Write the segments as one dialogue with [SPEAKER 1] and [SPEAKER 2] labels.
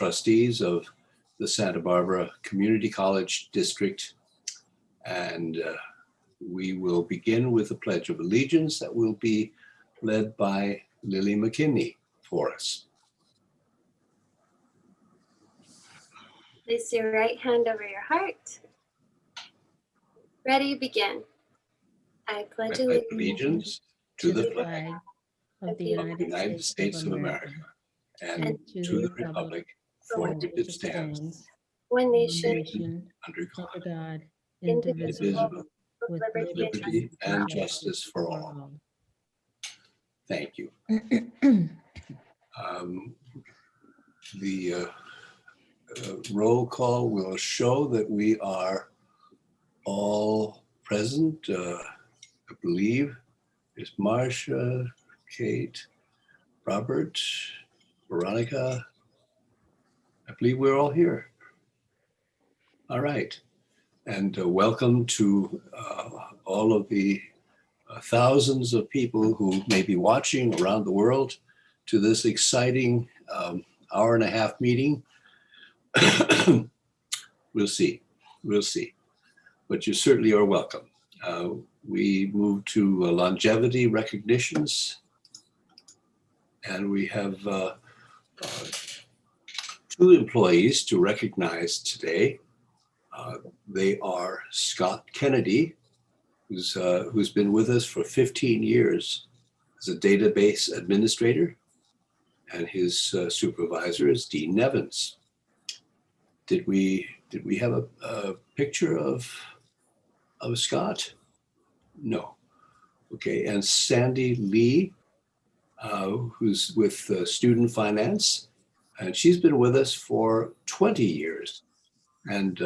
[SPEAKER 1] trustees of the Santa Barbara Community College District. And we will begin with the Pledge of Allegiance that will be led by Lily McKinney for us.
[SPEAKER 2] Place your right hand over your heart. Ready, begin. I pledge
[SPEAKER 1] allegiance to the flag
[SPEAKER 3] of the
[SPEAKER 1] United States of America and to the republic for which it stands,
[SPEAKER 2] one nation,
[SPEAKER 1] under God,
[SPEAKER 3] God,
[SPEAKER 2] indivisible,
[SPEAKER 1] with
[SPEAKER 2] with
[SPEAKER 1] liberty and justice for all. Thank you. The roll call will show that we are all present. I believe it's Marcia, Kate, Robert, Veronica. I believe we're all here. All right. And welcome to all of the thousands of people who may be watching around the world to this exciting hour-and-a-half meeting. We'll see. But you certainly are welcome. We move to longevity recognitions. And we have two employees to recognize today. They are Scott Kennedy, who's been with us for 15 years as a database administrator, and his supervisor is Dean Nevins. Did we have a picture of Scott? No. Okay, and Sandy Lee, who's with student finance, and she's been with us for 20 years. And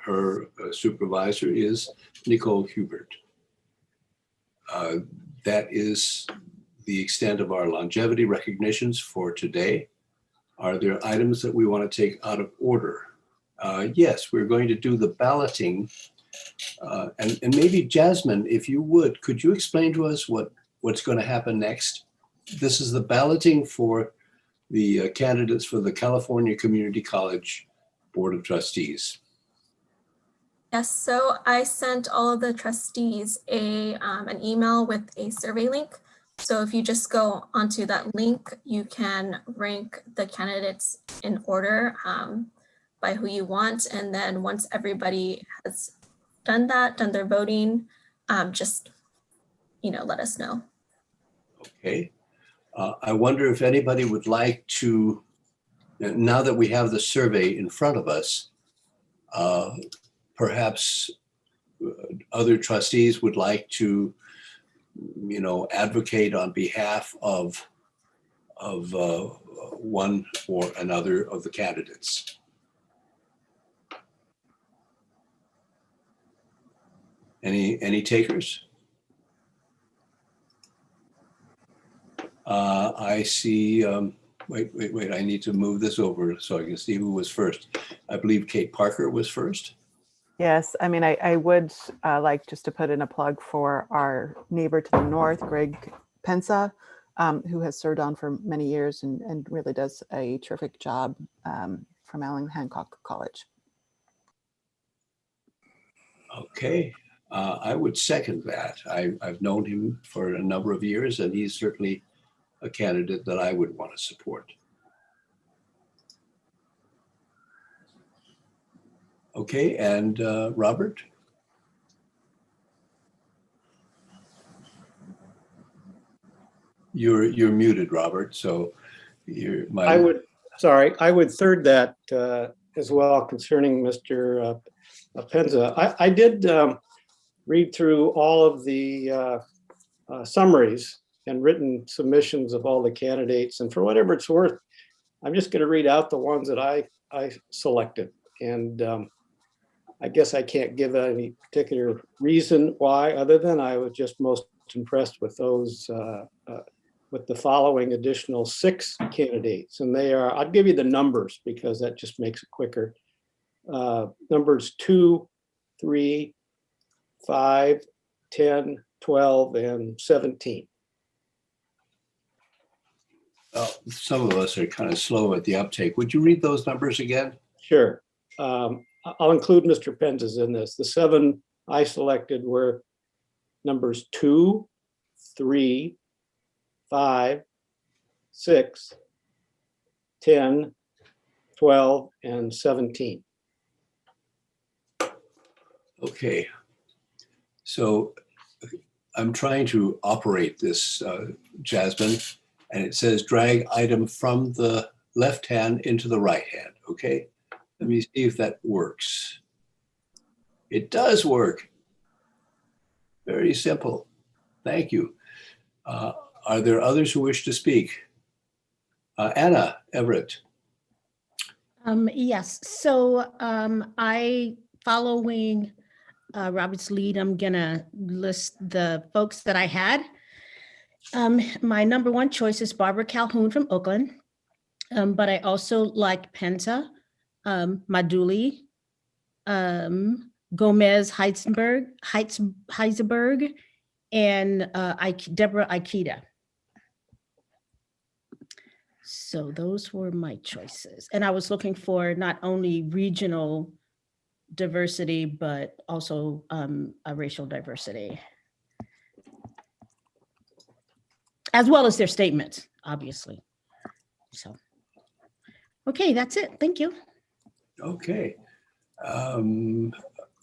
[SPEAKER 1] her supervisor is Nicole Hubert. That is the extent of our longevity recognitions for today. Are there items that we want to take out of order? Yes, we're going to do the balloting. And maybe Jasmine, if you would, could you explain to us what's going to happen next? This is the balloting for the candidates for the California Community College Board of Trustees.
[SPEAKER 4] Yes, so I sent all of the trustees an email with a survey link. So if you just go onto that link, you can rank the candidates in order by who you want. And then once everybody has done their voting, just, let us know. Okay.
[SPEAKER 1] I wonder if anybody would like to, now that we have the survey in front of us, perhaps other trustees would like to, advocate on behalf of one or another of the candidates. Any takers? I see, wait, I need to move this over so I can see who was first. I believe Kate Parker was first.
[SPEAKER 5] Yes, I mean, I would like just to put in a plug for our neighbor to the north, Greg Pensa, who has served on for many years and really does a terrific job from Allen Hancock College.
[SPEAKER 1] Okay, I would second that. I've known him for a number of years, and he's certainly a candidate that I would want to support. Okay, and Robert? You're muted, Robert, so
[SPEAKER 6] I would third that as well concerning Mr. Pensa. I did read through all of the summaries and written submissions of all the candidates, and for whatever it's worth, I'm just going to read out the ones that I selected. And I guess I can't give any particular reason why, other than I was just most impressed with those, with the following additional 6 candidates. And they are, I'll give you the numbers because that just makes it quicker. Numbers 2, 3, 5, 10, 12, and 17.
[SPEAKER 1] Some of us are kind of slow at the uptake. Would you read those numbers again?
[SPEAKER 6] Sure. I'll include Mr. Penza's in this. The 7 I selected were numbers 2, 3, 5, 6, 10, 12, and 17.
[SPEAKER 1] Okay. So I'm trying to operate this, Jasmine, and it says drag item from the left hand into the right hand, okay? Let me see if that works. It does work. Very simple. Thank you. Are there others who wish to speak? Anna Everett.
[SPEAKER 3] Yes, so following Robert's lead, I'm gonna list the folks that I had. My number 1 choice is Barbara Calhoun from Oakland, but I also like Penza, Maduli, Gomez Heisenberg, and Deborah Ikeda. So those were my choices. And I was looking for not only regional diversity, but also a racial diversity, as well as their statements, obviously. So, okay, that's it. Thank you.
[SPEAKER 1] Okay.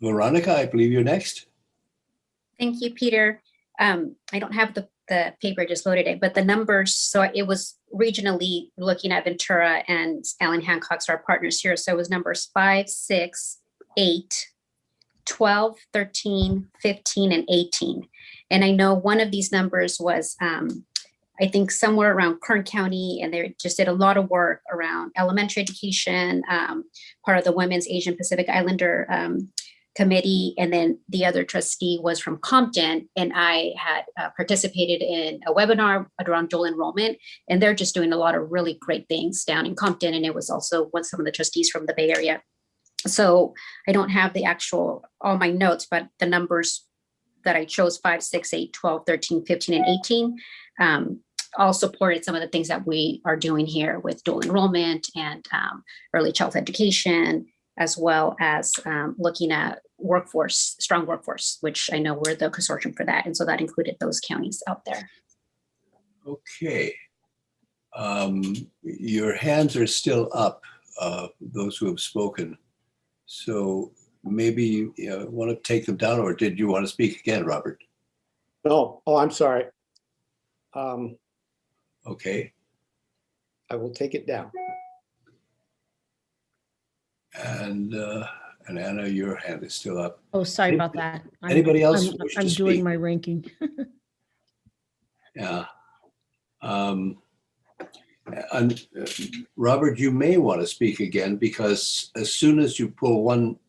[SPEAKER 1] Veronica, I believe you're next.
[SPEAKER 7] Thank you, Peter. I don't have the paper, just loaded it, but the numbers, so it was regionally looking at Ventura and Allen Hancock's our partners here. So it was numbers 5, 6, 8, 12, 13, 15, and 18. And I know one of these numbers was, I think somewhere around Kern County, and they just did a lot of work around elementary education, part of the Women's Asian Pacific Islander committee, and then the other trustee was from Compton, and I had participated in a webinar around dual enrollment, and they're just doing a lot of really great things down in Compton, and it was also some of the trustees from the Bay Area. So I don't have the actual, all my notes, but the numbers that I chose, 5, 6, 8, 12, 13, 15, and 18, all supported some of the things that we are doing here with dual enrollment and early childhood education, as well as looking at workforce, strong workforce, which I know we're the consortium for that. And so that included those counties out there.
[SPEAKER 1] Okay. Your hands are still up, those who have spoken. So maybe you want to take them down, or did you want to speak again, Robert?
[SPEAKER 6] No, oh, I'm sorry.
[SPEAKER 1] Okay.
[SPEAKER 6] I will take it down.
[SPEAKER 1] And Anna, your hand is still up.
[SPEAKER 3] Oh, sorry about that.
[SPEAKER 1] Anybody else wish
[SPEAKER 3] I'm
[SPEAKER 1] to
[SPEAKER 3] doing
[SPEAKER 1] speak?
[SPEAKER 3] my ranking.
[SPEAKER 1] Yeah. And Robert, you may want to speak again, because as soon as you pull one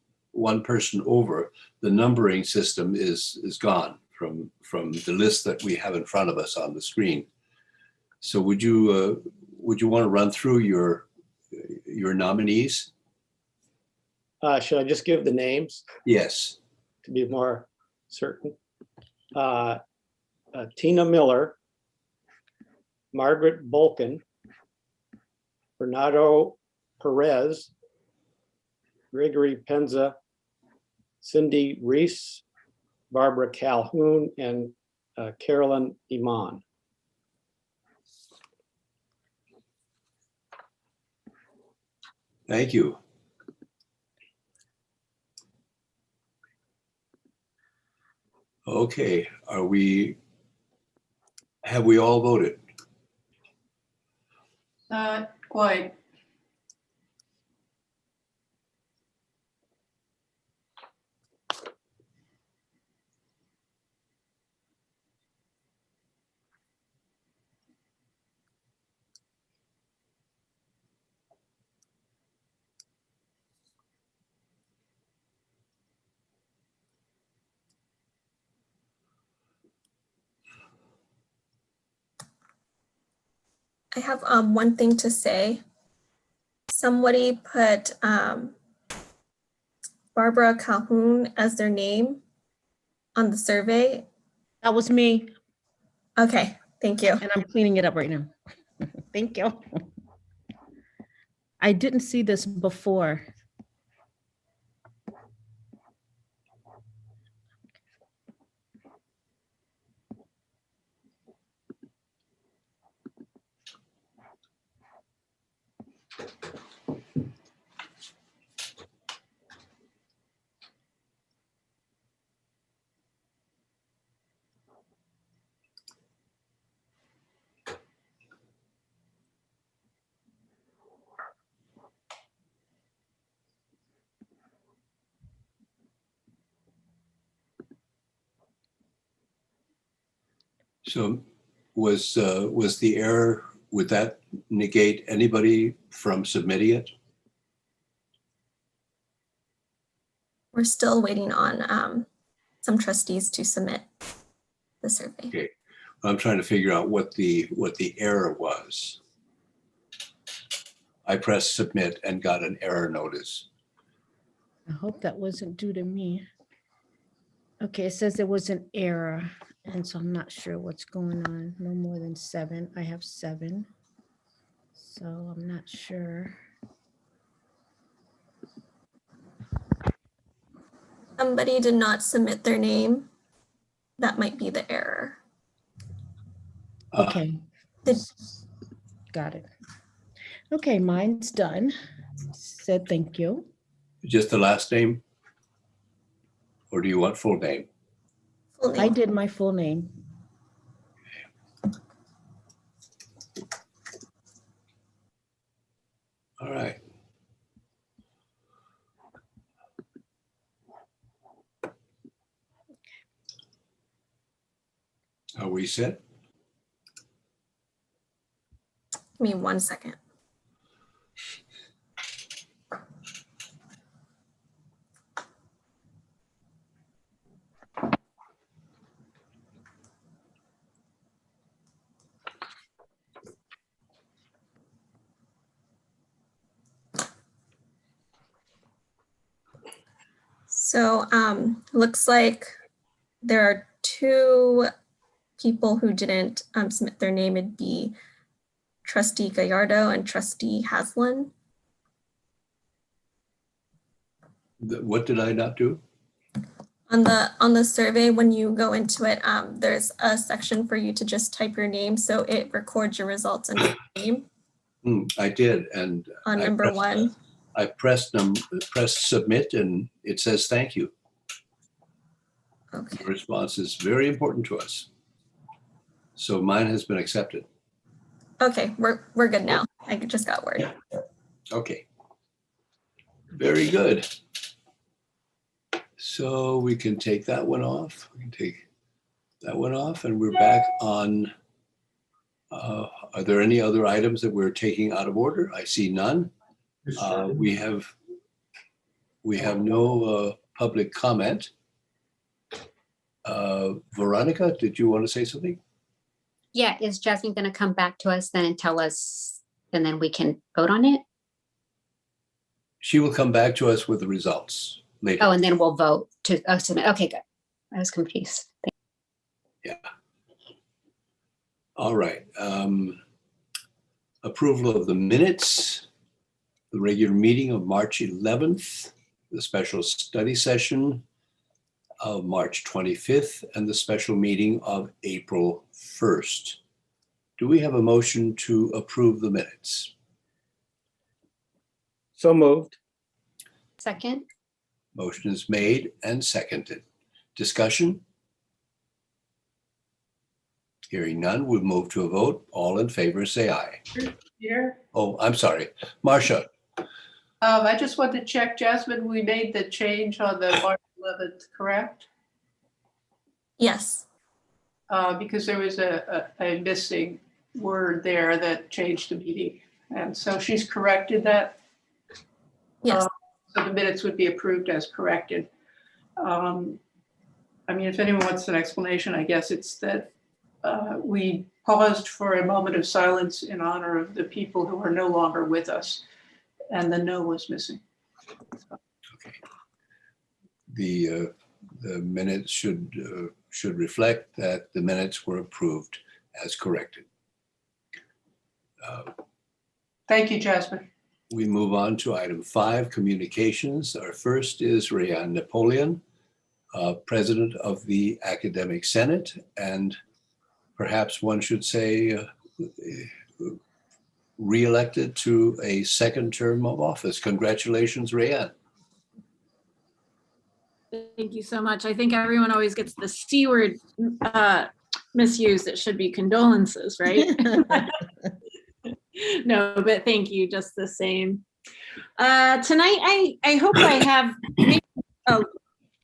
[SPEAKER 1] person over, the numbering system is gone from the list that we have in front of us on the screen. So would you want to run through your nominees?
[SPEAKER 6] Should I just give the names
[SPEAKER 1] Yes.
[SPEAKER 6] to be more certain? Tina Miller, Margaret Bolkin, Bernardo Perez, Gregory Penza, Cindy Reese, Barbara Calhoun, and Carolyn Iman.
[SPEAKER 1] Thank you. Okay, have we all voted?
[SPEAKER 8] Not quite.
[SPEAKER 4] I have one thing to say. Somebody put Barbara Calhoun as their name on the survey.
[SPEAKER 3] That was me,
[SPEAKER 4] Okay, thank you.
[SPEAKER 3] and I'm cleaning it up right now. Thank you. I didn't see this before.
[SPEAKER 1] So was the error, would that negate anybody from submitting it?
[SPEAKER 4] We're still waiting on some trustees to submit the survey.
[SPEAKER 1] Okay, I'm trying to figure out what the error was. I pressed submit and got an error notice.
[SPEAKER 3] I hope that wasn't due to me. Okay, it says there was an error, and so I'm not sure what's going on. No more than 7. I have 7. So I'm not sure.
[SPEAKER 4] Somebody did not submit their name. That might be the error.
[SPEAKER 3] Okay.
[SPEAKER 4] Did-
[SPEAKER 3] Got it. Okay, mine's done. Said thank you.
[SPEAKER 1] Just the last name? Or do you want full name?
[SPEAKER 4] Full
[SPEAKER 3] I
[SPEAKER 4] name.
[SPEAKER 3] did my full name.
[SPEAKER 1] All right. Are we set?
[SPEAKER 4] Give me 1 second. So looks like there are 2 people who didn't submit their name. It'd be Trustee Gallardo and Trustee Haslam.
[SPEAKER 1] What did I not do?
[SPEAKER 4] On the survey, when you go into it, there's a section for you to just type your name, so it records your results under your name.
[SPEAKER 1] I did, and
[SPEAKER 4] On
[SPEAKER 1] I
[SPEAKER 4] number
[SPEAKER 1] pressed-
[SPEAKER 4] 1.
[SPEAKER 1] I pressed submit, and it says thank you.
[SPEAKER 4] Okay.
[SPEAKER 1] The response is very important to us. So mine has been accepted.
[SPEAKER 4] Okay, we're good now. I just got word.
[SPEAKER 1] Okay. Very good. So we can take that one off. We can take that one off, and we're back on. Are there any other items that we're taking out of order? I see none. We have no public comment. Veronica, did you want to say something?
[SPEAKER 7] Yeah, is Jasmine going to come back to us then and tell us, and then we can vote on it?
[SPEAKER 1] She will come back to us with the results later.
[SPEAKER 7] Oh, and then we'll vote to submit. Okay, good. I was confused.
[SPEAKER 1] Yeah. All right. Approval of the minutes, the regular meeting of March 11th, the special study session of March 25th, and the special meeting of April 1st. Do we have a motion to approve the minutes?
[SPEAKER 6] So moved.
[SPEAKER 7] Second?
[SPEAKER 1] Motion is made and seconded. Discussion? Hearing none, we'll move to a vote. All in favor, say aye.
[SPEAKER 8] Peter,
[SPEAKER 1] Oh, I'm sorry. Marcia,
[SPEAKER 8] I just want to check, Jasmine, we made the change on the March 11th, correct?
[SPEAKER 4] Yes.
[SPEAKER 8] Because there was a missing word there that changed the meeting. And so she's corrected that.
[SPEAKER 4] Yes.
[SPEAKER 8] So the minutes would be approved as corrected. I mean, if anyone wants an explanation, I guess it's that we paused for a moment of silence in honor of the people who are no longer with us, and the no was missing.
[SPEAKER 1] the minutes should reflect that the minutes were approved as corrected.
[SPEAKER 8] Thank you, Jasmine.
[SPEAKER 1] We move on to item 5, communications. Our first is Rayanne Napoleon, President of the Academic Senate, and perhaps one should say re-elected to a second term of office. Congratulations, Rayanne.
[SPEAKER 9] Thank you so much. I think everyone always gets the C word misused. It should be condolences, right? No, but thank you just the same. Tonight, I hope I have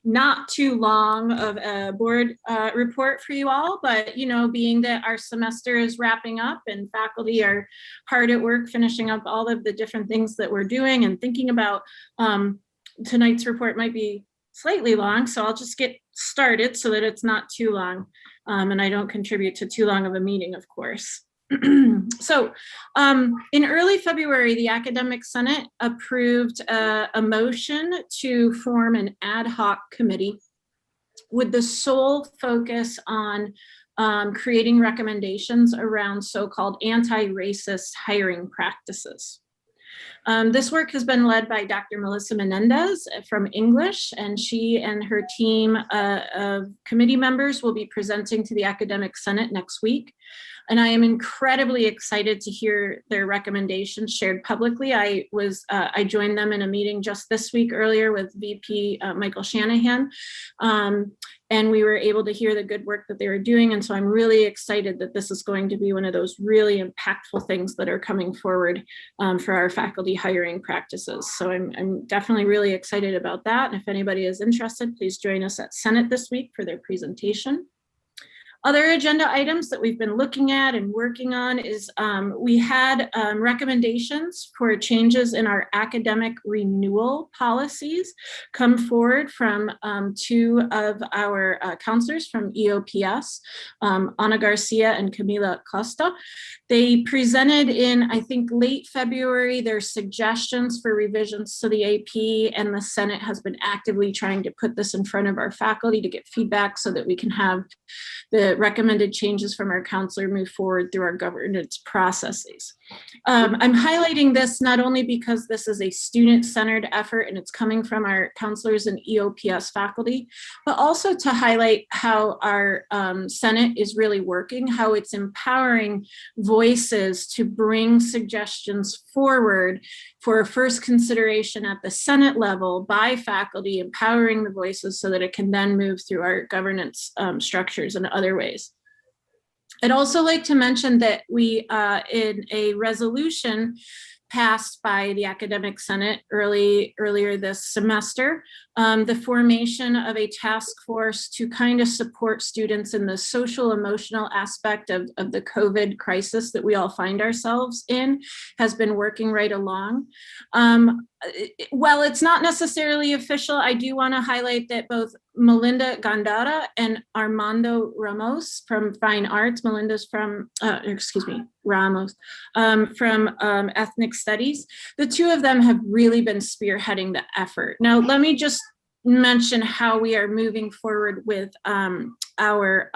[SPEAKER 9] not too long of a board report for you all, but being that our semester is wrapping up and faculty are hard at work finishing up all of the different things that we're doing and thinking about, tonight's report might be slightly long, so I'll just get started so that it's not too long and I don't contribute to too long of a meeting, of course. So in early February, the Academic Senate approved a motion to form an ad hoc committee with the sole focus on creating recommendations around so-called anti-racist hiring practices. This work has been led by Dr. Melissa Menendez from English, and she and her team of committee members will be presenting to the Academic Senate next week. And I am incredibly excited to hear their recommendations shared publicly. I joined them in a meeting just this week earlier with VP Michael Shanahan. And we were able to hear the good work that they were doing. And so I'm really excited that this is going to be one of those really impactful things that are coming forward for our faculty hiring practices. So I'm definitely really excited about that. And if anybody is interested, please join us at Senate this week for their presentation. Other agenda items that we've been looking at and working on is we had recommendations for changes in our academic renewal policies come forward from 2 of our counselors from EOPS, Ana Garcia and Camila Costa. They presented in, I think, late February, their suggestions for revisions to the AP, and the Senate has been actively trying to put this in front of our faculty to get feedback so that we can have the recommended changes from our counselor move forward through our governance processes. I'm highlighting this not only because this is a student-centered effort and it's coming from our counselors and EOPS faculty, but also to highlight how our Senate is really working, how it's empowering voices to bring suggestions forward for first consideration at the Senate level by faculty, empowering the voices so that it can then move through our governance structures and other ways. I'd also like to mention that we, in a resolution passed by the Academic Senate earlier this semester, the formation of a task force to kind of support students in the social emotional aspect of the COVID crisis that we all find ourselves in has been working right along. While it's not necessarily official, I do want to highlight that both Melinda Gandara and Armando Ramos from Fine Arts, Melinda's from, Ramos, from Ethnic Studies, the 2 of them have really been spearheading the effort. Now, let me just mention how we are moving forward with our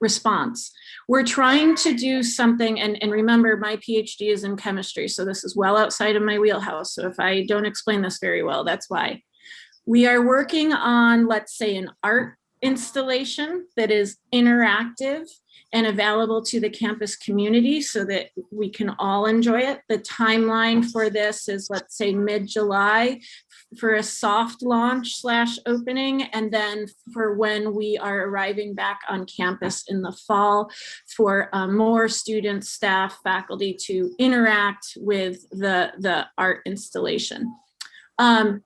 [SPEAKER 9] response. We're trying to do something, and remember, my PhD is in chemistry, so this is well outside of my wheelhouse. So if I don't explain this very well, that's why. We are working on, let's say, an art installation that is interactive and available to the campus community so that we can all enjoy it. The timeline for this is, let's say, mid-July for a soft launch / opening, and then for when we are arriving back on campus in the fall for more students, staff, faculty to interact with the art installation.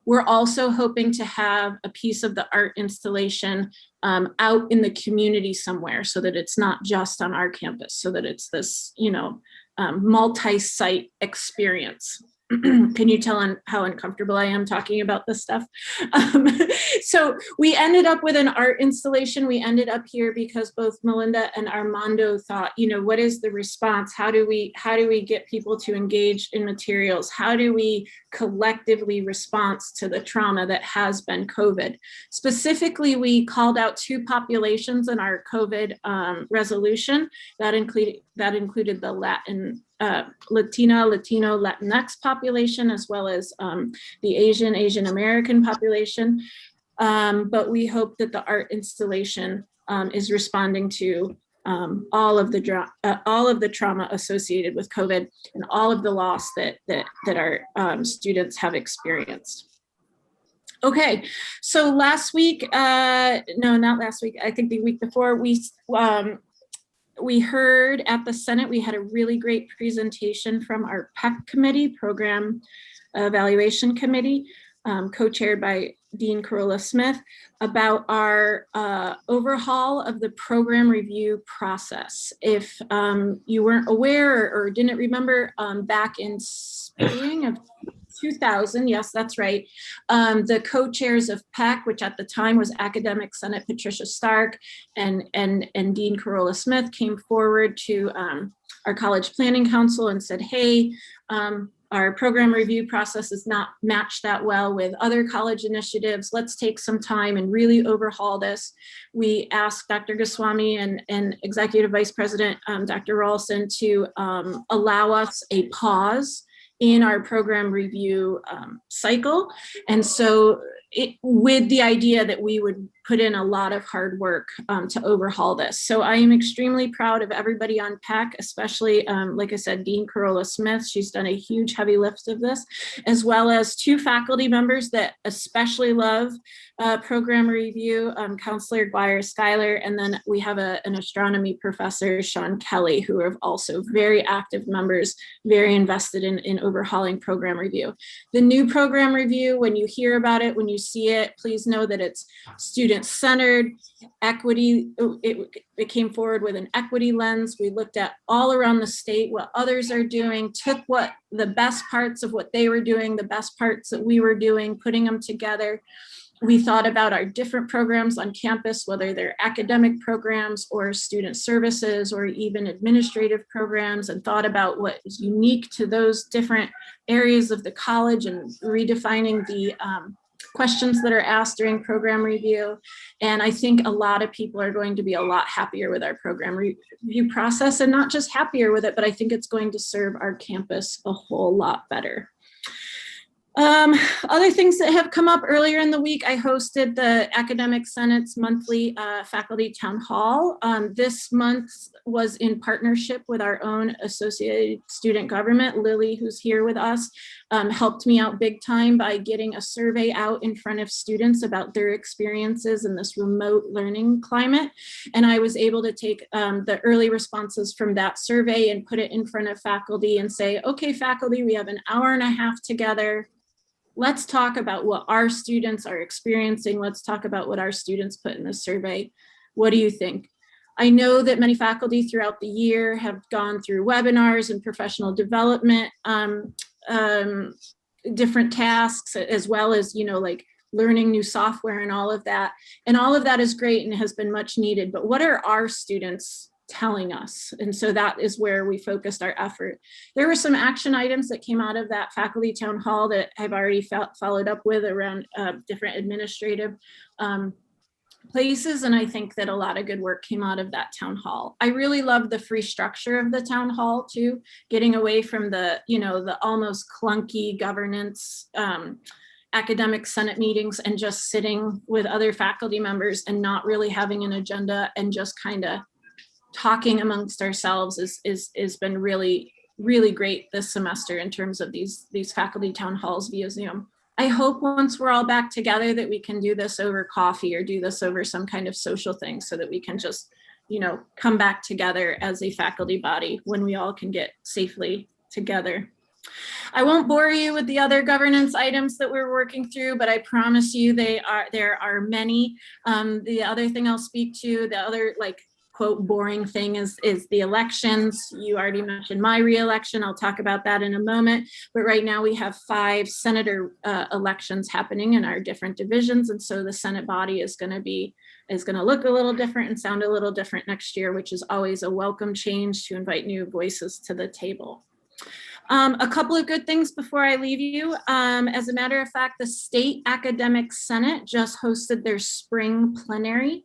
[SPEAKER 9] We're also hoping to have a piece of the art installation out in the community somewhere so that it's not just on our campus, so that it's this, multi-site experience. Can you tell how uncomfortable I am talking about this stuff? So we ended up with an art installation. We ended up here because both Melinda and Armando thought, what is the response? How do we get people to engage in materials? How do we collectively respond to the trauma that has been COVID? Specifically, we called out 2 populations in our COVID resolution that included the Latin Latino, Latinx population, as well as the Asian American population. But we hope that the art installation is responding to all of the trauma associated with COVID and all of the loss that our students have experienced. Okay, so last week, no, not last week, I think the week before, we heard at the Senate, we had a really great presentation from our PEC committee, Program Evaluation Committee, co-chaired by Dean Carolla Smith, about our overhaul of the program review process. If you weren't aware or didn't remember, back in spring of 2000, yes, that's right. The co-chairs of PEC, which at the time was Academic Senate Patricia Stark and Dean Carolla Smith, came forward to our College Planning Council and said, hey, our program review process is not matched that well with other college initiatives. Let's take some time and really overhaul this. We asked Dr. Goswami and Executive Vice President Dr. Rawlson to allow us a pause in our program review cycle. And so with the idea that we would put in a lot of hard work to overhaul this. So I am extremely proud of everybody on PEC, especially, like I said, Dean Carolla Smith. She's done a huge heavy lift of this, as well as two faculty members that especially love program review, Counselor Guire Schuyler, and then we have an astronomy professor, Sean Kelly, who are also very active members, very invested in overhauling program review. The new program review, when you hear about it, when you see it, please know that it's student-centered, equity. It came forward with an equity lens. We looked at all around the state what others are doing, took what the best parts of what they were doing, the best parts that we were doing, putting them together. We thought about our different programs on campus, whether they're academic programs or student services or even administrative programs, and thought about what is unique to those different areas of the college and redefining the questions that are asked during program review. And I think a lot of people are going to be a lot happier with our program review process, and not just happier with it, but I think it's going to serve our campus a whole lot better. Other things that have come up earlier in the week, I hosted the Academic Senate's monthly faculty town hall. This month was in partnership with our own Associated Student Government. Lily, who's here with us, helped me out big time by getting a survey out in front of students about their experiences in this remote learning climate. And I was able to take the early responses from that survey and put it in front of faculty and say, okay, faculty, we have an hour and a half together. Let's talk about what our students are experiencing. Let's talk about what our students put in the survey. What do you think? I know that many faculty throughout the year have gone through webinars and professional development, different tasks, as well as, like learning new software and all of that. And all of that is great and has been much needed, but what are our students telling us? And so that is where we focused our effort. There were some action items that came out of that faculty town hall that I've already followed up with around different administrative places. And I think that a lot of good work came out of that town hall. I really love the free structure of the town hall too, getting away from the, the almost clunky governance academic senate meetings and just sitting with other faculty members and not really having an agenda and just kind of talking amongst ourselves is been really, really great this semester in terms of these faculty town halls via Zoom. I hope once we're all back together that we can do this over coffee or do this over some kind of social thing so that we can just, come back together as a faculty body when we all can get safely together. I won't bore you with the other governance items that we're working through, but I promise you there are many. The other thing I'll speak to, the other quote boring thing is the elections. You already mentioned my re-election. I'll talk about that in a moment. But right now we have 5 senator elections happening in our different divisions. And so the Senate body is going to look a little different and sound a little different next year, which is always a welcome change to invite new voices to the table. A couple of good things before I leave you. As a matter of fact, the State Academic Senate just hosted their spring plenary.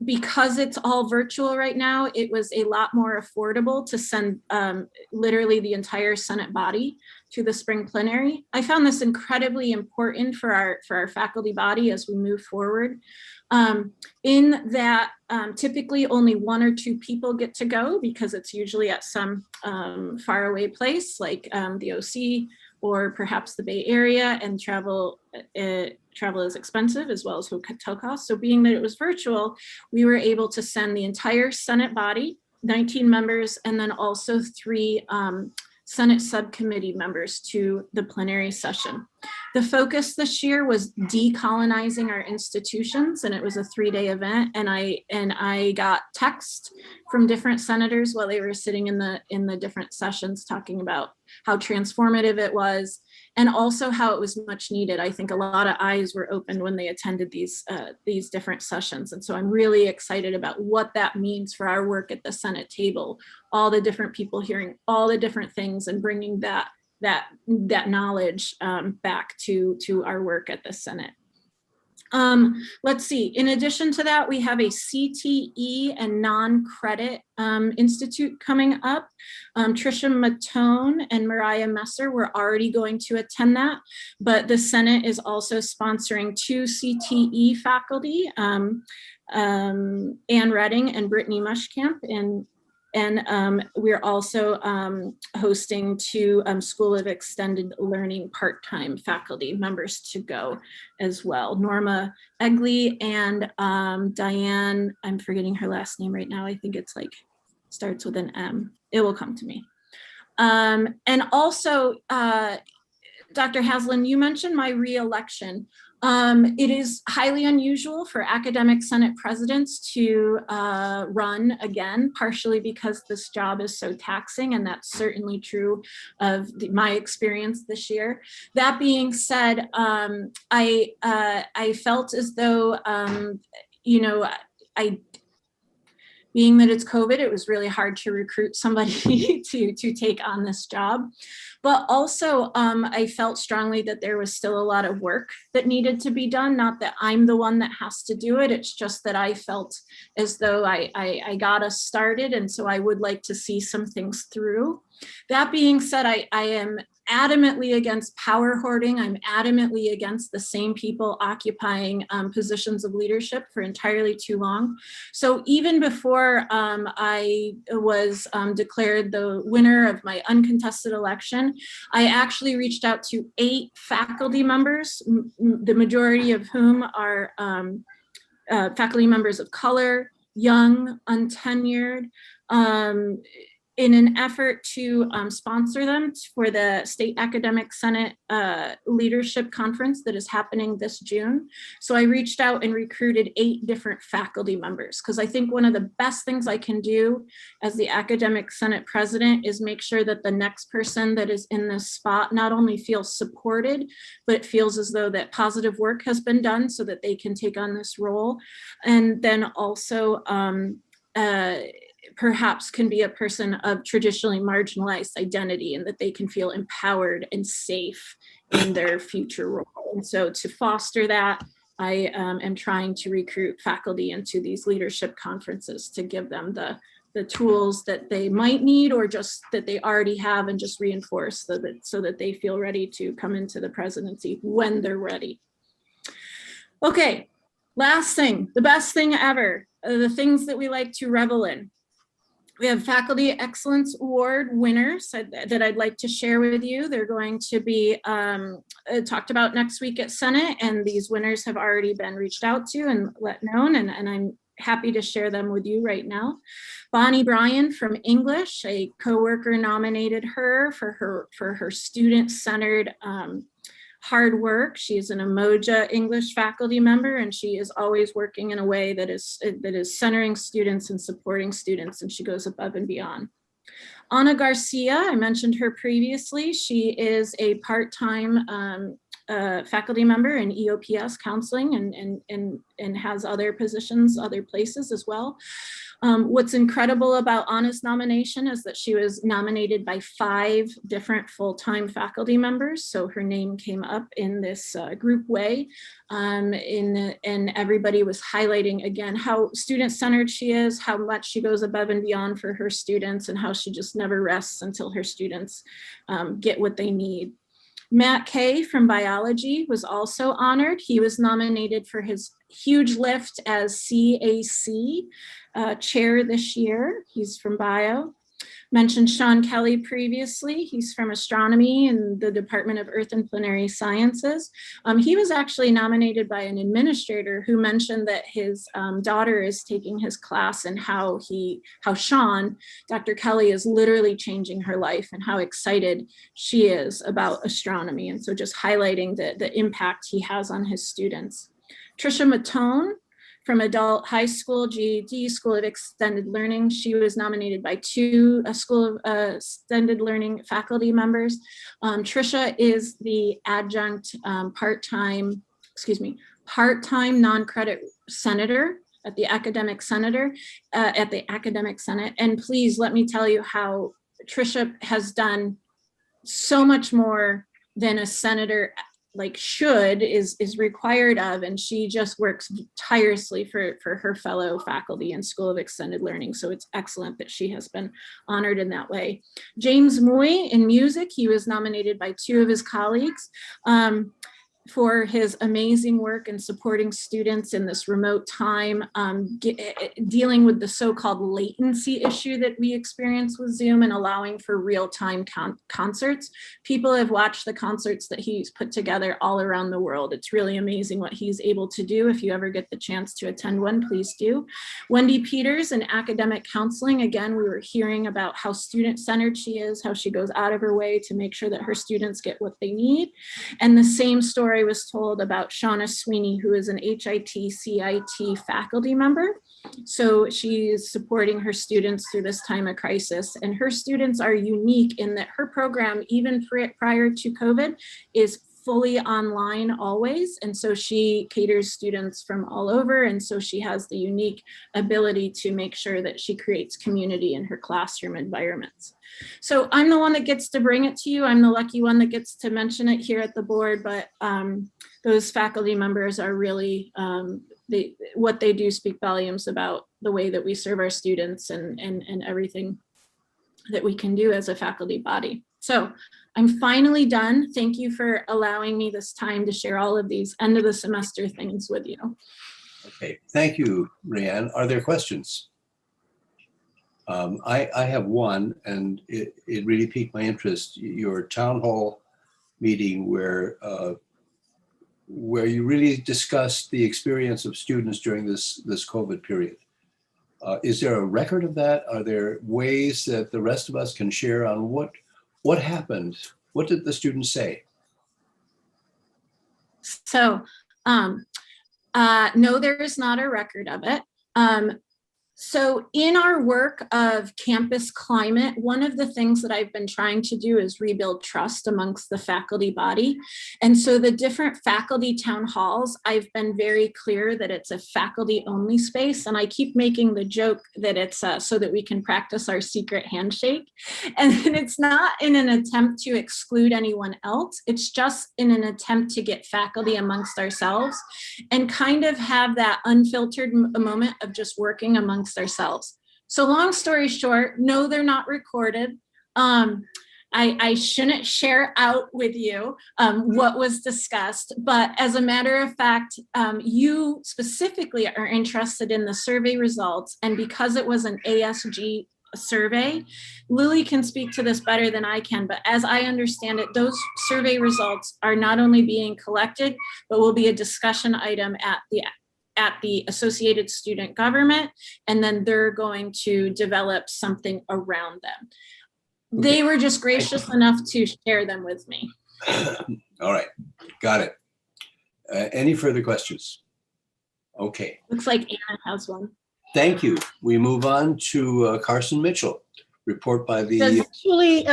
[SPEAKER 9] Because it's all virtual right now, it was a lot more affordable to send literally the entire Senate body to the spring plenary. I found this incredibly important for our faculty body as we move forward. In that typically only 1 or 2 people get to go because it's usually at some faraway place like the OC or perhaps the Bay Area, and travel is expensive as well as hotel costs. So being that it was virtual, we were able to send the entire Senate body, 19 members, and then also 3 Senate subcommittee members to the plenary session. The focus this year was decolonizing our institutions, and it was a 3-day event. And I got text from different senators while they were sitting in the different sessions talking about how transformative it was, and also how it was much needed. I think a lot of eyes were opened when they attended these different sessions. And so I'm really excited about what that means for our work at the Senate table, all the different people hearing all the different things and bringing that knowledge back to our work at the Senate. Let's see, in addition to that, we have a CTE and non-credit institute coming up. Tricia Matone and Mariah Messer were already going to attend that, but the Senate is also sponsoring 2 CTE faculty, Ann Redding and Brittany Muschamp, and we're also hosting 2 School of Extended Learning part-time faculty members to go as well. Norma Egley and Diane, I'm forgetting her last name right now. I think it's like, starts with an M. It will come to me. And also, Dr. Haslund, you mentioned my re-election. It is highly unusual for academic Senate presidents to run again, partially because this job is so taxing, and that's certainly true of my experience this year. That being said, I felt as though, being that it's COVID, it was really hard to recruit somebody to take on this job. But also, I felt strongly that there was still a lot of work that needed to be done. Not that I'm the one that has to do it. It's just that I felt as though I got us started. And so I would like to see some things through. That being said, I am adamantly against power hoarding. I'm adamantly against the same people occupying positions of leadership for entirely too long. So even before I was declared the winner of my uncontested election, I actually reached out to 8 faculty members, the majority of whom are faculty members of color, young, untenured, in an effort to sponsor them for the State Academic Senate Leadership Conference that is happening this June. So I reached out and recruited 8 different faculty members, because I think one of the best things I can do as the Academic Senate President is make sure that the next person that is in this spot not only feels supported, but feels as though that positive work has been done so that they can take on this role. And then also, perhaps can be a person of traditionally marginalized identity, and that they can feel empowered and safe in their future role. And so to foster that, I am trying to recruit faculty into these leadership conferences to give them the tools that they might need, or just that they already have, and just reinforce so that they feel ready to come into the presidency when they're ready. Okay, last thing, the best thing ever, the things that we like to revel in. We have Faculty Excellence Award winners that I'd like to share with you. They're going to be talked about next week at Senate, and these winners have already been reached out to and let known, and I'm happy to share them with you right now. Bonnie Bryan from English, a coworker nominated her for her student-centered hard work. She's an Umoja English faculty member, and she is always working in a way that is centering students and supporting students, and she goes above and beyond. Ana Garcia, I mentioned her previously. She is a part-time a faculty member in EOPS counseling and has other positions, other places as well. What's incredible about Anna's nomination is that she was nominated by 5 different full-time faculty members. So her name came up in this group way. And everybody was highlighting again how student-centered she is, how much she goes above and beyond for her students, and how she just never rests until her students get what they need. Matt Kay from biology was also honored. He was nominated for his huge lift as CAC chair this year. He's from bio. Mentioned Sean Kelly previously. He's from astronomy in the Department of Earth and Planetary Sciences. He was actually nominated by an administrator who mentioned that his daughter is taking his class, and how Sean, Dr. Kelly, is literally changing her life and how excited she is about astronomy. And so just highlighting the impact he has on his students. Trisha Matone from Adult High School, GED, School of Extended Learning. She was nominated by 2 School of Extended Learning faculty members. Trisha is the adjunct part-time non-credit senator at the Academic Senate. And please let me tell you how Trisha has done so much more than a senator is required of, and she just works tirelessly for her fellow faculty in School of Extended Learning. So it's excellent that she has been honored in that way. James Moy in music, he was nominated by 2 of his colleagues for his amazing work in supporting students in this remote time, dealing with the so-called latency issue that we experience with Zoom and allowing for real-time concerts. People have watched the concerts that he's put together all around the world. It's really amazing what he's able to do. If you ever get the chance to attend one, please do. Wendy Peters in academic counseling. Again, we were hearing about how student-centered she is, how she goes out of her way to make sure that her students get what they need. And the same story was told about Shauna Sweeney, who is an HIT-CIT faculty member. So she is supporting her students through this time of crisis. And her students are unique in that her program, even prior to COVID, is fully online always. And so she caters students from all over. And so she has the unique ability to make sure that she creates community in her classroom environments. So I'm the one that gets to bring it to you. I'm the lucky one that gets to mention it here at the board, but those faculty members are really, what they do speak volumes about the way that we serve our students and everything that we can do as a faculty body. So I'm finally done. Thank you for allowing me this time to share all of these end of the semester things with you.
[SPEAKER 1] Okay, thank you, Rayanne. Are there questions? I have one, and it really piqued my interest. Your town hall meeting where you really discussed the experience of students during this COVID period. Is there a record of that? Are there ways that the rest of us can share on what happened? What did the students say?
[SPEAKER 9] So, no, there is not a record of it. So in our work of campus climate, one of the things that I've been trying to do is rebuild trust amongst the faculty body. And so the different faculty town halls, I've been very clear that it's a faculty only space. And I keep making the joke that it's so that we can practice our secret handshake. And it's not in an attempt to exclude anyone else. It's just in an attempt to get faculty amongst ourselves and kind of have that unfiltered moment of just working amongst ourselves. So long story short, no, they're not recorded. I shouldn't share out with you what was discussed, but as a matter of fact, you specifically are interested in the survey results, and because it was an ASG survey, Lily can speak to this better than I can, but as I understand it, those survey results are not only being collected, but will be a discussion item at the Associated Student Government, and then they're going to develop something around them. Okay. They were just gracious enough to share them with me.
[SPEAKER 1] All right, got it. Any further questions? Okay.
[SPEAKER 9] Looks like Anna has one.
[SPEAKER 1] Thank you. We move on to Carson Mitchell, report by the-
[SPEAKER 3] Julie,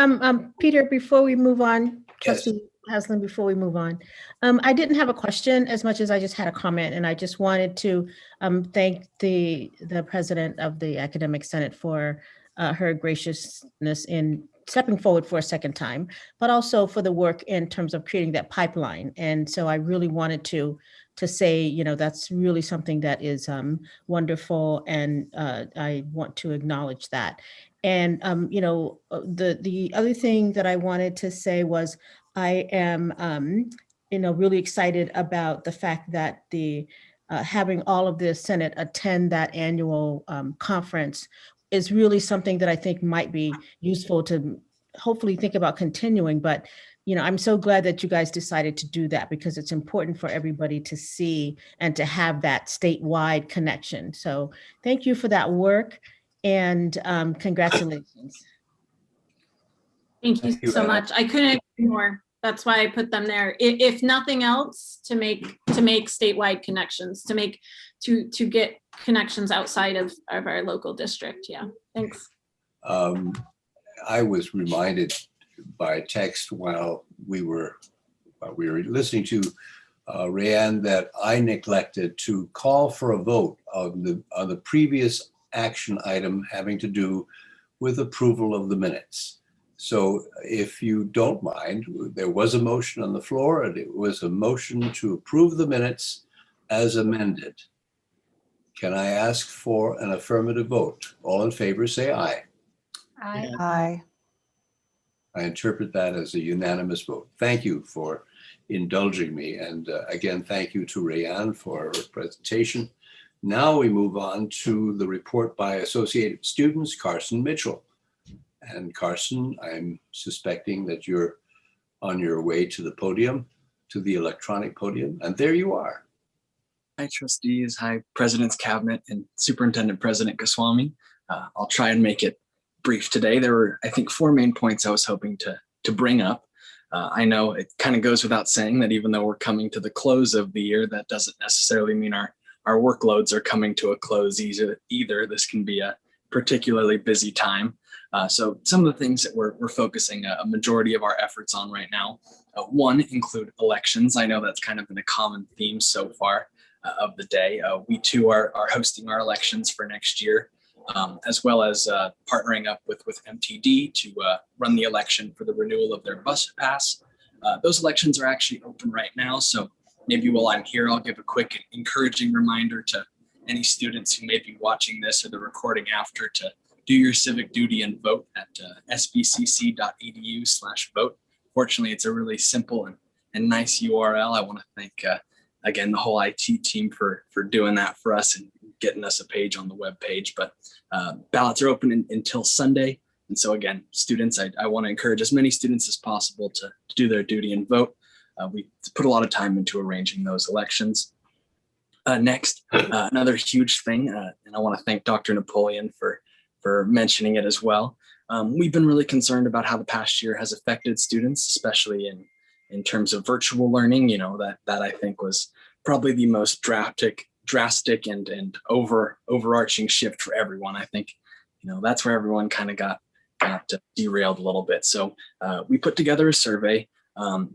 [SPEAKER 3] Peter, before we move on,
[SPEAKER 1] yes.
[SPEAKER 3] Haslin, before we move on, I didn't have a question as much as I just had a comment, and I just wanted to thank the president of the Academic Senate for her graciousness in stepping forward for a second time, but also for the work in terms of creating that pipeline. And so I really wanted to say, you know, that's really something that is wonderful, and I want to acknowledge that. And you know, the other thing that I wanted to say was, I am, you know, really excited about the fact that the having all of the Senate attend that annual conference is really something that I think might be useful to hopefully think about continuing. But, you know, I'm so glad that you guys decided to do that, because it's important for everybody to see and to have that statewide connection. So thank you for that work, and congratulations.
[SPEAKER 9] Thank you
[SPEAKER 1] Thank you,
[SPEAKER 9] so
[SPEAKER 1] Anna.
[SPEAKER 9] much. I couldn't agree more. That's why I put them there. If nothing else, to make statewide connections, to get connections outside of our local district. Yeah, thanks.
[SPEAKER 1] I was reminded by text while we were listening to Rayanne that I neglected to call for a vote on the previous action item having to do with approval of the minutes. So if you don't mind, there was a motion on the floor, and it was a motion to approve the minutes as amended. Can I ask for an affirmative vote? All in favor, say aye.
[SPEAKER 7] Aye.
[SPEAKER 5] Aye.
[SPEAKER 1] I interpret that as a unanimous vote. Thank you for indulging me. And again, thank you to Rayanne for her presentation. Now we move on to the report by Associated Students, Carson Mitchell. And Carson, I'm suspecting that you're on your way to the podium, to the electronic podium, and there you are.
[SPEAKER 10] Hi, trustees. Hi, President's Cabinet and Superintendent President Goswami. I'll try and make it brief today. There were, I think, 4 main points I was hoping to bring up. I know it kind of goes without saying that even though we're coming to the close of the year, that doesn't necessarily mean our workloads are coming to a close either. This can be a particularly busy time. So some of the things that we're focusing a majority of our efforts on right now, one, include elections. I know that's kind of been a common theme so far of the day. We too are hosting our elections for next year, as well as partnering up with MTD to run the election for the renewal of their bus pass. Those elections are actually open right now. So maybe while I'm here, I'll give a quick encouraging reminder to any students who may be watching this or the recording after to do your civic duty and vote at sbcc.edu/vote. Fortunately, it's a really simple and nice URL. I want to thank, again, the whole IT team for doing that for us and getting us a page on the web page. But ballots are open until Sunday. And so again, students, I want to encourage as many students as possible to do their duty and vote. We put a lot of time into arranging those elections. Next, another huge thing, and I want to thank Dr. Napoleon for mentioning it as well. We've been really concerned about how the past year has affected students, especially in terms of virtual learning. You know, that I think was probably the most drastic and overarching shift for everyone. I think, you know, that's where everyone kind of got derailed a little bit. So we put together a survey.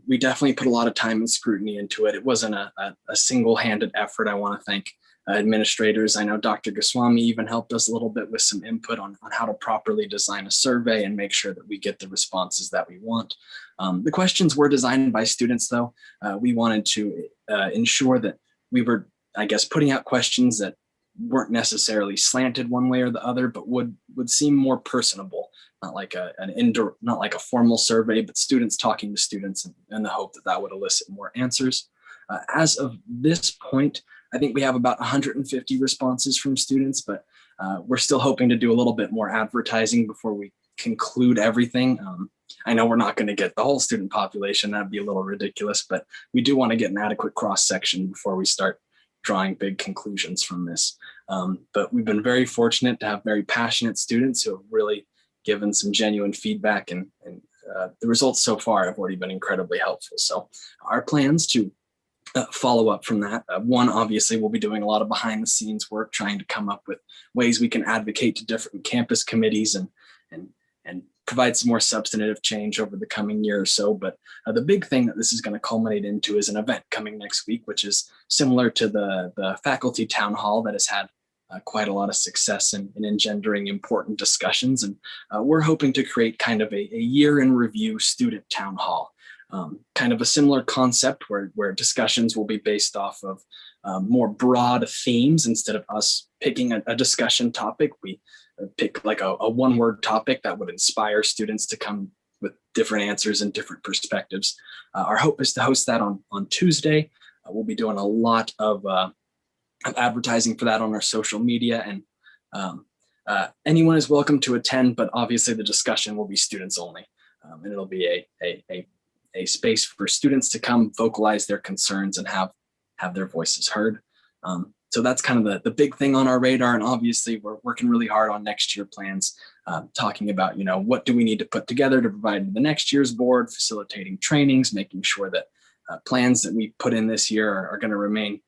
[SPEAKER 10] We definitely put a lot of time and scrutiny into it. It wasn't a single-handed effort. I want to thank administrators. I know Dr. Goswami even helped us a little bit with some input on how to properly design a survey and make sure that we get the responses that we want. The questions were designed by students, though. We wanted to ensure that we were, I guess, putting out questions that weren't necessarily slanted one way or the other, but would seem more personable. Not like not like a formal survey, but students talking to students in the hope that would elicit more answers. As of this point, I think we have about 150 responses from students, but we're still hoping to do a little bit more advertising before we conclude everything. I know we're not going to get the whole student population. That'd be a little ridiculous, but we do want to get an adequate cross-section before we start drawing big conclusions from this. But we've been very fortunate to have very passionate students who have really given some genuine feedback, and the results so far have already been incredibly helpful. So our plans to follow up from that. One, obviously, we'll be doing a lot of behind the scenes work, trying to come up with ways we can advocate to different campus committees and provide some more substantive change over the coming year or so. But the big thing that this is going to culminate into is an event coming next week, which is similar to the faculty town hall that has had quite a lot of success in engendering important discussions. And we're hoping to create kind of a year in review student town hall, kind of a similar concept where discussions will be based off of more broad themes. Instead of us picking a discussion topic, we pick like a one-word topic that would inspire students to come with different answers and different perspectives. Our hope is to host that on Tuesday. We'll be doing a lot of advertising for that on our social media, and anyone is welcome to attend, but obviously the discussion will be students only. And it'll be a space for students to come vocalize their concerns and have their voices heard. So that's kind of the big thing on our radar. And obviously we're working really hard on next year plans, talking about, what do we need to put together to provide to the next year's board, facilitating trainings, making sure that plans that we put in this year are going to remain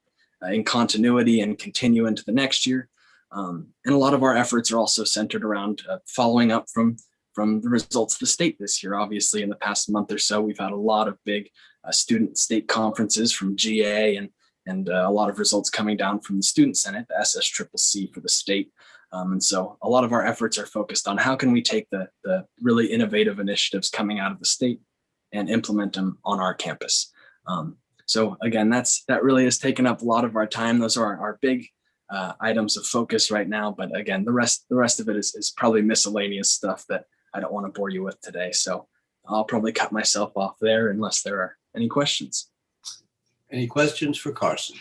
[SPEAKER 10] in continuity and continue into the next year. And a lot of our efforts are also centered around following up from the results of the state this year. Obviously, in the past month or so, we've had a lot of big student state conferences from GA and a lot of results coming down from the Student Senate, the SSCCC for the state. And so a lot of our efforts are focused on how can we take the really innovative initiatives coming out of the state and implement them on our campus. So again, that really has taken up a lot of our time. Those are our big items of focus right now. But again, the rest of it is probably miscellaneous stuff that I don't want to bore you with today. So I'll probably cut myself off there unless there are any questions.
[SPEAKER 1] Any questions for Carson?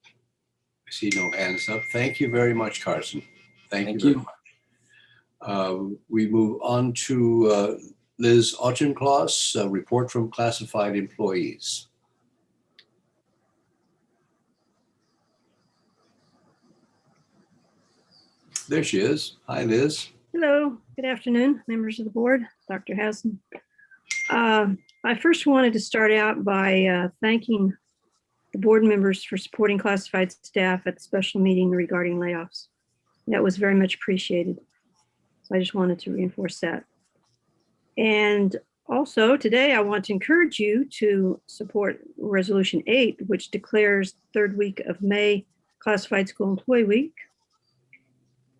[SPEAKER 1] I see no hands up. Thank you very much, Carson. Thank you very much. We move on to Liz Auchincloss, a report from classified employees. There she is. Hi, Liz.
[SPEAKER 11] Hello, good afternoon, members of the board, Dr. Hassan. I first wanted to start out by thanking the board members for supporting classified staff at the special meeting regarding layoffs. That was very much appreciated. So I just wanted to reinforce that. And also today I want to encourage you to support Resolution 8, which declares third week of May Classified School Employee Week.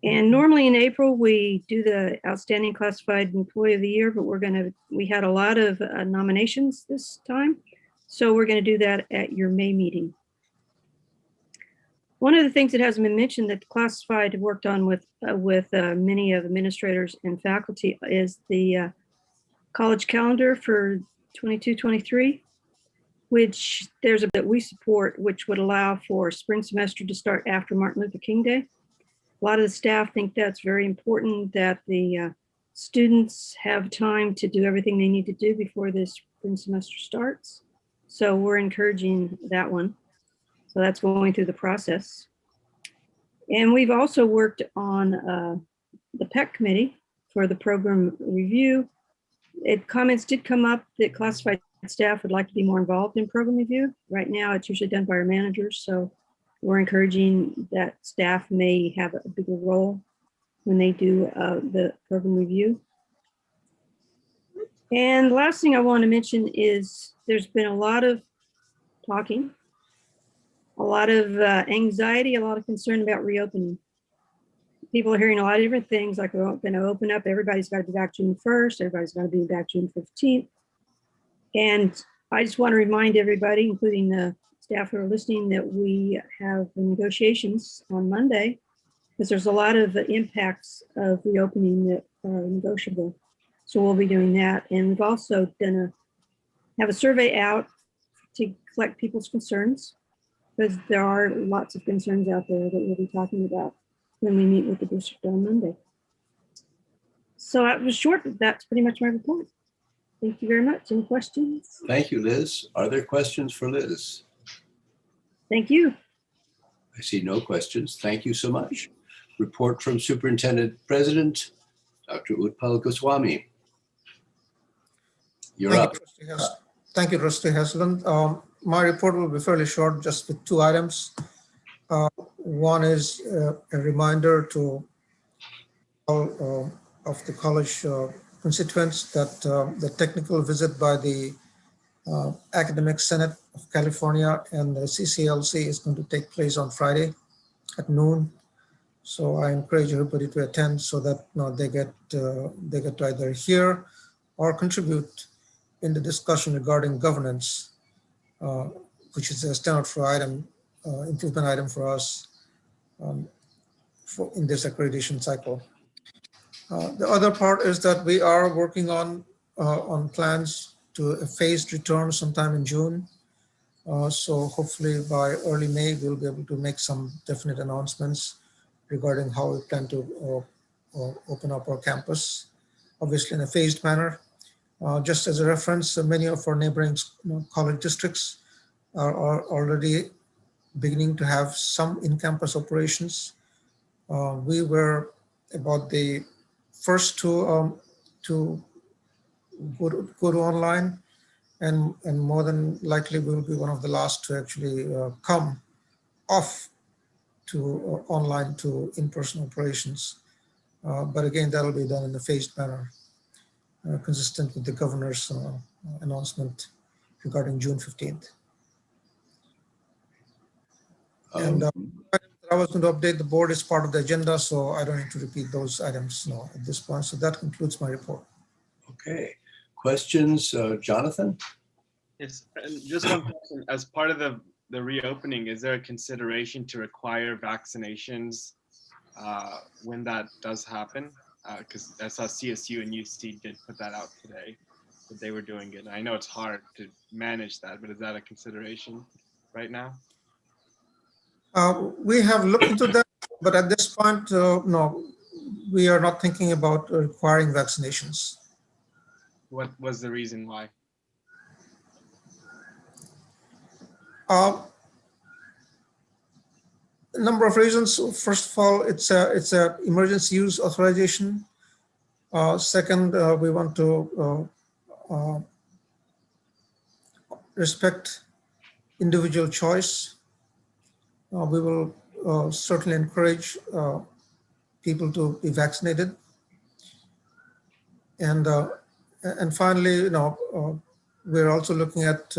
[SPEAKER 11] And normally in April, we do the Outstanding Classified Employee of the Year, but we had a lot of nominations this time. So we're going to do that at your May meeting. One of the things that hasn't been mentioned that Classified worked on with many of administrators and faculty is the college calendar for 22-23, which there's a bit we support, which would allow for spring semester to start after Martin Luther King Day. A lot of the staff think that's very important, that the students have time to do everything they need to do before this spring semester starts. So we're encouraging that one. So that's going through the process. And we've also worked on the PEC committee for the program review. Comments did come up that classified staff would like to be more involved in program review. Right now, it's usually done by our managers. So we're encouraging that staff may have a bigger role when they do the program review. And the last thing I want to mention is there's been a lot of talking, a lot of anxiety, a lot of concern about reopening. People are hearing a lot of different things, like we're going to open up, everybody's got to be back June 1st, everybody's got to be back June 15th. And I just want to remind everybody, including the staff who are listening, that we have negotiations on Monday, because there's a lot of impacts of reopening that are negotiable. So we'll be doing that. And we've also have a survey out to collect people's concerns, because there are lots of concerns out there that we'll be talking about when we meet with the district on Monday. So that was short, but that's pretty much my report. Thank you very much. Any questions?
[SPEAKER 1] Thank you, Liz. Are there questions for Liz?
[SPEAKER 11] Thank you.
[SPEAKER 1] I see no questions. Thank you so much. Report from Superintendent President, Dr. Utpal Goswami. You're up.
[SPEAKER 12] Thank you, Trustee Haslam. My report will be fairly short, just with two items. One is a reminder to all of the college constituents that the technical visit by the Academic Senate of California and the CCLC is going to take place on Friday at noon. So I encourage everybody to attend so that they get to either hear or contribute in the discussion regarding governance, which is a standard for item, improvement item for us in this accreditation cycle. The other part is that we are working on plans to a phased return sometime in June. So hopefully by early May, we'll be able to make some definite announcements regarding how we plan to open up our campus, obviously in a phased manner. Just as a reference, many of our neighboring college districts are already beginning to have some in-campus operations. We were about the first to go to online, and more than likely we'll be one of the last to actually come off to online to in-person operations. But again, that'll be done in a phased manner, consistent with the governor's announcement regarding June 15th. And I was going to update the board as part of the agenda, so I don't need to repeat those items now at this point. So that concludes my report.
[SPEAKER 1] Okay. Questions, Jonathan?
[SPEAKER 13] Yes, and just one question. As part of the reopening, is there a consideration to require vaccinations when that does happen? Because I saw CSU and UC did put that out today, that they were doing it. I know it's hard to manage that, but is that a consideration right now?
[SPEAKER 12] We have looked into that, but at this point, no, we are not thinking about requiring vaccinations.
[SPEAKER 13] What was the reason why?
[SPEAKER 12] A number of reasons. First of all, it's a emergency use authorization. Second, we want to respect individual choice. We will certainly encourage people to be vaccinated. And finally, we're also looking at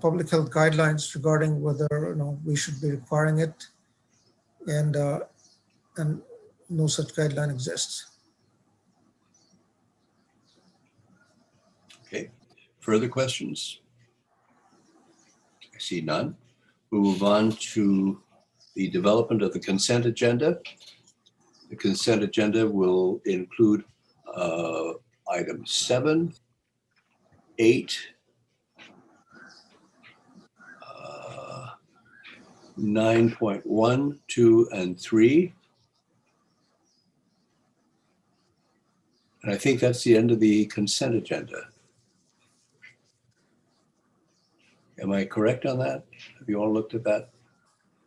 [SPEAKER 12] public health guidelines regarding whether we should be requiring it, and no such guideline exists.
[SPEAKER 1] Okay. Further questions? I see none. We'll move on to the development of the consent agenda. The consent agenda will include items 7, 8, 9.1, 2, and 3. And I think that's the end of the consent agenda. Am I correct on that? Have you all looked at that?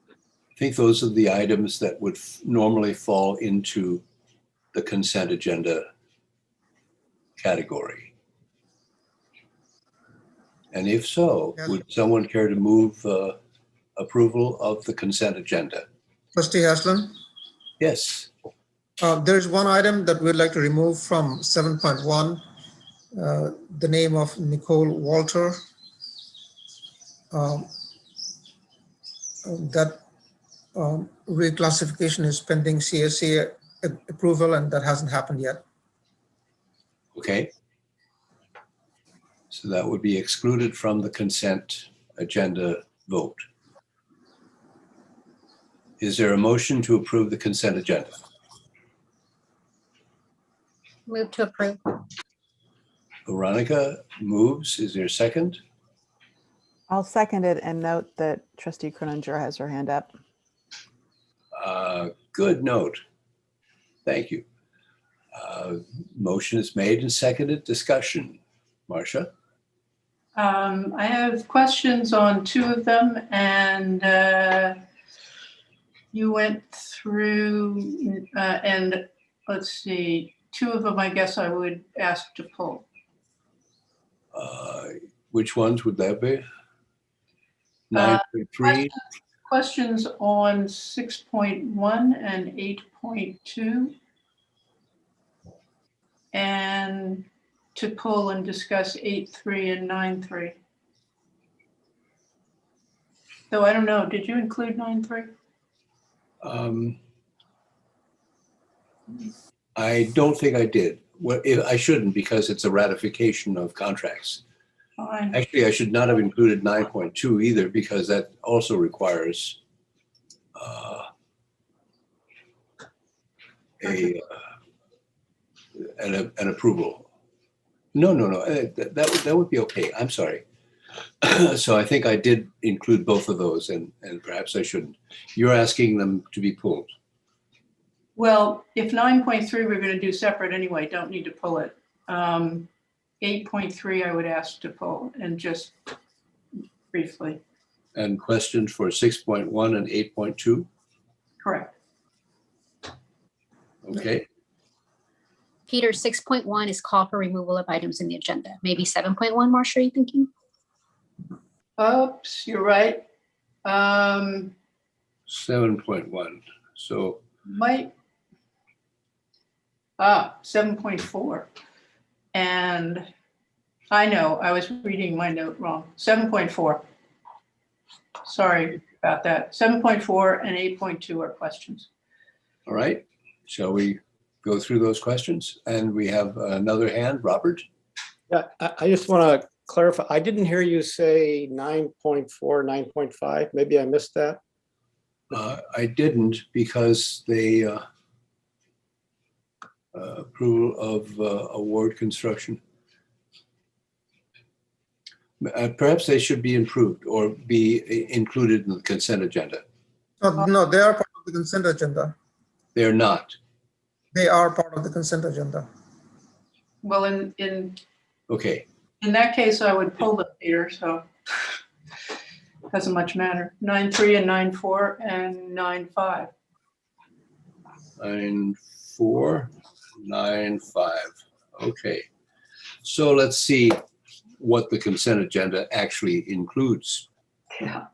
[SPEAKER 1] I think those are the items that would normally fall into the consent agenda category. And if so, would someone care to move approval of the consent agenda?
[SPEAKER 12] Trustee Haslam?
[SPEAKER 1] Yes.
[SPEAKER 12] There's one item that we'd like to remove from 7.1, the name of Nicole Walter. That reclassification is pending CSC approval, and that hasn't happened yet.
[SPEAKER 1] Okay. So that would be excluded from the consent agenda vote. Is there a motion to approve the consent agenda?
[SPEAKER 7] Move to approve.
[SPEAKER 1] Veronica moves. Is there a second?
[SPEAKER 5] I'll second it and note that Trustee Croninger has her hand up.
[SPEAKER 1] Good note. Thank you. Motion is made and seconded. Discussion. Marcia?
[SPEAKER 8] I have questions on 2 of them, and you went through, and let's see, 2 of them I guess I would ask to pull.
[SPEAKER 1] Which ones would that be? 9.3.
[SPEAKER 8] Questions on 6.1 and 8.2. and to pull and discuss 8.3 and 9.3. Though I don't know, did you include 9.3?
[SPEAKER 1] I don't think I did. Well, I shouldn't because it's a ratification of contracts.
[SPEAKER 8] Fine.
[SPEAKER 1] Actually, I should not have included 9.2 either because that also requires an approval. No, that would be okay. I'm sorry. So I think I did include both of those, and perhaps I shouldn't. You're asking them to be pulled.
[SPEAKER 8] Well, if 9.3 we're going to do separate anyway, don't need to pull it. 8.3 I would ask to pull, and just briefly.
[SPEAKER 1] And questions for 6.1 and 8.2?
[SPEAKER 8] Correct.
[SPEAKER 1] Okay.
[SPEAKER 7] Peter, 6.1 is call for removal of items in the agenda. Maybe 7.1, Marcia, are you thinking?
[SPEAKER 8] Oops, you're right.
[SPEAKER 1] 7.1. So
[SPEAKER 8] Might 7.4. And I know I was reading my note wrong. 7.4. Sorry about that. 7.4 and 8.2 are questions.
[SPEAKER 1] all right. Shall we go through those questions? And we have another hand, Robert.
[SPEAKER 6] Yeah, I just want to clarify. I didn't hear you say 9.4, 9.5. Maybe I missed that.
[SPEAKER 1] I didn't because they approval of award construction. Perhaps they should be improved or be included in the consent agenda.
[SPEAKER 12] No, they are part of the consent agenda.
[SPEAKER 1] They're not.
[SPEAKER 12] They are part of the consent agenda.
[SPEAKER 8] Well, in
[SPEAKER 1] Okay.
[SPEAKER 8] that case, I would pull them, Peter, so doesn't much matter. 9.3 and 9.4 and 9.5.
[SPEAKER 1] 9.4, 9.5. Okay. So let's see what the consent agenda actually includes.
[SPEAKER 8] Yeah.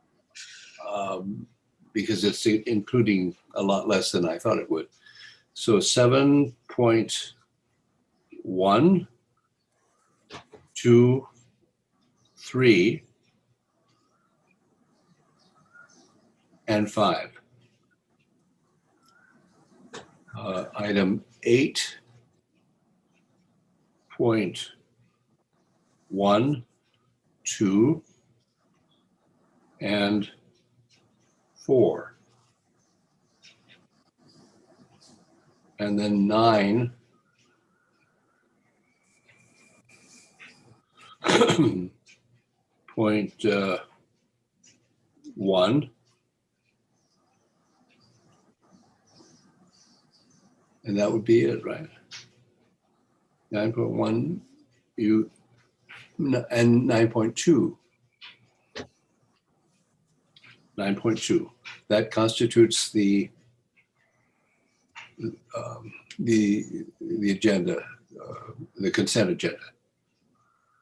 [SPEAKER 1] Because it's including a lot less than I thought it would. So 7.1, 2, 3, and 5. Item 8.1, 2, and 4. And then 9. Point 1. And that would be it, right? 9.1, and 9.2. 9.2. That constitutes the agenda, the consent agenda.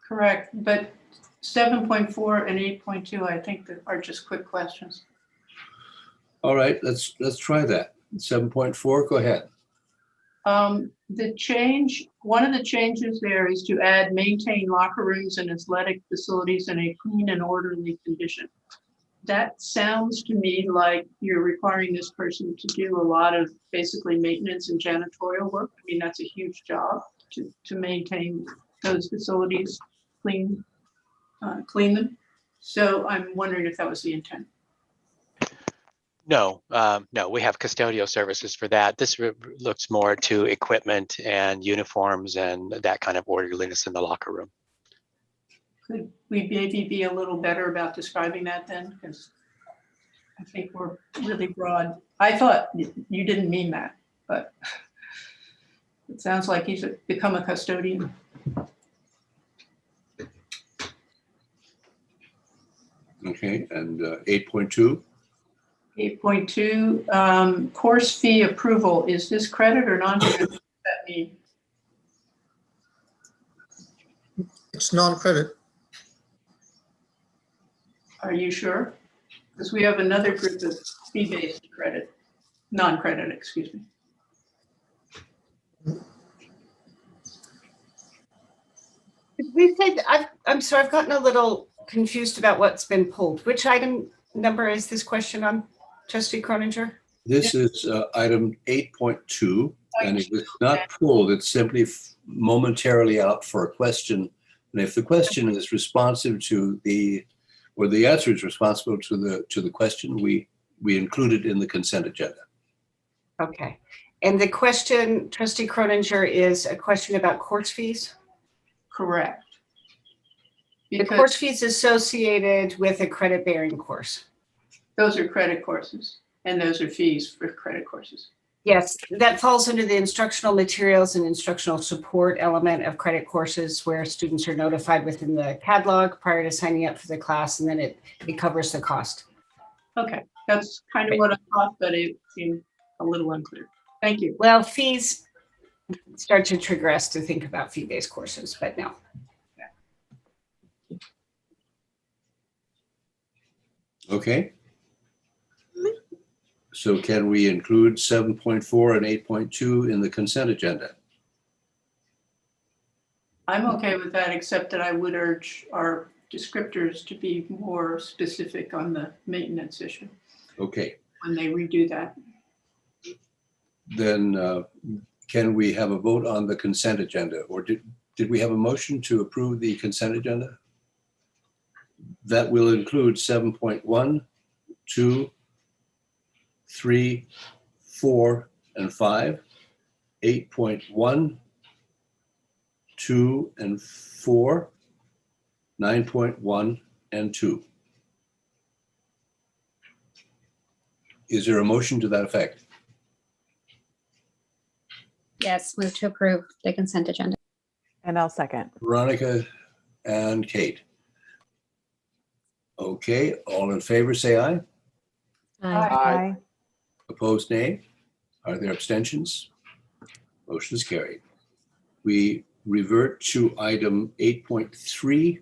[SPEAKER 8] Correct, but 7.4 and 8.2, I think that are just quick questions.
[SPEAKER 1] All right, let's try that. 7.4, go ahead.
[SPEAKER 8] One of the changes there is to add maintain locker rooms and athletic facilities in a clean and orderly condition. That sounds to me like you're requiring this person to do a lot of basically maintenance and janitorial work. I mean, that's a huge job to maintain those facilities, clean them. So I'm wondering if that was the intent.
[SPEAKER 14] No, no, we have custodial services for that. This looks more to equipment and uniforms and that kind of orderliness in the locker room.
[SPEAKER 8] Could we maybe be a little better about describing that then? Because I think we're really broad. I thought you didn't mean that, but it sounds like he's become a custodian.
[SPEAKER 1] Okay, and 8.2.
[SPEAKER 8] 8.2, course fee approval. Is this credit or non-credit? What does that mean?
[SPEAKER 12] It's non-credit.
[SPEAKER 8] Are you sure? Because we have another group of fee-based credit, non-credit, excuse me.
[SPEAKER 15] We said, I'm sorry, I've gotten a little confused about what's been pulled. Which item number is this question on, Trustee Croninger?
[SPEAKER 1] This is item 8.2, and it was not pulled. It's simply momentarily out for a question. And if the question is responsive to or the answer is responsible to the question, we include it in the consent agenda.
[SPEAKER 15] Okay. And the question, Trustee Croninger, is a question about course fees?
[SPEAKER 8] Correct.
[SPEAKER 15] The course fees associated with a credit-bearing course.
[SPEAKER 8] Those are credit courses, and those are fees for credit courses.
[SPEAKER 15] Yes, that falls under the instructional materials and instructional support element of credit courses, where students are notified within the catalog prior to signing up for the class, and then it covers the cost.
[SPEAKER 8] Okay, that's kind of what I thought, but it seemed a little unclear. Thank you.
[SPEAKER 15] Well, fees start to trigger us to think about fee-based courses, but no.
[SPEAKER 1] Okay. So can we include 7.4 and 8.2 in the consent agenda?
[SPEAKER 8] I'm okay with that, except that I would urge our descriptors to be more specific on the maintenance issue
[SPEAKER 1] Okay,
[SPEAKER 8] when they redo that.
[SPEAKER 1] then can we have a vote on the consent agenda? Or did we have a motion to approve the consent agenda? That will include 7.1, 2, 3, 4, and 5, 8.1, 2, and 4, 9.1, and 2. Is there a motion to that effect?
[SPEAKER 7] Yes, move to approve the consent agenda.
[SPEAKER 5] And I'll second.
[SPEAKER 1] Veronica and Kate. Okay, all in favor, say aye.
[SPEAKER 5] Aye.
[SPEAKER 1] Opposed, nay. Are there abstentions? Motion is carried. We revert to item 8.3.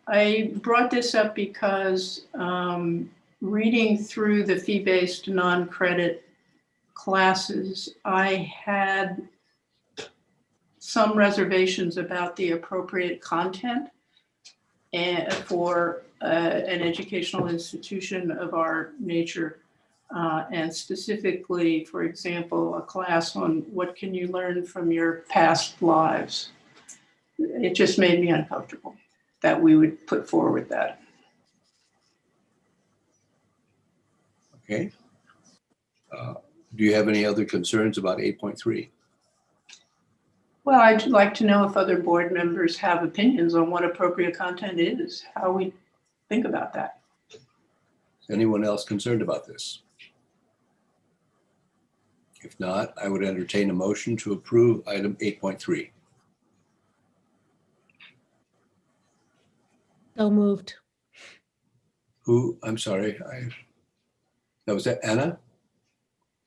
[SPEAKER 8] I brought this up because reading through the fee-based non-credit classes, I had some reservations about the appropriate content for an educational institution of our nature. And specifically, for example, a class on what can you learn from your past lives. It just made me uncomfortable that we would put forward that.
[SPEAKER 1] Okay. Do you have any other concerns about 8.3?
[SPEAKER 8] Well, I'd like to know if other board members have opinions on what appropriate content is, how we think about that.
[SPEAKER 1] Is anyone else concerned about this? If not, I would entertain a motion to approve item 8.3.
[SPEAKER 3] So moved.
[SPEAKER 1] Who, I'm sorry, that was that Anna?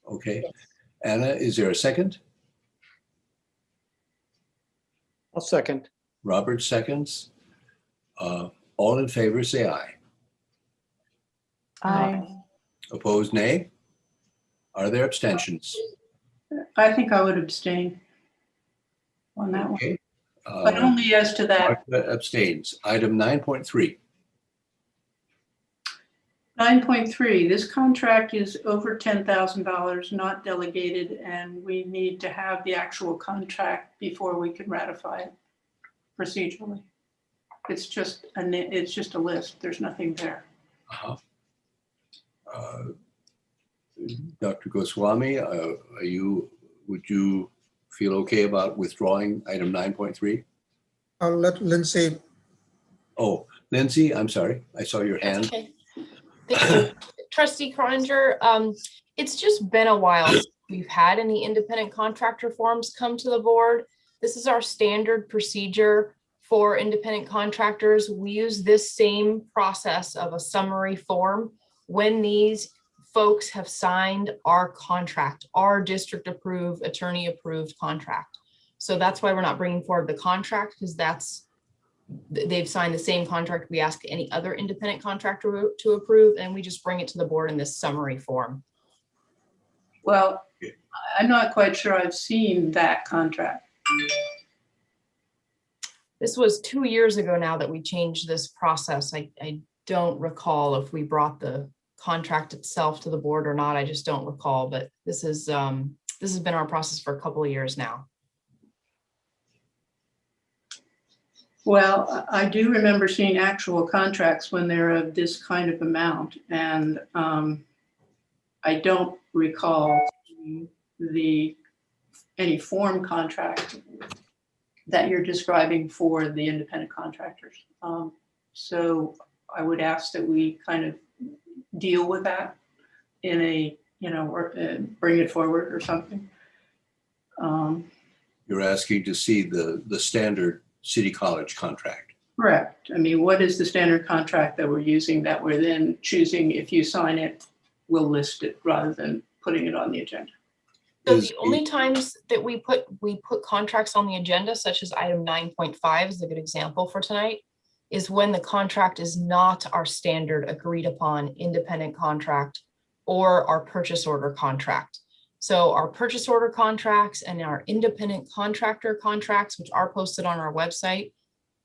[SPEAKER 1] Okay.
[SPEAKER 3] Yes.
[SPEAKER 1] Anna, is there a second?
[SPEAKER 6] I'll second.
[SPEAKER 1] Robert seconds. All in favor, say aye.
[SPEAKER 5] Aye.
[SPEAKER 1] Opposed, nay? Are there abstentions?
[SPEAKER 8] I think I would abstain on that one,
[SPEAKER 1] Okay.
[SPEAKER 8] but only as to that.
[SPEAKER 1] Martha abstains. Item 9.3.
[SPEAKER 8] 9.3, this contract is over $10,000, not delegated, and we need to have the actual contract before we can ratify it procedurally. It's just a list. There's nothing there.
[SPEAKER 1] Uh-huh. Dr. Goswami, would you feel okay about withdrawing item 9.3?
[SPEAKER 12] I'll let Lindsay.
[SPEAKER 1] Oh, Lindsay, I'm sorry. I saw your hand.
[SPEAKER 16] Okay. Thank you. Trustee Croninger, it's just been a while since we've had any independent contractor forms come to the board. This is our standard procedure for independent contractors. We use this same process of a summary form when these folks have signed our contract, our district approved, attorney approved contract. So that's why we're not bringing forward the contract, because they've signed the same contract we ask any other independent contractor to approve, and we just bring it to the board in this summary form.
[SPEAKER 8] Well, I'm not quite sure I've seen that contract.
[SPEAKER 16] This was 2 years ago now that we changed this process. I don't recall if we brought the contract itself to the board or not. I just don't recall, but this has been our process for a couple of years now.
[SPEAKER 8] Well, I do remember seeing actual contracts when they're of this kind of amount, and I don't recall any form contract that you're describing for the independent contractors. So I would ask that we kind of deal with that in a, or bring it forward or something.
[SPEAKER 1] You're asking to see the standard City College contract.
[SPEAKER 8] Correct. I mean, what is the standard contract that we're using that we're then choosing, if you sign it, we'll list it rather than putting it on the agenda?
[SPEAKER 16] So the only times that we put contracts on the agenda, such as item 9.5 is a good example for tonight, is when the contract is not our standard agreed upon independent contract or our purchase order contract. So our purchase order contracts and our independent contractor contracts, which are posted on our website,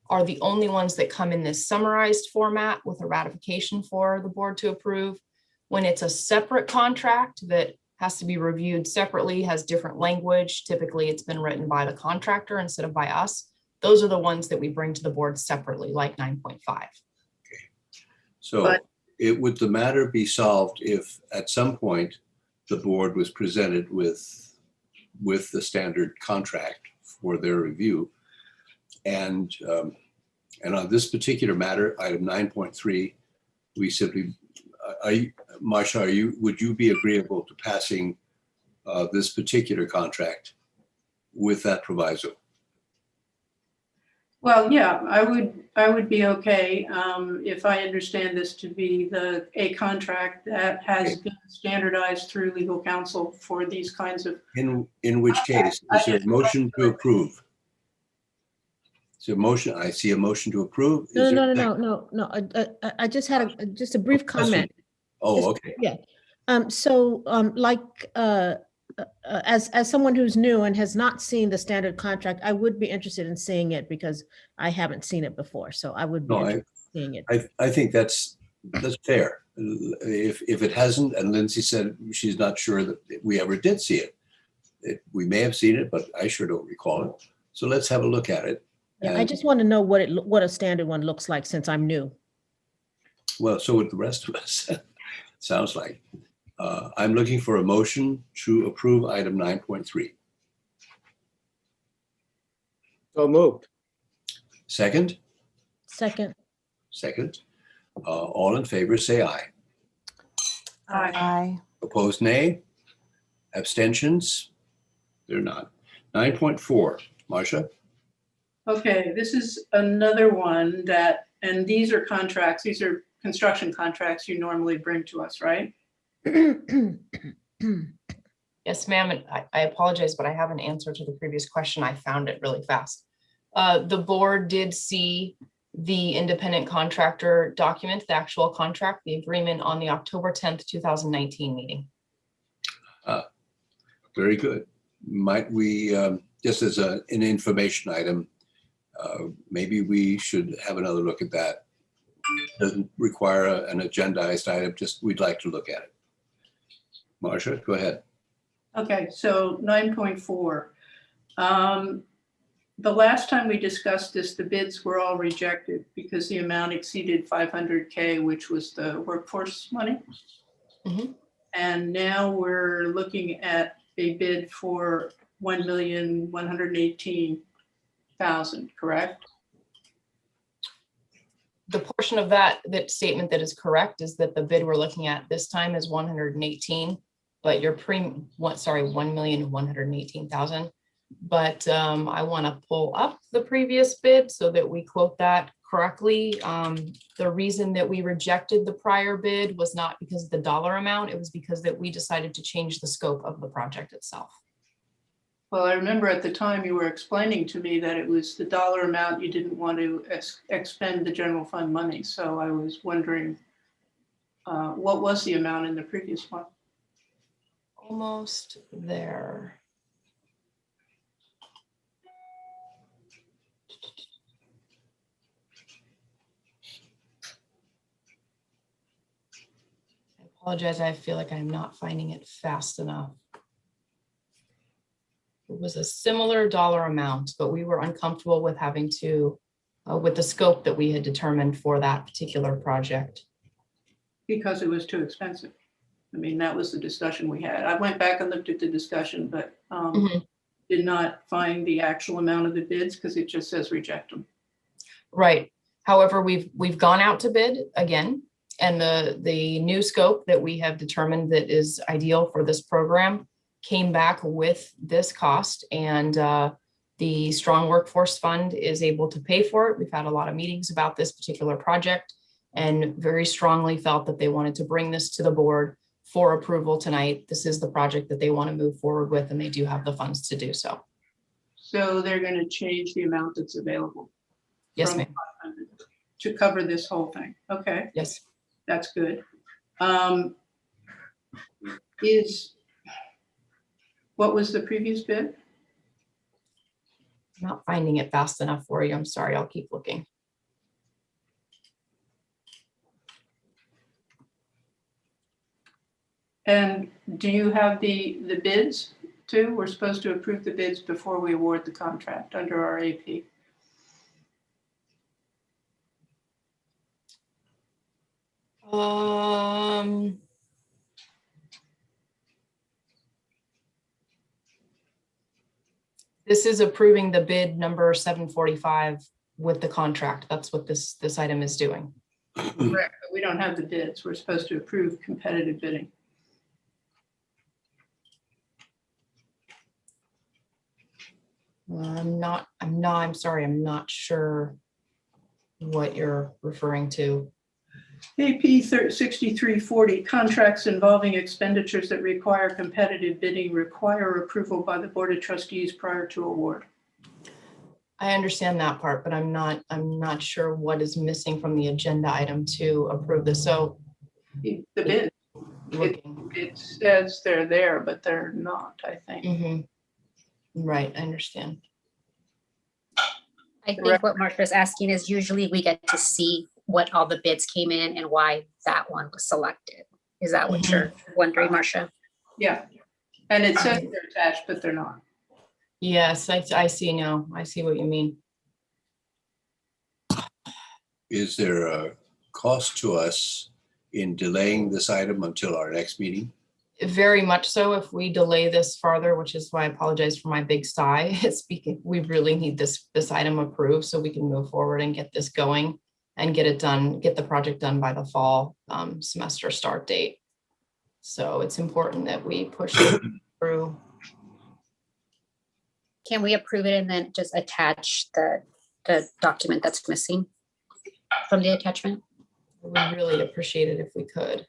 [SPEAKER 16] are the only ones that come in this summarized format with a ratification for the board to approve. When it's a separate contract that has to be reviewed separately, has different language, typically it's been written by the contractor instead of by us. Those are the ones that we bring to the board separately, like 9.5.
[SPEAKER 1] So would the matter be solved if at some point the board was presented with the standard contract for their review? And on this particular matter, item 9.3, we simply, Marsha, would you be agreeable to passing this particular contract with that proviso?
[SPEAKER 8] Well, yeah, I would be okay if I understand this to be a contract that has been standardized through legal counsel for these kinds of.
[SPEAKER 1] In which case, is there a motion to approve? Is there a motion? I see a motion to approve.
[SPEAKER 3] No. I just had just a brief comment.
[SPEAKER 1] Oh, okay.
[SPEAKER 3] Yeah. As someone who's new and has not seen the standard contract, I would be interested in seeing it because I haven't seen it before. So I would be interested in seeing it.
[SPEAKER 1] I think that's fair. If it hasn't, and Lindsay said she's not sure that we ever did see it. We may have seen it, but I sure don't recall it. So let's have a look at it.
[SPEAKER 3] Yeah, I just want to know what a standard one looks like since I'm new.
[SPEAKER 1] Well, so would the rest of us. Sounds like. I'm looking for a motion to approve item 9.3.
[SPEAKER 6] So moved.
[SPEAKER 3] Second.
[SPEAKER 1] Second. All in favor, say aye.
[SPEAKER 5] Aye.
[SPEAKER 1] Opposed, nay. Abstentions? They're not. 9.4, Marsha?
[SPEAKER 8] Okay, this is another one that, and these are contracts, these are construction contracts you normally bring to us, right?
[SPEAKER 16] Yes, ma'am. And I apologize, but I have an answer to the previous question. I found it really fast. The board did see the independent contractor document, the actual contract, the agreement on the October 10th, 2019 meeting.
[SPEAKER 1] Very good. Might we, just as an information item, maybe we should have another look at that. Doesn't require an agendized item, just we'd like to look at it. Marsha, go ahead.
[SPEAKER 8] Okay, so 9.4. The last time we discussed this, the bids were all rejected because the amount exceeded 500K, which was the workforce money.
[SPEAKER 16] Mm-hmm.
[SPEAKER 8] And now we're looking at a bid for 1,118,000, correct?
[SPEAKER 16] The portion of that statement that is correct is that the bid we're looking at this time is 118, but your 1,118,000. But I want to pull up the previous bid so that we quote that correctly. The reason that we rejected the prior bid was not because of the dollar amount, it was because that we decided to change the scope of the project itself.
[SPEAKER 8] Well, I remember at the time you were explaining to me that it was the dollar amount you didn't want to expend the general fund money. So I was wondering, what was the amount in the previous one?
[SPEAKER 16] Almost there. I apologize. I feel like I'm not finding it fast enough. It was a similar dollar amount, but we were uncomfortable with having to, with the scope that we had determined for that particular project.
[SPEAKER 8] Because it was too expensive. I mean, that was the discussion we had. I went back and looked at the discussion, but did not find the actual amount of the bids because it just says reject them.
[SPEAKER 16] Right. However, we've gone out to bid again, and the new scope that we have determined that is ideal for this program came back with this cost, and the Strong Workforce Fund is able to pay for it. We've had a lot of meetings about this particular project and very strongly felt that they wanted to bring this to the board for approval tonight. This is the project that they want to move forward with, and they do have the funds to do so.
[SPEAKER 8] So they're going to change the amount that's available.
[SPEAKER 16] Yes,
[SPEAKER 8] from
[SPEAKER 16] ma'am.
[SPEAKER 8] 500 to cover this whole thing. Okay.
[SPEAKER 16] Yes.
[SPEAKER 8] That's good. What was the previous bid?
[SPEAKER 16] I'm not finding it fast enough for you. I'm sorry. I'll keep looking.
[SPEAKER 8] And do you have the bids too? We're supposed to approve the bids before we award the contract under our AP.
[SPEAKER 16] This is approving the bid number 745 with the contract. That's what this item is doing.
[SPEAKER 8] Correct. But we don't have the bids. We're supposed to approve competitive bidding.
[SPEAKER 16] I'm sorry. I'm not sure what you're referring to.
[SPEAKER 8] AP 6340, contracts involving expenditures that require competitive bidding require approval by the Board of Trustees prior to award.
[SPEAKER 16] I understand that part, but I'm not sure what is missing from the agenda item to approve this. So
[SPEAKER 8] the bid, it says they're there, but they're not, I think.
[SPEAKER 16] Right, I understand.
[SPEAKER 7] I think what Marcia is asking is usually we get to see what all the bids came in and why that one was selected. Is that what you're wondering, Marcia?
[SPEAKER 8] Yeah, and it says they're attached, but they're not.
[SPEAKER 16] Yes, I see now. I see what you mean.
[SPEAKER 1] Is there a cost to us in delaying this item until our next meeting?
[SPEAKER 16] Very much so. If we delay this farther, which is why I apologize for my big sigh, we really need this item approved so we can move forward and get this going and get it done, get the project done by the fall semester start date. So it's important that we push it through.
[SPEAKER 7] Can we approve it and then just attach the document that's missing from the attachment?
[SPEAKER 16] We really appreciate it if we could.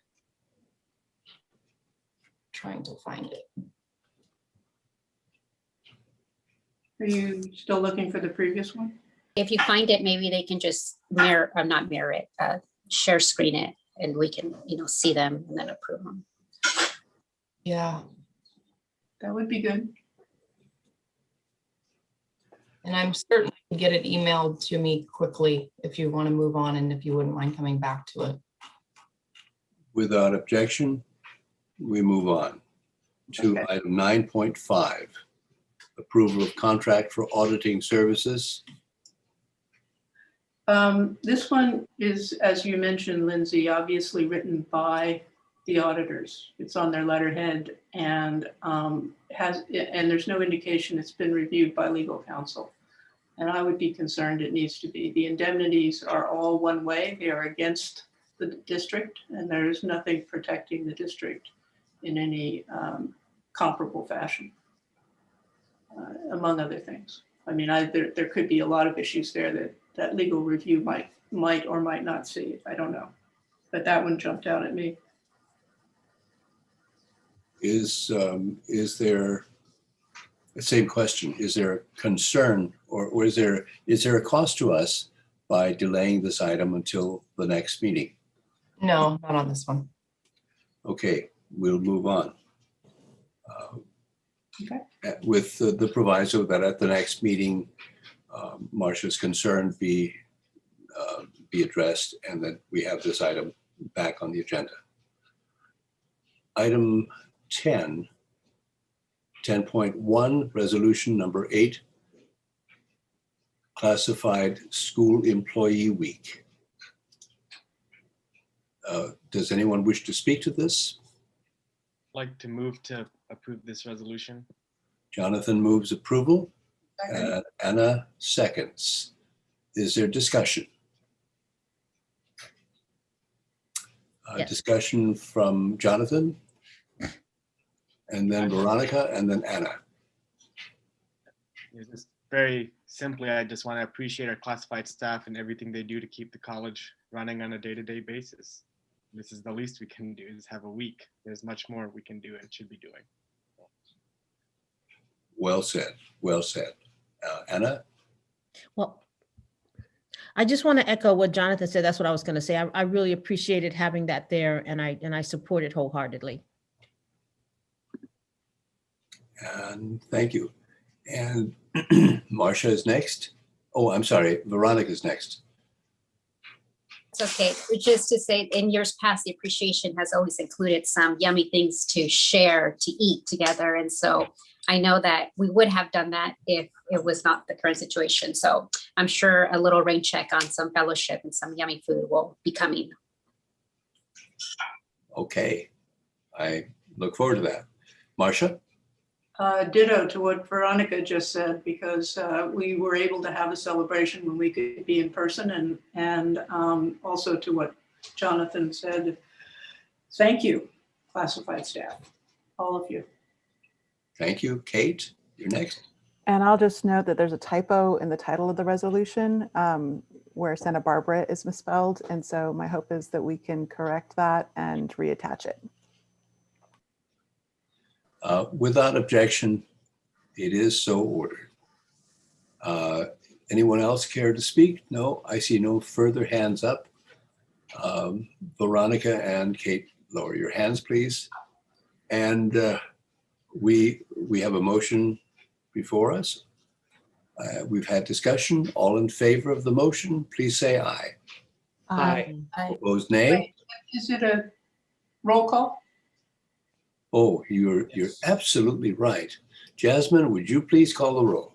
[SPEAKER 16] Trying to find it.
[SPEAKER 8] Are you still looking for the previous one?
[SPEAKER 7] If you find it, maybe they can just share screen it, and we can, see them and then approve them.
[SPEAKER 16] Yeah,
[SPEAKER 8] that would be good.
[SPEAKER 16] And I'm certain I can get it emailed to me quickly if you want to move on and if you wouldn't mind coming back to it.
[SPEAKER 1] Without objection, we move on to item 9.5, approval of contract for auditing services.
[SPEAKER 8] This one is, as you mentioned, Lindsay, obviously written by the auditors. It's on their letterhead and there's no indication it's been reviewed by legal counsel. And I would be concerned it needs to be. The indemnities are all one way. They are against the district, and there is nothing protecting the district in any comparable fashion, among other things. I mean, there could be a lot of issues there that legal review might or might not see. I don't know, but that one jumped out at me.
[SPEAKER 1] Is there, the same question, is there a concern or is there a cost to us by delaying this item until the next meeting?
[SPEAKER 16] No, not on this one.
[SPEAKER 1] Okay, we'll move on.
[SPEAKER 8] Okay.
[SPEAKER 1] With the proviso that at the next meeting, Marcia's concern be addressed and that we have this item back on the agenda. Item 10, 10.1, resolution number 8, classified school employee week. Does anyone wish to speak to this?
[SPEAKER 13] Like to move to approve this resolution.
[SPEAKER 1] Jonathan moves approval.
[SPEAKER 8] Second.
[SPEAKER 1] Anna seconds. Is there discussion?
[SPEAKER 3] Yes.
[SPEAKER 1] Discussion from Jonathan, and then Veronica, and then Anna.
[SPEAKER 13] Just very simply, I just want to appreciate our classified staff and everything they do to keep the college running on a day-to-day basis. This is the least we can do, is have a week. There's much more we can do and should be doing.
[SPEAKER 1] Well said. Well said. Anna?
[SPEAKER 3] Well, I just want to echo what Jonathan said. That's what I was going to say. I really appreciated having that there, and I support it wholeheartedly.
[SPEAKER 1] And thank you. And Marcia is next. Oh, I'm sorry. Veronica is next.
[SPEAKER 7] It's okay. Just to say, in years past, the appreciation has always included some yummy things to share, to eat together. And so I know that we would have done that if it was not the current situation. So I'm sure a little rain check on some fellowship and some yummy food will be coming.
[SPEAKER 1] Okay. I look forward to that. Marcia?
[SPEAKER 8] Ditto to what Veronica just said, because we were able to have a celebration when we could be in person, and also to what Jonathan said. Thank you, classified staff, all of you.
[SPEAKER 1] Thank you. Kate, you're next.
[SPEAKER 5] And I'll just note that there's a typo in the title of the resolution where Santa Barbara is misspelled. And so my hope is that we can correct that and reattach it.
[SPEAKER 1] Without objection, it is so ordered. Anyone else care to speak? No, I see no further hands up. Veronica and Kate, lower your hands, please. And we have a motion before us. We've had discussion. All in favor of the motion, please say aye.
[SPEAKER 6] Aye.
[SPEAKER 1] Opposed, nay?
[SPEAKER 8] Wait, is it a roll call?
[SPEAKER 1] Oh, you're absolutely right. Jasmine, would you please call the roll?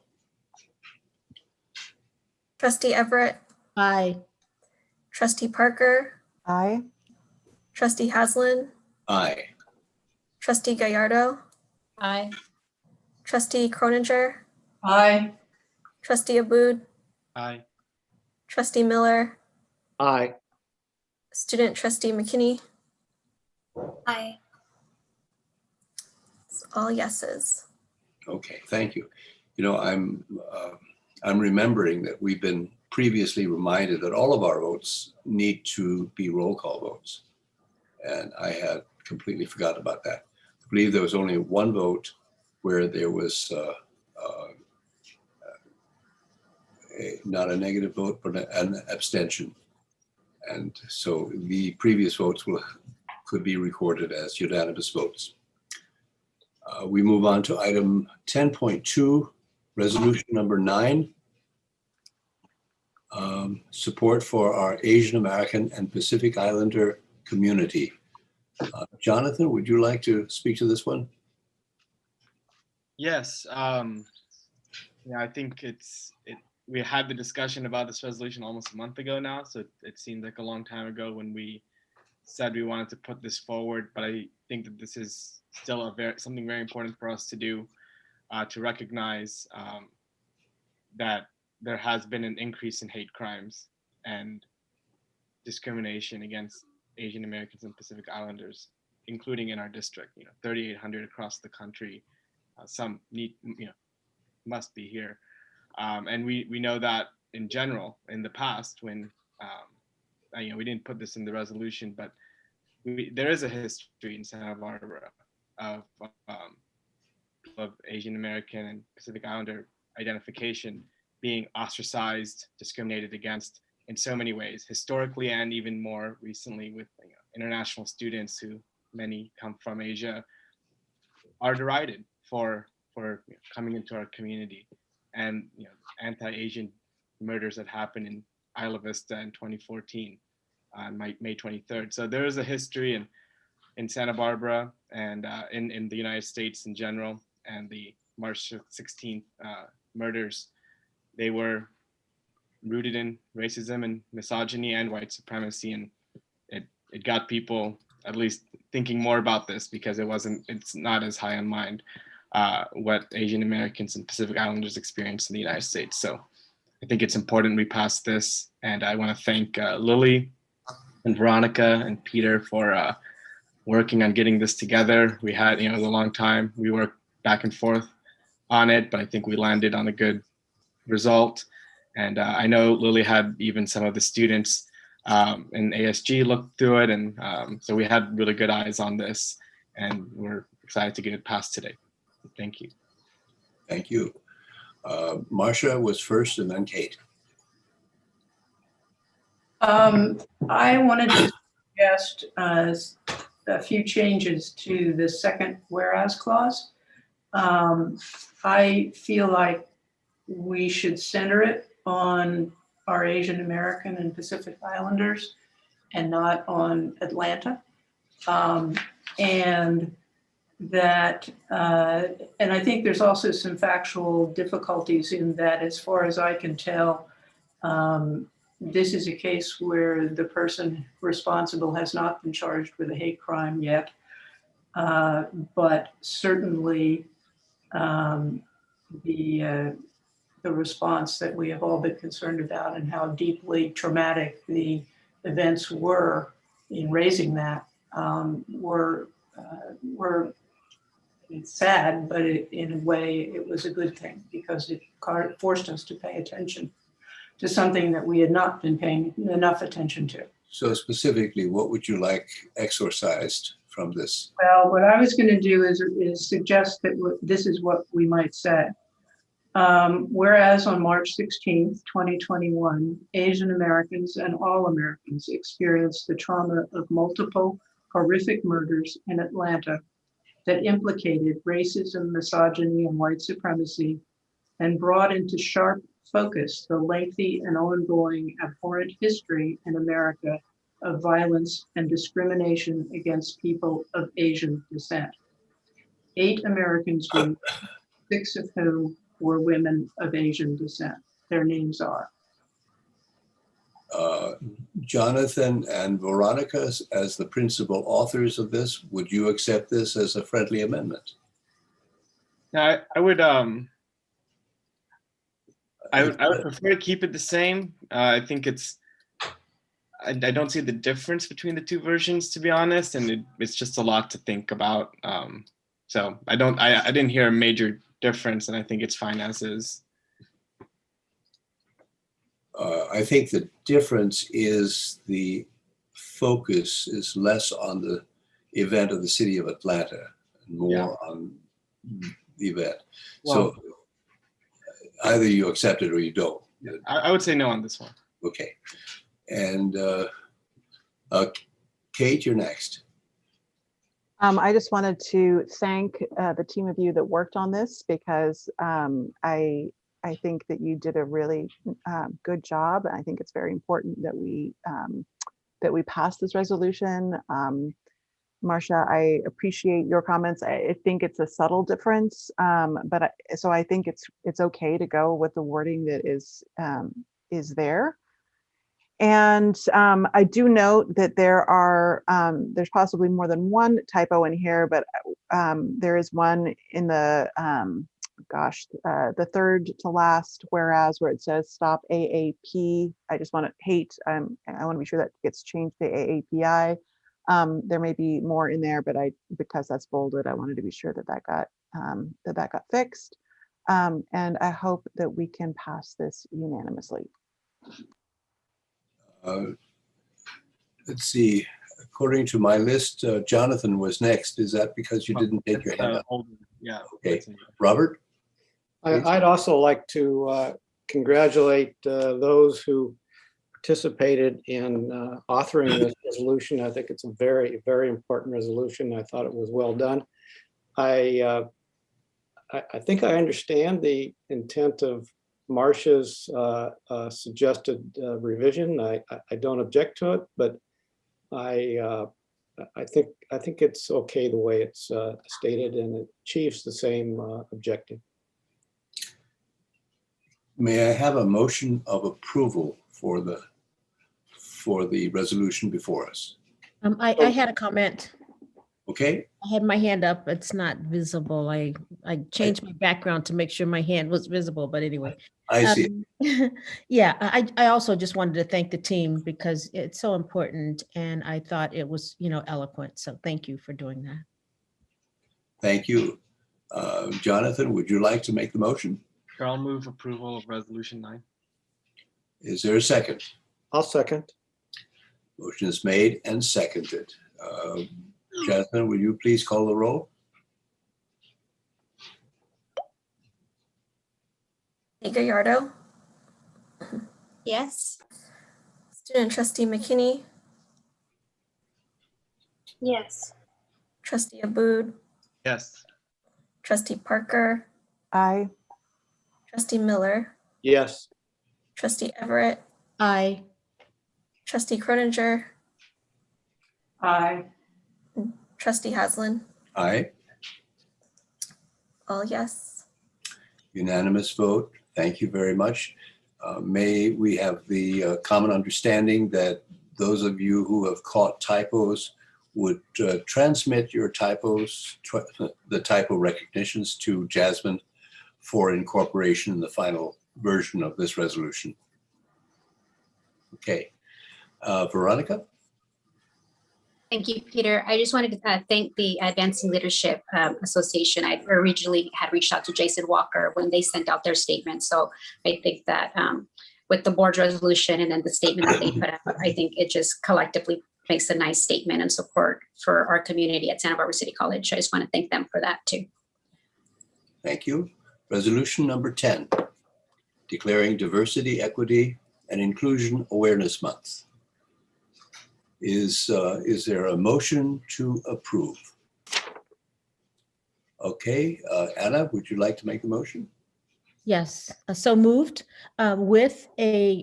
[SPEAKER 4] Trustee Everett,
[SPEAKER 3] Aye.
[SPEAKER 4] Trustee Parker,
[SPEAKER 5] Aye.
[SPEAKER 4] Trustee Haslin,
[SPEAKER 1] Aye.
[SPEAKER 4] Trustee Gallardo,
[SPEAKER 7] Aye.
[SPEAKER 4] Trustee Croninger,
[SPEAKER 8] Aye.
[SPEAKER 4] Trustee Aboud,
[SPEAKER 13] Aye.
[SPEAKER 4] Trustee Miller,
[SPEAKER 6] Aye.
[SPEAKER 4] Student Trustee McKinney.
[SPEAKER 2] Aye.
[SPEAKER 4] It's all yeses.
[SPEAKER 1] Okay, thank you. You know, I'm remembering that we've been previously reminded that all of our votes need to be roll call votes. And I had completely forgotten about that. I believe there was only one vote where there was not a negative vote, but an abstention. And so the previous votes could be recorded as unanimous votes. We move on to item 10.2, resolution number 9. Support for our Asian American and Pacific Islander community. Jonathan, would you like to speak to this one?
[SPEAKER 13] Yes. Yeah, I think we had the discussion about this resolution almost a month ago now, so it seemed like a long time ago when we said we wanted to put this forward, but I think that this is still something very important for us to do, to recognize that there has been an increase in hate crimes and discrimination against Asian Americans and Pacific Islanders, including in our district. 3,800 across the country. Some must be here, and we know that in general in the past when we didn't put this in the resolution, but there is a history in Santa Barbara of Asian American and Pacific Islander identification being ostracized, discriminated against in so many ways, historically and even more recently with international students who many come from Asia. are derided for coming into our community, and anti-Asian murders that happened in Isla Vista in 2014 on May 23rd. So there is a history in Santa Barbara and in the United States in general, and the March 16th murders, they were rooted in racism and misogyny and white supremacy, and it got people at least thinking more about this, because it's not as high on mind what Asian Americans and Pacific Islanders experience in the United States. So I think it's important we pass this, and I want to thank Lily and Veronica and Peter for working on getting this together. We had, it was a long time. We worked back and forth on it, but I think we landed on a good result. And I know Lily had even some of the students in ASG look through it, and so we had really good eyes on this, and we're excited to get it passed today. Thank you.
[SPEAKER 1] Thank you. Marcia was first, and then Kate.
[SPEAKER 8] I wanted to suggest a few changes to the second whereas clause. I feel like we should center it on our Asian American and Pacific Islanders and not on Atlanta. And I think there's also some factual difficulties in that, as far as I can tell, this is a case where the person responsible has not been charged with a hate crime yet, but certainly the response that we have all been concerned about and how deeply traumatic the events were in raising that were it's sad, but in a way it was a good thing, because it forced us to pay attention to something that we had not been paying enough attention to.
[SPEAKER 1] So specifically, what would you like exorcised from this?
[SPEAKER 8] Well, what I was going to do is suggest that this is what we might say. Whereas on March 16th, 2021, Asian Americans and all Americans experienced the trauma of multiple horrific murders in Atlanta that implicated racism, misogyny, and white supremacy, and brought into sharp focus the lengthy and ongoing abhorrent history in America of violence and discrimination against people of Asian descent. 8 Americans were, 6 of whom were women of Asian descent. Their names are
[SPEAKER 1] Jonathan and Veronica, as the principal authors of this, would you accept this as a friendly amendment?
[SPEAKER 13] Now, I would prefer to keep it the same. I think I don't see the difference between the two versions, to be honest, and it's just a lot to think about. So I didn't hear a major difference, and I think it's fine as is.
[SPEAKER 1] I think the difference is the focus is less on the event of the city of Atlanta and more on the event.
[SPEAKER 13] Well,
[SPEAKER 1] so either you accept it or you don't.
[SPEAKER 13] I would say no on this one.
[SPEAKER 1] Okay. And Kate, you're next.
[SPEAKER 5] I just wanted to thank the team of you that worked on this, because I think that you did a really good job. And I think it's very important that we pass this resolution. Marcia, I appreciate your comments. I think it's a subtle difference, so I think it's okay to go with the wording that is there. And I do note that there's possibly more than one typo in here, but there is one in the the third to last whereas, where it says stop AAP. I just want to I want to be sure that gets changed to AAPI. There may be more in there, but because that's bolded, I wanted to be sure that got fixed. And I hope that we can pass this unanimously.
[SPEAKER 1] Let's see. According to my list, Jonathan was next. Is that because you didn't take your hand up?
[SPEAKER 13] Yeah.
[SPEAKER 1] Okay. Robert?
[SPEAKER 6] I'd also like to congratulate those who participated in authoring this resolution. I think it's a very, very important resolution. I thought it was well done. I think I understand the intent of Marcia's suggested revision. I don't object to it, but I think it's okay the way it's stated, and it achieves the same objective.
[SPEAKER 1] May I have a motion of approval for the resolution before us?
[SPEAKER 3] I had a comment.
[SPEAKER 1] Okay,
[SPEAKER 3] I had my hand up. It's not visible. I changed my background to make sure my hand was visible, but anyway.
[SPEAKER 1] I see.
[SPEAKER 3] Yeah, I also just wanted to thank the team because it's so important and I thought it was, eloquent. So thank you for doing that.
[SPEAKER 1] Thank you. Jonathan, would you like to make the motion?
[SPEAKER 13] Sure, I'll move approval of resolution 9.
[SPEAKER 1] Is there a second?
[SPEAKER 6] I'll second.
[SPEAKER 1] Motion is made and seconded. Jasmine, will you please call the roll?
[SPEAKER 4] Gallardo,
[SPEAKER 2] Yes.
[SPEAKER 4] student trustee McKinney,
[SPEAKER 2] Yes.
[SPEAKER 4] trustee Aboud,
[SPEAKER 13] Yes.
[SPEAKER 4] trustee Parker,
[SPEAKER 5] Aye.
[SPEAKER 4] trustee Miller,
[SPEAKER 6] Yes.
[SPEAKER 4] trustee Everett,
[SPEAKER 3] Aye.
[SPEAKER 4] trustee Croninger,
[SPEAKER 8] Aye.
[SPEAKER 4] trustee Haslin.
[SPEAKER 1] Aye.
[SPEAKER 4] All yes.
[SPEAKER 1] Unanimous vote. Thank you very much. May we have the common understanding that those of you who have caught typos would transmit your typos, the typo recognitions to Jasmine for incorporation in the final version of this resolution. Okay. Veronica?
[SPEAKER 7] Thank you, Peter. I just wanted to thank the Advancing Leadership Association. I originally had reached out to Jason Walker when they sent out their statement. So I think that with the board resolution and then the statement that they put out, I think it just collectively makes a nice statement and support for our community at Santa Barbara City College. I just want to thank them for that too.
[SPEAKER 1] Thank you. Resolution number 10, declaring Diversity, Equity, and Inclusion Awareness Month. Is there a motion to approve? Okay, Anna, would you like to make the motion?
[SPEAKER 3] Yes, so moved with a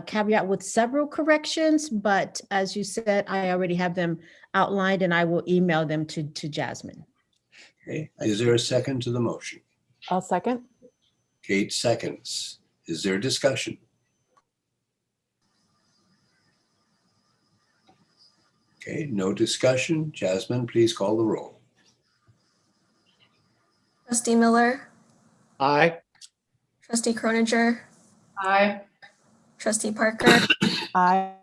[SPEAKER 3] caveat with several corrections, but as you said, I already have them outlined and I will email them to Jasmine.
[SPEAKER 1] Okay, is there a second to the motion?
[SPEAKER 5] I'll second.
[SPEAKER 1] Kate seconds. Is there discussion? Okay, no discussion. Jasmine, please call the roll.
[SPEAKER 4] Trustee Miller,
[SPEAKER 6] Aye.
[SPEAKER 4] trustee Croninger,
[SPEAKER 8] Aye.
[SPEAKER 4] trustee Parker,
[SPEAKER 5] Aye.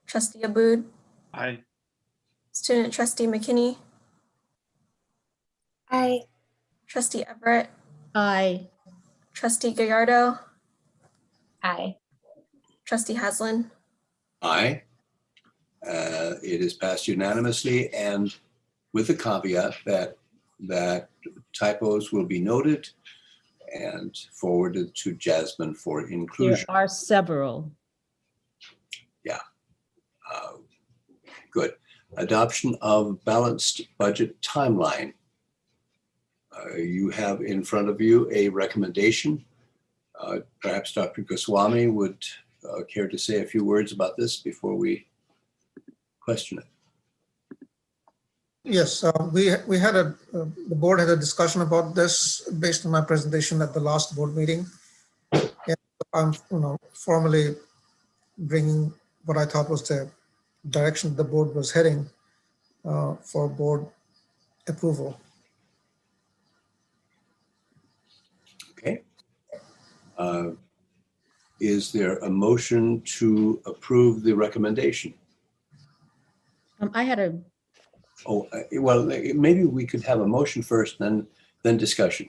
[SPEAKER 4] trustee Aboud,
[SPEAKER 13] Aye.
[SPEAKER 4] student trustee McKinney,
[SPEAKER 2] Aye.
[SPEAKER 4] trustee Everett,
[SPEAKER 3] Aye.
[SPEAKER 4] trustee Gallardo,
[SPEAKER 7] Aye.
[SPEAKER 4] trustee Haslin.
[SPEAKER 1] Aye. It is passed unanimously and with the caveat that typos will be noted and forwarded to Jasmine for
[SPEAKER 3] There
[SPEAKER 1] inclusion.
[SPEAKER 3] are several.
[SPEAKER 1] Yeah. Good. Adoption of balanced budget timeline. You have in front of you a recommendation. Perhaps Dr. Goswami would care to say a few words about this before we question it.
[SPEAKER 12] Yes, we had the board had a discussion about this based on my presentation at the last board meeting. And I'm, formally bringing what I thought was the direction the board was heading for board approval.
[SPEAKER 1] Okay. Is there a motion to approve the recommendation?
[SPEAKER 3] I had a,
[SPEAKER 1] Oh, well, maybe we could have a motion first, then discussion.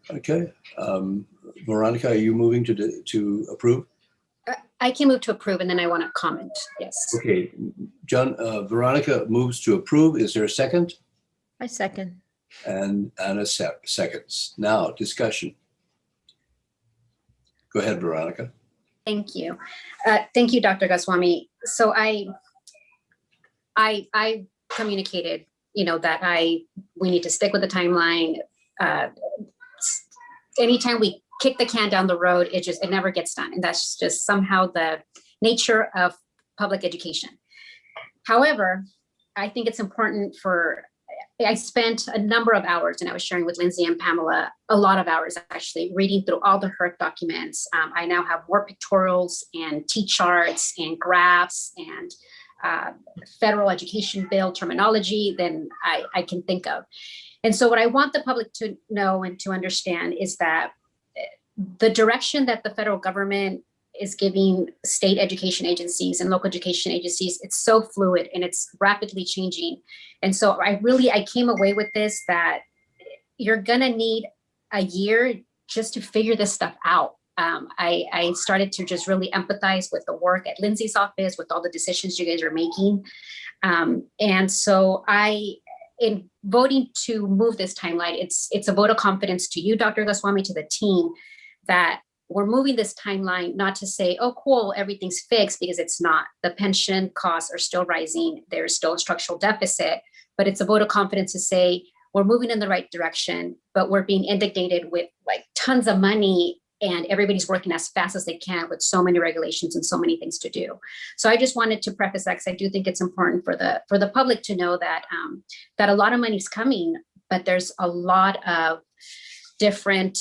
[SPEAKER 1] Okay. Veronica, are you moving to approve?
[SPEAKER 7] I can move to approve and then I want to comment. Yes.
[SPEAKER 1] Okay. Veronica moves to approve. Is there a second?
[SPEAKER 3] I second.
[SPEAKER 1] And Anna seconds. Now, discussion. Go ahead, Veronica.
[SPEAKER 7] Thank you. Thank you, Dr. Goswami. So I communicated that we need to stick with the timeline. Anytime we kick the can down the road, it never gets done. And that's just somehow the nature of public education. However, I think it's important I spent a number of hours, and I was sharing with Lindsay and Pamela, a lot of hours actually reading through all the HERC documents. I now have more pictorials and T-charts and graphs and federal education bill terminology than I can think of. And so what I want the public to know and to understand is that the direction that the federal government is giving state education agencies and local education agencies, it's so fluid and it's rapidly changing. And so I came away with this, that you're gonna need a year just to figure this stuff out. I started to just really empathize with the work at Lindsay's office, with all the decisions you guys are making. And so in voting to move this timeline, it's a vote of confidence to you, Dr. Goswami, to the team, that we're moving this timeline not to say, oh, cool, everything's fixed, because it's not. The pension costs are still rising. There's still a structural deficit, but it's a vote of confidence to say we're moving in the right direction, but we're being inundated with like tons of money, and everybody's working as fast as they can with so many regulations and so many things to do. So I just wanted to preface that, because I do think it's important for the public to know that that a lot of money's coming, but there's a lot of different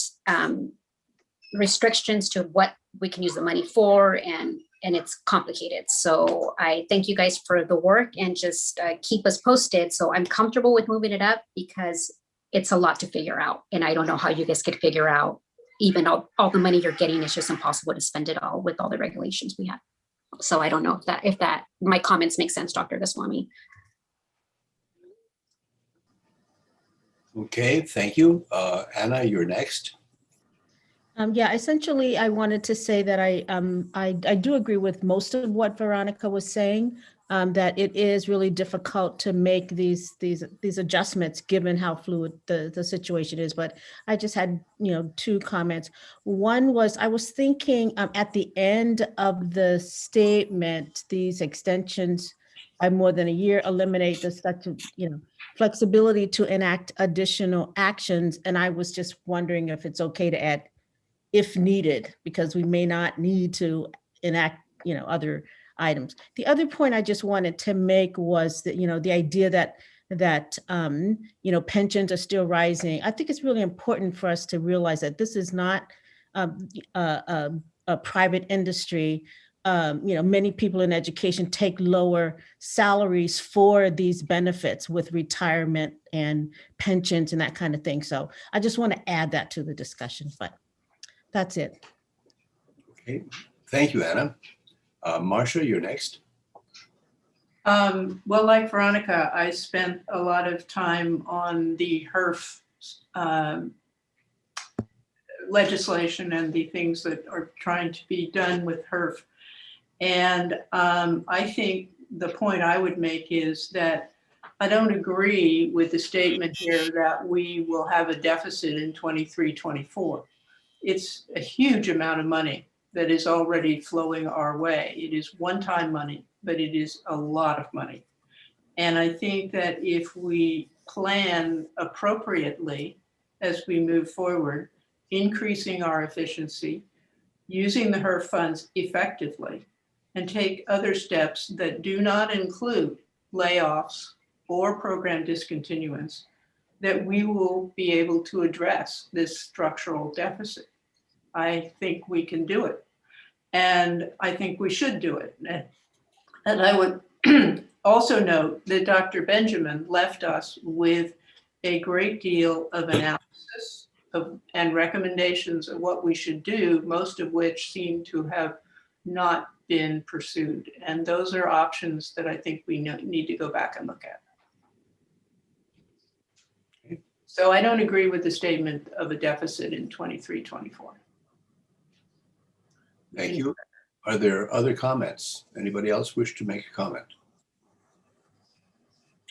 [SPEAKER 7] restrictions to what we can use the money for, and it's complicated. So I thank you guys for the work, and just keep us posted. So I'm comfortable with moving it up, because it's a lot to figure out, and I don't know how you guys could figure out even all the money you're getting. It's just impossible to spend it all with all the regulations we have. So I don't know if that my comments make sense, Dr. Goswami.
[SPEAKER 1] Okay, thank you. Anna, you're next.
[SPEAKER 3] Yeah, essentially, I wanted to say that I do agree with most of what Veronica was saying, that it is really difficult to make these adjustments given how fluid the situation is. But I just had, two comments. One was, I was thinking at the end of the statement, these extensions by more than a year eliminate the such, flexibility to enact additional actions. And I was just wondering if it's okay to add if needed, because we may not need to enact, other items. The other point I just wanted to make was that, the idea that pensions are still rising. I think it's really important for us to realize that this is not a private industry. Many people in education take lower salaries for these benefits with retirement and pensions and that kind of thing. So I just want to add that to the discussion, but that's it.
[SPEAKER 1] Okay, thank you, Anna. Marcia, you're next.
[SPEAKER 8] Well, like Veronica, I spent a lot of time on the HERF legislation and the things that are trying to be done with HERF. And I think the point I would make is that I don't agree with the statement here that we will have a deficit in 23-24. It's a huge amount of money that is already flowing our way. It is one-time money, but it is a lot of money. And I think that if we plan appropriately as we move forward, increasing our efficiency, using the HERF funds effectively, and take other steps that do not include layoffs or program discontinuance, that we will be able to address this structural deficit. I think we can do it. And I think we should do it. And I would also note that Dr. Benjamin left us with a great deal of analysis and recommendations of what we should do, most of which seem to have not been pursued. And those are options that I think we need to go back and look at. So I don't agree with the statement of a deficit in 23-24.
[SPEAKER 1] Thank you. Are there other comments? Anybody else wish to make a comment?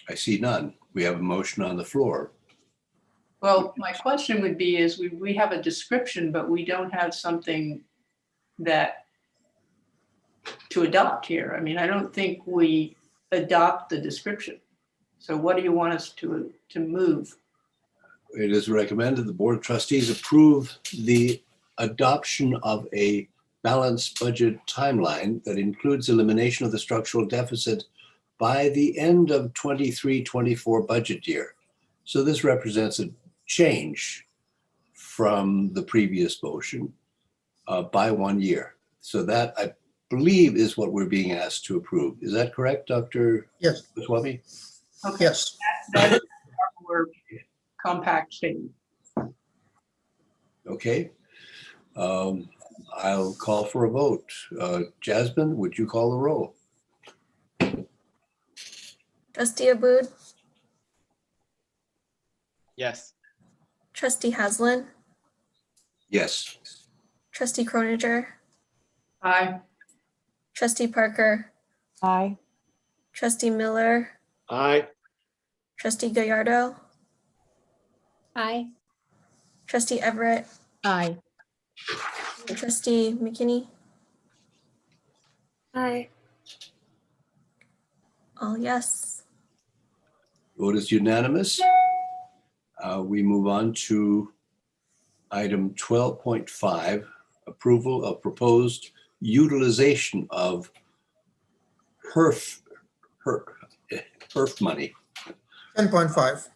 [SPEAKER 1] I see none. We have a motion on the floor.
[SPEAKER 8] Well, my question would be is we have a description, but we don't have something that to adopt here. I mean, I don't think we adopt the description. So what do you want us to move?
[SPEAKER 1] It is recommended the Board of Trustees approve the adoption of a balanced budget timeline that includes elimination of the structural deficit by the end of 23-24 budget year. So this represents a change from the previous motion by 1 year. So that, I believe, is what we're being asked to approve. Is that correct, Dr.
[SPEAKER 12] Yes.
[SPEAKER 1] Goswami?
[SPEAKER 8] Okay.
[SPEAKER 12] Yes.
[SPEAKER 8] That is our compact statement.
[SPEAKER 1] Okay. I'll call for a vote. Jasmine, would you call the roll?
[SPEAKER 4] Trustee Abud,
[SPEAKER 13] Yes.
[SPEAKER 4] Trustee Haslin,
[SPEAKER 1] Yes.
[SPEAKER 4] Trustee Croninger,
[SPEAKER 8] Aye.
[SPEAKER 4] Trustee Parker,
[SPEAKER 5] Aye.
[SPEAKER 4] Trustee Miller,
[SPEAKER 6] Aye.
[SPEAKER 4] Trustee Gallardo,
[SPEAKER 2] Aye.
[SPEAKER 4] Trustee Everett,
[SPEAKER 3] Aye.
[SPEAKER 4] Trustee McKinney,
[SPEAKER 2] Aye.
[SPEAKER 4] all yes.
[SPEAKER 1] Vote is unanimous. We move on to item 12.5, approval of proposed utilization of HERF money.
[SPEAKER 12] 10.5.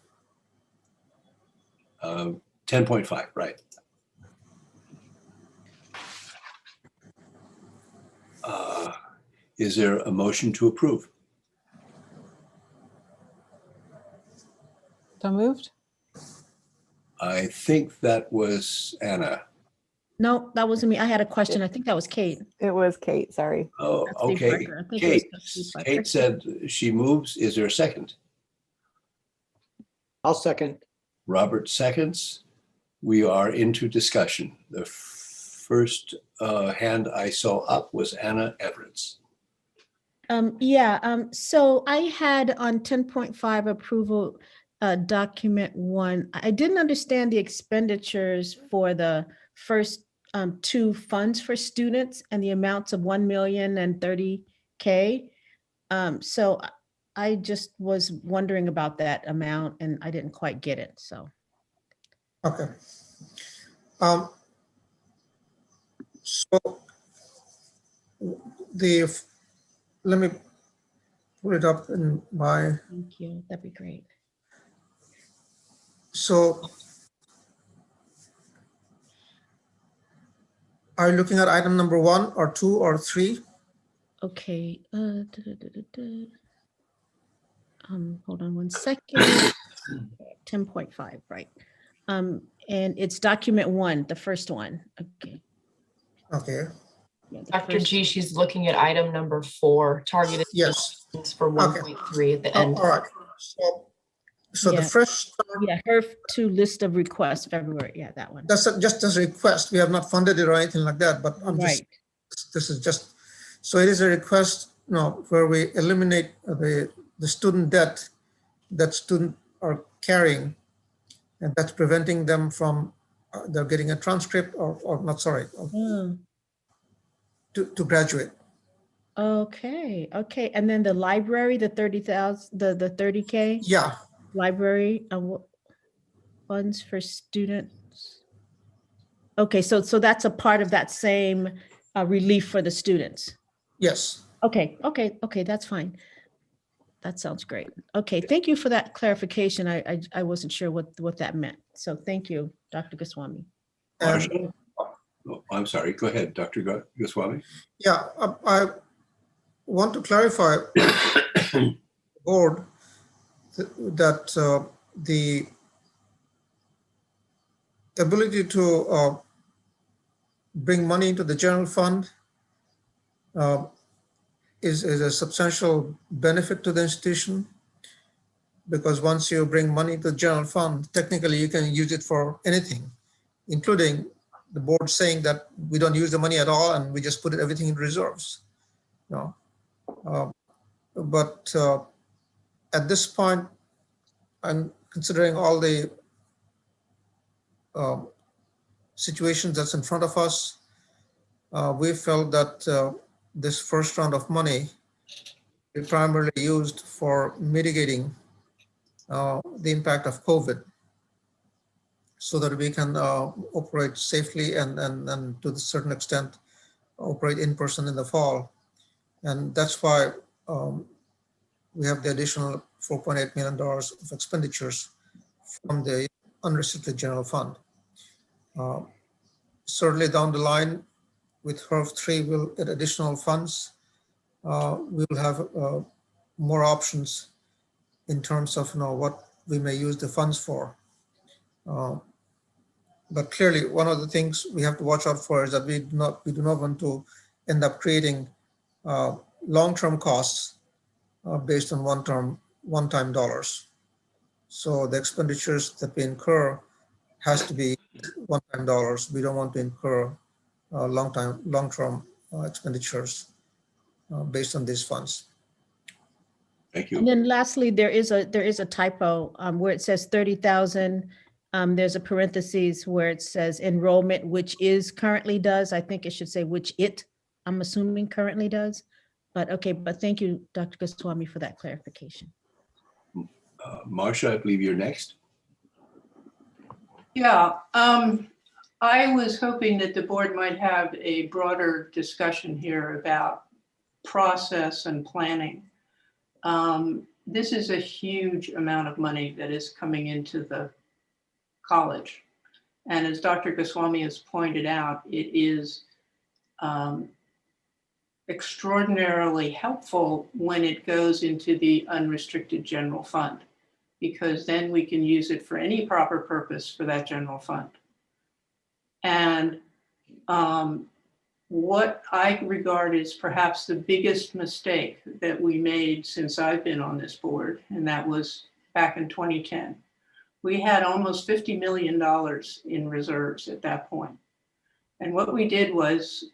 [SPEAKER 1] 10.5, right. Is there a motion to approve?
[SPEAKER 5] So moved?
[SPEAKER 1] I think that was Anna.
[SPEAKER 3] No, that wasn't me. I had a question. I think that was Kate.
[SPEAKER 5] It was Kate, sorry.
[SPEAKER 1] Oh,
[SPEAKER 3] Trustee
[SPEAKER 1] okay.
[SPEAKER 3] Parker. I think it was
[SPEAKER 1] Kate,
[SPEAKER 3] Trustee Parker.
[SPEAKER 1] Kate said she moves. Is there a second?
[SPEAKER 6] I'll second.
[SPEAKER 1] Robert seconds. We are into discussion. The first hand I saw up was Anna Everett's.
[SPEAKER 3] So I had on 10.5 approval, document 1. I didn't understand the expenditures for the first 2 funds for students and the amounts of 1 million and 30K. So I just was wondering about that amount and I didn't quite get it, so.
[SPEAKER 12] Okay. So let me put it up in my,
[SPEAKER 3] Thank you, that'd be great.
[SPEAKER 12] so are you looking at item number 1 or 2 or 3?
[SPEAKER 3] Okay. Hold on one second. 10.5, right. And it's document 1, the first one. Okay.
[SPEAKER 12] Okay.
[SPEAKER 3] Yeah, the
[SPEAKER 16] Dr.
[SPEAKER 3] first-
[SPEAKER 16] G, she's looking at item number 4, targeted
[SPEAKER 12] Yes.
[SPEAKER 16] for 1.3 at the end.
[SPEAKER 12] All right. So the
[SPEAKER 3] Yeah.
[SPEAKER 12] fresh,
[SPEAKER 3] Yeah, HERF 2 list of requests, February. Yeah, that one.
[SPEAKER 12] that's just as a request. We have not funded it or anything like that, but I'm just,
[SPEAKER 3] Right.
[SPEAKER 12] this is just, so it is a request, where we eliminate the student debt that students are carrying, and that's preventing them from, they're getting a transcript or not, sorry,
[SPEAKER 3] Oh,
[SPEAKER 12] to graduate.
[SPEAKER 3] okay, okay. And then the library, the 30,000, the 30K
[SPEAKER 12] Yeah,
[SPEAKER 3] library funds for students. Okay, so that's a part of that same relief for the students.
[SPEAKER 12] yes.
[SPEAKER 3] Okay, that's fine. That sounds great. Okay, thank you for that clarification. I wasn't sure what that meant. So thank you, Dr. Goswami.
[SPEAKER 1] Marshall? Oh, I'm sorry. Go ahead, Dr. Goswami.
[SPEAKER 12] Yeah, I want to clarify board that the ability to bring money into the general fund is a substantial benefit to the institution, because once you bring money to the general fund, technically you can use it for anything, including the board saying that we don't use the money at all and we just put everything in reserves. But at this point, and considering all the situations that's in front of us, we felt that this first round of money is primarily used for mitigating the impact of COVID so that we can operate safely and to a certain extent operate in person in the fall. And that's why we have the additional $4.8 million of expenditures from the unrestricted general fund. Certainly down the line with HERF 3, we'll get additional funds. We will have more options in terms of what we may use the funds for. But clearly, one of the things we have to watch out for is that we do not want to end up creating long-term costs based on one-time dollars. So the expenditures that we incur has to be one-time dollars. We don't want to incur long-term expenditures based on these funds.
[SPEAKER 1] Thank you.
[SPEAKER 3] And then lastly, there is a typo where it says 30,000. There's a parentheses where it says enrollment, which is currently does. I think it should say which it, I'm assuming currently does. But okay, but thank you, Dr. Goswami, for that clarification.
[SPEAKER 1] Marcia, I believe you're next.
[SPEAKER 8] Yeah, I was hoping that the board might have a broader discussion here about process and planning. This is a huge amount of money that is coming into the college. And as Dr. Goswami has pointed out, it is extraordinarily helpful when it goes into the unrestricted general fund, because then we can use it for any proper purpose for that general fund. And what I regard as perhaps the biggest mistake that we made since I've been on this board, and that was back in 2010. We had almost $50 million in reserves at that point. And what we did was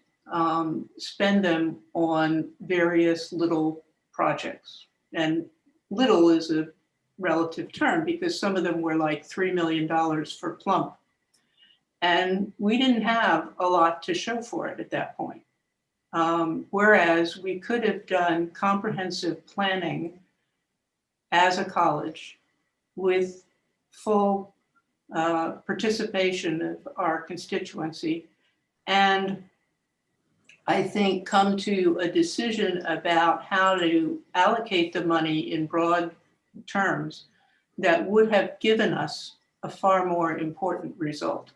[SPEAKER 8] spend them on various little projects. And little is a relative term because some of them were like $3 million for Plump. And we didn't have a lot to show for it at that point. Whereas we could have done comprehensive planning as a college with full participation of our constituency, and I think come to a decision about how to allocate the money in broad terms that would have given us a far more important result.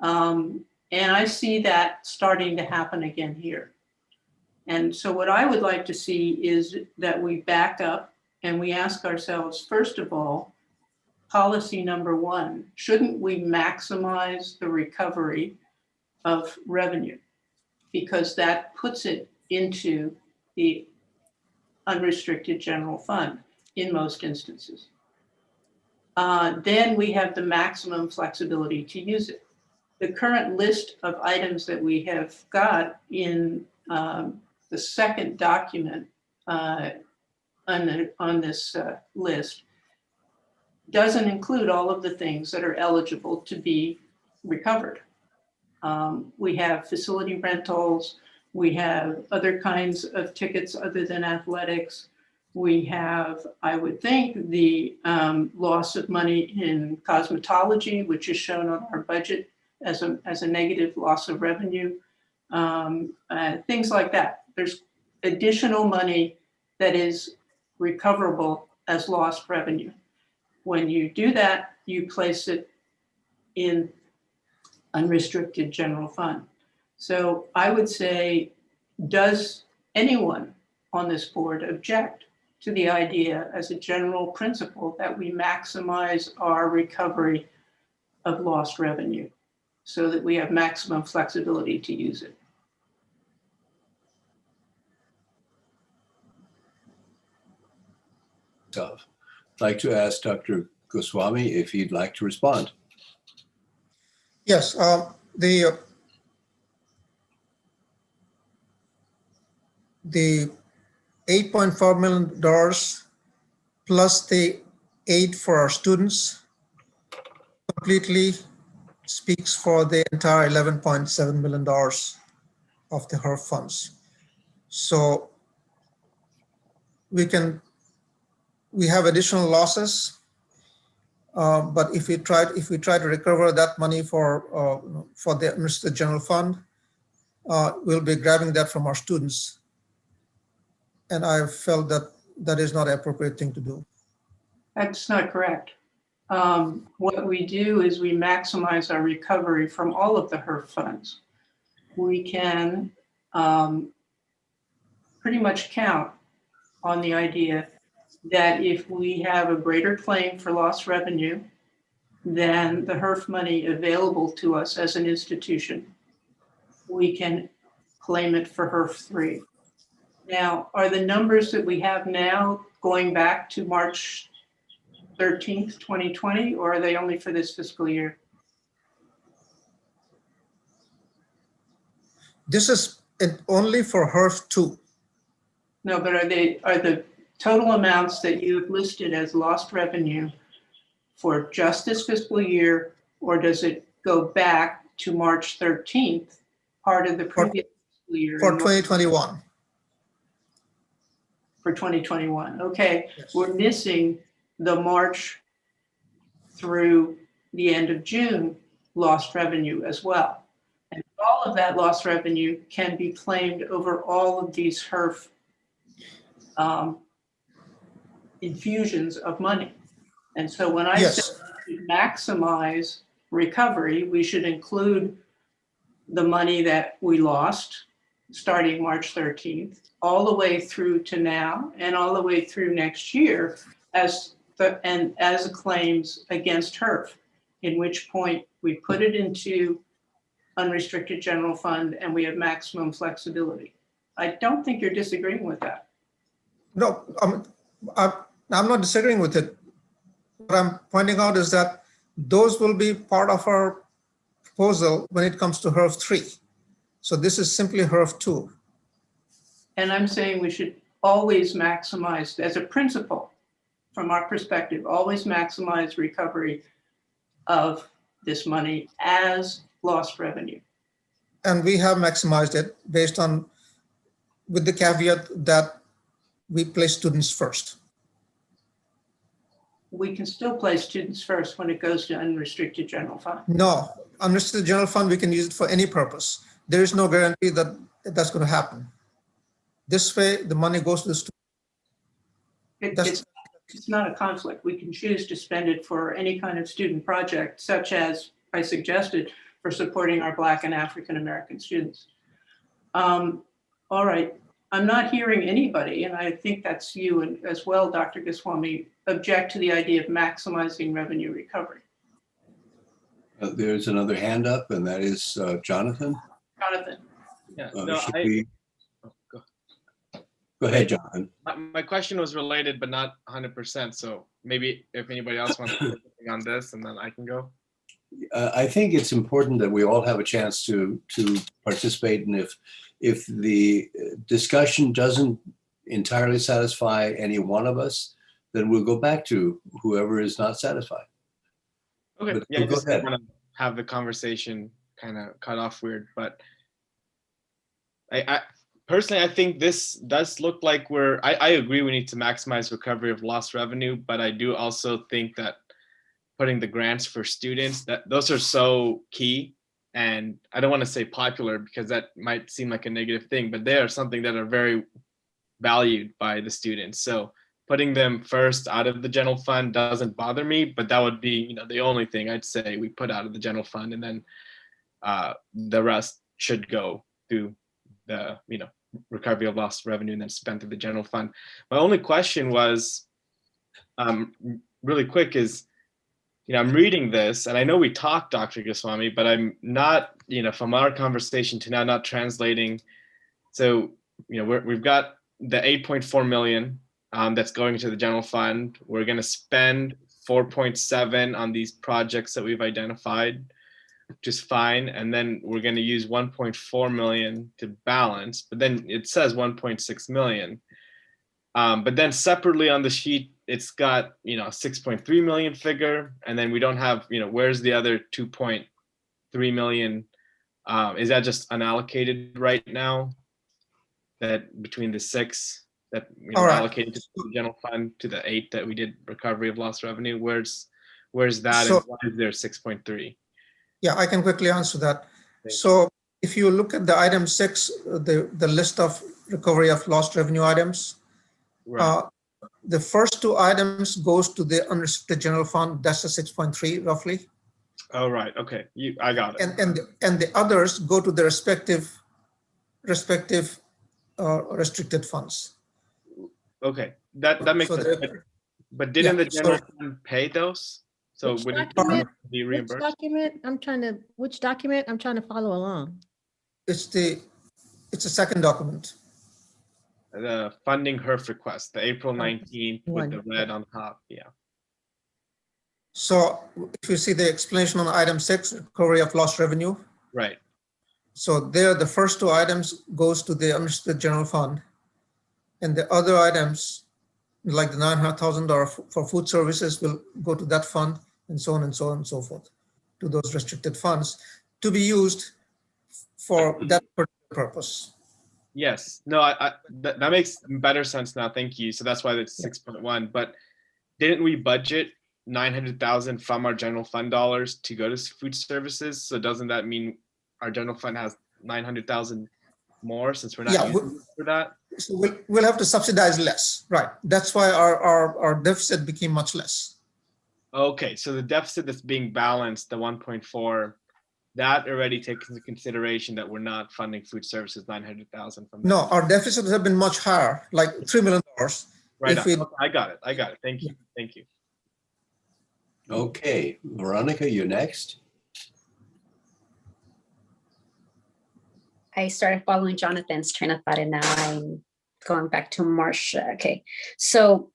[SPEAKER 8] And I see that starting to happen again here. And so what I would like to see is that we back up and we ask ourselves, first of all, policy number one, shouldn't we maximize the recovery of revenue? Because that puts it into the unrestricted general fund in most instances. Then we have the maximum flexibility to use it. The current list of items that we have got in the second document on this list doesn't include all of the things that are eligible to be recovered. We have facility rentals, we have other kinds of tickets other than athletics. We have, I would think, the loss of money in cosmetology, which is shown on our budget as a negative loss of revenue, things like that. There's additional money that is recoverable as lost revenue. When you do that, you place it in unrestricted general fund. So I would say, does anyone on this board object to the idea as a general principle that we maximize our recovery of lost revenue so that we have maximum flexibility to use it?
[SPEAKER 1] So I'd like to ask Dr. Goswami if he'd like to respond.
[SPEAKER 12] Yes, the $8.4 million plus the aid for our students completely speaks for the entire $11.7 million of the HERF funds. So we have additional losses But if we try to recover that money for the unrestricted general fund, we'll be grabbing that from our students. And I felt that that is not an appropriate thing to do.
[SPEAKER 8] That's not correct. What we do is we maximize our recovery from all of the HERF funds. We can pretty much count on the idea that if we have a greater claim for lost revenue than the HERF money available to us as an institution, we can claim it for HERF 3. Now, are the numbers that we have now going back to March 13th, 2020, or are they only for this fiscal year?
[SPEAKER 12] This is only for HERF 2.
[SPEAKER 8] No, but are the total amounts that you've listed as lost revenue for just this fiscal year, or does it go back to March 13th, part of the previous fiscal year?
[SPEAKER 12] For 2021.
[SPEAKER 8] For 2021, okay.
[SPEAKER 12] Yes.
[SPEAKER 8] We're missing the March through the end of June lost revenue as well. And all of that lost revenue can be claimed over all of these HERF infusions of money. And so when I
[SPEAKER 12] Yes.
[SPEAKER 8] say to maximize recovery, we should include the money that we lost starting March 13th, all the way through to now and all the way through next year as claims against HERF, in which point we put it into unrestricted general fund and we have maximum flexibility. I don't think you're disagreeing with that.
[SPEAKER 12] No, I'm not disagreeing with it. What I'm pointing out is that those will be part of our proposal when it comes to HERF 3. So this is simply HERF 2.
[SPEAKER 8] And I'm saying we should always maximize, as a principle, from our perspective, always maximize recovery of this money as lost revenue.
[SPEAKER 12] And we have maximized it based on, with the caveat that we place students first.
[SPEAKER 8] We can still place students first when it goes to unrestricted general fund.
[SPEAKER 12] No, unrestricted general fund, we can use it for any purpose. There is no guarantee that that's going to happen. This way, the money goes to the student.
[SPEAKER 8] It's not a conflict. We can choose to spend it for any kind of student project, such as I suggested, for supporting our Black and African American students. All right, I'm not hearing anybody, and I think that's you and as well, Dr. Goswami, object to the idea of maximizing revenue recovery.
[SPEAKER 1] There's another hand up, and that is Jonathan.
[SPEAKER 8] Jonathan.
[SPEAKER 13] Yeah,
[SPEAKER 1] Go ahead, Jonathan.
[SPEAKER 13] My question was related, but not 100%. So maybe if anybody else wants to say something on this, and then I can go.
[SPEAKER 1] I think it's important that we all have a chance to participate, and if the discussion doesn't entirely satisfy any one of us, then we'll go back to whoever is not satisfied.
[SPEAKER 13] Okay,
[SPEAKER 1] But
[SPEAKER 13] yeah, I
[SPEAKER 1] go
[SPEAKER 13] just
[SPEAKER 1] ahead.
[SPEAKER 13] want to have the conversation kind of cut off weird, but I personally, I think this does look like I agree we need to maximize recovery of lost revenue, but I do also think that putting the grants for students, that those are so key. And I don't want to say popular because that might seem like a negative thing, but they are something that are very valued by the students. So putting them first out of the general fund doesn't bother me, but that would be, the only thing I'd say we put out of the general fund, and then the rest should go through the, recovery of lost revenue and then spent through the general fund. My only question was, really quick, is, I'm reading this, and I know we talked, Dr. Goswami, but I'm not, from our conversation to now, not translating. So, we've got the 8.4 million that's going to the general fund. We're going to spend 4.7 on these projects that we've identified, which is fine. And then we're going to use 1.4 million to balance, but then it says 1.6 million. But then separately on the sheet, it's got, 6.3 million figure. And then we don't have, where's the other 2.3 million? Is that just unallocated right now? That between the 6 that
[SPEAKER 12] All right.
[SPEAKER 13] allocated to the general fund to the 8 that we did recovery of lost revenue, where's Where's that
[SPEAKER 12] So-
[SPEAKER 13] and why is there 6.3?
[SPEAKER 12] Yeah, I can quickly answer that. So if you look at the item 6, the list of recovery of lost revenue items,
[SPEAKER 13] Right.
[SPEAKER 12] the first 2 items goes to the unrestricted general fund. That's the 6.3 roughly.
[SPEAKER 13] Oh, right. Okay. I got it.
[SPEAKER 12] And the others go to the respective restricted funds.
[SPEAKER 13] Okay. That makes
[SPEAKER 12] So
[SPEAKER 13] sense.
[SPEAKER 12] they're-
[SPEAKER 13] But didn't
[SPEAKER 12] Yeah,
[SPEAKER 13] the general
[SPEAKER 12] so-
[SPEAKER 13] fund pay those? So
[SPEAKER 3] Which
[SPEAKER 13] wouldn't
[SPEAKER 3] document?
[SPEAKER 13] be
[SPEAKER 3] Which
[SPEAKER 13] reimbursed?
[SPEAKER 3] document? Which document? I'm trying to follow along.
[SPEAKER 12] It's the second document.
[SPEAKER 13] The funding HERF request, the April 19th with the
[SPEAKER 3] One.
[SPEAKER 13] red on top. Yeah.
[SPEAKER 12] So if you see the explanation on item 6, recovery of lost revenue.
[SPEAKER 13] Right.
[SPEAKER 12] So there, the first 2 items goes to the unrestricted general fund. And the other items, like the $900,000 for food services, will go to that fund, and so on and so on and so forth, to those restricted funds to be used for that particular purpose.
[SPEAKER 13] Yes. No, that makes better sense now. Thank you. So that's why it's 6.1. But didn't we budget 900,000 from our general fund dollars to go to food services? So doesn't that mean our general fund has 900,000 more since we're not
[SPEAKER 12] Yeah,
[SPEAKER 13] using it for that?
[SPEAKER 12] So we'll have to subsidize less, right? That's why our deficit became much less.
[SPEAKER 13] Okay, so the deficit that's being balanced, the 1.4, that already takes into consideration that we're not funding food services 900,000 from that.
[SPEAKER 12] No, our deficits have been much higher, like $3 million.
[SPEAKER 13] Right.
[SPEAKER 12] If we-
[SPEAKER 13] Okay, I got it. Thank you. Thank you.
[SPEAKER 1] Okay, Veronica, you're next.
[SPEAKER 7] I started following Jonathan's train of thought and now I'm going back to Marcia. Okay, so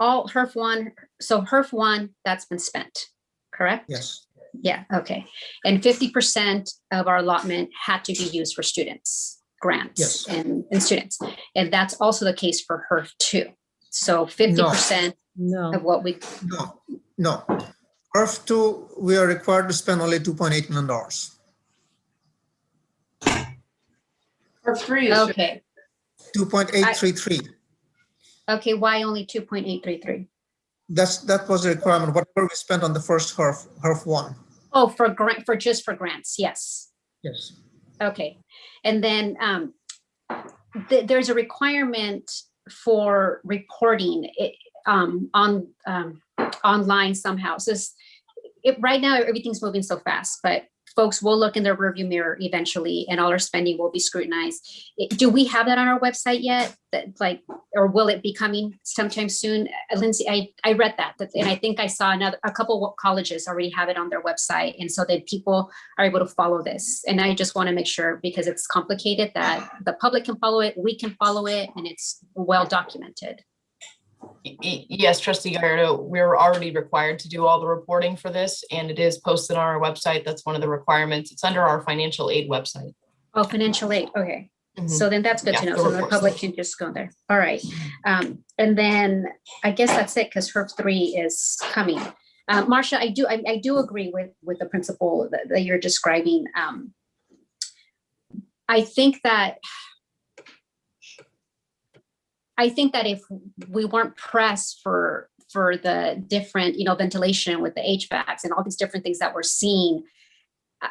[SPEAKER 7] HERF 1, that's been spent, correct?
[SPEAKER 12] Yes.
[SPEAKER 7] Yeah, okay. And 50% of our allotment had to be used for students, grants
[SPEAKER 12] Yes.
[SPEAKER 7] and students. And that's also the case for HERF 2. So 50% of what we,
[SPEAKER 12] No. HERF 2, we are required to spend only $2.8 million.
[SPEAKER 8] HERF 3 is.
[SPEAKER 7] okay.
[SPEAKER 12] 2.833.
[SPEAKER 7] Okay, why only 2.833?
[SPEAKER 12] That was the requirement, whatever we spent on the first HERF 1.
[SPEAKER 7] Oh, for just for grants, yes.
[SPEAKER 12] Yes.
[SPEAKER 7] Okay, and then there's a requirement for reporting it online somehow. So right now everything's moving so fast, but folks will look in their rearview mirror eventually, and all our spending will be scrutinized. Do we have that on our website yet? Or will it be coming sometime soon? Lindsay, I read that, and I think I saw a couple of colleges already have it on their website, and so that people are able to follow this. And I just want to make sure, because it's complicated, that the public can follow it, we can follow it, and it's well documented.
[SPEAKER 16] Yes, Trustee Gallardo, we're already required to do all the reporting for this, and it is posted on our website. That's one of the requirements. It's under our financial aid website.
[SPEAKER 7] Oh, financial aid, okay.
[SPEAKER 16] Mhm.
[SPEAKER 7] So then that's good to
[SPEAKER 16] Yeah,
[SPEAKER 7] know,
[SPEAKER 16] the
[SPEAKER 7] so the
[SPEAKER 16] reports.
[SPEAKER 7] public can just go there. All right. And then I guess that's it, because HERF 3 is coming. Marcia, I do agree with the principle that you're describing. I think that if we weren't pressed for the different, ventilation with the HVACs and all these different things that we're seeing,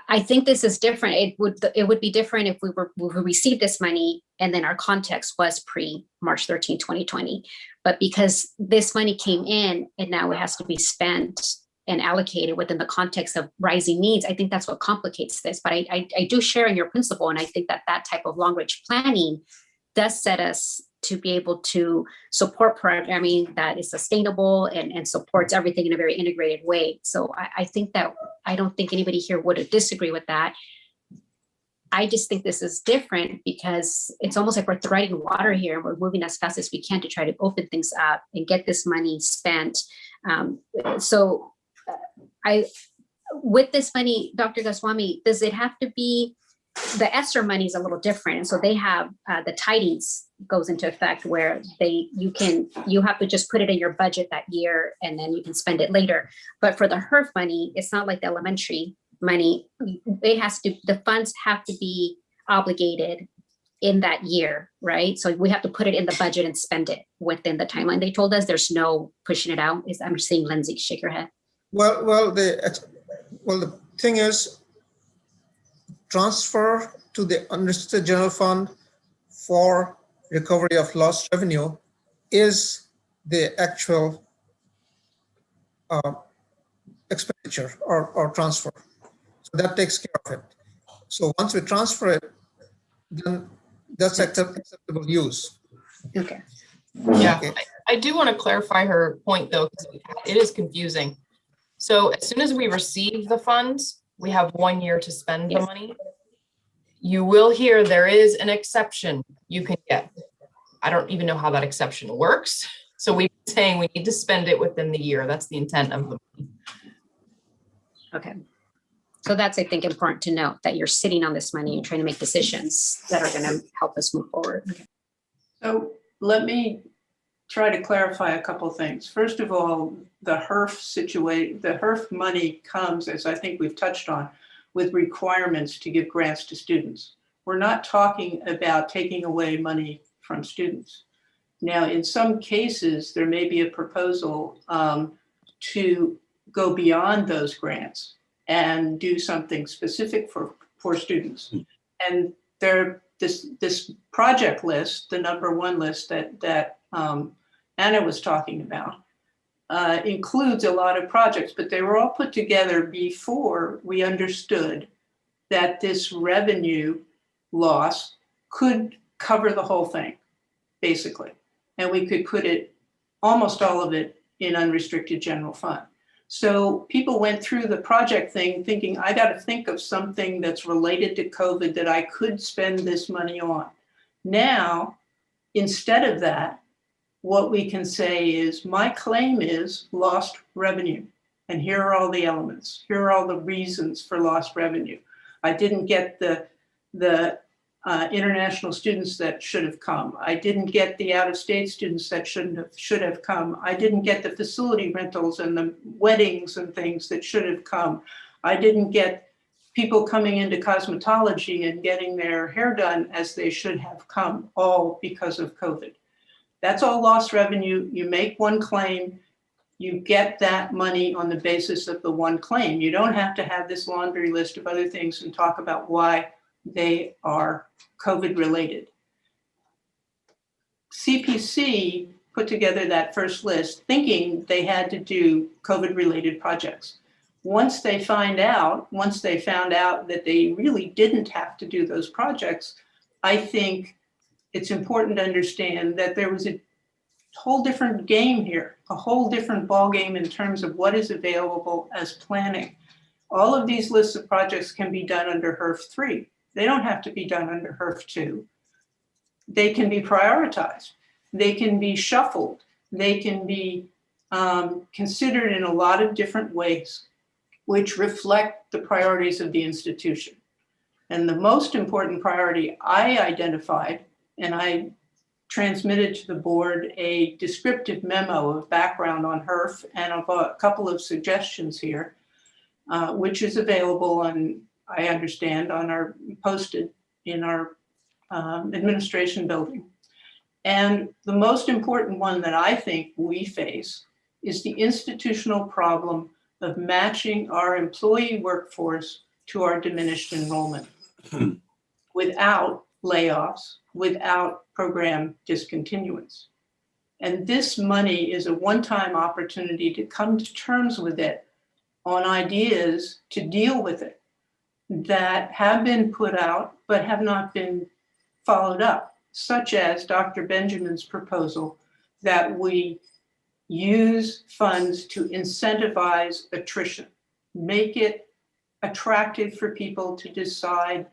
[SPEAKER 7] I think this is different. It would be different if we received this money and then our context was pre-March 13, 2020. But because this money came in and now it has to be spent and allocated within the context of rising needs, I think that's what complicates this. But I do share in your principle, and I think that type of long-range planning does set us to be able to support programming that is sustainable and supports everything in a very integrated way. So I think that I don't think anybody here would disagree with that. I just think this is different because it's almost like we're threading water here and we're moving as fast as we can to try to open things up and get this money spent. With this money, Dr. Goswami, does it have to be, the ESSER money is a little different. And so they have the tidings goes into effect where you have to just put it in your budget that year and then you can spend it later. But for the HERF money, it's not like the elementary money. The funds have to be obligated in that year, right? So we have to put it in the budget and spend it within the timeline. They told us there's no pushing it out. I'm seeing Lindsay shake her head.
[SPEAKER 12] Well, the thing is, transfer to the unrestricted general fund for recovery of lost revenue is the actual expenditure or transfer. So that takes care of it. So once we transfer it, then that's acceptable use.
[SPEAKER 7] Okay.
[SPEAKER 16] Yeah,
[SPEAKER 12] Okay.
[SPEAKER 16] I do want to clarify her point though, because it is confusing. So as soon as we receive the funds, we have 1 year to spend the money. You will hear there is an exception you can get. I don't even know how that exception works. So we're saying we need to spend it within the year. That's the intent of the money.
[SPEAKER 7] Okay. So that's, I think, important to note that you're sitting on this money, you're trying to make decisions that are going to help us move forward. Okay.
[SPEAKER 8] So let me try to clarify a couple things. First of all, the HERF situation, the HERF money comes, as I think we've touched on, with requirements to give grants to students. We're not talking about taking away money from students. Now, in some cases, there may be a proposal to go beyond those grants and do something specific for students. And this project list, the #1 list that Anna was talking about, includes a lot of projects, but they were all put together before we understood that this revenue loss could cover the whole thing, basically. And we could put it, almost all of it, in unrestricted general fund. So people went through the project thing thinking, I got to think of something that's related to COVID that I could spend this money on. Now, instead of that, what we can say is my claim is lost revenue. And here are all the elements. Here are all the reasons for lost revenue. I didn't get the international students that should have come. I didn't get the out-of-state students that should have come. I didn't get the facility rentals and the weddings and things that should have come. I didn't get people coming into cosmetology and getting their hair done as they should have come, all because of COVID. That's all lost revenue. You make one claim, you get that money on the basis of the one claim. You don't have to have this laundry list of other things and talk about why they are COVID related. CPC put together that first list thinking they had to do COVID related projects. Once they found out that they really didn't have to do those projects, I think it's important to understand that there was a whole different game here, a whole different ball game in terms of what is available as planning. All of these lists of projects can be done under HERF 3. They don't have to be done under HERF 2. They can be prioritized. They can be shuffled. They can be considered in a lot of different ways, which reflect the priorities of the institution. And the most important priority I identified, and I transmitted to the board a descriptive memo of background on HERF and of a couple of suggestions here, which is available on, I understand, posted in our administration building. And the most important one that I think we face is the institutional problem of matching our employee workforce to our diminished enrollment without layoffs, without program discontinuance. And this money is a one-time opportunity to come to terms with it on ideas to deal with it that have been put out but have not been followed up, such as Dr. Benjamin's proposal that we use funds to incentivize attrition, make it attractive for people to decide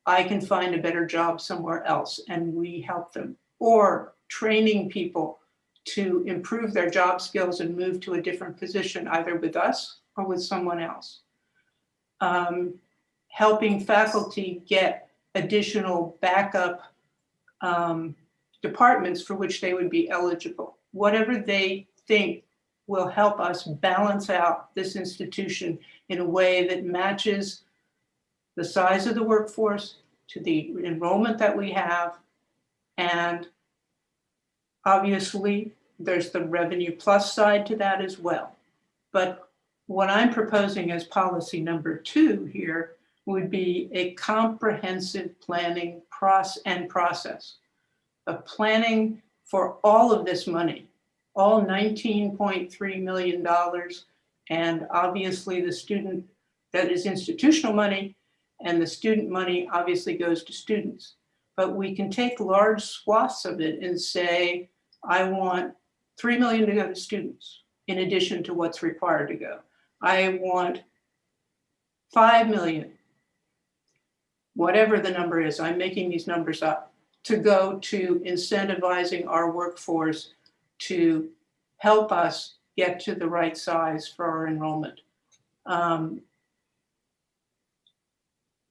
[SPEAKER 8] I can find a better job somewhere else and we help them, or training people to improve their job skills and move to a different position, either with us or with someone else. Helping faculty get additional backup departments for which they would be eligible. Whatever they think will help us balance out this institution in a way that matches the size of the workforce to the enrollment that we have. And obviously, there's the revenue plus side to that as well. But what I'm proposing as policy number 2 here would be a comprehensive planning process of planning for all of this money, all $19.3 million, and obviously the student, that is institutional money, and the student money obviously goes to students. But we can take large swaths of it and say, I want $3 million to go to students in addition to what's required to go. I want 5 million, whatever the number is, I'm making these numbers up, to go to incentivizing our workforce to help us get to the right size for our enrollment.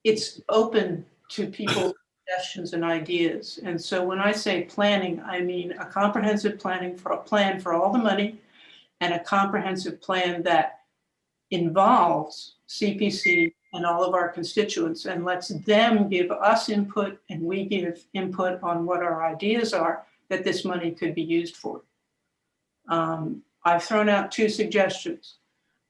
[SPEAKER 8] It's open to people's suggestions and ideas. And so when I say planning, I mean a comprehensive plan for all the money, and a comprehensive plan that involves CPC and all of our constituents and lets them give us input and we give input on what our ideas are that this money could be used for. I've thrown out 2 suggestions.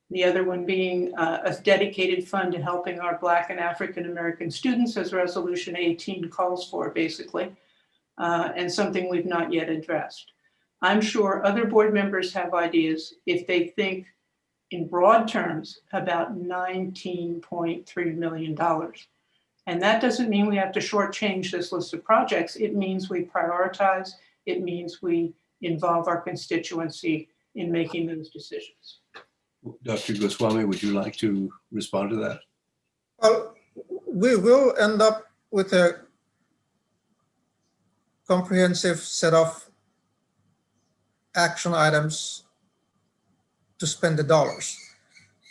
[SPEAKER 8] The other one being a dedicated fund to helping our Black and African American students, as Resolution 18 calls for, basically, and something we've not yet addressed. I'm sure other board members have ideas if they think in broad terms about $19.3 million. And that doesn't mean we have to shortchange this list of projects. It means we prioritize. It means we involve our constituency in making those decisions.
[SPEAKER 1] Dr. Goswami, would you like to respond to that?
[SPEAKER 12] Well, we will end up with a comprehensive set of action items to spend the dollars.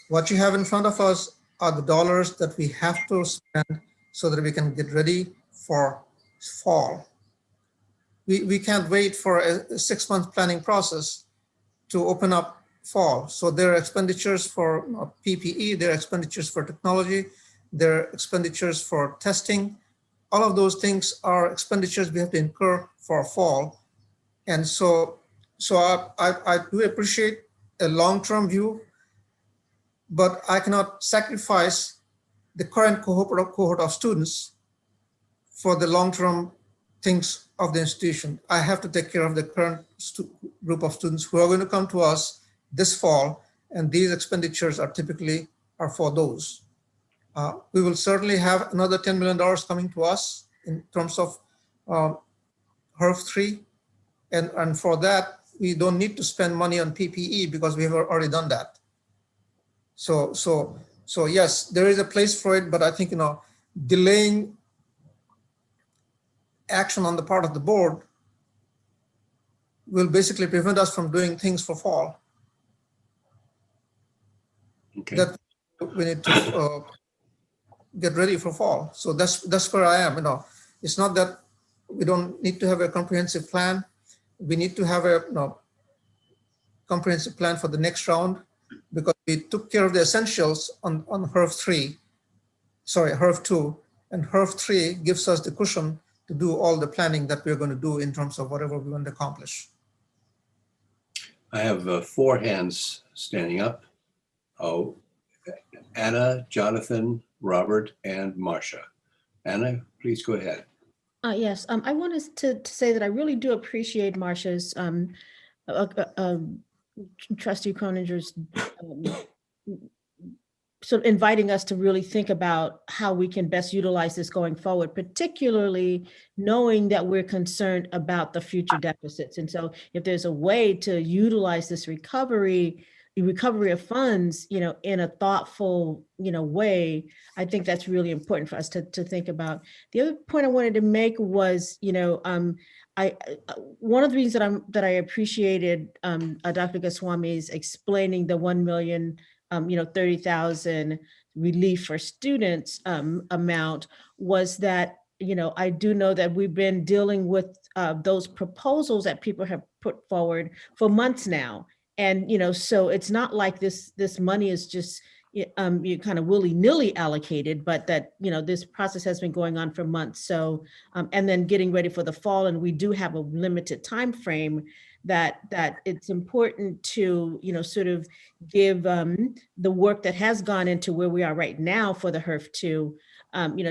[SPEAKER 12] What you have in front of us are the dollars that we have to spend so that we can get ready for fall. We can't wait for a 6-month planning process to open up fall. So there are expenditures for PPE, there are expenditures for technology, there are expenditures for testing. All of those things are expenditures we have to incur for fall. And so I do appreciate a long-term view, but I cannot sacrifice the current cohort of students for the long-term things of the institution. I have to take care of the current group of students who are going to come to us this fall, and these expenditures are typically for those. We will certainly have another $10 million coming to us in terms of HERF 3, and for that, we don't need to spend money on PPE because we have already done that. So yes, there is a place for it, but I think, delaying action on the part of the board will basically prevent us from doing things for fall.
[SPEAKER 1] Okay.
[SPEAKER 12] That we need to get ready for fall. So that's where I am. It's not that we don't need to have a comprehensive plan. We need to have a comprehensive plan for the next round, because we took care of the essentials on HERF 2, and HERF 3 gives us the cushion to do all the planning that we're going to do in terms of whatever we want to accomplish.
[SPEAKER 1] I have 4 hands standing up. Oh, Anna, Jonathan, Robert, and Marcia. Anna, please go ahead.
[SPEAKER 3] Yes, I wanted to say that I really do appreciate Marcia's, Trustee Croninger's sort of inviting us to really think about how we can best utilize this going forward, particularly knowing that we're concerned about the future deficits. And so if there's a way to utilize this recovery of funds, in a thoughtful, way, I think that's really important for us to think about. The other point I wanted to make was, one of the reasons that I appreciated Dr. Goswami's explaining the 1,030,000 relief for students amount was that, I do know that we've been dealing with those proposals that people have put forward for months now. And, so it's not like this money is just, you kind of willy-nilly allocated, but that, this process has been going on for months. So, and then getting ready for the fall, and we do have a limited time frame that it's important to, sort of give the work that has gone into where we are right now for the HERF2,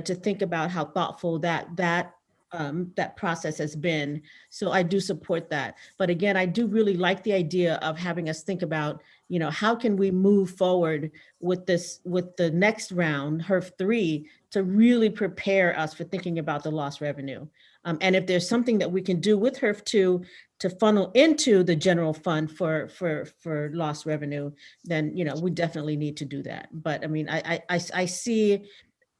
[SPEAKER 3] to think about how thoughtful that process has been. So I do support that. But again, I do really like the idea of having us think about, how can we move forward with the next round, HERF3, to really prepare us for thinking about the lost revenue. And if there's something that we can do with HERF2 to funnel into the general fund for lost revenue, then, we definitely need to do that. But I mean, I see,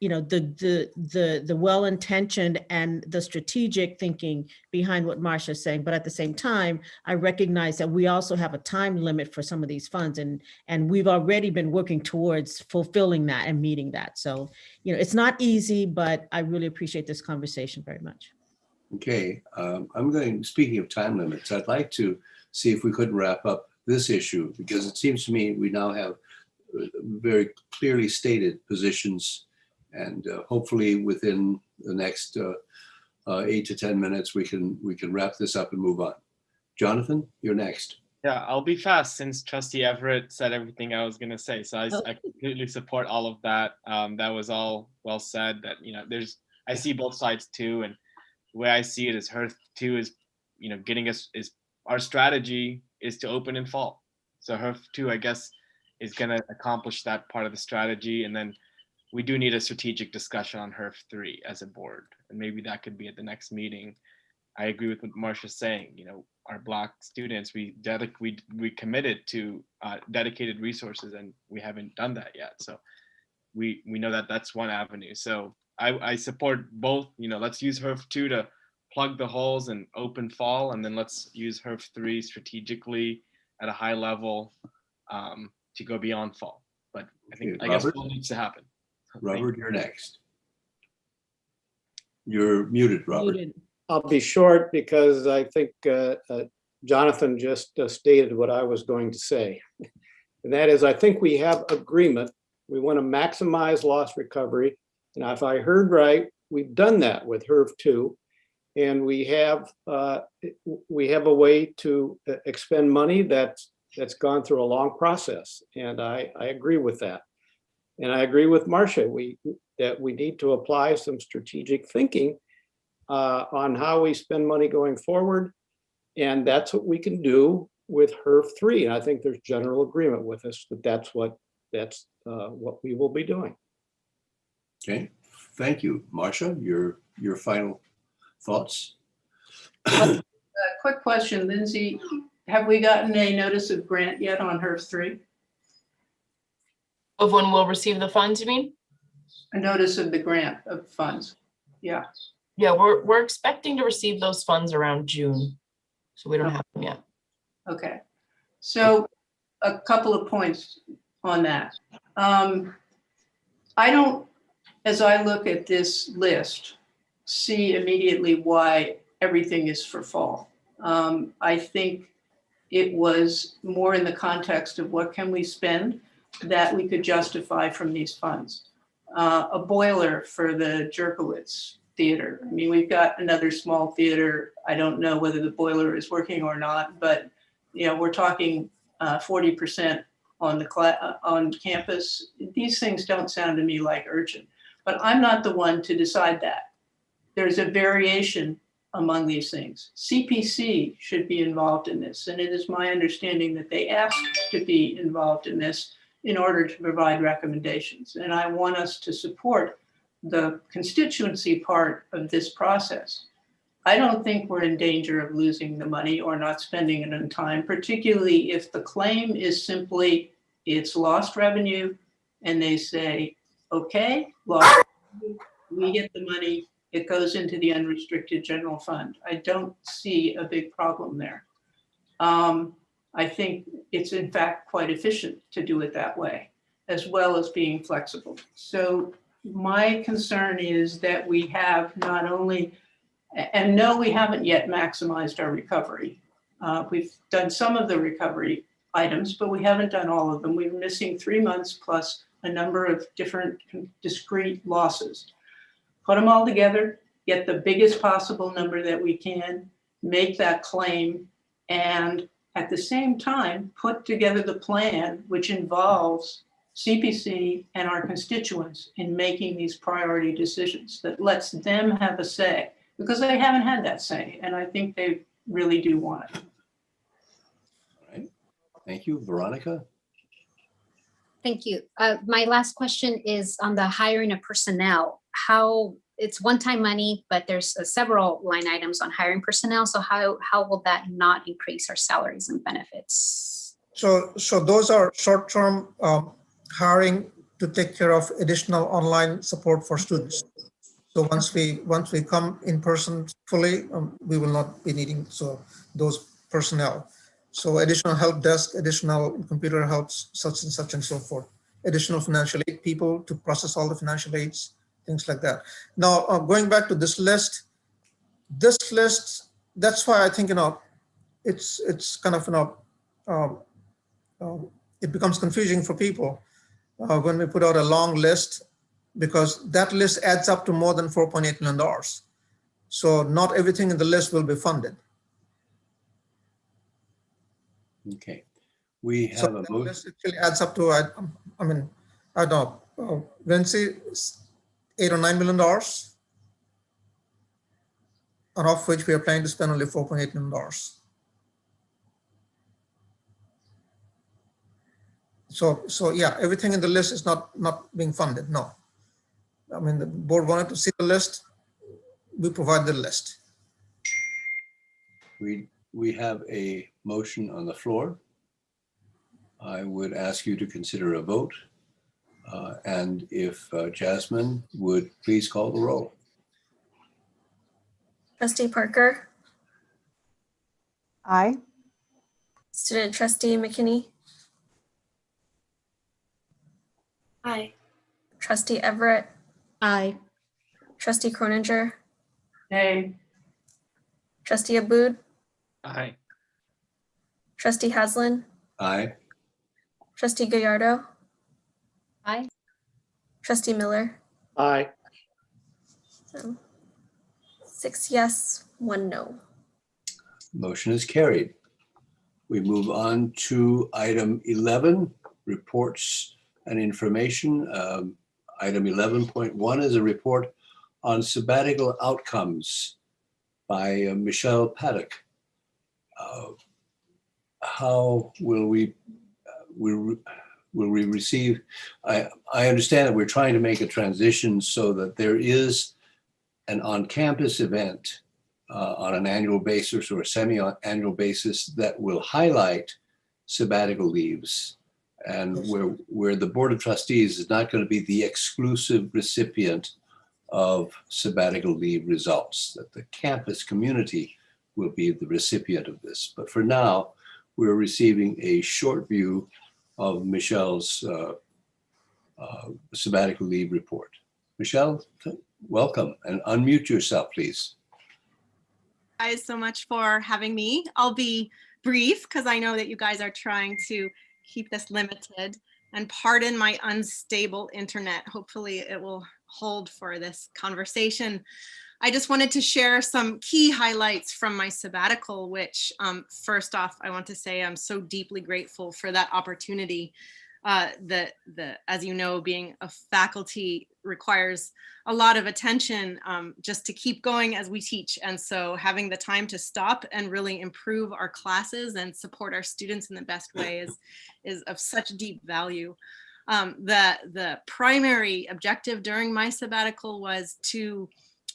[SPEAKER 3] the well-intentioned and the strategic thinking behind what Marcia's saying. But at the same time, I recognize that we also have a time limit for some of these funds, and we've already been working towards fulfilling that and meeting that. So, it's not easy, but I really appreciate this conversation very much.
[SPEAKER 1] Okay, speaking of time limits, I'd like to see if we could wrap up this issue, because it seems to me we now have very clearly stated positions, and hopefully within the next 8 to 10 minutes, we can wrap this up and move on. Jonathan, you're next.
[SPEAKER 13] Yeah, I'll be fast since Trustee Everett said everything I was going to say. So I completely support all of that. That was all well said. That I see both sides too, and the way I see it is HERF2 is getting us, is our strategy is to open in fall. So HERF2, I guess, is going to accomplish that part of the strategy, and then we do need a strategic discussion on HERF3 as a board, and maybe that could be at the next meeting. I agree with what Marcia's saying. Our Black students, we committed to dedicated resources, and we haven't done that yet. So we know that that's one avenue. So I support both. Let's use HERF2 to plug the holes and open fall, and then let's use HERF3 strategically at a high level to go beyond fall. But I guess what needs to happen.
[SPEAKER 1] Robert, you're next. You're muted, Robert.
[SPEAKER 6] I'll be short because I think Jonathan just stated what I was going to say. And that is, I think we have agreement. We want to maximize loss recovery. And if I heard right, we've done that with HERF2. And we have a way to expend money that's gone through a long process. And I agree with that. And I agree with Marcia, that we need to apply some strategic thinking on how we spend money going forward. And that's what we can do with HERF3. And I think there's general agreement with us that that's what we will be doing.
[SPEAKER 1] Okay, thank you. Marcia, your final thoughts?
[SPEAKER 8] Quick question, Lindsay. Have we gotten a notice of grant yet on HERF3?
[SPEAKER 16] Of when we'll receive the funds, you mean?
[SPEAKER 8] A notice of the grant of funds. Yeah.
[SPEAKER 16] Yeah, we're expecting to receive those funds around June. So we don't have them yet.
[SPEAKER 8] Okay. So a couple of points on that. I don't, as I look at this list, see immediately why everything is for fall. I think it was more in the context of what can we spend that we could justify from these funds. A boiler for the Jerkowitz Theater. I mean, we've got another small theater. I don't know whether the boiler is working or not, but we're talking 40% on campus. These things don't sound to me like urgent, but I'm not the one to decide that. There's a variation among these things. CPC should be involved in this, and it is my understanding that they asked to be involved in this in order to provide recommendations. And I want us to support the constituency part of this process. I don't think we're in danger of losing the money or not spending it in time, particularly if the claim is simply it's lost revenue and they say, okay, lost revenue, we get the money, it goes into the unrestricted general fund. I don't see a big problem there. I think it's in fact quite efficient to do it that way, as well as being flexible. So my concern is that we have not only, and no, we haven't yet maximized our recovery. We've done some of the recovery items, but we haven't done all of them. We're missing 3 months plus a number of different discrete losses. Put them all together, get the biggest possible number that we can, make that claim, and at the same time, put together the plan which involves CPC and our constituents in making these priority decisions that lets them have a say, because they haven't had that say, and I think they really do want it.
[SPEAKER 1] All right. Thank you. Veronica?
[SPEAKER 7] Thank you. My last question is on the hiring of personnel. How it's one-time money, but there's several line items on hiring personnel. So how will that not increase our salaries and benefits?
[SPEAKER 12] So those are short-term hiring to take care of additional online support for students. So once we come in person fully, we will not be needing those personnel. So additional help desk, additional computer helps, such and so forth. Additional financial aid people to process all the financial aids, things like that. Now, going back to this list, that's why I think, it's kind of, it becomes confusing for people when we put out a long list, because that list adds up to more than $4.8 million. So not everything in the list will be funded.
[SPEAKER 1] Okay. We have a motion.
[SPEAKER 12] List actually adds up to, I don't know, Vinci, $8 or $9 million, and of which we are planning to spend only $4.8 million. So yeah, everything in the list is not being funded. No, I mean, the board wanted to see the list. We provide the list.
[SPEAKER 1] We have a motion on the floor. I would ask you to consider a vote. And if Jasmine would please call the roll.
[SPEAKER 4] Trustee Parker,
[SPEAKER 5] Aye.
[SPEAKER 4] student trustee McKinney,
[SPEAKER 2] Aye.
[SPEAKER 4] trustee Everett,
[SPEAKER 3] Aye.
[SPEAKER 4] trustee Croninger,
[SPEAKER 8] Hey,
[SPEAKER 4] trustee Aboud,
[SPEAKER 13] Aye.
[SPEAKER 4] trustee Haslin,
[SPEAKER 1] Aye.
[SPEAKER 4] trustee Gallardo,
[SPEAKER 7] Aye.
[SPEAKER 4] trustee Miller.
[SPEAKER 6] Aye.
[SPEAKER 4] So 6 yes, 1 no.
[SPEAKER 1] Motion is carried. We move on to item 11, reports and information. Item 11.1 is a report on sabbatical outcomes by Michelle Paddock. How will we receive? I understand that we're trying to make a transition so that there is an on-campus event on an annual basis or a semi-annual basis that will highlight sabbatical leaves, and where the Board of Trustees is not going to be the exclusive recipient of sabbatical leave results, that the campus community will be the recipient of this. But for now, we're receiving a short view of Michelle's sabbatical leave report. Michelle, welcome, and unmute yourself, please.
[SPEAKER 17] Guys, so much for having me. I'll be brief because I know that you guys are trying to keep this limited, and pardon my unstable internet. Hopefully it will hold for this conversation. I just wanted to share some key highlights from my sabbatical, which first off, I want to say I'm so deeply grateful for that opportunity. As you know, being a faculty requires a lot of attention just to keep going as we teach. And so having the time to stop and really improve our classes and support our students in the best way is of such deep value. The primary objective during my sabbatical was to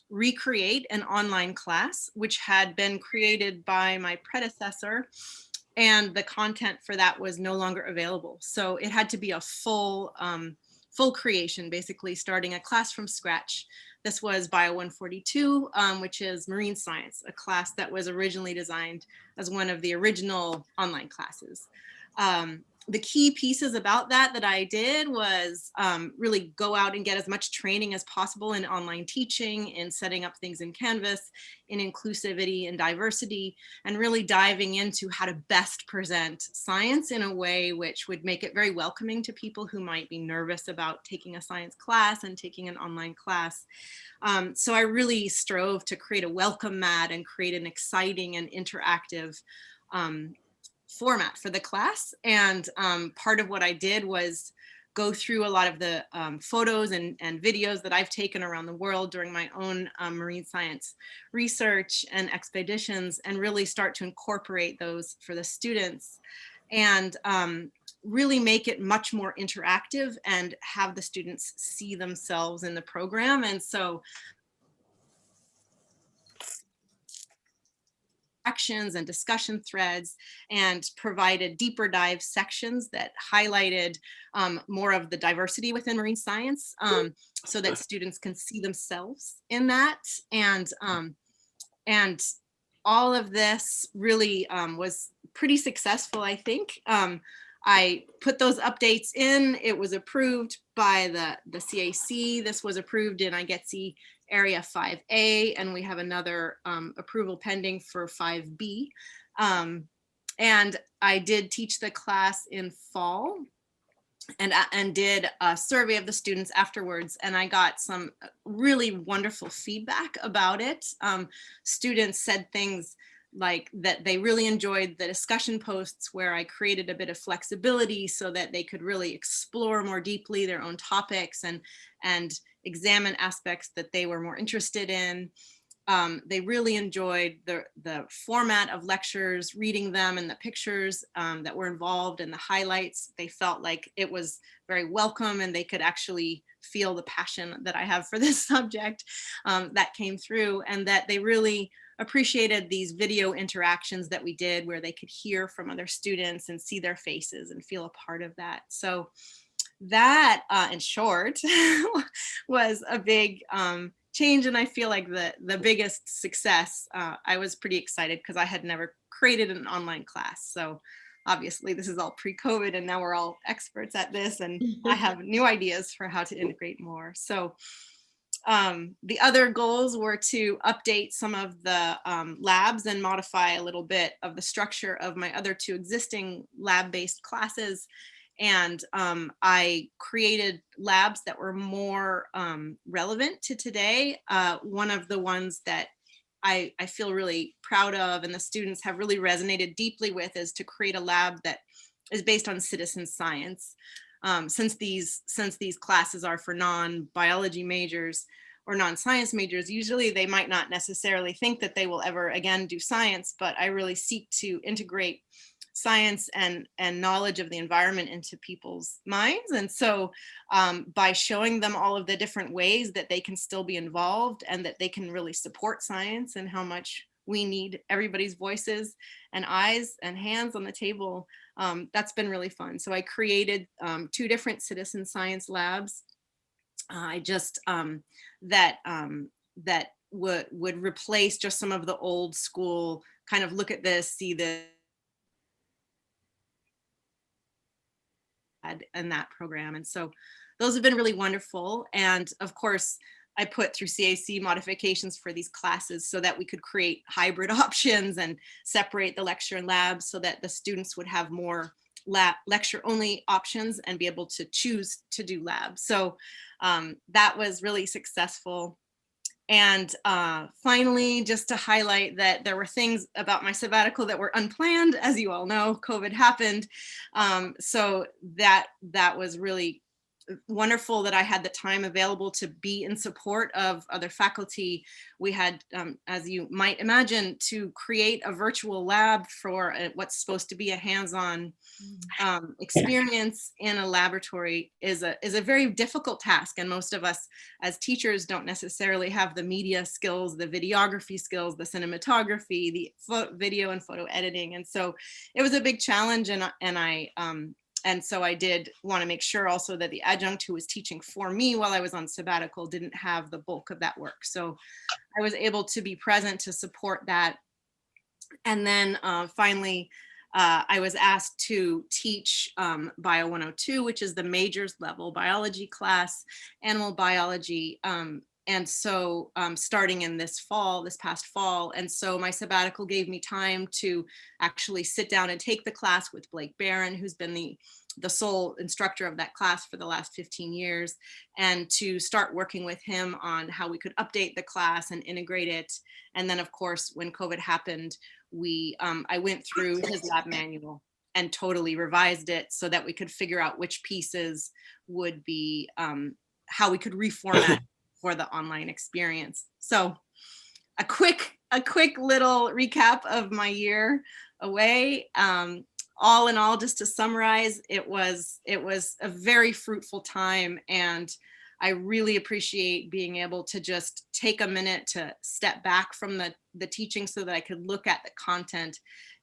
[SPEAKER 17] recreate an online class, which had been created by my predecessor, and the content for that was no longer available. So it had to be a full creation, basically starting a class from scratch. This was Bio 142, which is marine science, a class that was originally designed as one of the original online classes. the key pieces about that I did was really go out and get as much training as possible in online teaching, in setting up things in Canvas, in inclusivity and diversity, and really diving into how to best present science in a way which would make it very welcoming to people who might be nervous about taking a science class and taking an online class. So I really strove to create a welcome mat and create an exciting and interactive format for the class. And part of what I did was go through a lot of the photos and videos that I've taken around the world during my own marine science research and expeditions, and really start to incorporate those for the students, and really make it much more interactive and have the students see themselves in the program. And so actions and discussion threads, and provided deeper dive sections that highlighted more of the diversity within marine science, so that students can see themselves in that. And all of this really was pretty successful, I think. I put those updates in. It was approved by the CAC. This was approved in IGETC Area 5A, and we have another approval pending for 5B. And I did teach the class in fall, and did a survey of the students afterwards, and I got some really wonderful feedback about it. Students said things like that they really enjoyed the discussion posts where I created a bit of flexibility so that they could really explore more deeply their own topics and examine aspects that they were more interested in. They really enjoyed the format of lectures, reading them, and the pictures that were involved and the highlights. They felt like it was very welcome, and they could actually feel the passion that I have for this subject that came through, and that they really appreciated these video interactions that we did where they could hear from other students and see their faces and feel a part of that. So that, in short, was a big change, and I feel like the biggest success. I was pretty excited because I had never created an online class. So obviously this is all pre-COVID, and now we're all experts at this, and I have new ideas for how to integrate more. So the other goals were to update some of the labs and modify a little bit of the structure of my other two existing lab-based classes. And I created labs that were more relevant to today. One of the ones that I feel really proud of and the students have really resonated deeply with is to create a lab that is based on citizen science. Since these classes are for non-biology majors or non-science majors, usually they might not necessarily think that they will ever again do science, but I really seek to integrate science and knowledge of the environment into people's minds. And so by showing them all of the different ways that they can still be involved and that they can really support science and how much we need everybody's voices and eyes and hands on the table, that's been really fun. So I created 2 different citizen science labs. I just that would replace just some of the old school kind of look at this, see this, in that program. And so those have been really wonderful. And of course, I put through CAC modifications for these classes so that we could create hybrid options and separate the lecture and lab so that the students would have more lecture only options and be able to choose to do lab. So that was really successful. And finally, just to highlight that there were things about my sabbatical that were unplanned. As you all know, COVID happened. So that was really wonderful that I had the time available to be in support of other faculty. We had, as you might imagine, to create a virtual lab for what's supposed to be a hands-on experience in a laboratory is a very difficult task. And most of us as teachers don't necessarily have the media skills, the videography skills, the cinematography, the video and photo editing. And so it was a big challenge, and so I did want to make sure also that the adjunct who was teaching for me while I was on sabbatical didn't have the bulk of that work. So I was able to be present to support that. And then finally, I was asked to teach Bio 102, which is the majors level biology class, animal biology. And so starting in this past fall. And so my sabbatical gave me time to actually sit down and take the class with Blake Barron, who's been the sole instructor of that class for the last 15 years, and to start working with him on how we could update the class and integrate it. And then of course, when COVID happened, I went through his lab manual and totally revised it so that we could figure out which pieces would be, how we could reformat for the online experience. So a quick little recap of my year away. All in all, just to summarize, it was a very fruitful time, and I really appreciate being able to just take a minute to step back from the teaching so that I could look at the content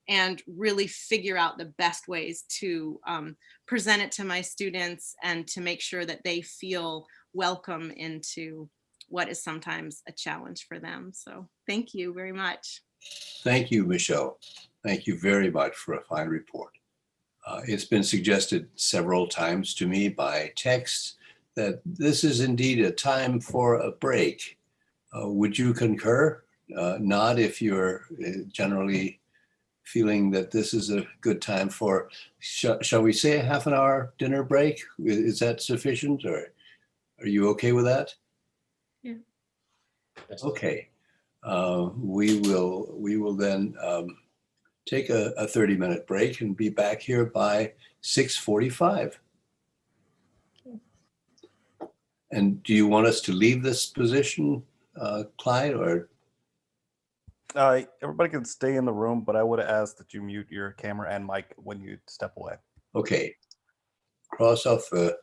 [SPEAKER 17] and really figure out the best ways to present it to my students and to make sure that they feel welcome into what is sometimes a challenge for them. So thank you very much.
[SPEAKER 1] Thank you, Michelle. Thank you very much for a fine report. It's been suggested several times to me by text that this is indeed a time for a break. Would you concur? Nod if you're generally feeling that this is a good time for, shall we say, a half an hour dinner break? Is that sufficient, or are you okay with that?
[SPEAKER 9] Yeah.
[SPEAKER 1] Okay. We will then take a 30-minute break and be back here by 6:45. And do you want us to leave this position, Clyde, or?
[SPEAKER 18] Everybody can stay in the room, but I would ask that you mute your camera and mic when you step away.
[SPEAKER 1] Okay. Cross off the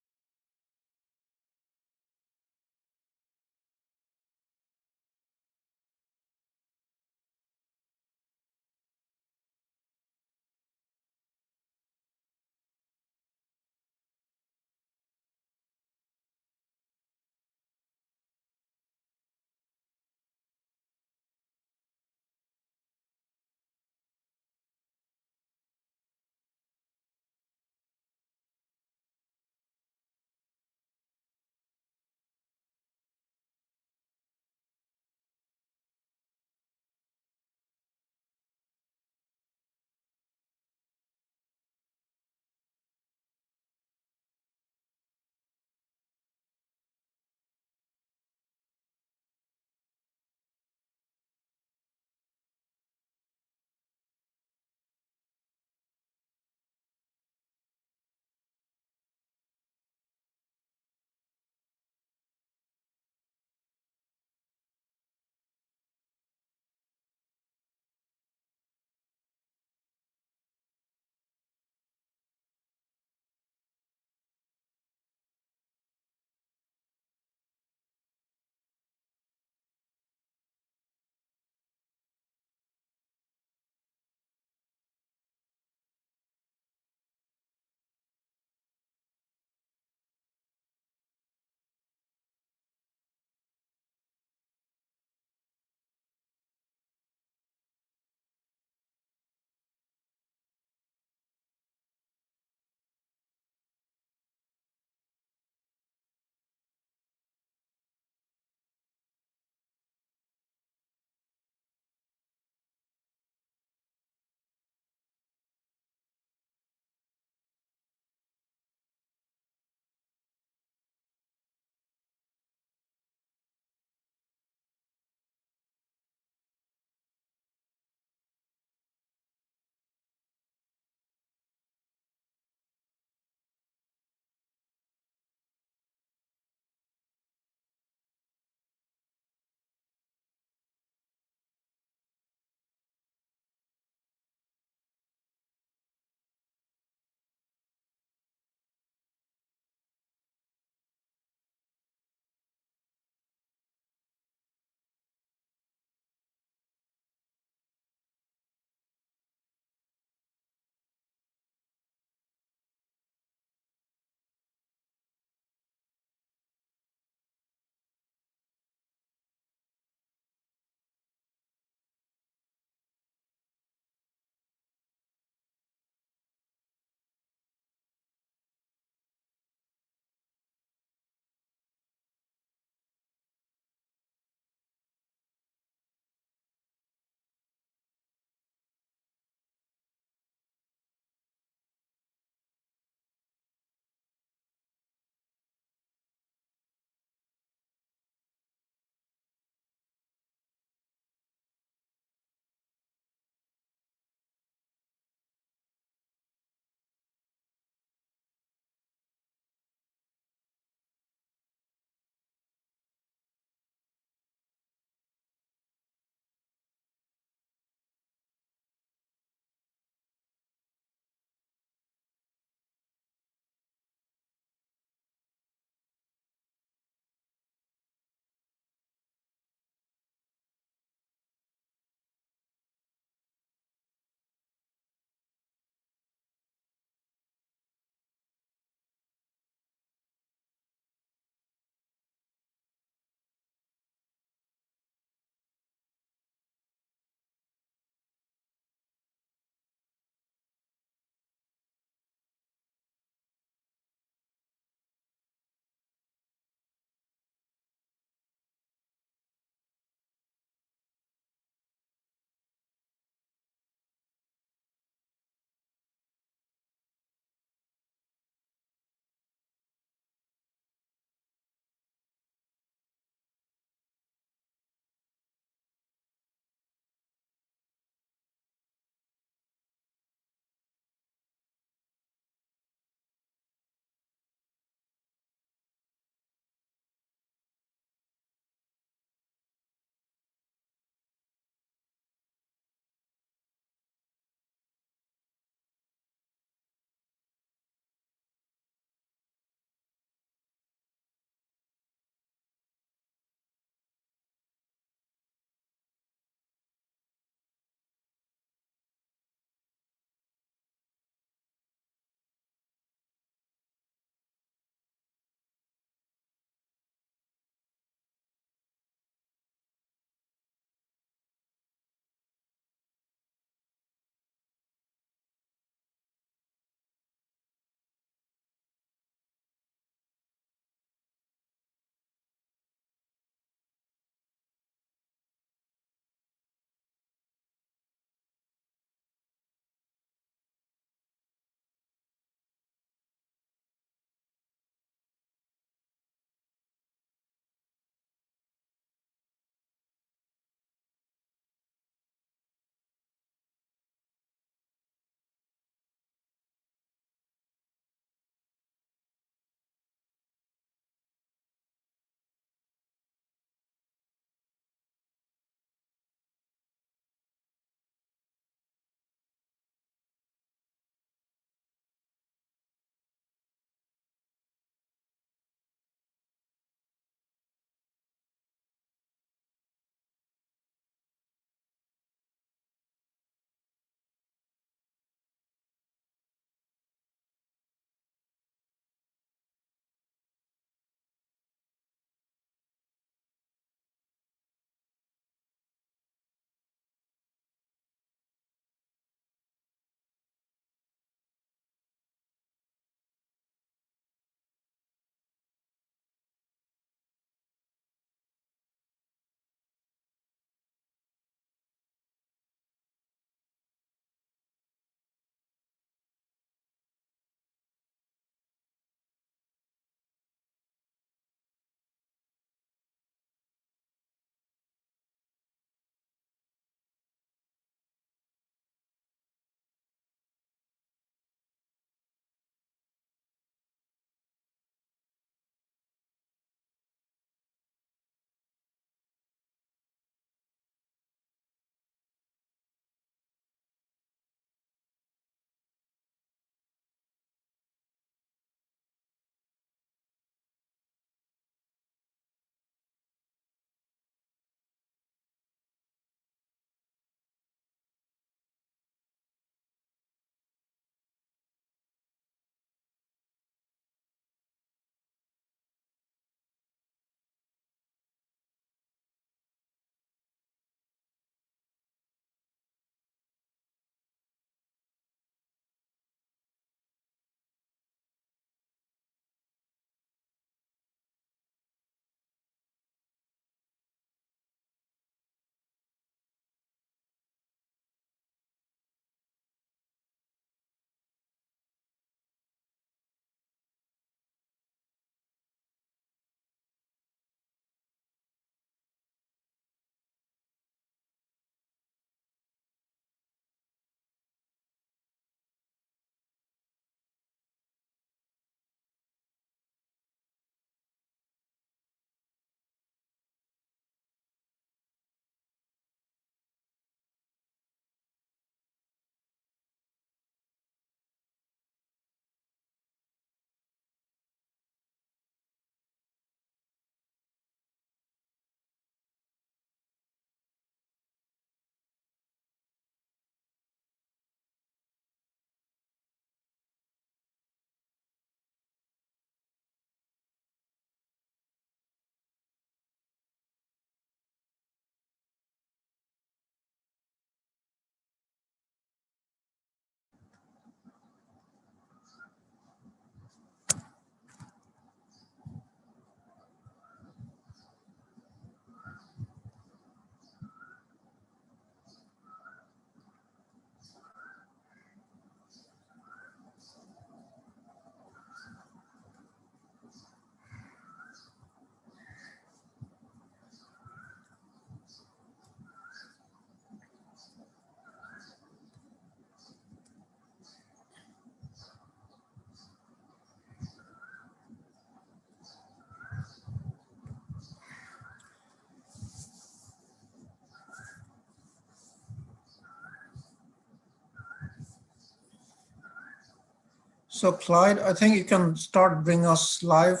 [SPEAKER 12] So Clyde, I think you can start bringing us live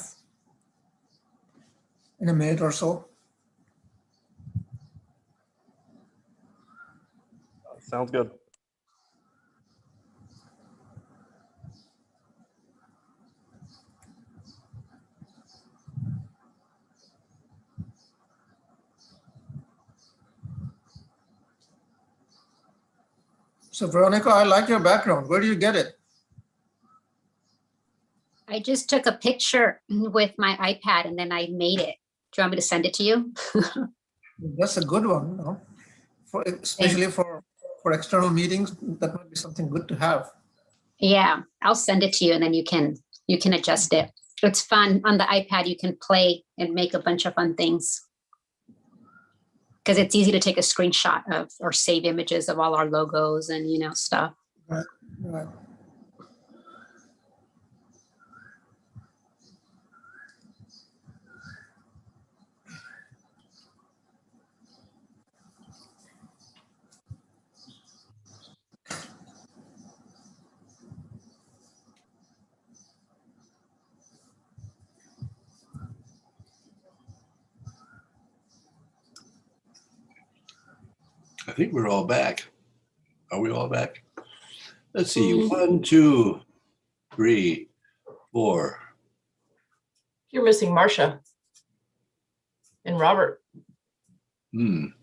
[SPEAKER 12] in a minute or so.
[SPEAKER 18] Sounds good.
[SPEAKER 12] So Veronica, I like your background. Where do you get it?
[SPEAKER 7] I just took a picture with my iPad and then I made it. Do you want me to send it to you?
[SPEAKER 12] That's a good one, you know, especially for external meetings. That might be something good to have.
[SPEAKER 7] Yeah, I'll send it to you and then you can adjust it. It's fun. On the iPad, you can play and make a bunch of fun things. Because it's easy to take a screenshot of or save images of all our logos and, you know, stuff.
[SPEAKER 12] Right, right.
[SPEAKER 1] I think we're all back. Are we all back? Let's see. 1, 2, 3, 4.
[SPEAKER 16] You're missing Marcia and Robert.
[SPEAKER 12] And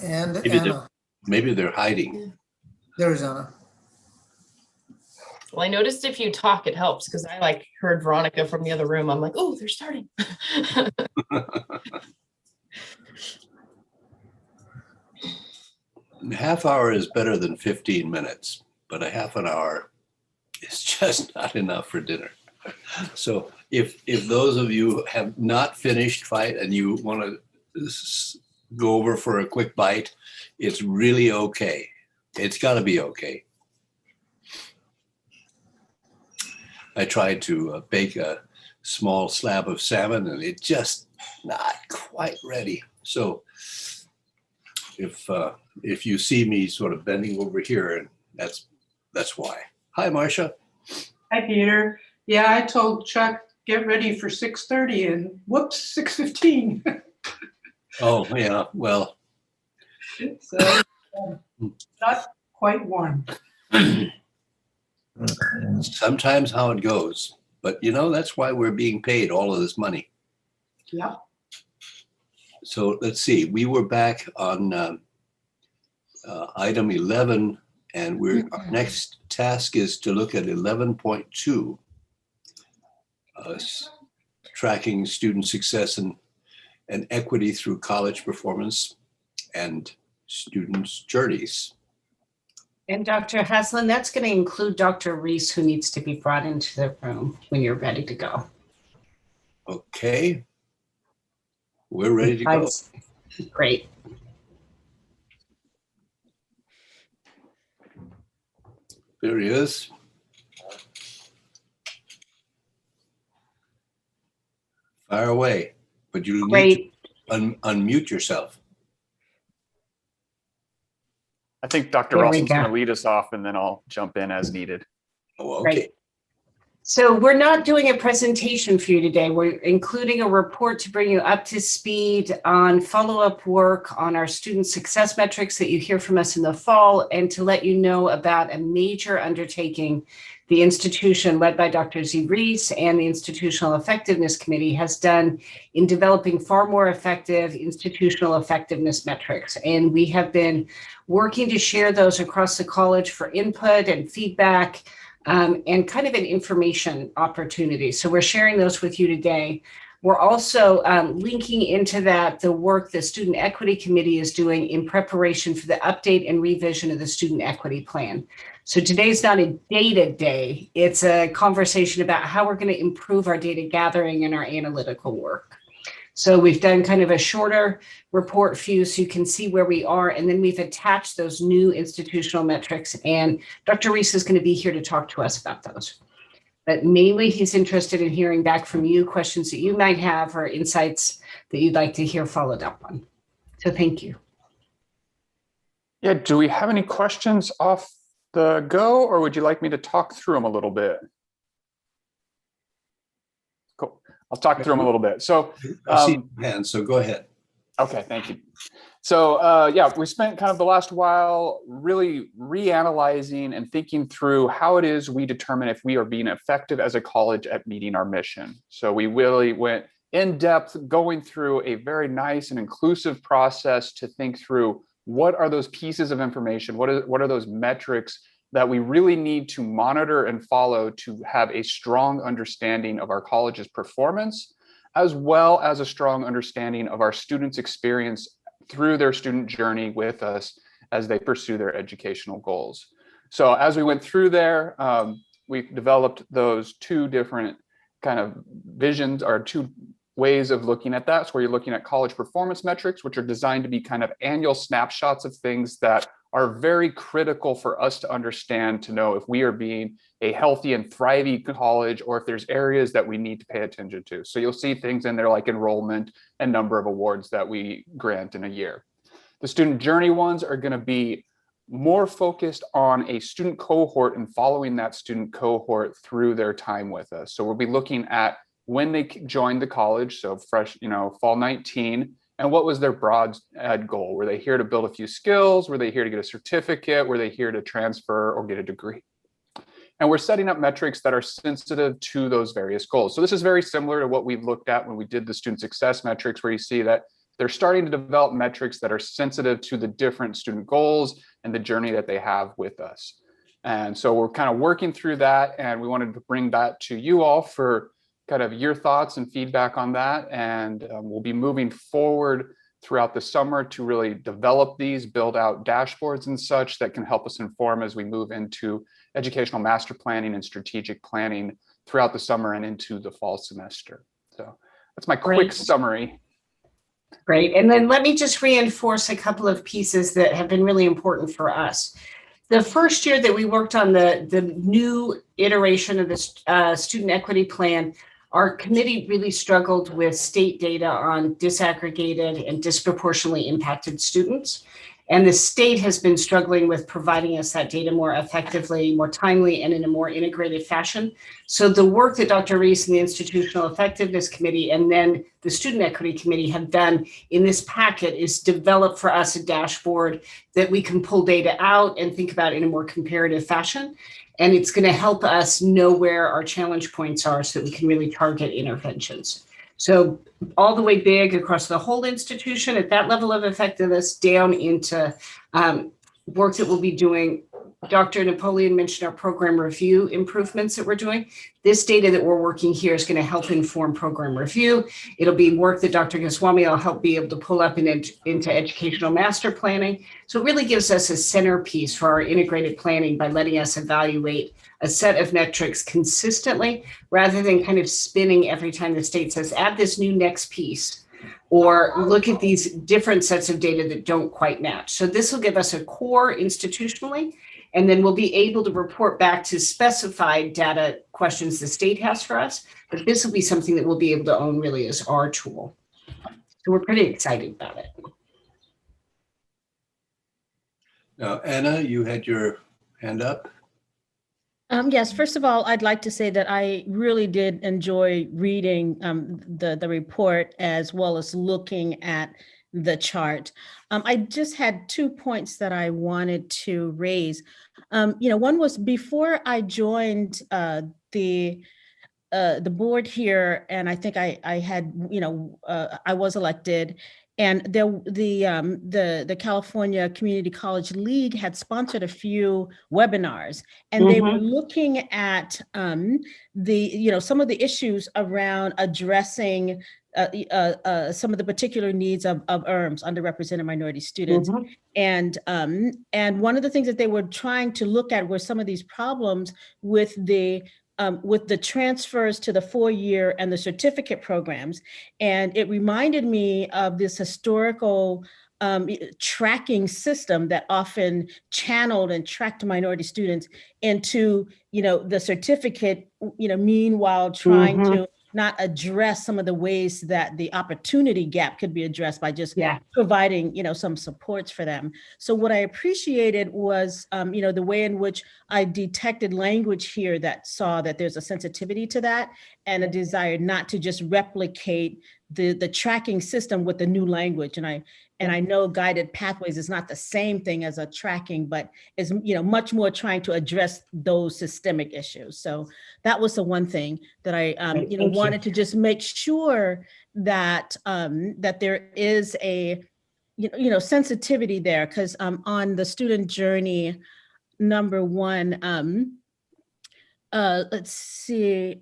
[SPEAKER 1] Maybe
[SPEAKER 12] Anna.
[SPEAKER 1] Maybe they're hiding.
[SPEAKER 12] There is Anna.
[SPEAKER 16] Well, I noticed if you talk, it helps because I like heard Veronica from the other room. I'm like, oh, they're starting.
[SPEAKER 1] A half hour is better than 15 minutes, but a half an hour is just not enough for dinner. So if those of you have not finished fight and you want to go over for a quick bite, it's really okay. It's got to be okay. I tried to bake a small slab of salmon and it just not quite ready. So if you see me sort of bending over here, and that's why. Hi, Marcia.
[SPEAKER 8] Hi, Peter. Yeah, I told Chuck, get ready for 6:30 and whoops, 6:15.
[SPEAKER 1] Oh, yeah, well.
[SPEAKER 8] It's not quite warm.
[SPEAKER 1] Sometimes how it goes, but you know, that's why we're being paid all of this money.
[SPEAKER 8] Yeah.
[SPEAKER 1] So let's see, we were back on item 11, and our next task is to look at 11.2, tracking student success and equity through college performance and students' journeys.
[SPEAKER 15] And Dr. Haslin, that's going to include Dr. Reese, who needs to be brought into the room when you're ready to go.
[SPEAKER 1] Okay. We're ready to go.
[SPEAKER 15] Great.
[SPEAKER 1] There he is. Fire away, but you need to unmute yourself.
[SPEAKER 19] I think Dr. Ralston's going to lead us off and then I'll jump in as needed.
[SPEAKER 1] Oh, okay.
[SPEAKER 15] Great. So we're not doing a presentation for you today. We're including a report to bring you up to speed on follow-up work on our student success metrics that you hear from us in the fall, and to let you know about a major undertaking the institution led by Dr. Z. Reese and the Institutional Effectiveness Committee has done in developing far more effective institutional effectiveness metrics. And we have been working to share those across the college for input and feedback, and kind of an information opportunity. So we're sharing those with you today. We're also linking into that the work the Student Equity Committee is doing in preparation for the update and revision of the Student Equity Plan. So today's not a data day, it's a conversation about how we're going to improve our data gathering and our analytical work. So we've done kind of a shorter report for you so you can see where we are, and then we've attached those new institutional metrics, and Dr. Reese is going to be here to talk to us about those. But mainly he's interested in hearing back from you, questions that you might have or insights that you'd like to hear followed up on. So thank you.
[SPEAKER 19] Yeah, do we have any questions off the go, or would you like me to talk through them a little bit? Cool. I'll talk through them a little bit. So,
[SPEAKER 1] I see your hand, so go ahead.
[SPEAKER 19] Okay, thank you. So yeah, we spent kind of the last while really reanalyzing and thinking through how it is we determine if we are being effective as a college at meeting our mission. So we really went in depth, going through a very nice and inclusive process to think through what are those pieces of information, what are those metrics that we really need to monitor and follow to have a strong understanding of our college's performance, as well as a strong understanding of our students' experience through their student journey with us as they pursue their educational goals. So as we went through there, we developed those two different kind of visions, or two ways of looking at that. So where you're looking at college performance metrics, which are designed to be kind of annual snapshots of things that are very critical for us to understand, to know if we are being a healthy and thriving college, or if there's areas that we need to pay attention to. So you'll see things in there like enrollment and number of awards that we grant in a year. The student journey ones are going to be more focused on a student cohort and following that student cohort through their time with us. So we'll be looking at when they joined the college, so fresh, fall 19, and what was their broad goal? Were they here to build a few skills? Were they here to get a certificate? Were they here to transfer or get a degree? And we're setting up metrics that are sensitive to those various goals. So this is very similar to what we looked at when we did the student success metrics, where you see that they're starting to develop metrics that are sensitive to the different student goals and the journey that they have with us. And so we're kind of working through that, and we wanted to bring that to you all for kind of your thoughts and feedback on that. And we'll be moving forward throughout the summer to really develop these, build out dashboards and such that can help us inform as we move into educational master planning and strategic planning throughout the summer and into the fall semester. So that's my quick summary.
[SPEAKER 15] Great. And then let me just reinforce a couple of pieces that have been really important for us. The first year that we worked on the new iteration of the student equity plan, our committee really struggled with state data on disaggregated and disproportionately impacted students. And the state has been struggling with providing us that data more effectively, more timely, and in a more integrated fashion. So the work that Dr. Reese and the Institutional Effectiveness Committee and then the Student Equity Committee have done in this packet is develop for us a dashboard that we can pull data out and think about in a more comparative fashion. And it's going to help us know where our challenge points are so that we can really target interventions. So all the way big across the whole institution at that level of effectiveness down into work that we'll be doing. Dr. Napoleon mentioned our program review improvements that we're doing. This data that we're working here is going to help inform program review. It'll be work that Dr. Goswami will help be able to pull up into educational master planning. So it really gives us a centerpiece for our integrated planning by letting us evaluate a set of metrics consistently, rather than kind of spinning every time the state says, add this new next piece, or look at these different sets of data that don't quite match. So this will give us a core institutionally, and then we'll be able to report back to specified data questions the state has for us. But this will be something that we'll be able to own really as our tool. So we're pretty excited about it.
[SPEAKER 1] Now, Anna, you had your hand up.
[SPEAKER 3] Yes, first of all, I'd like to say that I really did enjoy reading the report as well as looking at the chart. I just had 2 points that I wanted to raise. One was before I joined the board here, and I think I had, I was elected. And the California Community College League had sponsored a few webinars, and they were looking at some of the issues around addressing some of the particular needs of URMs, underrepresented minority students. And one of the things that they were trying to look at were some of these problems with the transfers to the 4-year and the certificate programs. And it reminded me of this historical tracking system that often channeled and tracked minority students into, the certificate, meanwhile trying to not address some of the ways that the opportunity gap could be addressed by just providing, some supports for them. So what I appreciated was, the way in which I detected language here that saw that there's a sensitivity to that and a desire not to just replicate the tracking system with the new language. And I know guided pathways is not the same thing as a tracking, but is much more trying to address those systemic issues. So that was the one thing that I wanted to just make sure that that there is a sensitivity there, because on the student journey number 1, let's see,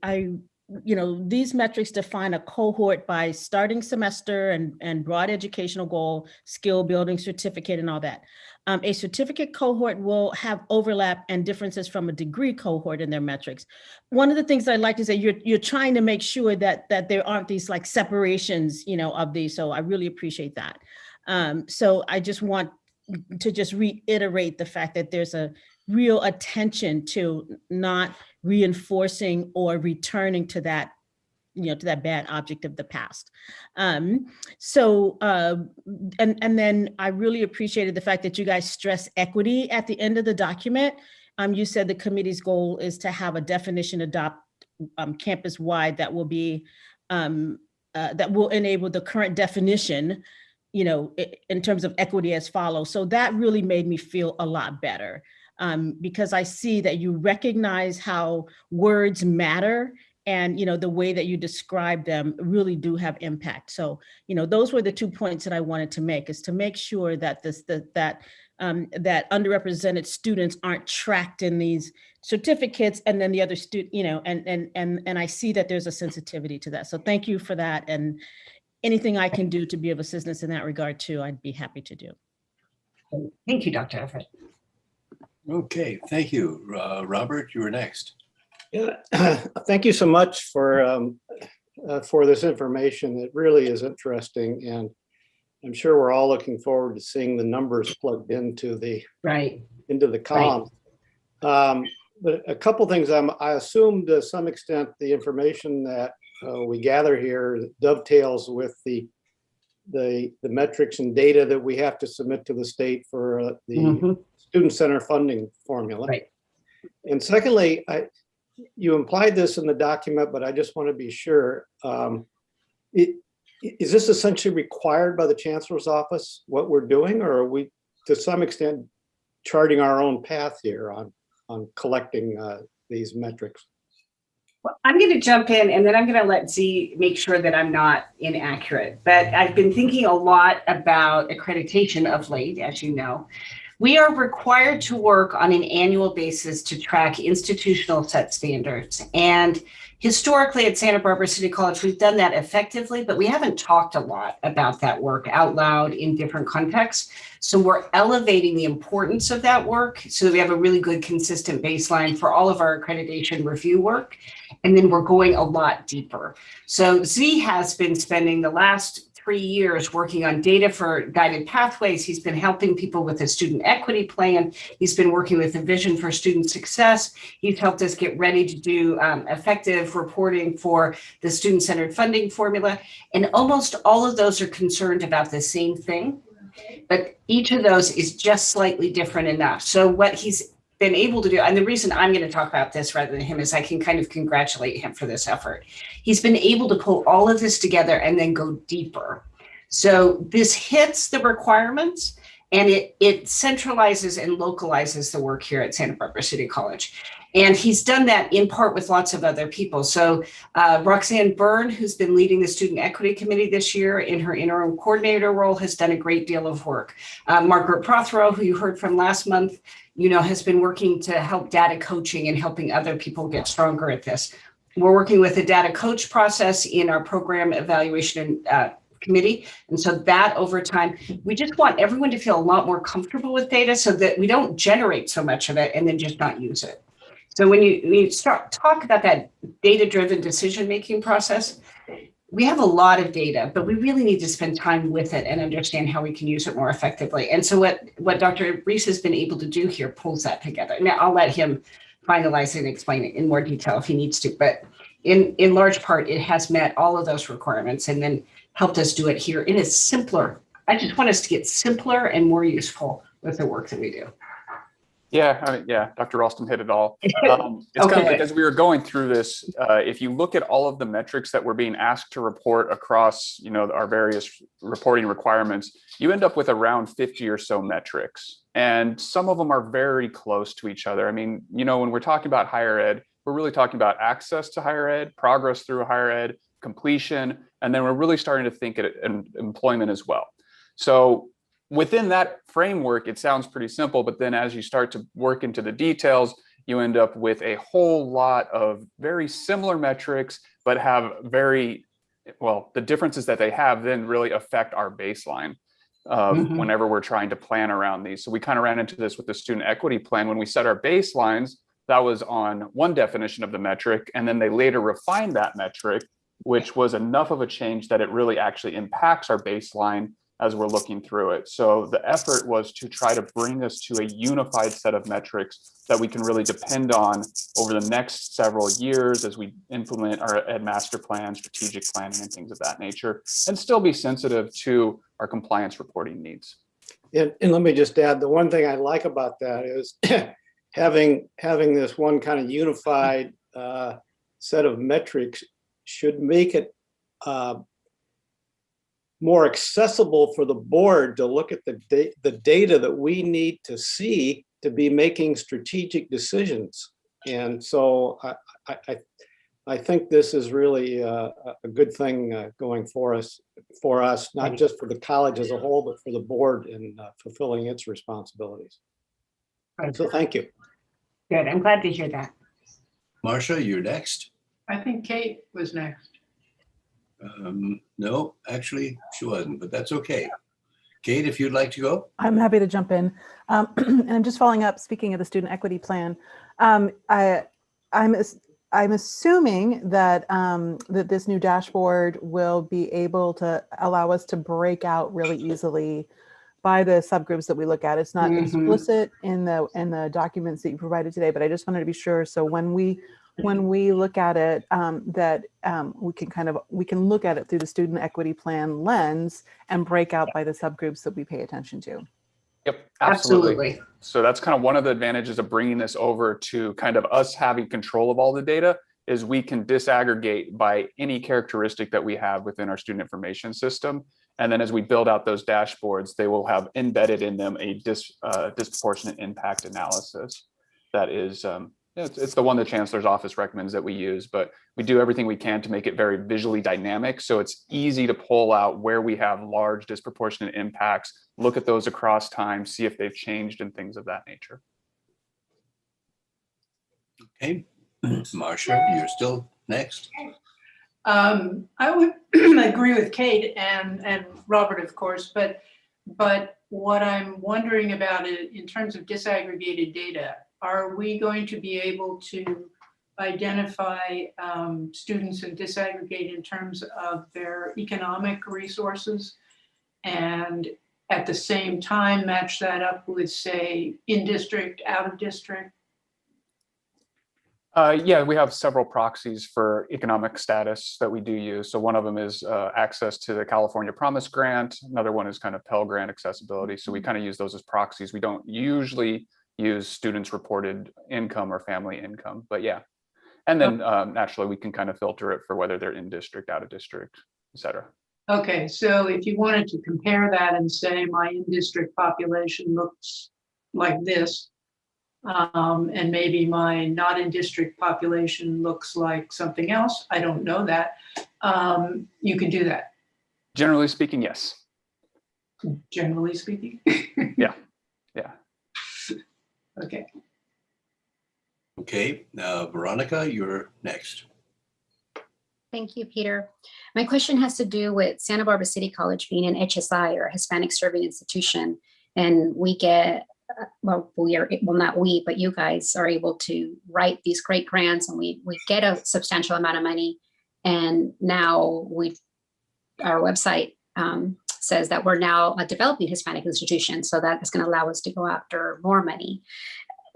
[SPEAKER 3] these metrics define a cohort by starting semester and broad educational goal, skill building certificate and all that. A certificate cohort will have overlap and differences from a degree cohort in their metrics. One of the things I like is that you're trying to make sure that there aren't these like separations, of these. So I really appreciate that. So I just want to just reiterate the fact that there's a real attention to not reinforcing or returning to that, to that bad object of the past. And then I really appreciated the fact that you guys stress equity at the end of the document. You said the committee's goal is to have a definition adopt campus-wide that will be, that will enable the current definition, in terms of equity as follows. So that really made me feel a lot better. Because I see that you recognize how words matter and, the way that you describe them really do have impact. So, those were the 2 points that I wanted to make, is to make sure that that underrepresented students aren't tracked in these certificates and then the other and I see that there's a sensitivity to that. So thank you for that. And anything I can do to be of assistance in that regard too, I'd be happy to do.
[SPEAKER 15] Thank you, Dr. Everett.
[SPEAKER 1] Okay, thank you. Robert, you were next.
[SPEAKER 6] Yeah, thank you so much for this information. It really is interesting, and I'm sure we're all looking forward to seeing the numbers plugged into the column. But a couple things, I assume to some extent the information that we gather here dovetails with the metrics and data that we have to submit to the state for the student center funding formula.
[SPEAKER 15] Right.
[SPEAKER 6] And secondly, you implied this in the document, but I just want to be sure. Is this essentially required by the Chancellor's office, what we're doing, or are we to some extent charting our own path here on collecting these metrics?
[SPEAKER 15] Well, I'm going to jump in and then I'm going to let Z make sure that I'm not inaccurate. But I've been thinking a lot about accreditation of late, as you know. We are required to work on an annual basis to track institutional set standards. And historically at Santa Barbara City College, we've done that effectively, but we haven't talked a lot about that work out loud in different contexts. So we're elevating the importance of that work so that we have a really good, consistent baseline for all of our accreditation review work. And then we're going a lot deeper. So Z has been spending the last 3 years working on data for guided pathways. He's been helping people with a student equity plan. He's been working with a vision for student success. He's helped us get ready to do effective reporting for the student-centered funding formula. And almost all of those are concerned about the same thing, but each of those is just slightly different enough. So what he's been able to do, and the reason I'm going to talk about this rather than him is I can kind of congratulate him for this effort. He's been able to pull all of this together and then go deeper. So this hits the requirements and it centralizes and localizes the work here at Santa Barbara City College. And he's done that in part with lots of other people. So Roxanne Byrne, who's been leading the Student Equity Committee this year in her interim coordinator role, has done a great deal of work. Margaret Prothero, who you heard from last month, has been working to help data coaching and helping other people get stronger at this. We're working with a data coach process in our program evaluation committee. And so that over time, we just want everyone to feel a lot more comfortable with data so that we don't generate so much of it and then just not use it. So when you start talk about that data-driven decision-making process, we have a lot of data, but we really need to spend time with it and understand how we can use it more effectively. And so what Dr. Reese has been able to do here pulls that together. Now I'll let him finalize and explain it in more detail if he needs to, but in large part, it has met all of those requirements and then helped us do it here. It is simpler. I just want us to get simpler and more useful with the work that we do.
[SPEAKER 19] Yeah, yeah, Dr. Ralston hit it all. It's kind of like as we were going through this, if you look at all of the metrics that we're being asked to report across, our various reporting requirements, you end up with around 50 or so metrics. And some of them are very close to each other. I mean, when we're talking about higher ed, we're really talking about access to higher ed, progress through higher ed, completion, and then we're really starting to think at employment as well. So within that framework, it sounds pretty simple, but then as you start to work into the details, you end up with a whole lot of very similar metrics, but have the differences that they have then really affect our baseline whenever we're trying to plan around these. So we kind of ran into this with the student equity plan. When we set our baselines, that was on one definition of the metric, and then they later refined that metric, which was enough of a change that it really actually impacts our baseline as we're looking through it. So the effort was to try to bring us to a unified set of metrics that we can really depend on over the next several years as we implement our Ed Master Plan, strategic planning, and things of that nature, and still be sensitive to our compliance reporting needs.
[SPEAKER 6] And let me just add, the one thing I like about that is having this one kind of unified set of metrics should make it more accessible for the board to look at the data that we need to see to be making strategic decisions. And so I think this is really a good thing going for us, not just for the college as a whole, but for the board in fulfilling its responsibilities. So thank you.
[SPEAKER 15] Good, I'm glad to hear that.
[SPEAKER 1] Marcia, you're next.
[SPEAKER 8] I think Kate was next.
[SPEAKER 1] No, actually, she wasn't, but that's okay. Kate, if you'd like to go.
[SPEAKER 5] I'm happy to jump in. And I'm just following up, speaking of the student equity plan. I'm assuming that that this new dashboard will be able to allow us to break out really easily by the subgroups that we look at. It's not explicit in the documents that you provided today, but I just wanted to be sure. So when we look at it, we can look at it through the student equity plan lens and break out by the subgroups that we pay attention to.
[SPEAKER 19] Yep, absolutely. So that's kind of one of the advantages of bringing this over to kind of us having control of all the data is we can disaggregate by any characteristic that we have within our student information system. And then as we build out those dashboards, they will have embedded in them a disproportionate impact analysis. That is, it's the one the Chancellor's Office recommends that we use, but we do everything we can to make it very visually dynamic. So it's easy to pull out where we have large disproportionate impacts, look at those across time, see if they've changed and things of that nature.
[SPEAKER 1] Okay, Marcia, you're still next.
[SPEAKER 8] I would agree with Kate and Robert, of course, but what I'm wondering about it in terms of disaggregated data, are we going to be able to identify students and disaggregate in terms of their economic resources and at the same time match that up with, say, in district, out of district?
[SPEAKER 19] Yeah, we have several proxies for economic status that we do use. So one of them is access to the California Promise Grant. Another one is kind of Pell Grant accessibility. So we kind of use those as proxies. We don't usually use students reported income or family income, but yeah. And then naturally we can kind of filter it for whether they're in district, out of district, et cetera.
[SPEAKER 8] Okay, so if you wanted to compare that and say my in-district population looks like this, and maybe my not in district population looks like something else, I don't know that, you can do that.
[SPEAKER 19] Generally speaking, yes.
[SPEAKER 8] Generally speaking?
[SPEAKER 19] Yeah.
[SPEAKER 8] Okay.
[SPEAKER 1] Okay, Veronica, you're next.
[SPEAKER 7] Thank you, Peter. My question has to do with Santa Barbara City College being an HSI or Hispanic Serving Institution, and we get not we, but you guys are able to write these great grants and we get a substantial amount of money. And now our website says that we're now a developing Hispanic institution. So that is going to allow us to go after more money.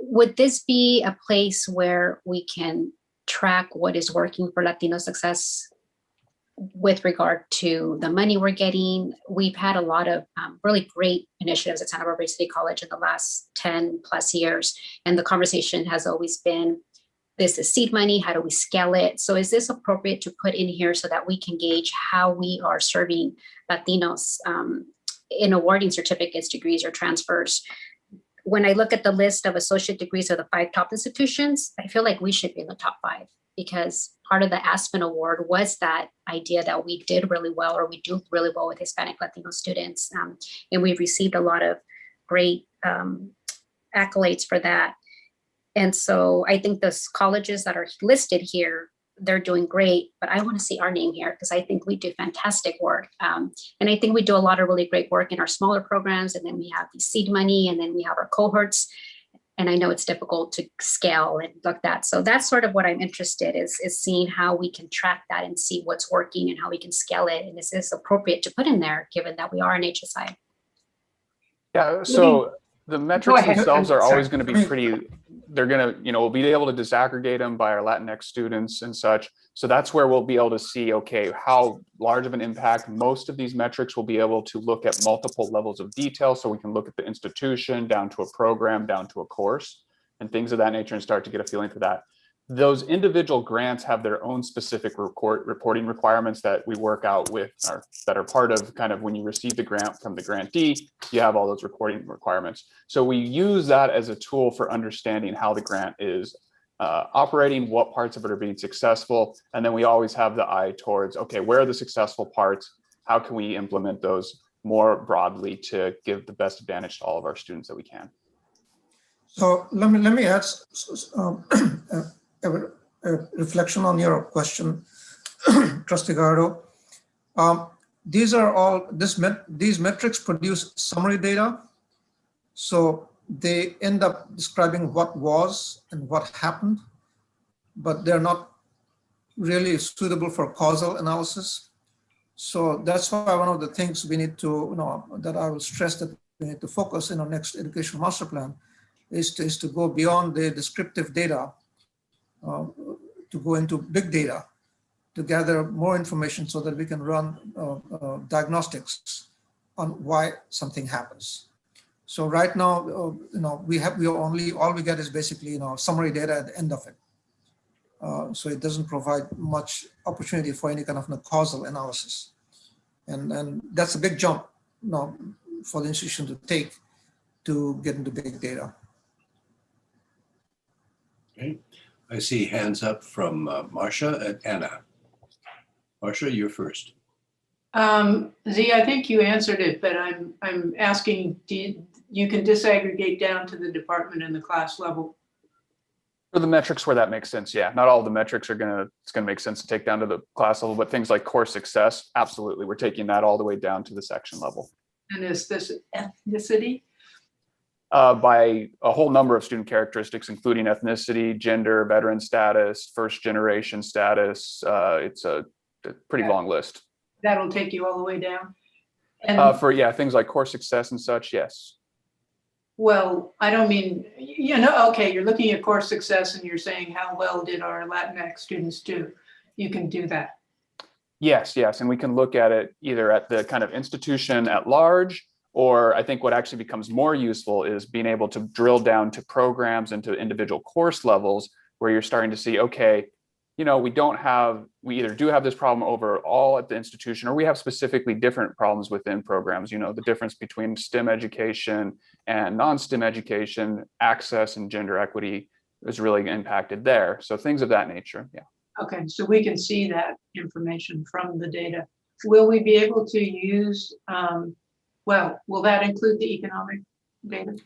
[SPEAKER 7] Would this be a place where we can track what is working for Latino success with regard to the money we're getting. We've had a lot of really great initiatives at Santa Barbara City College in the last 10 plus years. And the conversation has always been, this is seed money, how do we scale it? So is this appropriate to put in here so that we can gauge how we are serving Latinos in awarding certificates, degrees, or transfers? When I look at the list of associate degrees of the 5 top institutions, I feel like we should be in the top 5, because part of the Aspen Award was that idea that we did really well, or we do really well with Hispanic Latino students. And we've received a lot of great accolades for that. And so I think those colleges that are listed here, they're doing great, but I want to see our name here because I think we do fantastic work. And I think we do a lot of really great work in our smaller programs. And then we have the seed money, and then we have our cohorts. And I know it's difficult to scale and look at that. So that's sort of what I'm interested is seeing how we can track that and see what's working and how we can scale it. And is this appropriate to put in there, given that we are an HSI?
[SPEAKER 19] Yeah, so the metrics themselves are always going to be pretty, they're going to, we'll be able to disaggregate them by our Latinx students and such. So that's where we'll be able to see, okay, how large of an impact. Most of these metrics will be able to look at multiple levels of detail. So we can look at the institution down to a program, down to a course, and things of that nature, and start to get a feeling for that. Those individual grants have their own specific reporting requirements that we work out with, or that are part of kind of when you receive the grant from the grantee, you have all those reporting requirements. So we use that as a tool for understanding how the grant is operating, what parts of it are being successful. And then we always have the eye towards, okay, where are the successful parts? How can we implement those more broadly to give the best advantage to all of our students that we can?
[SPEAKER 12] So let me add a reflection on your question, Trustee Gardo. These metrics produce summary data. So they end up describing what was and what happened, but they're not really suitable for causal analysis. So that's why one of the things we need to, that I will stress that we need to focus in our next educational master plan is to go beyond the descriptive data, to go into big data, to gather more information so that we can run diagnostics on why something happens. So right now, all we get is basically, summary data at the end of it. So it doesn't provide much opportunity for any kind of causal analysis. And that's a big jump, for the institution to take to get into big data.
[SPEAKER 1] Okay. I see hands up from Marcia and Anna. Marcia, you're first.
[SPEAKER 8] Z, I think you answered it, but I'm asking, you can disaggregate down to the department and the class level?
[SPEAKER 19] For the metrics where that makes sense, yeah. Not all the metrics it's gonna make sense to take down to the class level, but things like course success, absolutely. We're taking that all the way down to the section level.
[SPEAKER 8] And is this ethnicity?
[SPEAKER 19] By a whole number of student characteristics, including ethnicity, gender, veteran status, first generation status. It's a pretty long list.
[SPEAKER 8] That'll take you all the way down? And
[SPEAKER 19] for things like course success and such, yes.
[SPEAKER 8] Well, I don't mean, okay, you're looking at course success and you're saying how well did our Latinx students do? You can do that.
[SPEAKER 19] Yes, and we can look at it either at the kind of institution at large, or I think what actually becomes more useful is being able to drill down to programs and to individual course levels where you're starting to see, okay, we either do have this problem overall at the institution, or we have specifically different problems within programs. The difference between STEM education and non-STEM education, access and gender equity is really impacted there. So things of that nature, yeah.
[SPEAKER 8] Okay, so we can see that information from the data. Will we be able to use, will that include the economic data?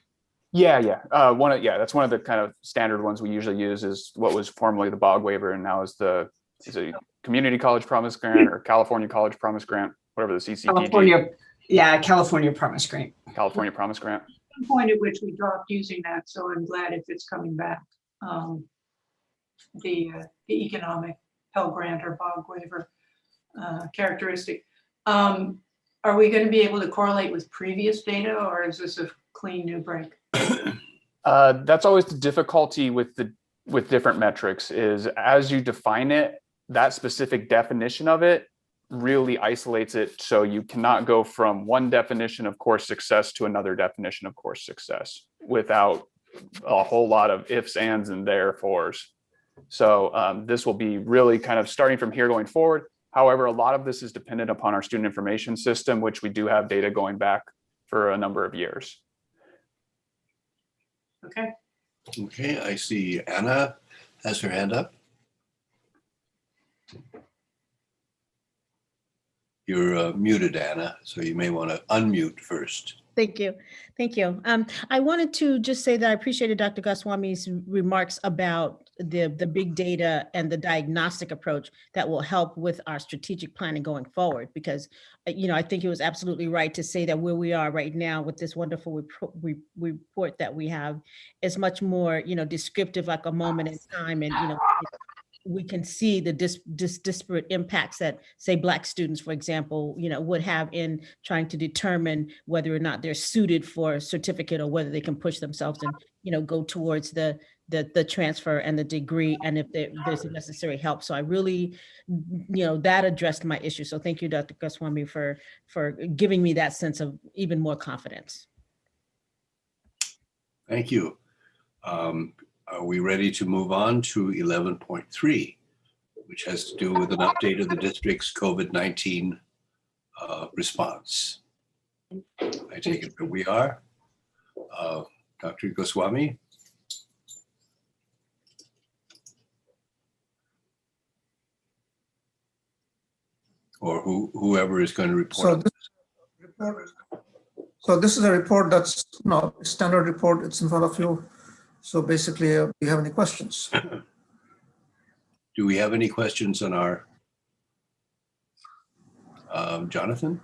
[SPEAKER 19] Yeah. That's one of the kind of standard ones we usually use is what was formerly the BOG waiver and now is a Community College Promise Grant or California College Promise Grant, whatever the CCPG.
[SPEAKER 15] California Promise Grant.
[SPEAKER 19] California Promise Grant.
[SPEAKER 8] Some point at which we dropped using that, so I'm glad if it's coming back. The economic Pell Grant or BOG waiver characteristic. Are we going to be able to correlate with previous data, or is this a clean new break?
[SPEAKER 19] That's always the difficulty with the with different metrics is as you define it, that specific definition of it really isolates it. So you cannot go from one definition of course success to another definition of course success without a whole lot of ifs, ands, and therefores. So this will be really kind of starting from here going forward. However, a lot of this is dependent upon our student information system, which we do have data going back for a number of years.
[SPEAKER 8] Okay.
[SPEAKER 1] Okay, I see Anna has her hand up. You're muted, Anna, so you may want to unmute first.
[SPEAKER 3] Thank you. Thank you. I wanted to just say that I appreciated Dr. Goswami's remarks about the big data and the diagnostic approach that will help with our strategic planning going forward, because, I think it was absolutely right to say that where we are right now with this wonderful report that we have is much more, descriptive, like a moment in time, and, we can see the disparate impacts that, say, Black students, for example, would have in trying to determine whether or not they're suited for a certificate or whether they can push themselves and, go towards the transfer and the degree, and if there's necessary help. So I really, that addressed my issue. So thank you, Dr. Goswami, for giving me that sense of even more confidence.
[SPEAKER 1] Thank you. Are we ready to move on to 11.3, which has to do with an update of the district's COVID-19 response? I take it that we are. Dr. Goswami? Or whoever is going to report.
[SPEAKER 12] So this is a report that's a standard report. It's in front of you. So basically, do you have any questions?
[SPEAKER 1] Do we have any questions on our, Jonathan?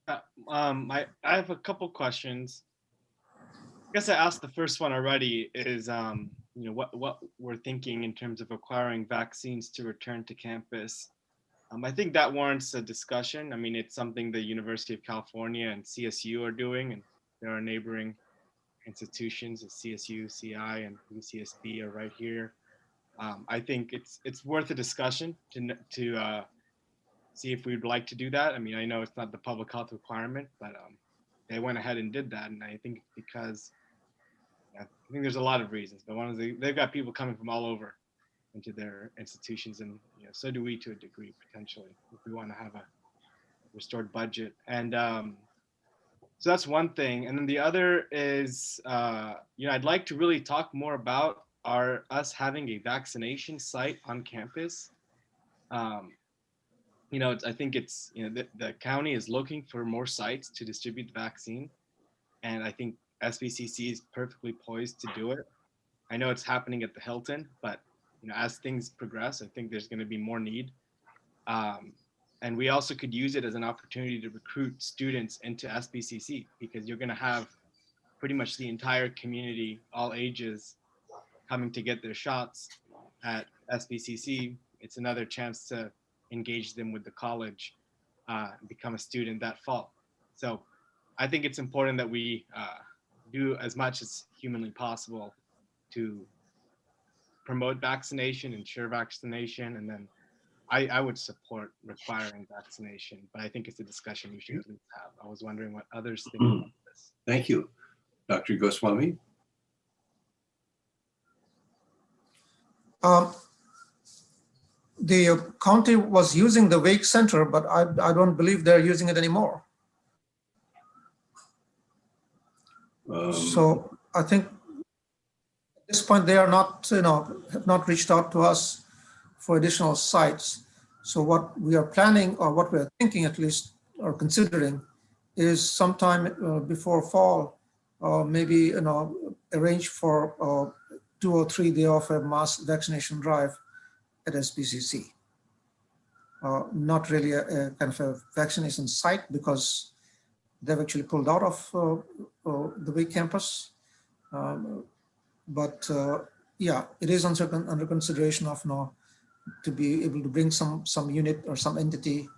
[SPEAKER 13] I have a couple questions. I guess I asked the first one already is, what we're thinking in terms of acquiring vaccines to return to campus. I think that warrants a discussion. I mean, it's something the University of California and CSU are doing, and there are neighboring institutions, CSU, CI, and UCSB are right here. I think it's worth a discussion to see if we'd like to do that. I mean, I know it's not the public health requirement, but they went ahead and did that, and I think because I think there's a lot of reasons, but one of they've got people coming from all over into their institutions, and so do we to a degree potentially if we want to have a restored budget. And so that's one thing. And then the other is, I'd like to really talk more about us having a vaccination site on campus. I think it's, the county is looking for more sites to distribute the vaccine. And I think SBCC is perfectly poised to do it. I know it's happening at the Hilton, but as things progress, I think there's going to be more need. And we also could use it as an opportunity to recruit students into SBCC, because you're going to have pretty much the entire community, all ages, coming to get their shots at SBCC. It's another chance to engage them with the college, become a student that fall. So I think it's important that we do as much as humanly possible to promote vaccination, ensure vaccination, and then I would support requiring vaccination, but I think it's a discussion we should at least have. I was wondering what others think about this.
[SPEAKER 1] Thank you. Dr. Goswami?
[SPEAKER 12] The county was using the Wake Center, but I don't believe they're using it anymore. So I think at this point they are not, have not reached out to us for additional sites. So what we are planning, or what we are thinking at least, or considering, is sometime before fall, maybe arrange for 2 or 3 days of a mass vaccination drive at SBCC. Not really a kind of a vaccination site, because they've actually pulled out of the Wake campus. But yeah, it is under consideration of to be able to bring some unit or some entity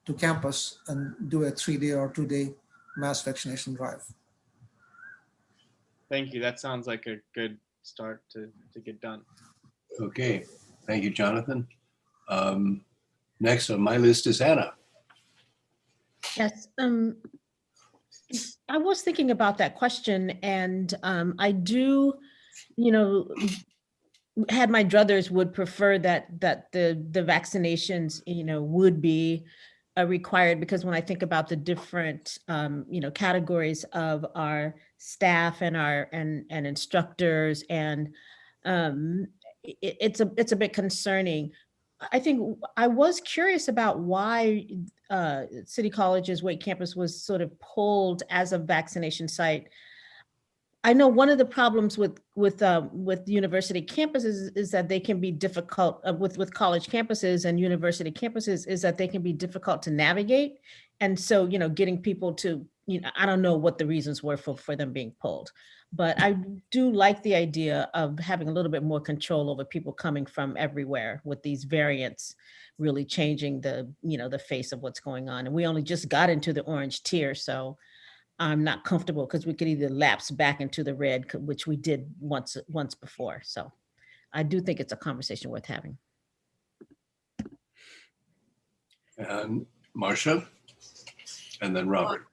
[SPEAKER 12] to campus and do a 3-day or 2-day mass vaccination drive.
[SPEAKER 13] Thank you. That sounds like a good start to get done.
[SPEAKER 1] Okay, thank you, Jonathan. Next on my list is Anna.
[SPEAKER 3] Yes, I was thinking about that question, and I do, had my druthers would prefer that the vaccinations, would be required, because when I think about the different, categories of our staff and our and instructors, and it's a bit concerning. I think I was curious about why City College's Wake campus was sort of pulled as a vaccination site. I know one of the problems with university campuses is that they can be difficult with college campuses and university campuses, is that they can be difficult to navigate. And so, getting people to, I don't know what the reasons were for them being pulled, but I do like the idea of having a little bit more control over people coming from everywhere, with these variants really changing the face of what's going on. And we only just got into the orange tier, so I'm not comfortable, because we could either lapse back into the red, which we did once before. So I do think it's a conversation worth having.
[SPEAKER 1] And Marcia, and then Robert.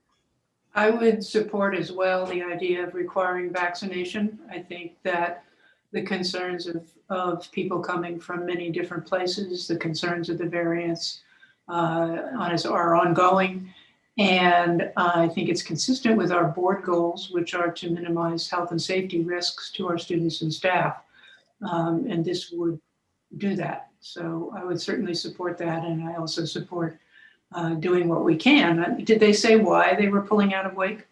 [SPEAKER 8] I would support as well the idea of requiring vaccination. I think that the concerns of people coming from many different places, the concerns of the variants are ongoing. And I think it's consistent with our board goals, which are to minimize health and safety risks to our students and staff. And this would do that. So I would certainly support that. And I also support doing what we can. Did they say why they were pulling out of Wake?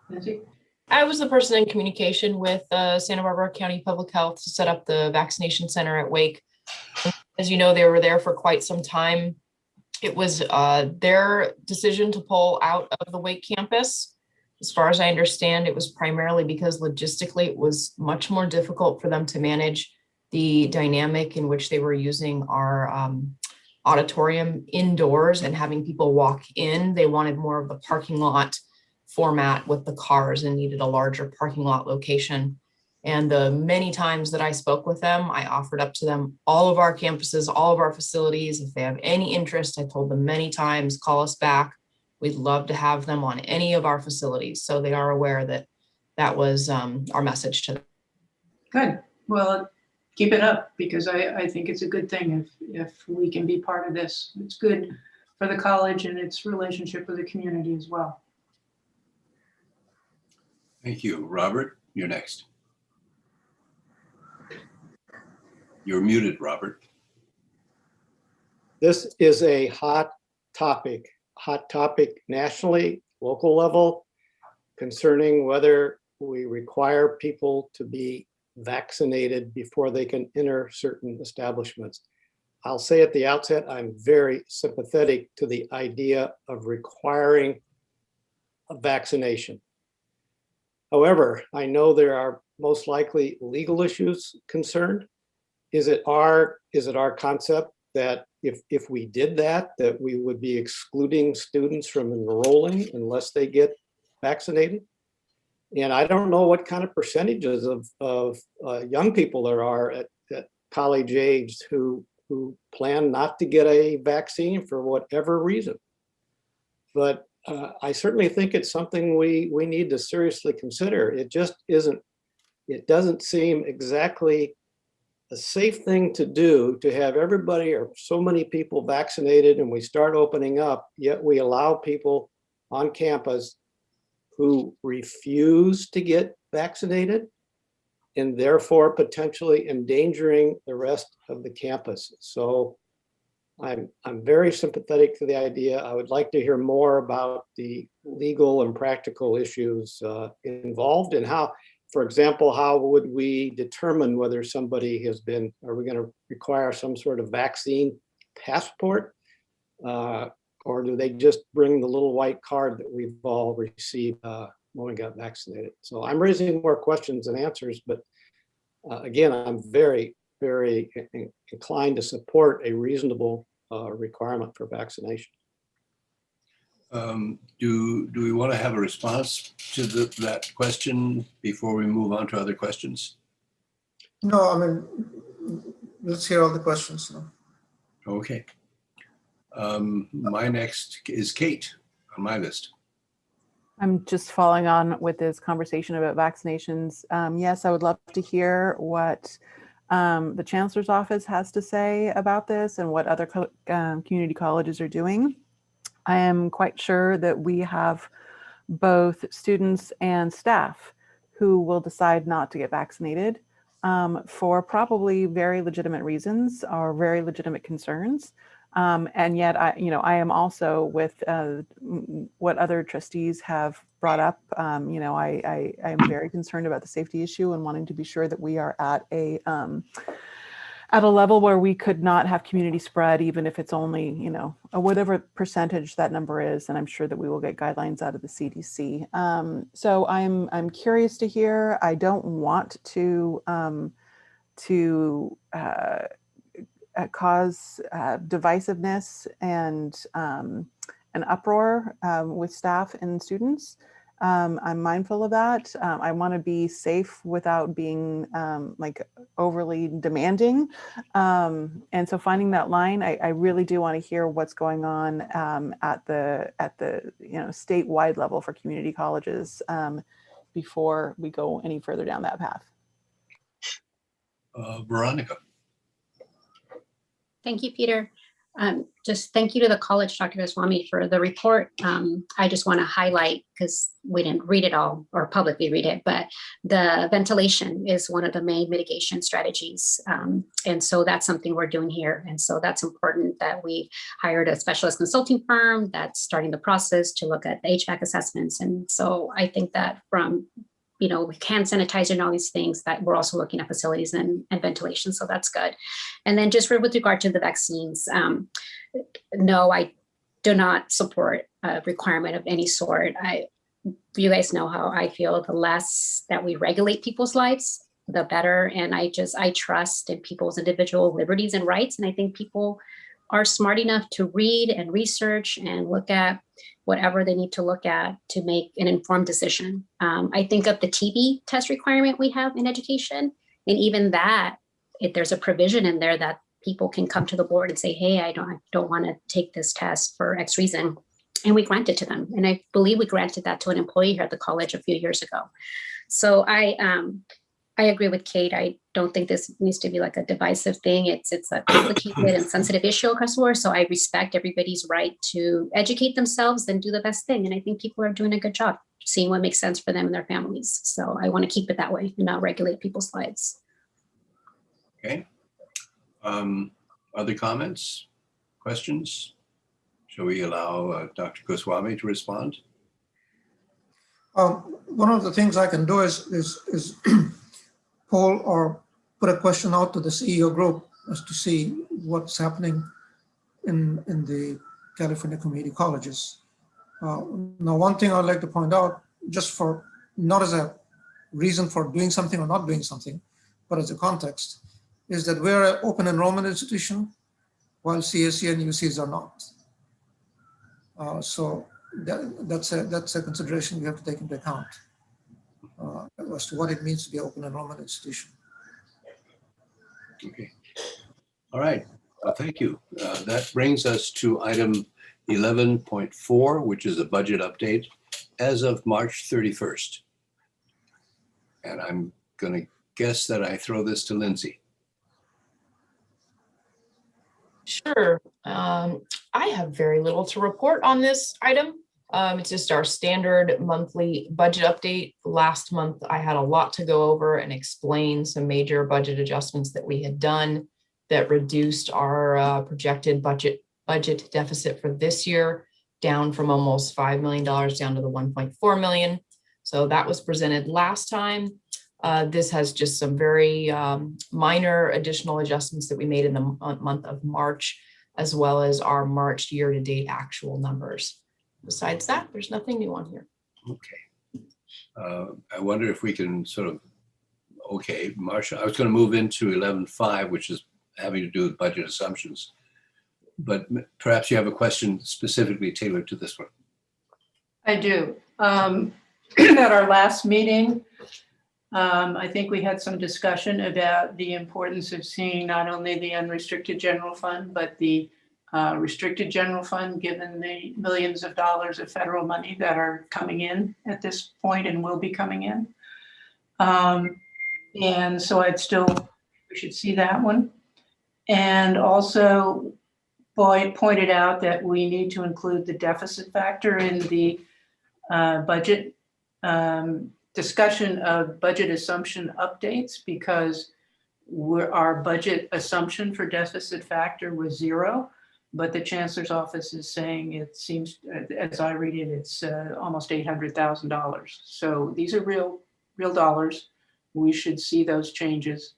[SPEAKER 8] Lindsay?
[SPEAKER 16] I was the person in communication with Santa Barbara County Public Health to set up the vaccination center at Wake. As you know, they were there for quite some time. It was their decision to pull out of the Wake campus. As far as I understand, it was primarily because logistically it was much more difficult for them to manage the dynamic in which they were using our auditorium indoors and having people walk in. They wanted more of the parking lot format with the cars and needed a larger parking lot location. And the many times that I spoke with them, I offered up to them all of our campuses, all of our facilities. If they have any interest, I told them many times, call us back. We'd love to have them on any of our facilities. So they are aware that that was our message to them.
[SPEAKER 8] Good. Well, keep it up, because I think it's a good thing if we can be part of this. It's good for the college and its relationship with the community as well.
[SPEAKER 1] Thank you. Robert, you're next. You're muted, Robert.
[SPEAKER 6] This is a hot topic nationally, local level, concerning whether we require people to be vaccinated before they can enter certain establishments. I'll say at the outset, I'm very sympathetic to the idea of requiring a vaccination. However, I know there are most likely legal issues concerned. Is it our concept that if we did that we would be excluding students from enrolling unless they get vaccinated? And I don't know what kind of percentages of young people there are at college age who plan not to get a vaccine for whatever reason. But I certainly think it's something we need to seriously consider. It just isn't, it doesn't seem exactly a safe thing to do to have everybody or so many people vaccinated and we start opening up, yet we allow people on campus who refuse to get vaccinated and therefore potentially endangering the rest of the campus. So I'm very sympathetic to the idea. I would like to hear more about the legal and practical issues involved, and how, for example, how would we determine whether somebody has been, are we going to require some sort of vaccine passport? Or do they just bring the little white card that we've all received when we got vaccinated? So I'm raising more questions than answers, but again, I'm very, very inclined to support a reasonable requirement for vaccination.
[SPEAKER 1] Do we want to have a response to that question before we move on to other questions?
[SPEAKER 12] No, I mean, let's hear all the questions now.
[SPEAKER 1] Okay. My next is Kate on my list.
[SPEAKER 5] I'm just following on with this conversation about vaccinations. Yes, I would love to hear what the Chancellor's Office has to say about this and what other community colleges are doing. I am quite sure that we have both students and staff who will decide not to get vaccinated for probably very legitimate reasons or very legitimate concerns. And yet, I am also with what other trustees have brought up. I am very concerned about the safety issue and wanting to be sure that we are at a level where we could not have community spread, even if it's only, whatever percentage that number is. And I'm sure that we will get guidelines out of the CDC. So I'm curious to hear. I don't want to cause divisiveness and an uproar with staff and students. I'm mindful of that. I want to be safe without being like overly demanding. And so finding that line, I really do want to hear what's going on at the statewide level for community colleges before we go any further down that path.
[SPEAKER 1] Veronica.
[SPEAKER 7] Thank you, Peter. Just thank you to the college, Dr. Goswami, for the report. I just want to highlight, because we didn't read it all or publicly read it, but the ventilation is one of the main mitigation strategies. And so that's something we're doing here. And so that's important that we hired a specialist consulting firm that's starting the process to look at the HVAC assessments. And so I think that from with hand sanitizer and all these things, that we're also looking at facilities and ventilation. So that's good. And then just with regard to the vaccines, no, I do not support a requirement of any sort. You guys know how I feel. The less that we regulate people's lives, the better. And I trust in people's individual liberties and rights. And I think people are smart enough to read and research and look at whatever they need to look at to make an informed decision. I think of the TB test requirement we have in education, and even that, if there's a provision in there that people can come to the board and say, hey, I don't want to take this test for X reason, and we grant it to them. And I believe we granted that to an employee here at the college a few years ago. So I agree with Kate. I don't think this needs to be like a divisive thing. It's a complicated and sensitive issue across the board. So I respect everybody's right to educate themselves and do the best thing. And I think people are doing a good job seeing what makes sense for them and their families. So I want to keep it that way and not regulate people's lives.
[SPEAKER 1] Okay. Other comments, questions? Shall we allow Dr. Goswami to respond?
[SPEAKER 12] One of the things I can do is poll or put a question out to the CEO group as to see what's happening in the California community colleges. Now, one thing I'd like to point out, just for not as a reason for doing something or not doing something, but as a context, is that we're an open enrollment institution, while CSE and UCs are not. So that's a consideration we have to take into account as to what it means to be an open enrollment institution.
[SPEAKER 1] Okay. All right. Thank you. That brings us to item 11.4, which is a budget update as of March 31st. And I'm going to guess that I throw this to Lindsay.
[SPEAKER 16] Sure. I have very little to report on this item. It's just our standard monthly budget update. Last month, I had a lot to go over and explain some major budget adjustments that we had done that reduced our projected budget deficit for this year down from almost $5 million down to the 1.4 million. So that was presented last time. This has just some very minor additional adjustments that we made in the month of March, as well as our March year-to-date actual numbers. Besides that, there's nothing new on here.
[SPEAKER 1] Okay. I wonder if we can sort of, okay, Marsha, I was going to move into 11.5, which is having to do with budget assumptions. But perhaps you have a question specifically tailored to this one.
[SPEAKER 8] I do. At our last meeting, I think we had some discussion about the importance of seeing not only the unrestricted general fund, but the restricted general fund, given the millions of dollars of federal money that are coming in at this point and will be coming in. And so we should see that one. And also Boyd pointed out that we need to include the deficit factor in the budget discussion of budget assumption updates, because our budget assumption for deficit factor was 0, but the chancellor's office is saying it seems, as I read it, it's almost $800,000. So these are real dollars. We should see those changes.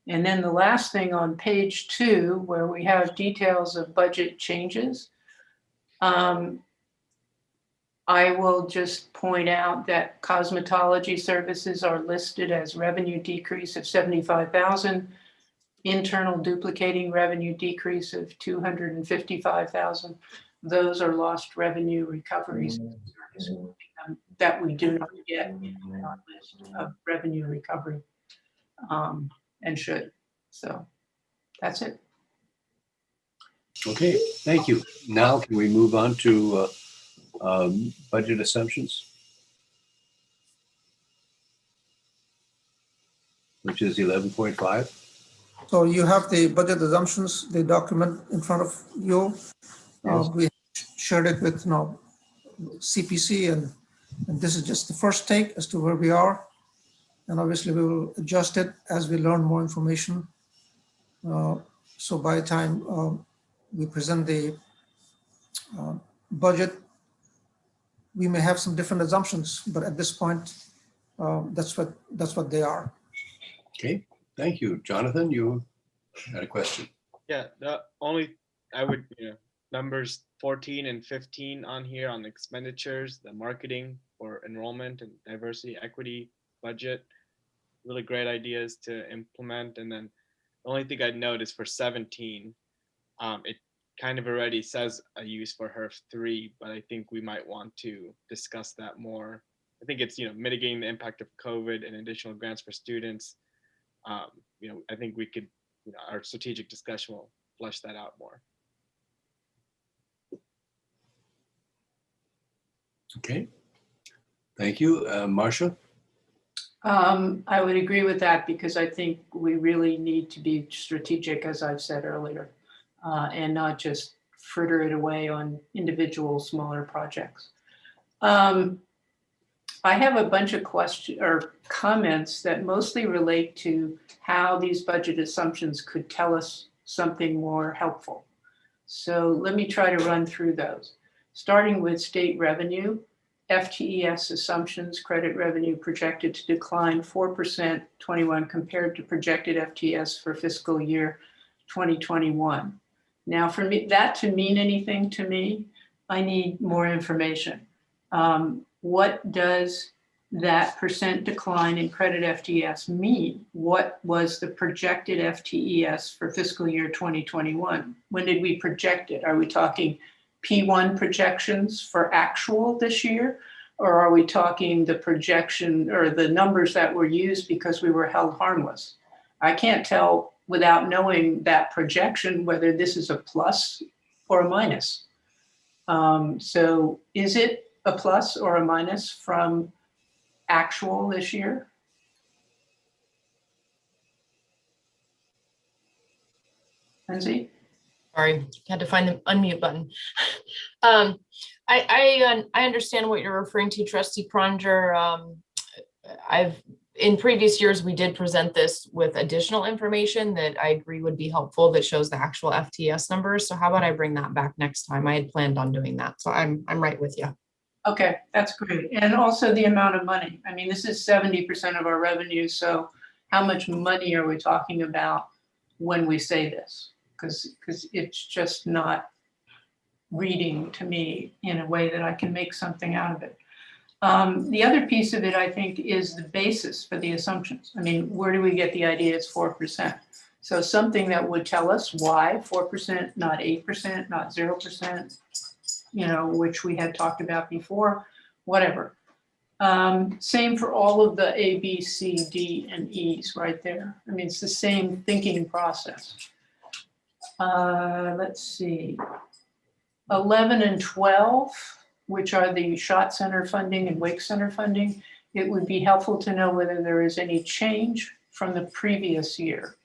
[SPEAKER 8] And then the last thing on page 2, where we have details of budget changes, I will just point out that cosmetology services are listed as revenue decrease of 75,000, internal duplicating revenue decrease of 255,000. Those are lost revenue recoveries that we do not get in our list of revenue recovery, and should. So that's it.
[SPEAKER 1] Okay, thank you. Now can we move on to budget assumptions, which is 11.5.
[SPEAKER 12] So you have the budget assumptions, the document in front of you.
[SPEAKER 1] Yes.
[SPEAKER 12] We shared it with CPC, and this is just the first take as to where we are. And obviously we will adjust it as we learn more information. So by the time we present the budget, we may have some different assumptions, but at this point, that's what they are.
[SPEAKER 1] Okay, thank you. Jonathan, you had a question.
[SPEAKER 13] Yeah, the only, I would, numbers 14 and 15 on here on the expenditures, the marketing for enrollment and diversity, equity, budget, really great ideas to implement. And then the only thing I'd note is for 17, it kind of already says a use for HERF 3, but I think we might want to discuss that more. I think it's, mitigating the impact of COVID and additional grants for students. I think we could, our strategic discussion will flesh that out more.
[SPEAKER 1] Okay, thank you. Marcia?
[SPEAKER 8] I would agree with that, because I think we really need to be strategic, as I've said earlier, and not just fritter it away on individual smaller projects. I have a bunch of questions or comments that mostly relate to how these budget assumptions could tell us something more helpful. So let me try to run through those. Starting with state revenue, FTES assumptions, credit revenue projected to decline 4% 21 compared to projected FTES for fiscal year 2021. Now, for me, that to mean anything to me, I need more information. What does that percent decline in credit FTES mean? What was the projected FTES for fiscal year 2021? When did we project it? Are we talking P1 projections for actual this year? Or are we talking the projection or the numbers that were used because we were held harmless? I can't tell without knowing that projection whether this is a plus or a minus. So is it a plus or a minus from actual this year? Lindsay?
[SPEAKER 16] Sorry, had to find the unmute button. I understand what you're referring to, Trustee Croninger. In previous years, we did present this with additional information that I agree would be helpful that shows the actual FTES numbers. So how about I bring that back next time? I had planned on doing that. So I'm right with you.
[SPEAKER 8] Okay, that's great. And also the amount of money. I mean, this is 70% of our revenue. So how much money are we talking about when we say this? Because it's just not reading to me in a way that I can make something out of it. The other piece of it, I think, is the basis for the assumptions. I mean, where do we get the idea it's 4%? So something that would tell us why 4%, not 8%, not 0%. which we had talked about before, whatever. Same for all of the A, B, C, D, and E's right there. I mean, it's the same thinking process. Let's see. 11 and 12, which are the Schott Center funding and Wake Center funding, it would be helpful to know whether there is any change from the previous year.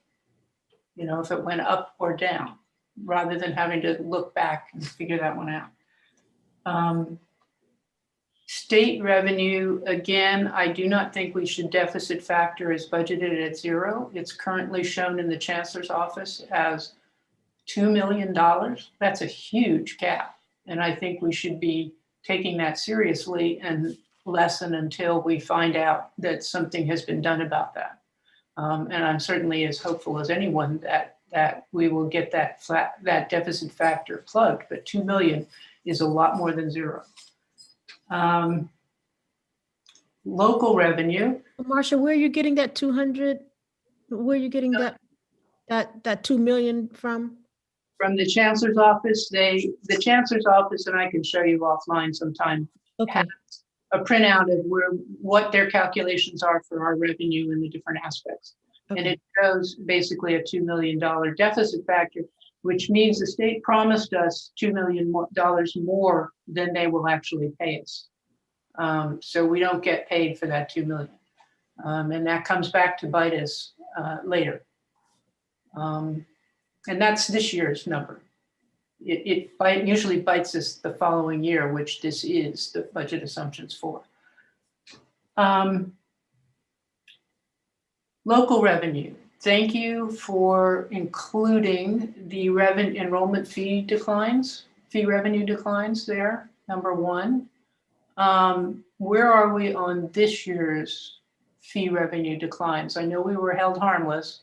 [SPEAKER 8] If it went up or down, rather than having to look back and figure that one out. State revenue, again, I do not think we should deficit factor as budgeted at 0. It's currently shown in the Chancellor's office as $2 million. That's a huge gap. And I think we should be taking that seriously and lessen until we find out that something has been done about that. And I'm certainly as hopeful as anyone that we will get that deficit factor plugged, but 2 million is a lot more than 0. Local revenue.
[SPEAKER 3] Marsha, where are you getting that 200? Where are you getting that 2 million from?
[SPEAKER 8] From the Chancellor's office. The Chancellor's office, and I can show you offline sometime,
[SPEAKER 3] okay,
[SPEAKER 8] has a printout of what their calculations are for our revenue in the different aspects. Okay. And it shows basically a $2 million deficit factor, which means the state promised us $2 million more than they will actually pay us. So we don't get paid for that 2 million. And that comes back to bite us later. And that's this year's number. It usually bites us the following year, which this is the budget assumptions for. Local revenue. Thank you for including the enrollment fee revenue declines there, number 1. Where are we on this year's fee revenue declines? I know we were held harmless,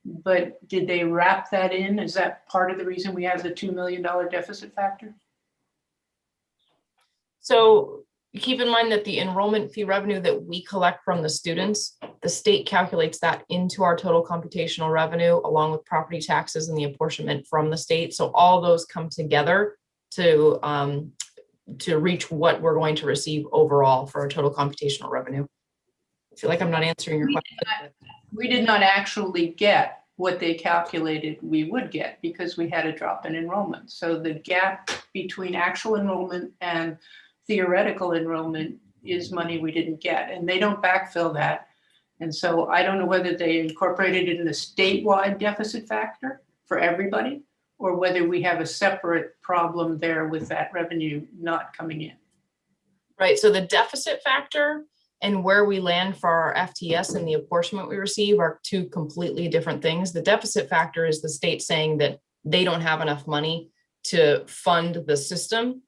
[SPEAKER 8] but did they wrap that in? Is that part of the reason we have the $2 million deficit factor?
[SPEAKER 16] So keep in mind that the enrollment fee revenue that we collect from the students, the state calculates that into our total computational revenue along with property taxes and the apportionment from the state. So all those come together to reach what we're going to receive overall for our total computational revenue. I feel like I'm not answering your question.
[SPEAKER 8] We did not actually get what they calculated we would get because we had a drop in enrollment. So the gap between actual enrollment and theoretical enrollment is money we didn't get, and they don't backfill that. And so I don't know whether they incorporated it in the statewide deficit factor for everybody, or whether we have a separate problem there with that revenue not coming in.
[SPEAKER 16] Right, so the deficit factor and where we land for our FTS and the apportionment we receive are 2 completely different things. The deficit factor is the state saying that they don't have enough money to fund the system.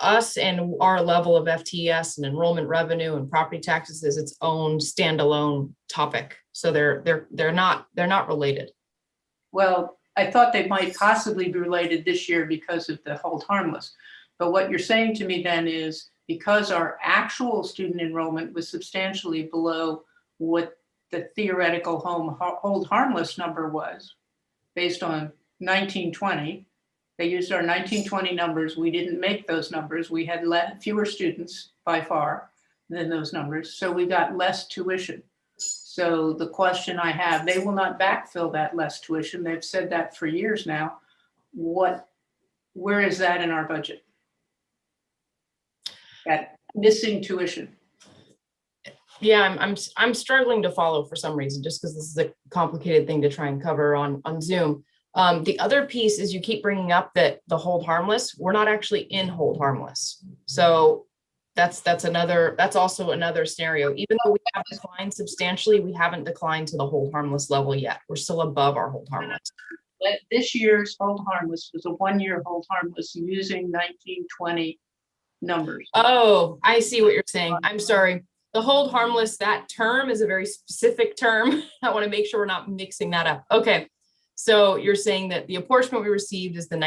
[SPEAKER 16] Us and our level of FTS and enrollment revenue and property taxes is its own standalone topic. So they're not related.
[SPEAKER 8] Well, I thought they might possibly be related this year because of the hold harmless. But what you're saying to me then is because our actual student enrollment was substantially below what the theoretical hold harmless number was based on 1920, they used our 1920 numbers. We didn't make those numbers. We had fewer students by far than those numbers. So we got less tuition. So the question I have, they will not backfill that less tuition. They've said that for years now. Where is that in our budget? That missing tuition.
[SPEAKER 16] Yeah, I'm struggling to follow for some reason, just because this is a complicated thing to try and cover on Zoom. The other piece is you keep bringing up that the hold harmless, we're not actually in hold harmless. So that's also another scenario. Even though we have declined substantially, we haven't declined to the hold harmless level yet. We're still above our hold harmless.
[SPEAKER 8] This year's hold harmless was a 1-year hold harmless using 1920 numbers.
[SPEAKER 16] Oh, I see what you're saying. I'm sorry. The hold harmless, that term is a very specific term. I want to make sure we're not mixing that up. Okay. So you're saying that the apportionment we received is based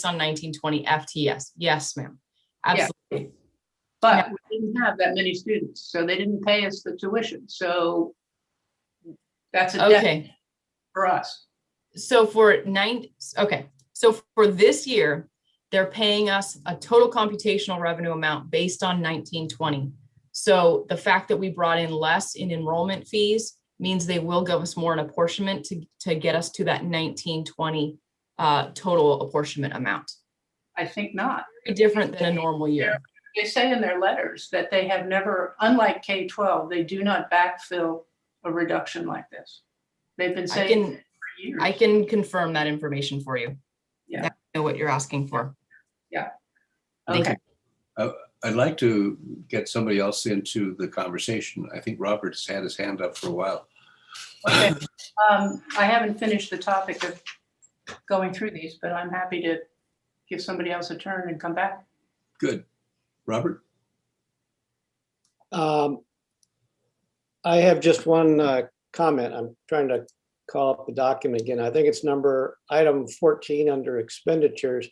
[SPEAKER 16] on 1920 FTS. Yes, ma'am. Absolutely.
[SPEAKER 8] Yeah. But we didn't have that many students, so they didn't pay us the tuition. So that's a debt for us.
[SPEAKER 16] So for this year, they're paying us a total computational revenue amount based on 1920. So the fact that we brought in less in enrollment fees means they will give us more in apportionment to get us to that 1920 total apportionment amount.
[SPEAKER 8] I think not.
[SPEAKER 16] Very different than a normal year.
[SPEAKER 8] They say in their letters that they have never, unlike K-12, they do not backfill a reduction like this. They've been saying it for years.
[SPEAKER 16] I can confirm that information for you.
[SPEAKER 8] Yeah.
[SPEAKER 16] Now I know what you're asking for.
[SPEAKER 8] Yeah.
[SPEAKER 16] Thank
[SPEAKER 1] Okay. I'd like to get somebody else into the conversation. I think Robert's had his hand up for a while.
[SPEAKER 8] Okay. I haven't finished the topic of going through these, but I'm happy to give somebody else a turn and come back.
[SPEAKER 1] Good. Robert?
[SPEAKER 6] I have just one comment. I'm trying to call up the document again. I think it's item 14 under expenditures.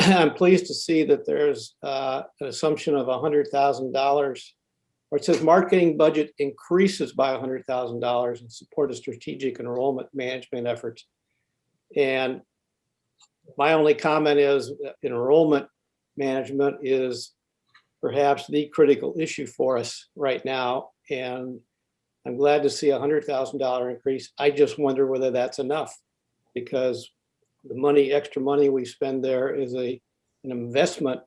[SPEAKER 6] I'm pleased to see that there's an assumption of $100,000, or it says marketing budget increases by $100,000 in support of strategic enrollment management efforts. And my only comment is that enrollment management is perhaps the critical issue for us right now. And I'm glad to see a $100,000 increase. I just wonder whether that's enough, because the extra money we spend there is an investment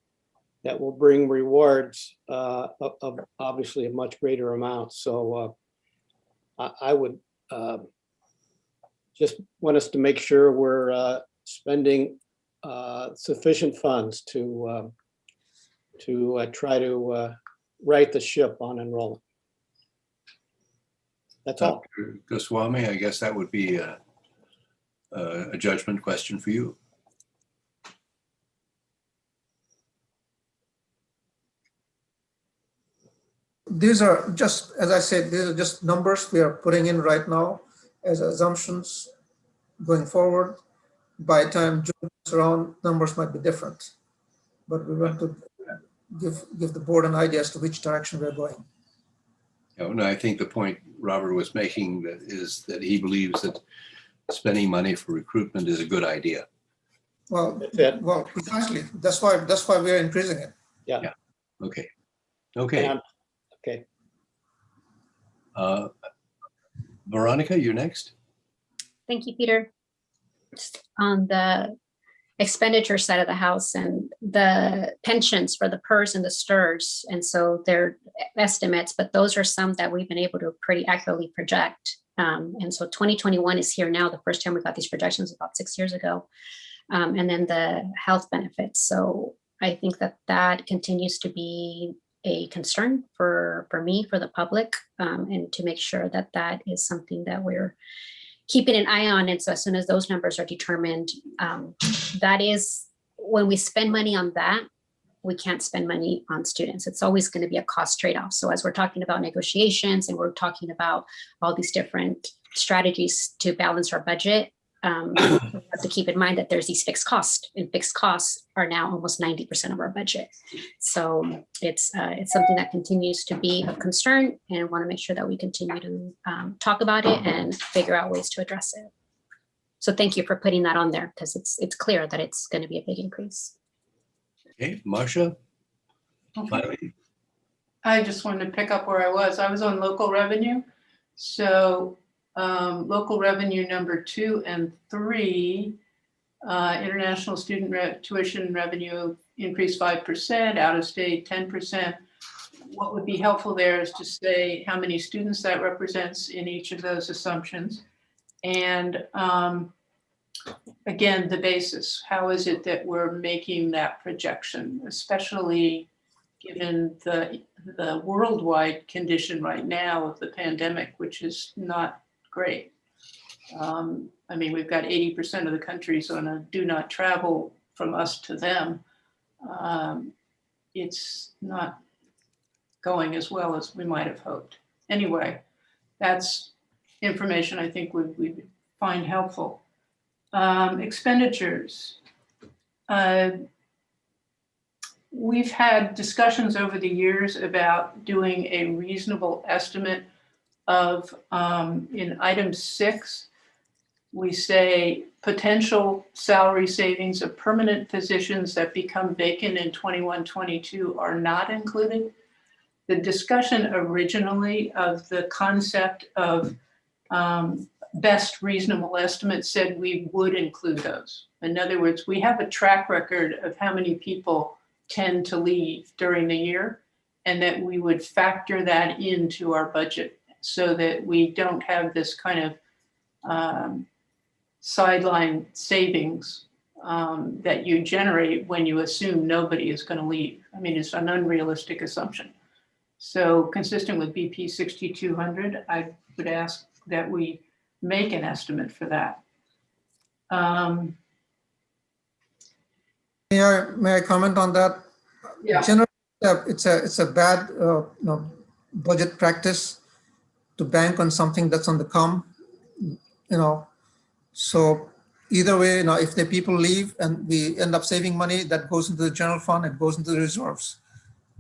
[SPEAKER 6] that will bring rewards of obviously a much greater amount. So I would just want us to make sure we're spending sufficient funds to try to right the ship on enrollment. That's all.
[SPEAKER 1] Dr. Goswami, I guess that would be a judgment question for you.
[SPEAKER 12] These are just, as I said, these are just numbers we are putting in right now as assumptions going forward. By the time June comes around, numbers might be different, but we want to give the board an idea as to which direction we're going.
[SPEAKER 1] No, I think the point Robert was making is that he believes that spending money for recruitment is a good idea.
[SPEAKER 12] Well, precisely. That's why we're increasing it.
[SPEAKER 6] Yeah.
[SPEAKER 1] Okay. Okay.
[SPEAKER 6] Okay.
[SPEAKER 1] Veronica, you're next.
[SPEAKER 7] Thank you, Peter. Just on the expenditure side of the house and the pensions for the PERS and the STRS. And so they're estimates, but those are some that we've been able to pretty accurately project. And so 2021 is here now. The first time we got these projections about 6 years ago. And then the health benefits. So I think that continues to be a concern for me, for the public, and to make sure that is something that we're keeping an eye on. And so as soon as those numbers are determined, that is when we spend money on that, we can't spend money on students. It's always going to be a cost trade-off. So as we're talking about negotiations and we're talking about all these different strategies to balance our budget, we have to keep in mind that there's these fixed costs, and fixed costs are now almost 90% of our budget. So it's something that continues to be of concern, and want to make sure that we continue to talk about it and figure out ways to address it. So thank you for putting that on there, because it's clear that it's going to be a big increase.
[SPEAKER 1] Okay, Marcia.
[SPEAKER 8] Okay. I just wanted to pick up where I was. I was on local revenue. So local revenue number 2 and 3, international student tuition revenue increased 5%, out of state 10%. What would be helpful there is to say how many students that represents in each of those assumptions. And again, the basis, how is it that we're making that projection, especially given the worldwide condition right now of the pandemic, which is not great. I mean, we've got 80% of the countries on a do not travel from us to them. It's not going as well as we might have hoped. Anyway, that's information I think we find helpful. Expenditures. We've had discussions over the years about doing a reasonable estimate of, in item 6, we say potential salary savings of permanent positions that become vacant in 21-22 are not included. The discussion originally of the concept of best reasonable estimate said we would include those. In other words, we have a track record of how many people tend to leave during the year, and that we would factor that into our budget so that we don't have this kind of sideline savings that you generate when you assume nobody is going to leave. I mean, it's an unrealistic assumption. So consistent with BP 6200, I would ask that we make an estimate for that.
[SPEAKER 12] May I comment on that?
[SPEAKER 8] Yeah.
[SPEAKER 12] Generally, it's a bad budget practice to bank on something that's on the come. So either way, if the people leave and we end up saving money, that goes into the general fund, it goes into the reserves.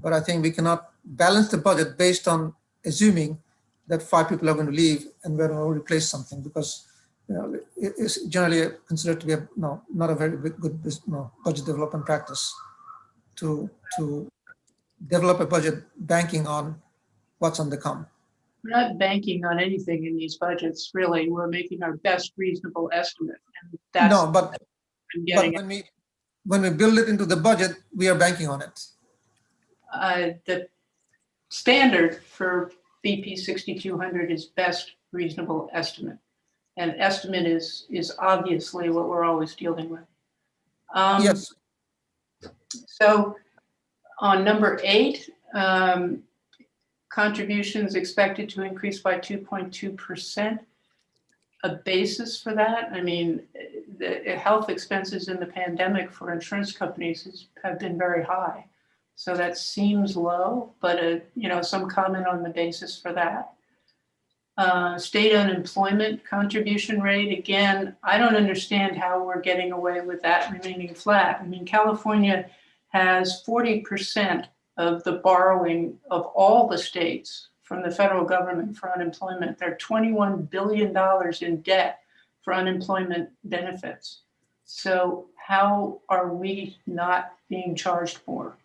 [SPEAKER 12] But I think we cannot balance the budget based on assuming that 5 people are going to leave and we're going to replace something, because it's generally considered to be not a very good budget development practice to develop a budget banking on what's on the come.
[SPEAKER 8] We're not banking on anything in these budgets, really. We're making our best reasonable estimate. And that's
[SPEAKER 12] No, but when we build it into the budget, we are banking on it.
[SPEAKER 8] The standard for BP 6200 is best reasonable estimate. And estimate is obviously what we're always dealing with.
[SPEAKER 12] Yes.
[SPEAKER 8] So on number 8, contributions expected to increase by 2.2%. A basis for that? I mean, the health expenses in the pandemic for insurance companies have been very high. So that seems low, but some comment on the basis for that. State unemployment contribution rate, again, I don't understand how we're getting away with that remaining flat. I mean, California has 40% of the borrowing of all the states from the federal government for unemployment. They're $21 billion in debt for unemployment benefits. So how are we not being charged more?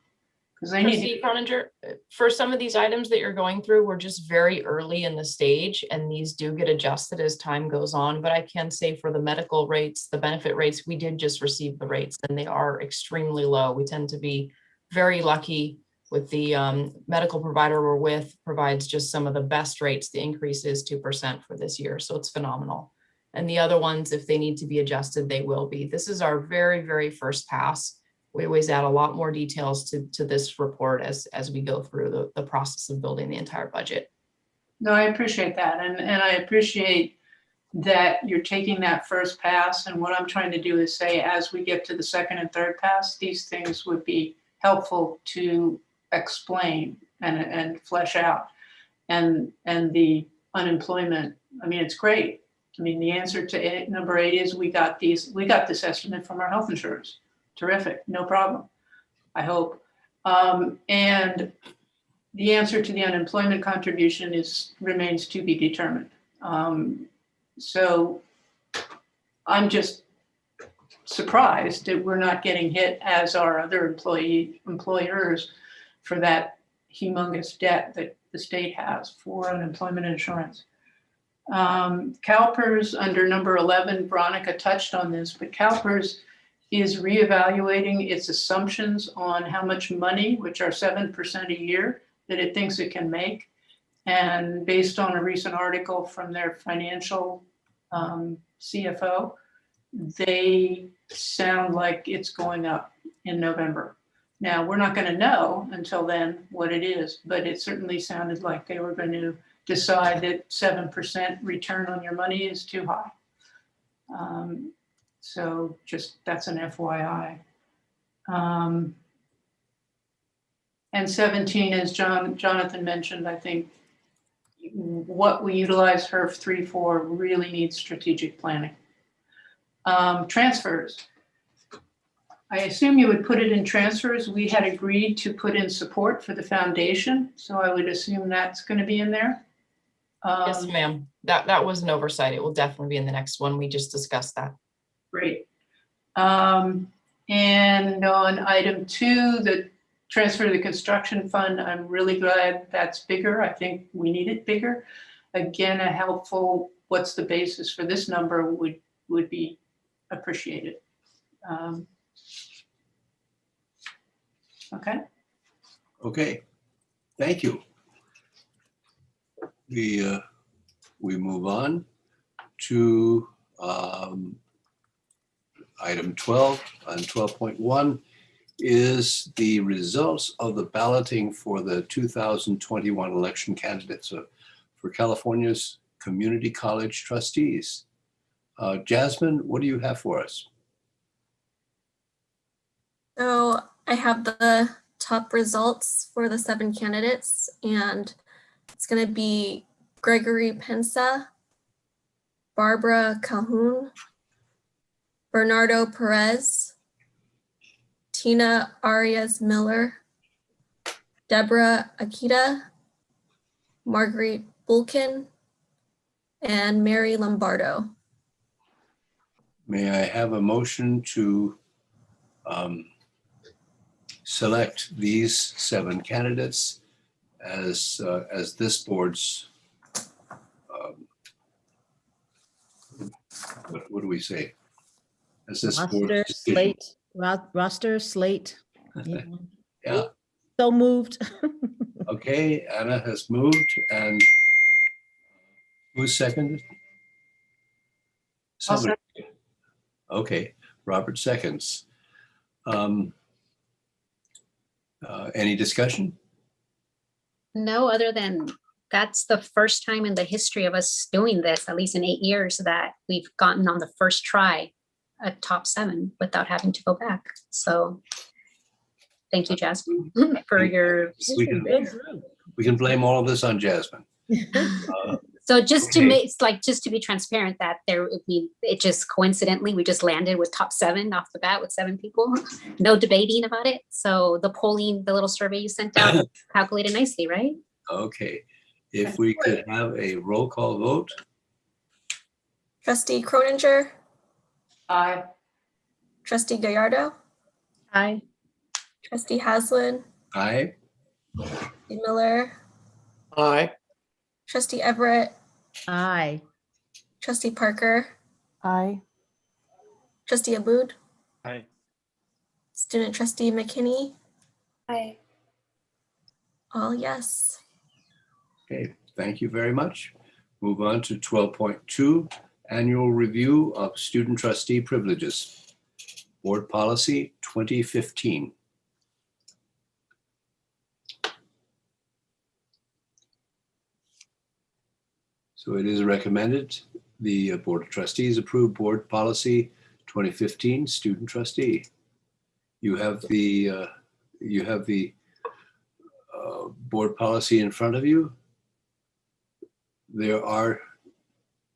[SPEAKER 8] Because they need
[SPEAKER 16] Trustee Croninger, for some of these items that you're going through, we're just very early in the stage, and these do get adjusted as time goes on. But I can say for the medical rates, the benefit rates, we did just receive the rates, and they are extremely low. We tend to be very lucky with the medical provider we're with, provides just some of the best rates. The increase is 2% for this year, so it's phenomenal. And the other ones, if they need to be adjusted, they will be. This is our very, very first pass. We always add a lot more details to this report as we go through the process of building the entire budget.
[SPEAKER 8] No, I appreciate that. And I appreciate that you're taking that first pass. And what I'm trying to do is say, as we get to the second and third pass, these things would be helpful to explain and flesh out. And the unemployment, I mean, it's great. I mean, the answer to number 8 is we got this estimate from our health insurers. Terrific, no problem, I hope. And the answer to the unemployment contribution remains to be determined. So I'm just surprised that we're not getting hit as are other employers for that humongous debt that the state has for unemployment insurance. CalPERS under number 11, Veronica touched on this, but CalPERS is reevaluating its assumptions on how much money, which are 7% a year, that it thinks it can make. And based on a recent article from their financial CFO, they sound like it's going up in November. Now, we're not going to know until then what it is, but it certainly sounded like they were going to decide that 7% return on your money is too high. So just that's an FYI. And 17, as Jonathan mentioned, I think what we utilize HERF 3 for really needs strategic planning. Transfers. I assume you would put it in transfers. We had agreed to put in support for the foundation, so I would assume that's going to be in there.
[SPEAKER 16] Yes, ma'am. That was an oversight. It will definitely be in the next one. We just discussed that.
[SPEAKER 8] Great. And on item 2, the transfer to the construction fund, I'm really glad that's bigger. I think we need it bigger. Again, a helpful, what's the basis for this number would be appreciated. Okay.
[SPEAKER 1] Okay, thank you. We move on to item 12 and 12.1 is the results of the balloting for the 2021 election candidates for California's community college trustees. Jasmine, what do you have for us?
[SPEAKER 4] So I have the top results for the 7 candidates, and it's going to be Gregory Pensa, Barbara Calhoun, Bernardo Perez, Tina Arias Miller, Deborah Akita, Marguerite Bulkin, and Mary Lombardo.
[SPEAKER 1] May I have a motion to select these 7 candidates as this board's, what do we say? As this
[SPEAKER 3] Roster,
[SPEAKER 1] board's
[SPEAKER 3] slate, roster, slate.
[SPEAKER 1] Yeah.
[SPEAKER 3] So moved.
[SPEAKER 1] Okay, Anna has moved, and who seconded?
[SPEAKER 8] I'll
[SPEAKER 1] Somebody. Okay, Robert seconds. Any discussion?
[SPEAKER 7] No, other than that's the first time in the history of us doing this, at least in 8 years, that we've gotten on the first try a top 7 without having to go back. So thank you, Jasmine, for your.
[SPEAKER 1] We can blame all of this on Jasmine.
[SPEAKER 7] So just to
[SPEAKER 1] Okay.
[SPEAKER 7] make, it's like, just to be transparent that it just coincidentally, we just landed with top 7 off the bat with 7 people, no debating about it. So the polling, the little survey you sent out calculated nicely, right?
[SPEAKER 1] Okay, if we could have a roll call vote.
[SPEAKER 4] Trustee Croninger,
[SPEAKER 8] Aye.
[SPEAKER 4] Trustee Gallardo,
[SPEAKER 3] Aye.
[SPEAKER 4] Trustee Haslin,
[SPEAKER 1] Aye.
[SPEAKER 4] Trustee Miller,
[SPEAKER 6] Aye.
[SPEAKER 4] Trustee Everett,
[SPEAKER 3] Aye.
[SPEAKER 4] Trustee Parker,
[SPEAKER 5] Aye.
[SPEAKER 4] Trustee Aboud,
[SPEAKER 13] Aye.
[SPEAKER 4] Student Trustee McKinney,
[SPEAKER 2] Aye.
[SPEAKER 4] all yes.
[SPEAKER 1] Okay, thank you very much. Move on to 12.2, annual review of student trustee privileges. Board Policy 2015. So it is recommended the Board of Trustees approve Board Policy 2015 student trustee. You have the board policy in front of you. There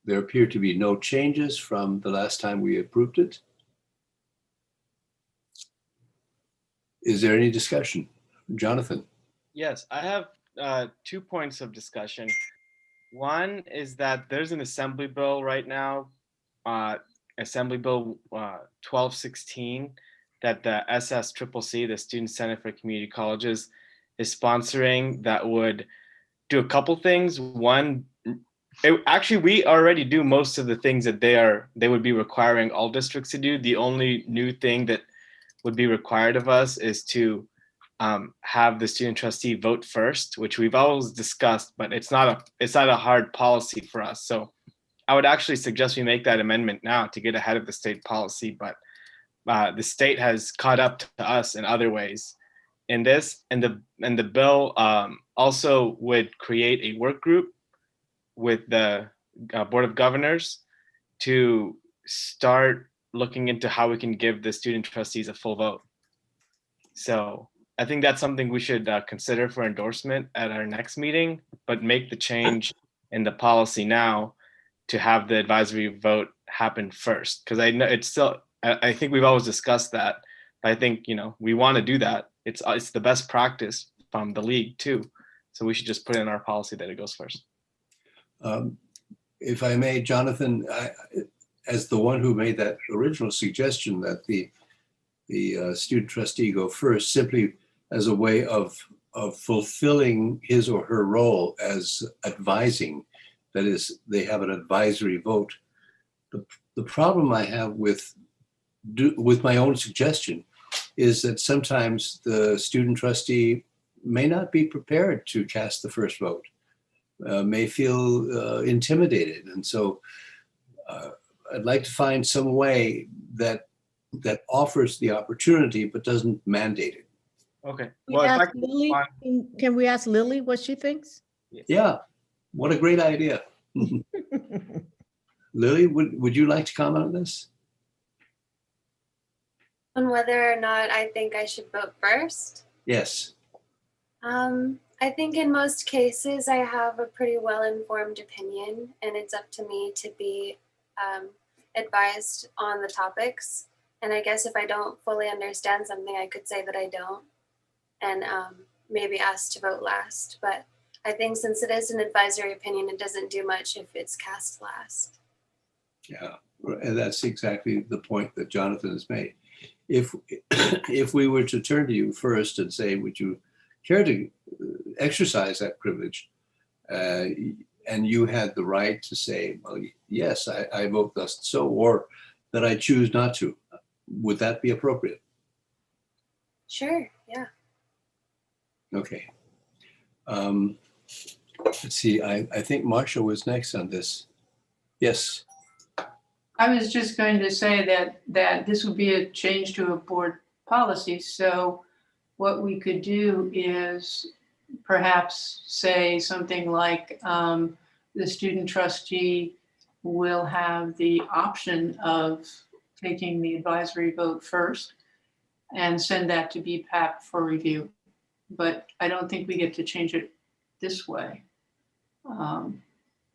[SPEAKER 1] appear to be no changes from the last time we approved it. Is there any discussion? Jonathan?
[SPEAKER 13] Yes, I have 2 points of discussion. One is that there's an assembly bill right now, Assembly Bill 1216, that the SSCCC, the Student Center for Community Colleges, is sponsoring, that would do a couple things. One, actually, we already do most of the things that they would be requiring all districts to do. The only new thing that would be required of us is to have the student trustee vote first, which we've always discussed, but it's not a hard policy for us. So I would actually suggest we make that amendment now to get ahead of the state policy, but the state has caught up to us in other ways in this, and the bill also would create a work group with the Board of Governors to start looking into how we can give the student trustees a full vote. So I think that's something we should consider for endorsement at our next meeting, but make the change in the policy now to have the advisory vote happen first. Because I know it's still, I think we've always discussed that. But I think, we want to do that. It's the best practice from the league too. So we should just put in our policy that it goes first.
[SPEAKER 1] If I may, Jonathan, as the one who made that original suggestion that the student trustee go first, simply as a way of fulfilling his or her role as advising. That is, they have an advisory vote. The problem I have with my own suggestion is that sometimes the student trustee may not be prepared to cast the first vote, may feel intimidated. And so I'd like to find some way that offers the opportunity but doesn't mandate it.
[SPEAKER 13] Okay.
[SPEAKER 3] We
[SPEAKER 13] Well, if I
[SPEAKER 3] ask Lily, can we ask Lily what she thinks?
[SPEAKER 1] Yeah, what a great idea. Lily, would you like to comment on this?
[SPEAKER 2] On whether or not I think I should vote first?
[SPEAKER 1] Yes.
[SPEAKER 2] I think in most cases I have a pretty well-informed opinion, and it's up to me to be advised on the topics. And I guess if I don't fully understand something, I could say that I don't, and maybe ask to vote last. But I think since it is an advisory opinion, it doesn't do much if it's cast last.
[SPEAKER 1] Yeah, and that's exactly the point that Jonathan has made. If we were to turn to you first and say, would you care to exercise that privilege, and you had the right to say, well, yes, I vote thus so, or that I choose not to, would that be appropriate?
[SPEAKER 2] Sure, yeah.
[SPEAKER 1] Okay. Let's see, I think Marcia was next on this. Yes.
[SPEAKER 8] I was just going to say that this would be a change to a board policy. So what we could do is perhaps say something like the student trustee will have the option of taking the advisory vote first and send that to BPAP for review. But I don't think we get to change it this way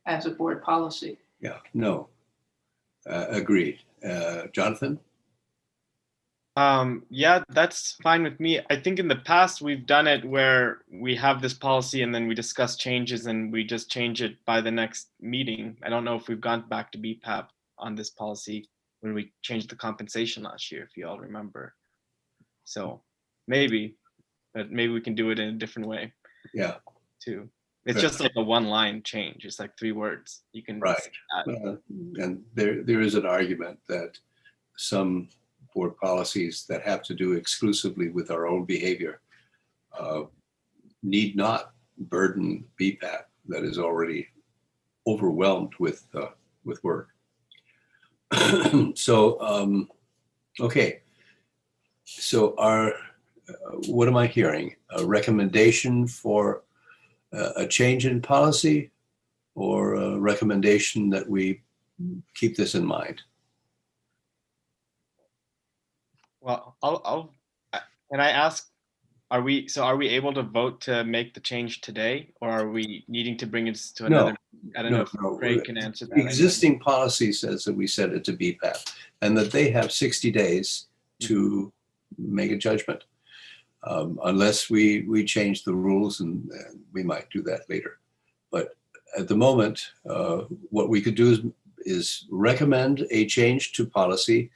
[SPEAKER 8] as a board policy.
[SPEAKER 1] Yeah, no. Agreed. Jonathan?
[SPEAKER 13] Yeah, that's fine with me. I think in the past we've done it where we have this policy and then we discuss changes and we just change it by the next meeting. I don't know if we've gone back to BPAP on this policy when we changed the compensation last year, if you all remember. So maybe, but maybe we can do it in a different way.
[SPEAKER 1] Yeah.
[SPEAKER 13] Too. It's just like a one line change. It's like 3 words. You can
[SPEAKER 1] right. And there is an argument that some board policies that have to do exclusively with our own behavior need not burden BPAP that is already overwhelmed with work. So okay. So what am I hearing? A recommendation for a change in policy, or a recommendation that we keep this in mind?
[SPEAKER 13] Well, can I ask, are we able to vote to make the change today, or are we needing to bring it to another?
[SPEAKER 1] No,
[SPEAKER 13] I don't know if Craig can answer that.
[SPEAKER 1] Existing policy says that we send it to BPAP and that they have 60 days to make a judgment. Unless we change the rules, and we might do that later. But at the moment, what we could do is recommend a change to policy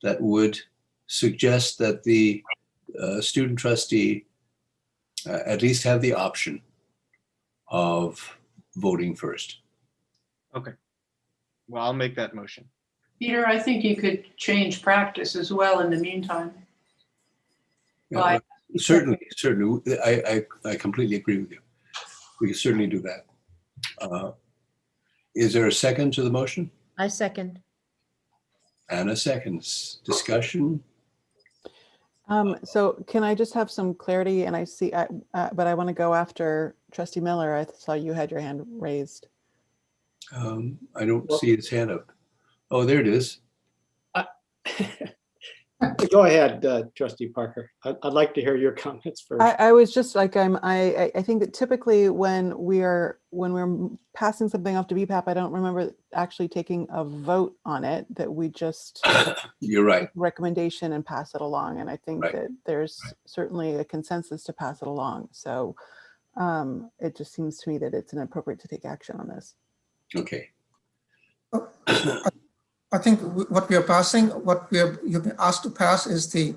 [SPEAKER 1] that would suggest that the student trustee at least have the option of voting first. Okay.
[SPEAKER 13] Well, I'll make that motion.
[SPEAKER 8] Peter, I think you could change practice as well in the meantime.
[SPEAKER 1] Yeah, certainly. I completely agree with you. We can certainly do that. Is there a second to the motion?
[SPEAKER 3] I second.
[SPEAKER 1] Anna seconds. Discussion?
[SPEAKER 5] So can I just have some clarity? And I see, but I want to go after Trustee Miller. I saw you had your hand raised.
[SPEAKER 1] I don't see his hand up. Oh, there it is.
[SPEAKER 6] Go ahead, Trustee Parker. I'd like to hear your comments first.
[SPEAKER 5] I was just like, I think that typically when we're passing something off to BPAP, I don't remember actually taking a vote on it, that we just
[SPEAKER 1] You're right.
[SPEAKER 5] recommendation and pass it along. And I think that there's certainly a consensus to pass it along. So it just seems to me that it's inappropriate to take action on this.
[SPEAKER 1] Okay.
[SPEAKER 12] I think what we are passing, you've been asked to pass is the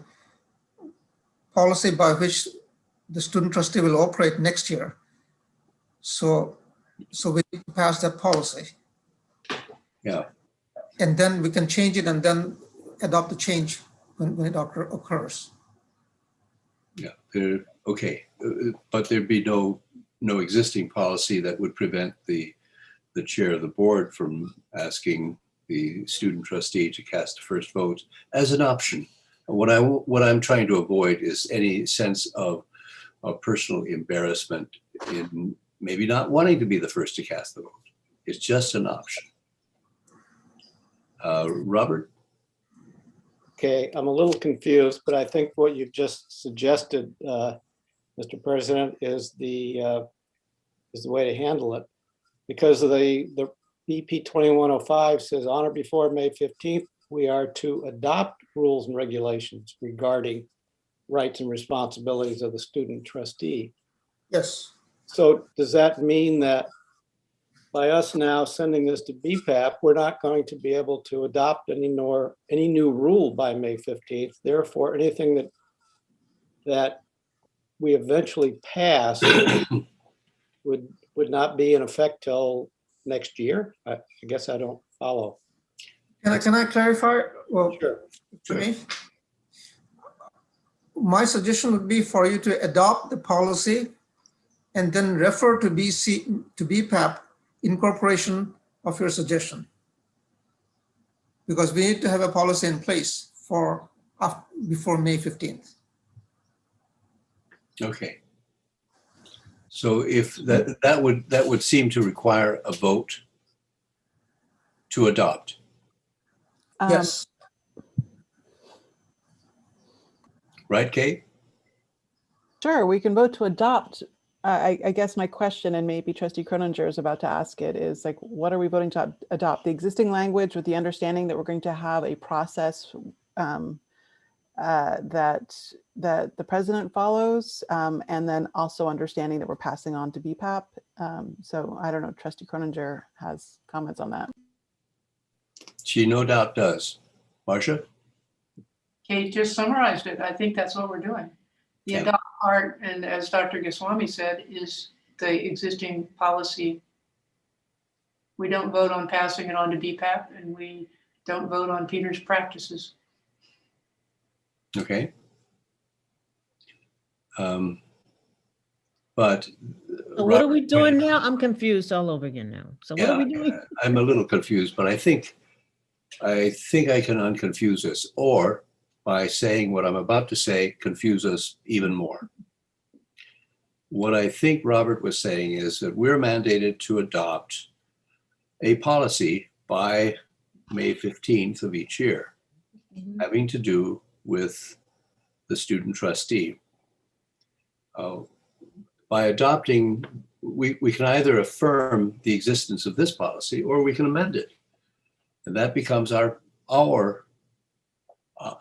[SPEAKER 12] policy by which the student trustee will operate next year. So we need to pass that policy.
[SPEAKER 1] Yeah.
[SPEAKER 12] And then we can change it and then adopt the change when it occurs.
[SPEAKER 1] Yeah, okay, but there'd be no existing policy that would prevent the chair of the board from asking the student trustee to cast a first vote as an option. What I'm trying to avoid is any sense of personal embarrassment in maybe not wanting to be the first to cast the vote. It's just an option. Robert?
[SPEAKER 6] Okay, I'm a little confused, but I think what you just suggested, Mr. President, is the way to handle it. Because of the BP 2105 says on or before May 15th, we are to adopt rules and regulations regarding rights and responsibilities of the student trustee.
[SPEAKER 12] Yes.
[SPEAKER 6] So does that mean that by us now sending this to BPAP, we're not going to be able to adopt any new rule by May 15th? Therefore, anything that we eventually pass would not be in effect till next year? I guess I don't follow.
[SPEAKER 12] Can I clarify? Well,
[SPEAKER 6] sure.
[SPEAKER 12] To me, my suggestion would be for you to adopt the policy and then refer to BPAP incorporation of your suggestion. Because we need to have a policy in place before May 15th.
[SPEAKER 1] Okay. So if that would seem to require a vote to adopt.
[SPEAKER 12] Yes.
[SPEAKER 1] Right, Kate?
[SPEAKER 5] Sure, we can vote to adopt. I guess my question, and maybe Trustee Croninger is about to ask it, is like, what are we voting to adopt? The existing language with the understanding that we're going to have a process that the president follows, and then also understanding that we're passing on to BPAP. So I don't know, Trustee Croninger has comments on that.
[SPEAKER 1] She no doubt does. Marcia?
[SPEAKER 8] Kate just summarized it. I think that's what we're doing. The
[SPEAKER 1] Yeah.
[SPEAKER 8] adopt part, and as Dr. Goswami said, is the existing policy. We don't vote on passing it on to BPAP, and we don't vote on Peter's practices.
[SPEAKER 1] Okay. But
[SPEAKER 3] So what are we doing now? I'm confused all over again now. So what are we doing?
[SPEAKER 1] I'm a little confused, but I think I can unconfuse us, or by saying what I'm about to say, confuse us even more. What I think Robert was saying is that we're mandated to adopt a policy by May 15th of each year, having to do with the student trustee. By adopting, we can either affirm the existence of this policy or we can amend it. And that becomes our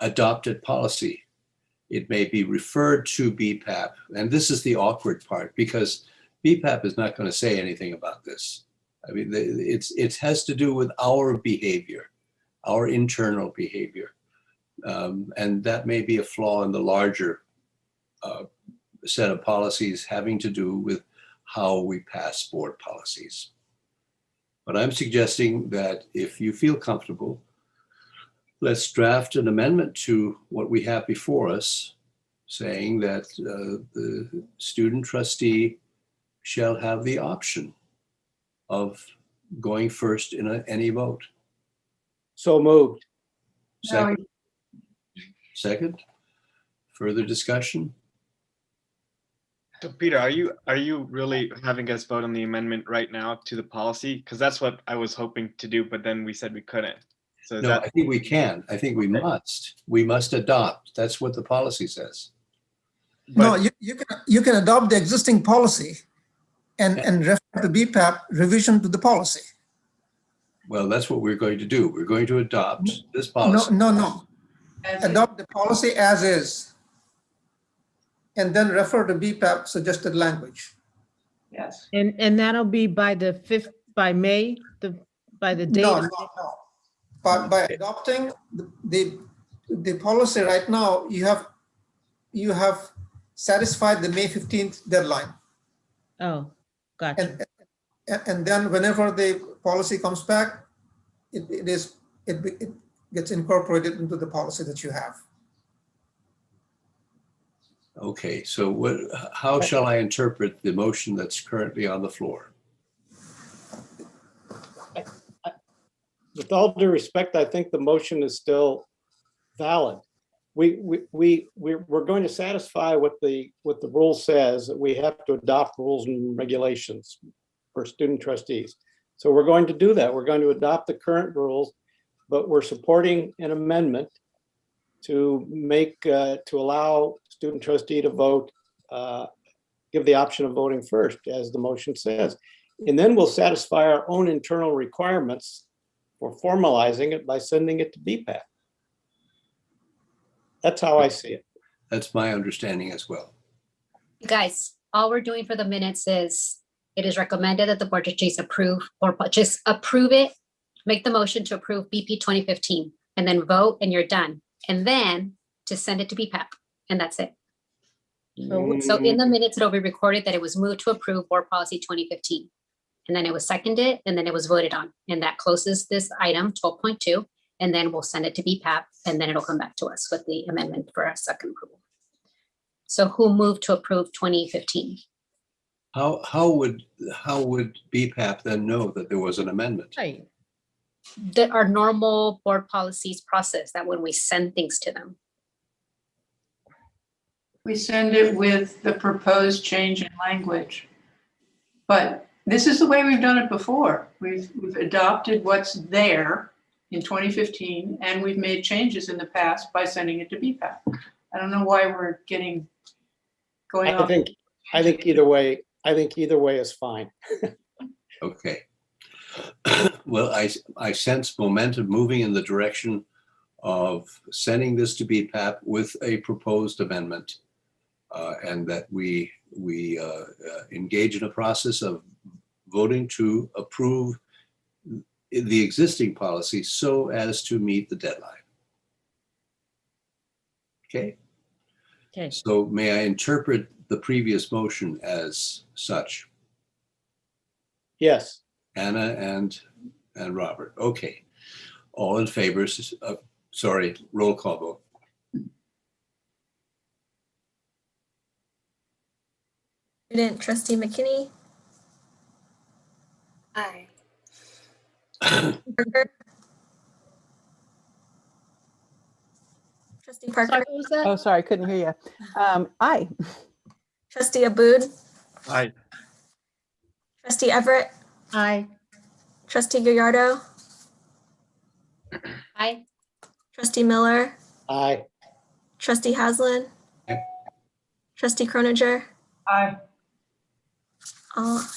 [SPEAKER 1] adopted policy. It may be referred to BPAP. And this is the awkward part, because BPAP is not going to say anything about this. I mean, it has to do with our behavior, our internal behavior. And that may be a flaw in the larger set of policies having to do with how we pass board policies. But I'm suggesting that if you feel comfortable, let's draft an amendment to what we have before us, saying that the student trustee shall have the option of going first in any vote.
[SPEAKER 6] So moved.
[SPEAKER 1] Second? Second? Further discussion?
[SPEAKER 13] So Peter, are you really having us vote on the amendment right now to the policy? Because that's what I was hoping to do, but then we said we couldn't. So is
[SPEAKER 1] No,
[SPEAKER 13] that,
[SPEAKER 1] I think we can. I think we must. We must adopt. That's what the policy says.
[SPEAKER 12] No, you can adopt the existing policy and refer to BPAP revision to the policy.
[SPEAKER 1] Well, that's what we're going to do. We're going to adopt this policy.
[SPEAKER 12] No. Adopt the policy as is. And then refer to BPAP suggested language.
[SPEAKER 8] Yes.
[SPEAKER 3] And that'll be by the 5th, by May, by the date.
[SPEAKER 12] No. But by adopting the policy right now, you have satisfied the May 15th deadline.
[SPEAKER 3] Oh, gotcha.
[SPEAKER 12] And then whenever the policy comes back, it gets incorporated into the policy that you have.
[SPEAKER 1] Okay, so how shall I interpret the motion that's currently on the floor?
[SPEAKER 6] With all due respect, I think the motion is still valid. We're going to satisfy what the rule says, that we have to adopt rules and regulations for student trustees. So we're going to do that. We're going to adopt the current rules, but we're supporting an amendment to allow student trustee to vote, give the option of voting first, as the motion says. And then we'll satisfy our own internal requirements for formalizing it by sending it to BPAP. That's how I see it.
[SPEAKER 1] That's my understanding as well.
[SPEAKER 7] You guys, all we're doing for the minutes is it is recommended that the board of trustees approve or just approve it, make the motion to approve BP 2015 and then vote and you're done. And then to send it to BPAP and that's it. So in the minutes, it'll be recorded that it was moved to approve board policy 2015. And then it was seconded and then it was voted on. And that closes this item 12.2. And then we'll send it to BPAP and then it'll come back to us with the amendment for a second approval. So who moved to approve 2015?
[SPEAKER 1] How would BPAP then know that there was an amendment?
[SPEAKER 3] Right.
[SPEAKER 7] Our normal board policies process that when we send things to them.
[SPEAKER 8] We send it with the proposed change in language. But this is the way we've done it before. We've adopted what's there in 2015, and we've made changes in the past by sending it to BPAP. I don't know why we're going off.
[SPEAKER 6] I think either way is fine.
[SPEAKER 1] Okay. Well, I sense momentum moving in the direction of sending this to BPAP with a proposed amendment, and that we engage in a process of voting to approve the existing policy so as to meet the deadline. Okay.
[SPEAKER 3] Okay.
[SPEAKER 1] So may I interpret the previous motion as such?
[SPEAKER 6] Yes.
[SPEAKER 1] Anna and Robert. Okay. All in favor, sorry, roll call vote.
[SPEAKER 4] Student trustee McKinney,
[SPEAKER 2] Aye.
[SPEAKER 4] Parker, trustee Parker,
[SPEAKER 3] Sorry, what was that?
[SPEAKER 5] Oh, sorry, couldn't hear you. Aye.
[SPEAKER 4] trustee Aboud,
[SPEAKER 13] Aye.
[SPEAKER 4] trustee Everett,
[SPEAKER 3] Aye.
[SPEAKER 4] trustee Gallardo,
[SPEAKER 7] Aye.
[SPEAKER 4] trustee Miller,
[SPEAKER 6] Aye.
[SPEAKER 4] trustee Haslin,
[SPEAKER 1] Aye.
[SPEAKER 4] trustee Croninger.
[SPEAKER 8] Aye.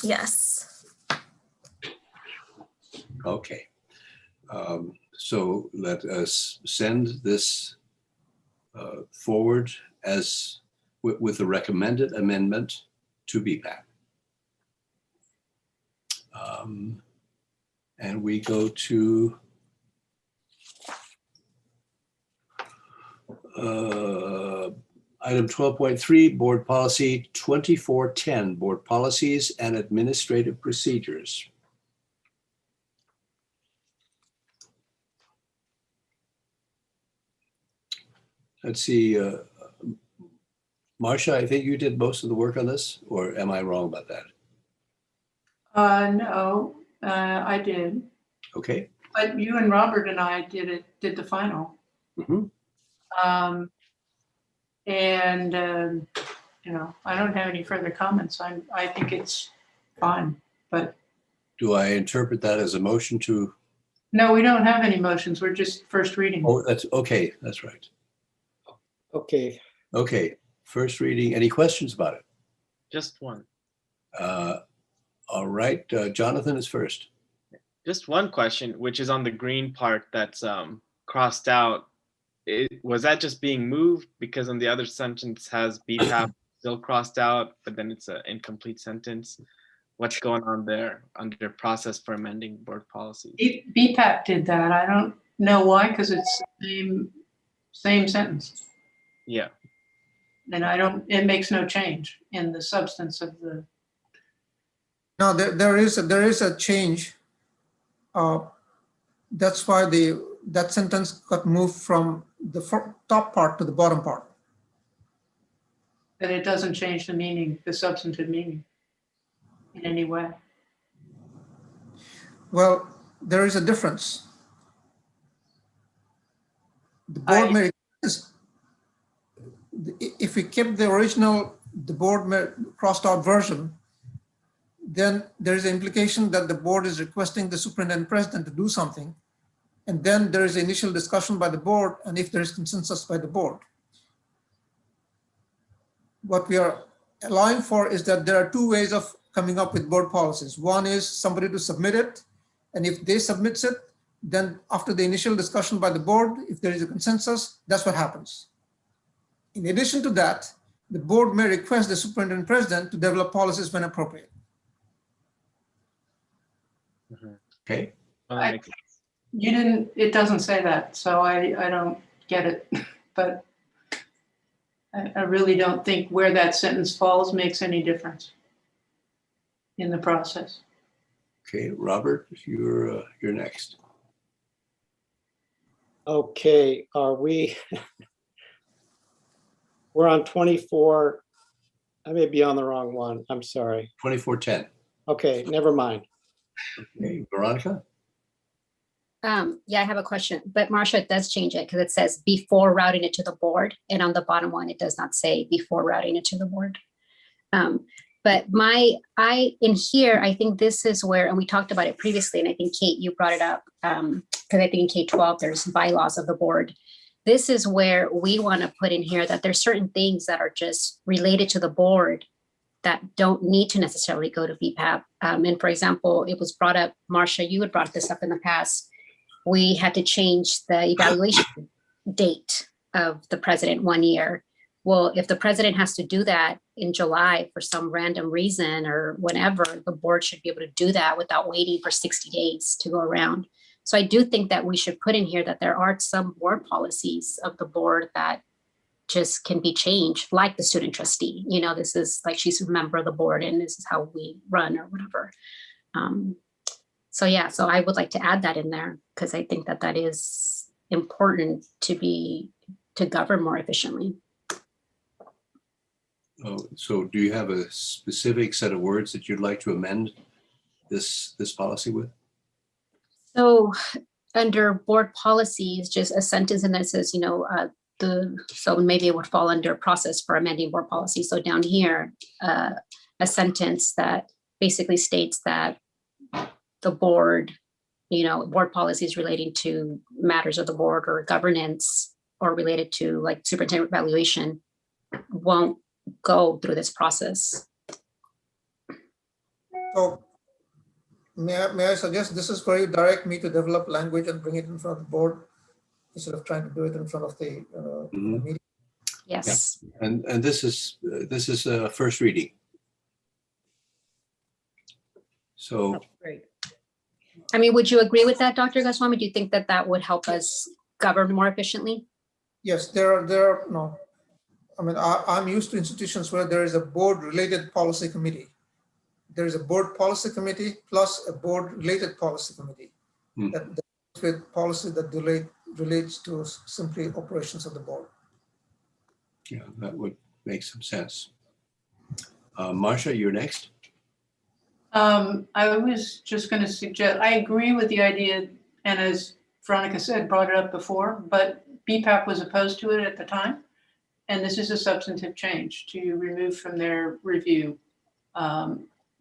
[SPEAKER 4] Yes.
[SPEAKER 1] Okay. So let us send this forward as with the recommended amendment to BPAP. And we go to item 12.3, Board Policy 2410, Board Policies and Administrative Procedures. Let's see, Marcia, I think you did most of the work on this, or am I wrong about that?
[SPEAKER 8] No, I did.
[SPEAKER 1] Okay.
[SPEAKER 8] But you and Robert and I did the final.
[SPEAKER 1] Mhm.
[SPEAKER 8] You know, I don't have any further comments. I think it's fine, but.
[SPEAKER 1] Do I interpret that as a motion to?
[SPEAKER 8] No, we don't have any motions. We're just first reading.
[SPEAKER 1] Oh, that's okay. That's right.
[SPEAKER 6] Okay.
[SPEAKER 1] Okay. First reading. Any questions about it?
[SPEAKER 13] Just one.
[SPEAKER 1] All right. Jonathan is first.
[SPEAKER 13] Just one question, which is on the green part that's crossed out. Was that just being moved because on the other sentence has BPAP still crossed out, but then it's an incomplete sentence? What's going on there under process for amending board policies?
[SPEAKER 8] BPAP did that. No, why? Because it's the same sentence.
[SPEAKER 13] Yeah.
[SPEAKER 8] And it makes no change in the substance of the.
[SPEAKER 12] No, there is a change. That's why that sentence got moved from the top part to the bottom part.
[SPEAKER 8] That it doesn't change the meaning, the substantive meaning in any way.
[SPEAKER 12] Well, there is a difference. The board may, if we kept the original, the board crossed out version, then there is an implication that the board is requesting the superintendent president to do something. And then there is initial discussion by the board, and if there is consensus by the board. What we are allowing for is that there are two ways of coming up with board policies. One is somebody to submit it, and if they submit it, then after the initial discussion by the board, if there is a consensus, that's what happens. In addition to that, the board may request the superintendent president to develop policies when appropriate.
[SPEAKER 1] Okay.
[SPEAKER 8] It doesn't say that, so I don't get it, but I really don't think where that sentence falls makes any difference in the process.
[SPEAKER 1] Okay, Robert, you're next.
[SPEAKER 6] Okay, we're on 24. I may be on the wrong one. I'm sorry.
[SPEAKER 1] 2410.
[SPEAKER 6] Okay, never mind.
[SPEAKER 1] Okay, Veronica?
[SPEAKER 7] Yeah, I have a question, but Marcia, it does change it because it says before routing it to the board, and on the bottom one, it does not say before routing it to the board. But in here, I think this is where, and we talked about it previously, and I think Kate, you brought it up, because I think in K-12, there's bylaws of the board. This is where we want to put in here that there's certain things that are just related to the board that don't need to necessarily go to VPAP. And for example, it was brought up, Marcia, you had brought this up in the past. We had to change the evaluation date of the president 1 year. Well, if the president has to do that in July for some random reason or whenever, the board should be able to do that without waiting for 60 days to go around. So I do think that we should put in here that there are some board policies of the board that just can be changed, like the student trustee. You know, this is like she's a member of the board and this is how we run or whatever. So yeah, so I would like to add that in there because I think that that is important to govern more efficiently.
[SPEAKER 1] Oh, so do you have a specific set of words that you'd like to amend this policy with?
[SPEAKER 7] So under board policies, just a sentence and that says, you know, so maybe it would fall under process for amending board policy. So down here, a sentence that basically states that the board, you know, board policies relating to matters of the board or governance or related to like superintendent evaluation won't go through this process.
[SPEAKER 12] So may I suggest this is where you direct me to develop language and bring it in front of the board instead of trying to do it in front of the meeting?
[SPEAKER 7] Yes.
[SPEAKER 1] Yeah. And this is a first reading. So
[SPEAKER 3] great.
[SPEAKER 7] I mean, would you agree with that, Dr. Goswami? Do you think that that would help us govern more efficiently?
[SPEAKER 12] Yes, there are no. I mean, I'm used to institutions where there is a board-related policy committee. There is a board policy committee plus a board-related policy committee that with policy that relates to simply operations of the board.
[SPEAKER 1] Yeah, that would make some sense. Marcia, you're next.
[SPEAKER 8] I was just going to suggest, I agree with the idea, and as Veronica said, brought it up before, but BPAP was opposed to it at the time. And this is a substantive change to remove from their review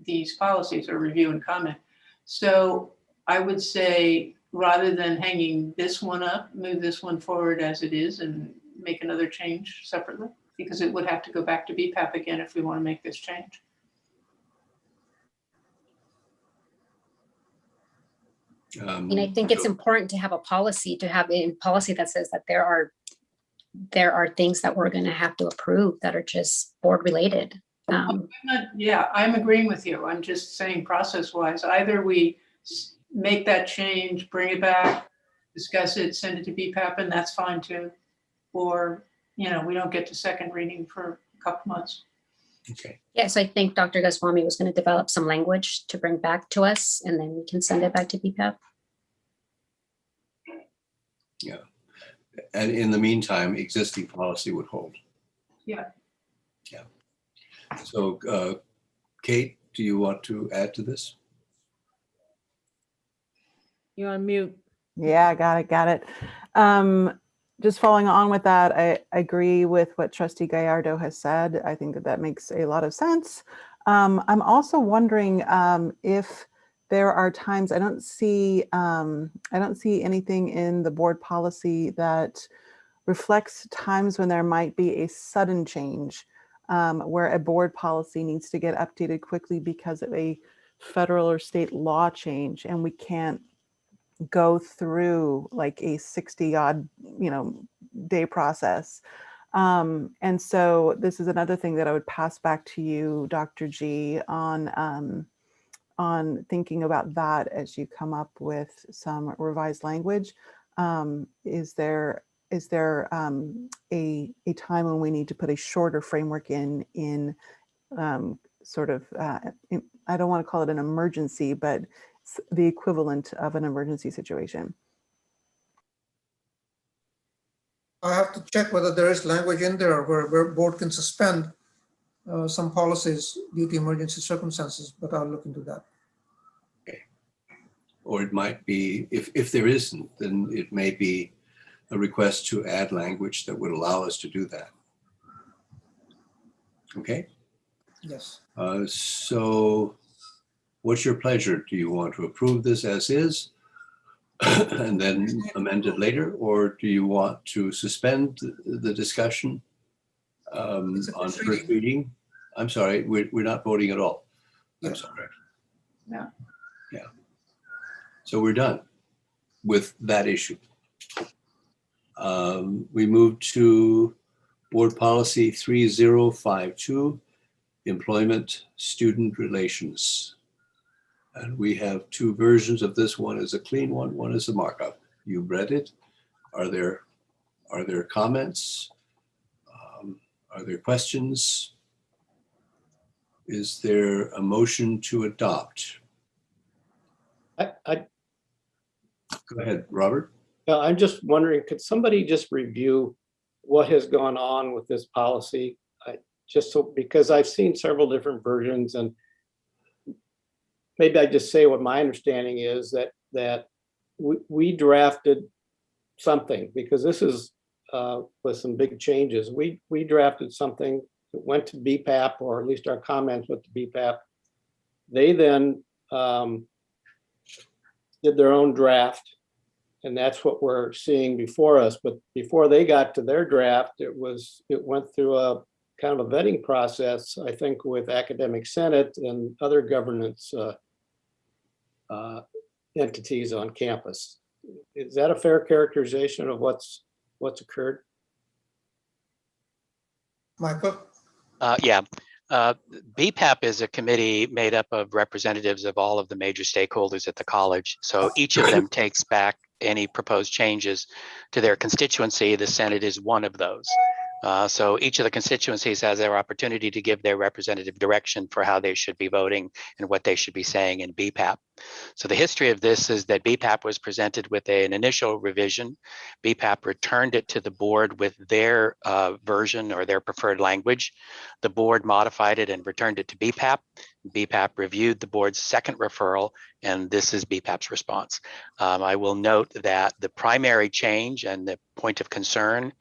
[SPEAKER 8] these policies or review and comment. So I would say rather than hanging this one up, move this one forward as it is and make another change separately because it would have to go back to BPAP again if we want to make this change.
[SPEAKER 7] I mean, I think it's important to have a policy, to have a policy that says that there are things that we're going to have to approve that are just board related.
[SPEAKER 8] Yeah, I'm agreeing with you. I'm just saying process wise, either we make that change, bring it back, discuss it, send it to BPAP, and that's fine too. Or, we don't get to second reading for a couple months.
[SPEAKER 1] Okay.
[SPEAKER 7] Yes, I think Dr. Goswami was going to develop some language to bring back to us, and then we can send it back to BPAP.
[SPEAKER 1] Yeah. And in the meantime, existing policy would hold.
[SPEAKER 8] Yeah.
[SPEAKER 1] Yeah. So, Kate, do you want to add to this?
[SPEAKER 5] You're on mute. Yeah, got it. Just following on with that, I agree with what Trustee Gallardo has said. I think that makes a lot of sense. I'm also wondering if there are times I don't see anything in the board policy that reflects times when there might be a sudden change where a board policy needs to get updated quickly because of a federal or state law change, and we can't go through like a 60-odd day process. And so this is another thing that I would pass back to you, Dr. G, on thinking about that as you come up with some revised language. Is there a time when we need to put a shorter framework in sort of, I don't want to call it an emergency, but the equivalent of an emergency situation?
[SPEAKER 12] I have to check whether there is language in there where board can suspend some policies due to emergency circumstances, but I'll look into that.
[SPEAKER 1] Okay. Or it might be, if there isn't, then it may be a request to add language that would allow us to do that. Okay?
[SPEAKER 12] Yes.
[SPEAKER 1] So what's your pleasure? Do you want to approve this as is and then amend it later? Or do you want to suspend the discussion on first reading? I'm sorry, we're not voting at all. I'm sorry.
[SPEAKER 8] Yeah.
[SPEAKER 1] Yeah. So we're done with that issue. We move to Board Policy 3052, Employment Student Relations. And we have two versions of this. One is a clean one, one is a markup. You read it. Are there comments? Are there questions? Is there a motion to adopt?
[SPEAKER 6] I
[SPEAKER 1] Go ahead, Robert.
[SPEAKER 6] I'm just wondering, could somebody just review what has gone on with this policy? Because I've seen several different versions, and maybe I just say what my understanding is that we drafted something, because this is with some big changes. We drafted something that went to BPAP, or at least our comments went to BPAP. They then did their own draft, and that's what we're seeing before us. But before they got to their draft, it went through a kind of a vetting process, I think, with Academic Senate and other governance entities on campus. Is that a fair characterization of what's occurred?
[SPEAKER 12] Michael?
[SPEAKER 14] Yeah. BPAP is a committee made up of representatives of all of the major stakeholders at the college. So each of them takes back any proposed changes to their constituency. The Senate is one of those. So each of the constituencies has their opportunity to give their representative direction for how they should be voting and what they should be saying in BPAP. So the history of this is that BPAP was presented with an initial revision. BPAP returned it to the board with their version or their preferred language. The board modified it and returned it to BPAP. BPAP reviewed the board's second referral, and this is BPAP's response. I will note that the primary change and the point of concern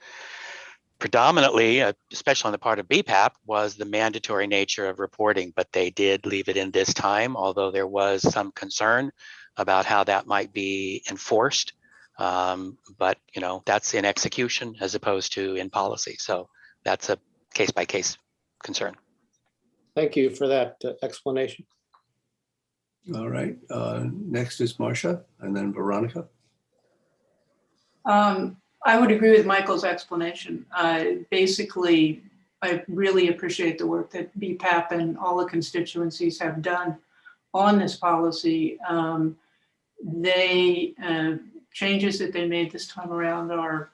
[SPEAKER 14] predominantly, especially on the part of BPAP, was the mandatory nature of reporting, but they did leave it in this time, although there was some concern about how that might be enforced. But that's in execution as opposed to in policy. So that's a case-by-case concern.
[SPEAKER 6] Thank you for that explanation.
[SPEAKER 1] All right. Next is Marcia, and then Veronica.
[SPEAKER 8] I would agree with Michael's explanation. Basically, I really appreciate the work that BPAP and all the constituencies have done on this policy. They changes that they made this time around are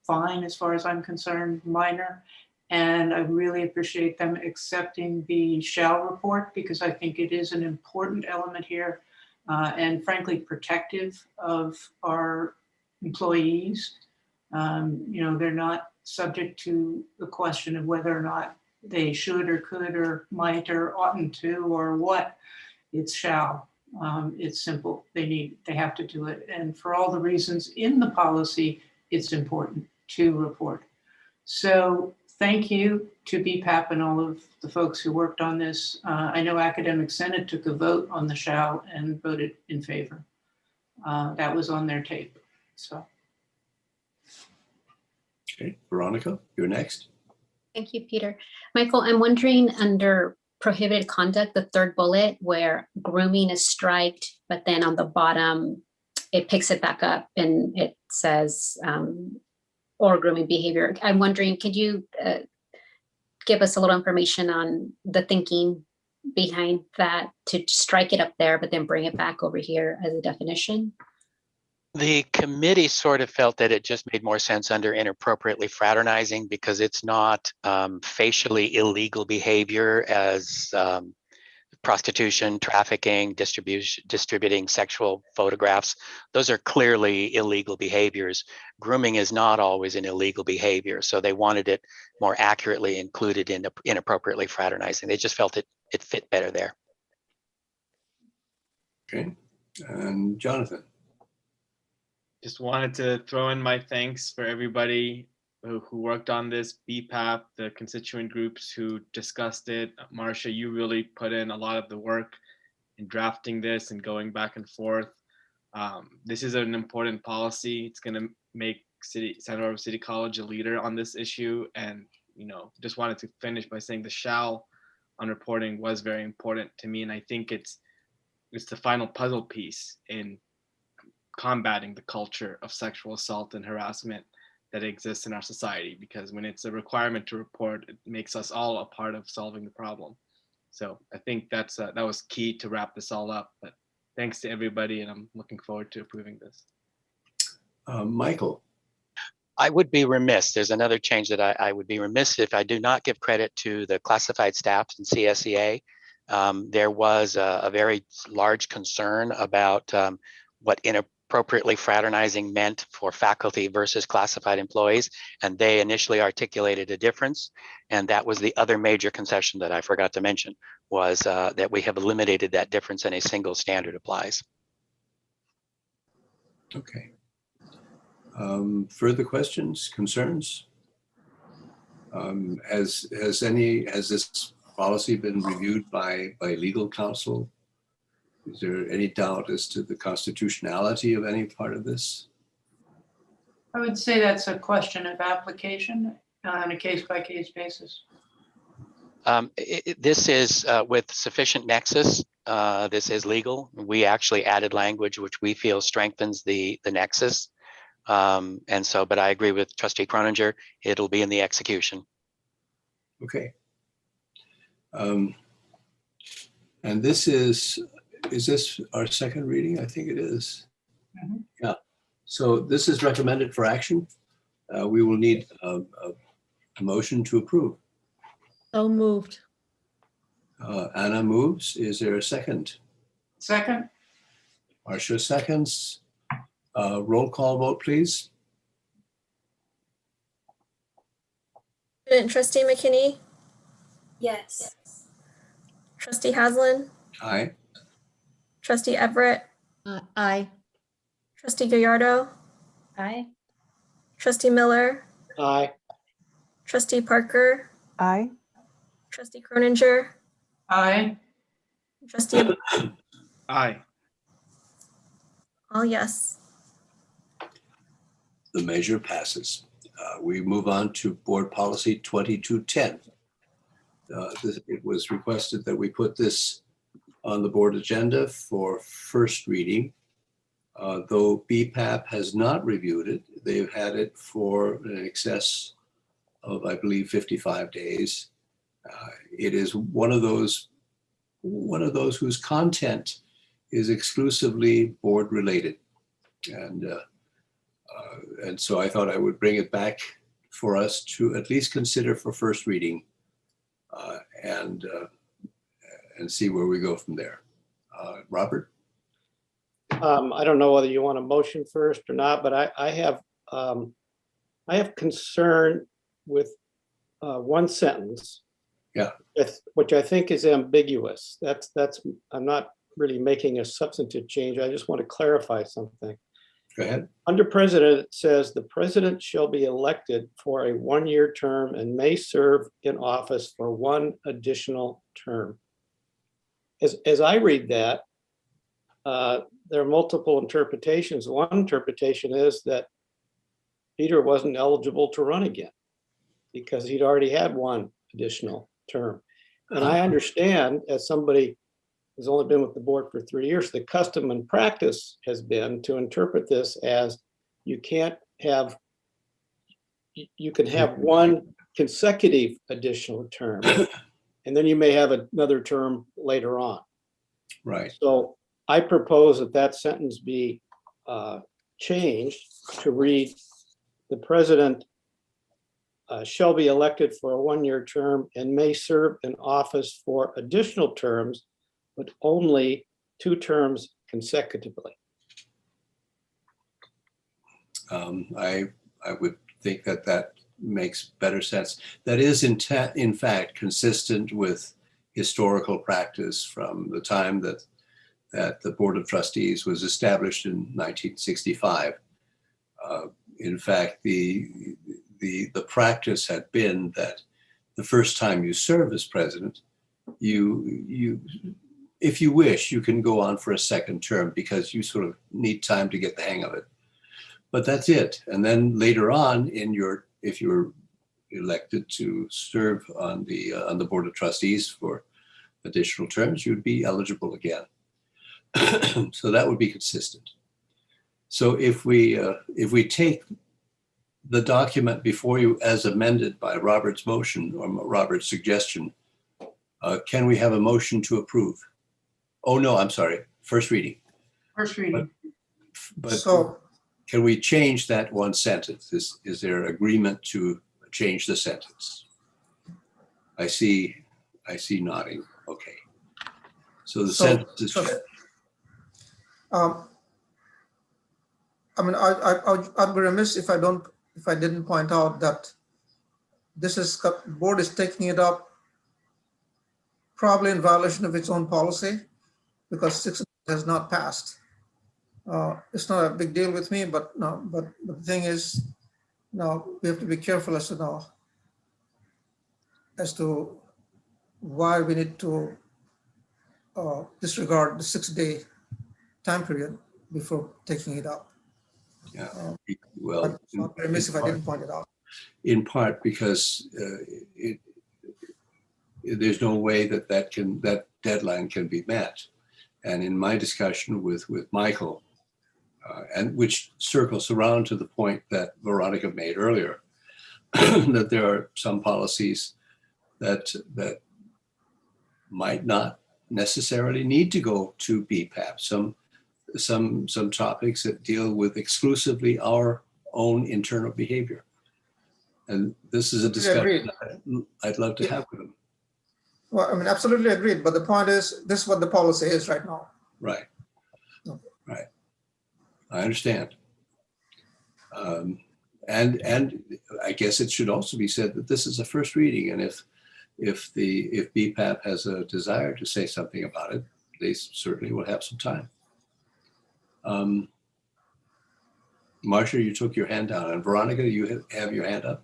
[SPEAKER 8] fine as far as I'm concerned, minor. And I really appreciate them accepting the shall report because I think it is an important element here and frankly protective of our employees. They're not subject to the question of whether or not they should or could or might or oughtn't to or what. It's shall. It's simple. They have to do it. And for all the reasons in the policy, it's important to report. So thank you to BPAP and all of the folks who worked on this. I know Academic Senate took a vote on the shall and voted in favor. That was on their tape. So.
[SPEAKER 1] Okay, Veronica, you're next.
[SPEAKER 7] Thank you, Peter. Michael, I'm wondering under prohibited conduct, the third bullet where grooming is striked, but then on the bottom, it picks it back up and it says, or grooming behavior. I'm wondering, could you give us a little information on the thinking behind that to strike it up there, but then bring it back over here as a definition?
[SPEAKER 14] The committee sort of felt that it just made more sense under inappropriately fraternizing because it's not facially illegal behavior as prostitution, trafficking, distributing sexual photographs. Those are clearly illegal behaviors. Grooming is not always an illegal behavior. So they wanted it more accurately included in inappropriately fraternizing. They just felt it fit better there.
[SPEAKER 1] Okay, and Jonathan.
[SPEAKER 13] Just wanted to throw in my thanks for everybody who worked on this, BPAP, the constituent groups who discussed it. Marcia, you really put in a lot of the work in drafting this and going back and forth. This is an important policy. It's going to make Santa Barbara City College a leader on this issue. And, just wanted to finish by saying the shall on reporting was very important to me. And I think it's the final puzzle piece in combating the culture of sexual assault and harassment that exists in our society, because when it's a requirement to report, it makes us all a part of solving the problem. So I think that was key to wrap this all up. But thanks to everybody, and I'm looking forward to approving this.
[SPEAKER 1] Michael.
[SPEAKER 14] I would be remiss. There's another change that I would be remiss if I do not give credit to the classified staff in CSEA. There was a very large concern about what inappropriately fraternizing meant for faculty versus classified employees, and they initially articulated a difference. And that was the other major concession that I forgot to mention, was that we have eliminated that difference and a single standard applies.
[SPEAKER 1] Okay. Further questions, concerns? Has this policy been reviewed by legal counsel? Is there any doubt as to the constitutionality of any part of this?
[SPEAKER 8] I would say that's a question of application on a case-by-case basis.
[SPEAKER 14] This is with sufficient nexus. This is legal. We actually added language which we feel strengthens the nexus. But I agree with Trustee Croninger. It'll be in the execution.
[SPEAKER 1] Okay. And this is this our second reading? I think it is. Mm-hmm. Yeah. So this is recommended for action. We will need a motion to approve.
[SPEAKER 3] So moved.
[SPEAKER 1] Anna moves. Is there a second?
[SPEAKER 8] Second.
[SPEAKER 1] Marcia seconds. Roll call vote, please.
[SPEAKER 4] Student Trustee McKinney?
[SPEAKER 2] Yes.
[SPEAKER 4] Trustee Haslam?
[SPEAKER 1] Aye.
[SPEAKER 4] Trustee Everett?
[SPEAKER 3] Aye.
[SPEAKER 4] Trustee Gallardo?
[SPEAKER 7] Aye.
[SPEAKER 4] Trustee Miller?
[SPEAKER 6] Aye.
[SPEAKER 4] Trustee Parker?
[SPEAKER 5] Aye.
[SPEAKER 4] Trustee Croninger?
[SPEAKER 8] Aye.
[SPEAKER 4] Trustee?
[SPEAKER 13] Aye.
[SPEAKER 4] All yes.
[SPEAKER 1] The measure passes. We move on to Board Policy 2210. It was requested that we put this on the board agenda for first reading. Though BPAP has not reviewed it, they've had it for an excess of, I believe, 55 days. It is one of those whose content is exclusively board related. And And so I thought I would bring it back for us to at least consider for first reading and see where we go from there. Robert?
[SPEAKER 6] I don't know whether you want a motion first or not, but I have concern with one sentence.
[SPEAKER 1] Yeah.
[SPEAKER 6] Which I think is ambiguous. I'm not really making a substantive change. I just want to clarify something.
[SPEAKER 1] Go ahead.
[SPEAKER 6] Under president, it says the president shall be elected for a one-year term and may serve in office for one additional term. As I read that, there are multiple interpretations. One interpretation is that Peter wasn't eligible to run again because he'd already had one additional term. And I understand, as somebody who's only been with the board for 3 years, the custom and practice has been to interpret this as you can have one consecutive additional term, and then you may have another term later on.
[SPEAKER 1] Right.
[SPEAKER 6] So I propose that sentence be changed to read, the president shall be elected for a one-year term and may serve in office for additional terms, but only 2 terms consecutively.
[SPEAKER 1] I would think that makes better sense. That is in fact consistent with historical practice from the time that the Board of Trustees was established in 1965. In fact, the practice had been that the first time you serve as president, you if you wish, you can go on for a second term because you sort of need time to get the hang of it. But that's it. And then later on, if you're elected to serve on the Board of Trustees for additional terms, you'd be eligible again. So that would be consistent. So if we take the document before you as amended by Robert's motion or Robert's suggestion, can we have a motion to approve? Oh, no, I'm sorry. First reading.
[SPEAKER 8] First reading.
[SPEAKER 1] But so can we change that one sentence? Is there agreement to change the sentence? I see nodding. Okay. So the sentence is.
[SPEAKER 12] I mean, I'd be remiss if I didn't point out that board is taking it up probably in violation of its own policy because 6 has not passed. It's not a big deal with me, but the thing is, we have to be careful as to why we need to disregard the 6-day time period before taking it up.
[SPEAKER 1] Yeah, well,
[SPEAKER 12] I'd be remiss if I didn't point it out.
[SPEAKER 1] In part because there's no way that deadline can be met. And in my discussion with Michael, and which circles around to the point that Veronica made earlier, that there are some policies that might not necessarily need to go to BPAP. Some topics that deal with exclusively our own internal behavior. And this is a discussion I'd love to have with them.
[SPEAKER 12] Well, I mean, absolutely agreed. But the point is, this is what the policy is right now.
[SPEAKER 1] Right. Right. I understand. And I guess it should also be said that this is a first reading, and if BPAP has a desire to say something about it, they certainly will have some time. Marcia, you took your hand down, and Veronica, you have your hand up.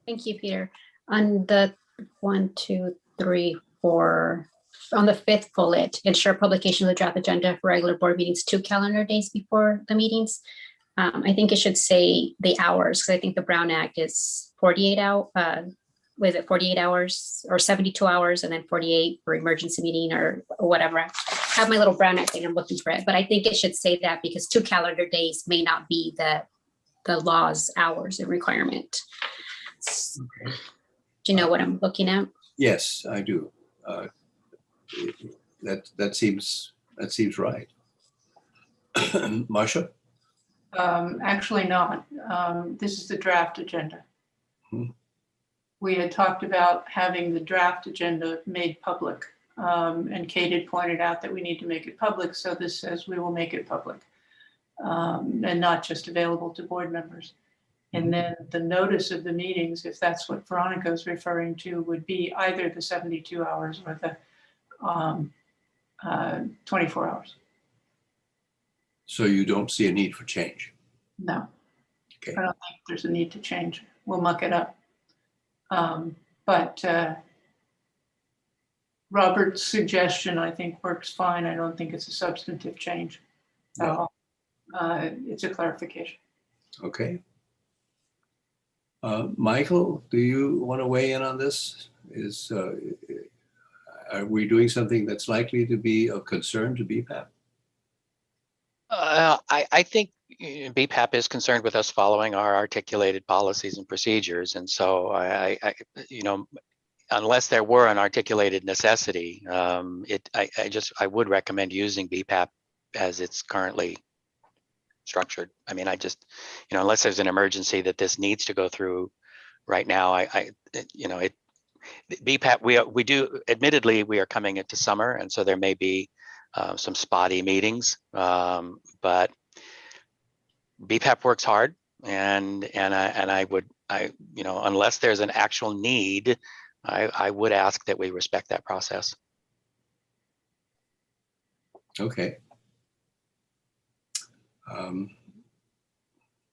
[SPEAKER 7] Thank you, Peter. On the 1, 2, 3, 4, on the 5th bullet, ensure publication of the draft agenda for regular board meetings 2 calendar days before the meetings. I think it should say the hours, because I think the Brown Act is 48 hours or 72 hours and then 48 for emergency meeting or whatever. I have my little Brown Act thing, I'm looking for it, but I think it should say that because 2 calendar days may not be the law's hours and requirement. Okay. Do you know what I'm looking at?
[SPEAKER 1] Yes, I do. That seems right. Marcia?
[SPEAKER 8] Actually not. This is the draft agenda. We had talked about having the draft agenda made public. And Kate had pointed out that we need to make it public. So this says we will make it public and not just available to board members. And then the notice of the meetings, if that's what Veronica is referring to, would be either the 72 hours or the 24 hours.
[SPEAKER 1] So you don't see a need for change?
[SPEAKER 8] No.
[SPEAKER 1] Okay.
[SPEAKER 8] I don't think there's a need to change. We'll muck it up. But Robert's suggestion, I think, works fine. I don't think it's a substantive change at all. It's a clarification.
[SPEAKER 1] Okay. Michael, do you want to weigh in on this? Are we doing something that's likely to be of concern to BPAP?
[SPEAKER 14] I think BPAP is concerned with us following our articulated policies and procedures. And so I unless there were an articulated necessity, I would recommend using BPAP as it's currently structured. I mean, unless there's an emergency that this needs to go through right now, BPAP, we do, admittedly, we are coming into summer, and so there may be some spotty meetings, but BPAP works hard, and I would, unless there's an actual need, I would ask that we respect that process.
[SPEAKER 1] Okay.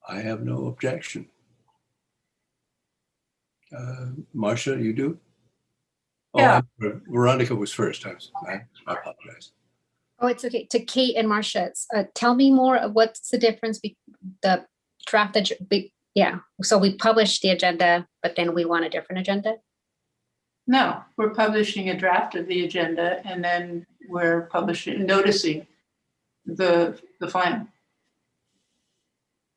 [SPEAKER 1] I have no objection. Marcia, you do?
[SPEAKER 7] Yeah.
[SPEAKER 1] Oh, Veronica was first. I apologize.
[SPEAKER 7] Oh, it's okay. To Kate and Marcia, tell me more of what's the difference the draft. Yeah. So we published the agenda, but then we want a different agenda?
[SPEAKER 8] No, we're publishing a draft of the agenda, and then we're noticing the final.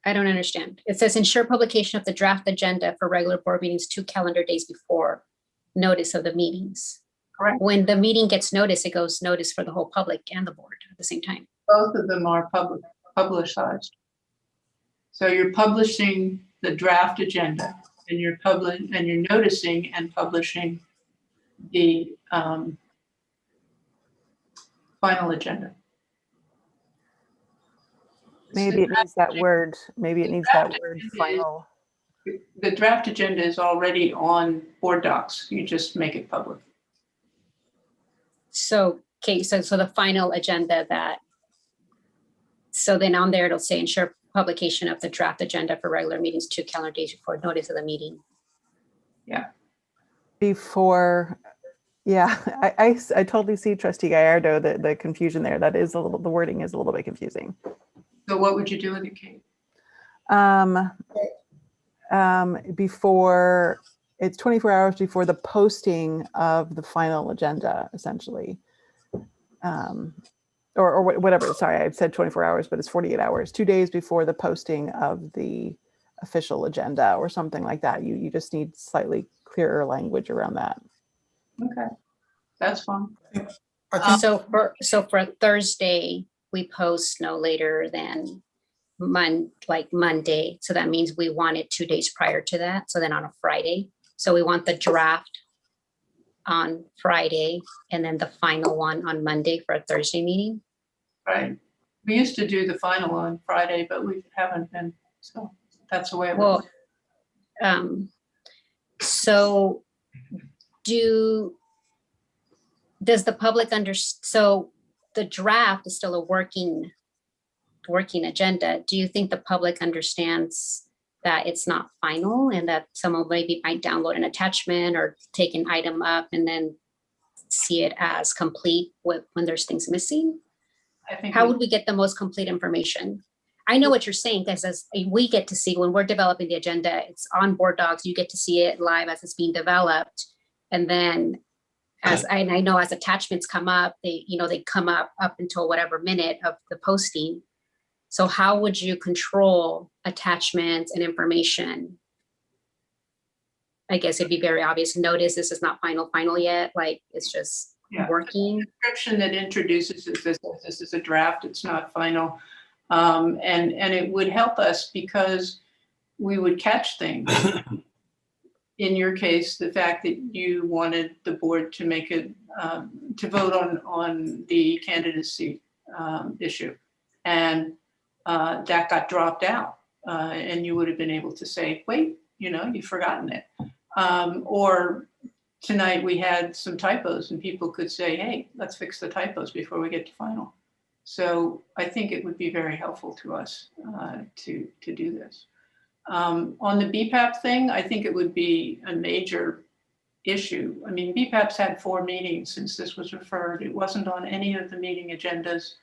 [SPEAKER 7] I don't understand. It says ensure publication of the draft agenda for regular board meetings 2 calendar days before notice of the meetings.
[SPEAKER 8] Correct.
[SPEAKER 7] When the meeting gets notice, it goes notice for the whole public and the board at the same time.
[SPEAKER 8] Both of them are publicized. So you're publishing the draft agenda, and you're noticing and publishing the final agenda.
[SPEAKER 5] Maybe it needs that word. Maybe it needs that word final.
[SPEAKER 8] The draft agenda is already on board docs. You just make it public.
[SPEAKER 7] So, okay, so the final agenda so then on there, it'll say ensure publication of the draft agenda for regular meetings 2 calendar days before notice of the meeting.
[SPEAKER 8] Yeah.
[SPEAKER 5] Before, yeah, I totally see Trustee Gallardo, the confusion there. That is the wording is a little bit confusing.
[SPEAKER 8] So what would you do with it, Kate?
[SPEAKER 5] Before, it's 24 hours before the posting of the final agenda, essentially. Or whatever, sorry, I said 24 hours, but it's 48 hours, 2 days before the posting of the official agenda or something like that. You just need slightly clearer language around that.
[SPEAKER 8] Okay, that's fine.
[SPEAKER 7] So for Thursday, we post no later than Monday. So that means we want it 2 days prior to that. So then on a Friday. So we want the draft on Friday and then the final one on Monday for a Thursday meeting.
[SPEAKER 8] Right. We used to do the final on Friday, but we haven't been. So that's the way it
[SPEAKER 7] Well,
[SPEAKER 8] works.
[SPEAKER 7] So does the public understand? So the draft is still a working agenda. Do you think the public understands that it's not final and that someone maybe might download an attachment or take an item up and then see it as complete when there's things missing?
[SPEAKER 8] I think
[SPEAKER 7] How would we get the most complete information? I know what you're saying, because as we get to see when we're developing the agenda, it's on board docs, you get to see it live as it's being developed. And then I know as attachments come up, they come up until whatever minute of the posting. So how would you control attachments and information? I guess it'd be very obvious. Notice this is not final yet. Like it's just working.
[SPEAKER 8] The description that introduces this is a draft. It's not final. And it would help us because we would catch things. In your case, the fact that you wanted the board to make it, to vote on the candidacy issue. And that got dropped out. And you would have been able to say, wait, you've forgotten it. Or tonight we had some typos and people could say, hey, let's fix the typos before we get to final. So I think it would be very helpful to us to do this. On the BPAP thing, I think it would be a major issue. I mean, BPAP's had 4 meetings since this was referred. It wasn't on any of the meeting agendas.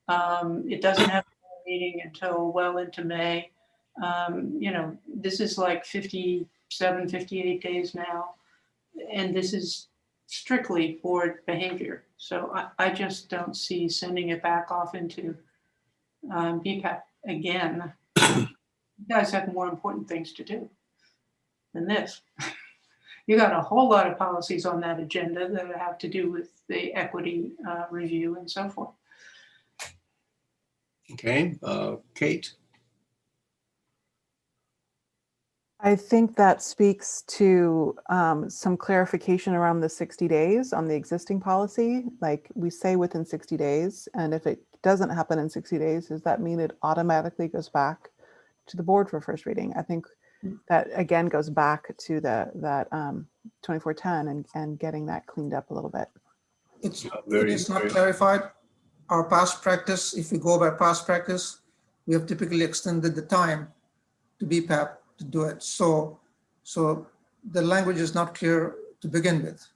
[SPEAKER 8] It doesn't have a meeting until well into May. This is like 57, 58 days now. And this is strictly board behavior. So I just don't see sending it back off into BPAP again. You guys have more important things to do than this. You got a whole lot of policies on that agenda that have to do with the equity review and so forth.
[SPEAKER 1] Okay, Kate.
[SPEAKER 5] I think that speaks to some clarification around the 60 days on the existing policy. Like we say within 60 days, and if it doesn't happen in 60 days, does that mean it automatically goes back to the board for first reading? I think that again goes back to that 2410 and getting that cleaned up a little bit.
[SPEAKER 12] It is not clarified. Our past practice, if we go by past practice, we have typically extended the time to BPAP to do it. So the language is not clear to begin with,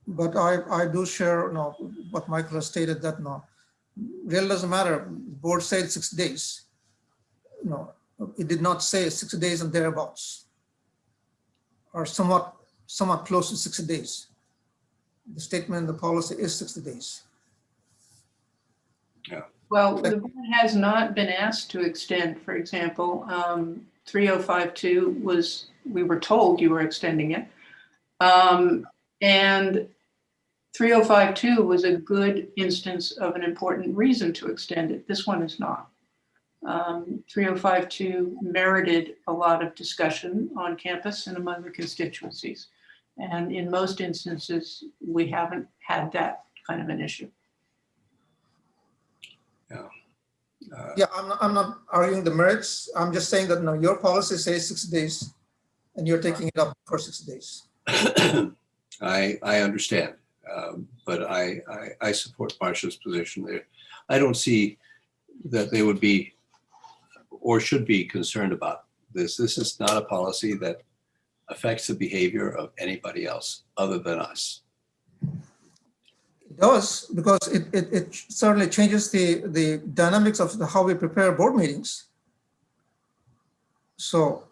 [SPEAKER 12] but I do share what Michael has stated, that real doesn't matter. The board said 60 days. It did not say 60 days and thereabouts, or somewhat close to 60 days. The statement in the policy is 60 days.
[SPEAKER 1] Yeah.
[SPEAKER 8] Well, the board has not been asked to extend, for example, 3052 was, we were told you were extending it. And 3052 was a good instance of an important reason to extend it. This one is not. 3052 merited a lot of discussion on campus and among the constituencies. And in most instances, we haven't had that kind of an issue.
[SPEAKER 12] Yeah, I'm not arguing the merits. I'm just saying that your policy says 60 days and you're taking it up for 60 days.
[SPEAKER 1] I understand, but I support Marcia's position there. I don't see that they would be or should be concerned about this. This is not a policy that affects the behavior of anybody else other than us.
[SPEAKER 12] It does, because it certainly changes the dynamics of how we prepare board meetings. So,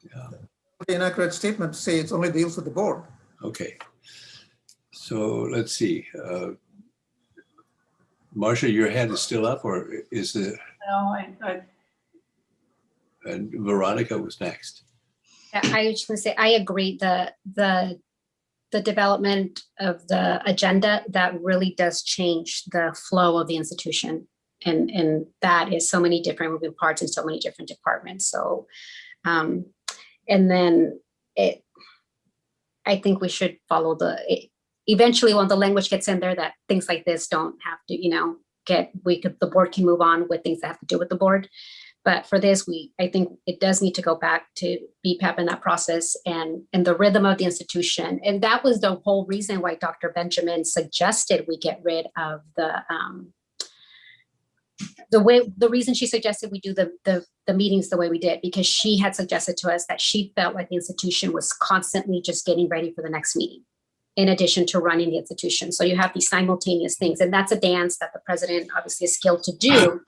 [SPEAKER 1] yeah,
[SPEAKER 12] inaccurate statement to say it only deals with the board.
[SPEAKER 1] Okay, so let's see. Marcia, your hand is still up, or is it?
[SPEAKER 8] No,
[SPEAKER 1] And Veronica was next.
[SPEAKER 7] Yeah, I was just gonna say, I agree. The development of the agenda, that really does change the flow of the institution. And that is so many different moving parts in so many different departments. So, and then I think we should follow eventually when the language gets in there that things like this don't have to, the board can move on with things that have to do with the board. But for this, I think it does need to go back to BPAP in that process and the rhythm of the institution. And that was the whole reason why Dr. Benjamin suggested we get rid of the reason she suggested we do the meetings the way we did, because she had suggested to us that she felt like the institution was constantly just getting ready for the next meeting, in addition to running the institution. So you have these simultaneous things, and that's a dance that the president obviously is skilled to do.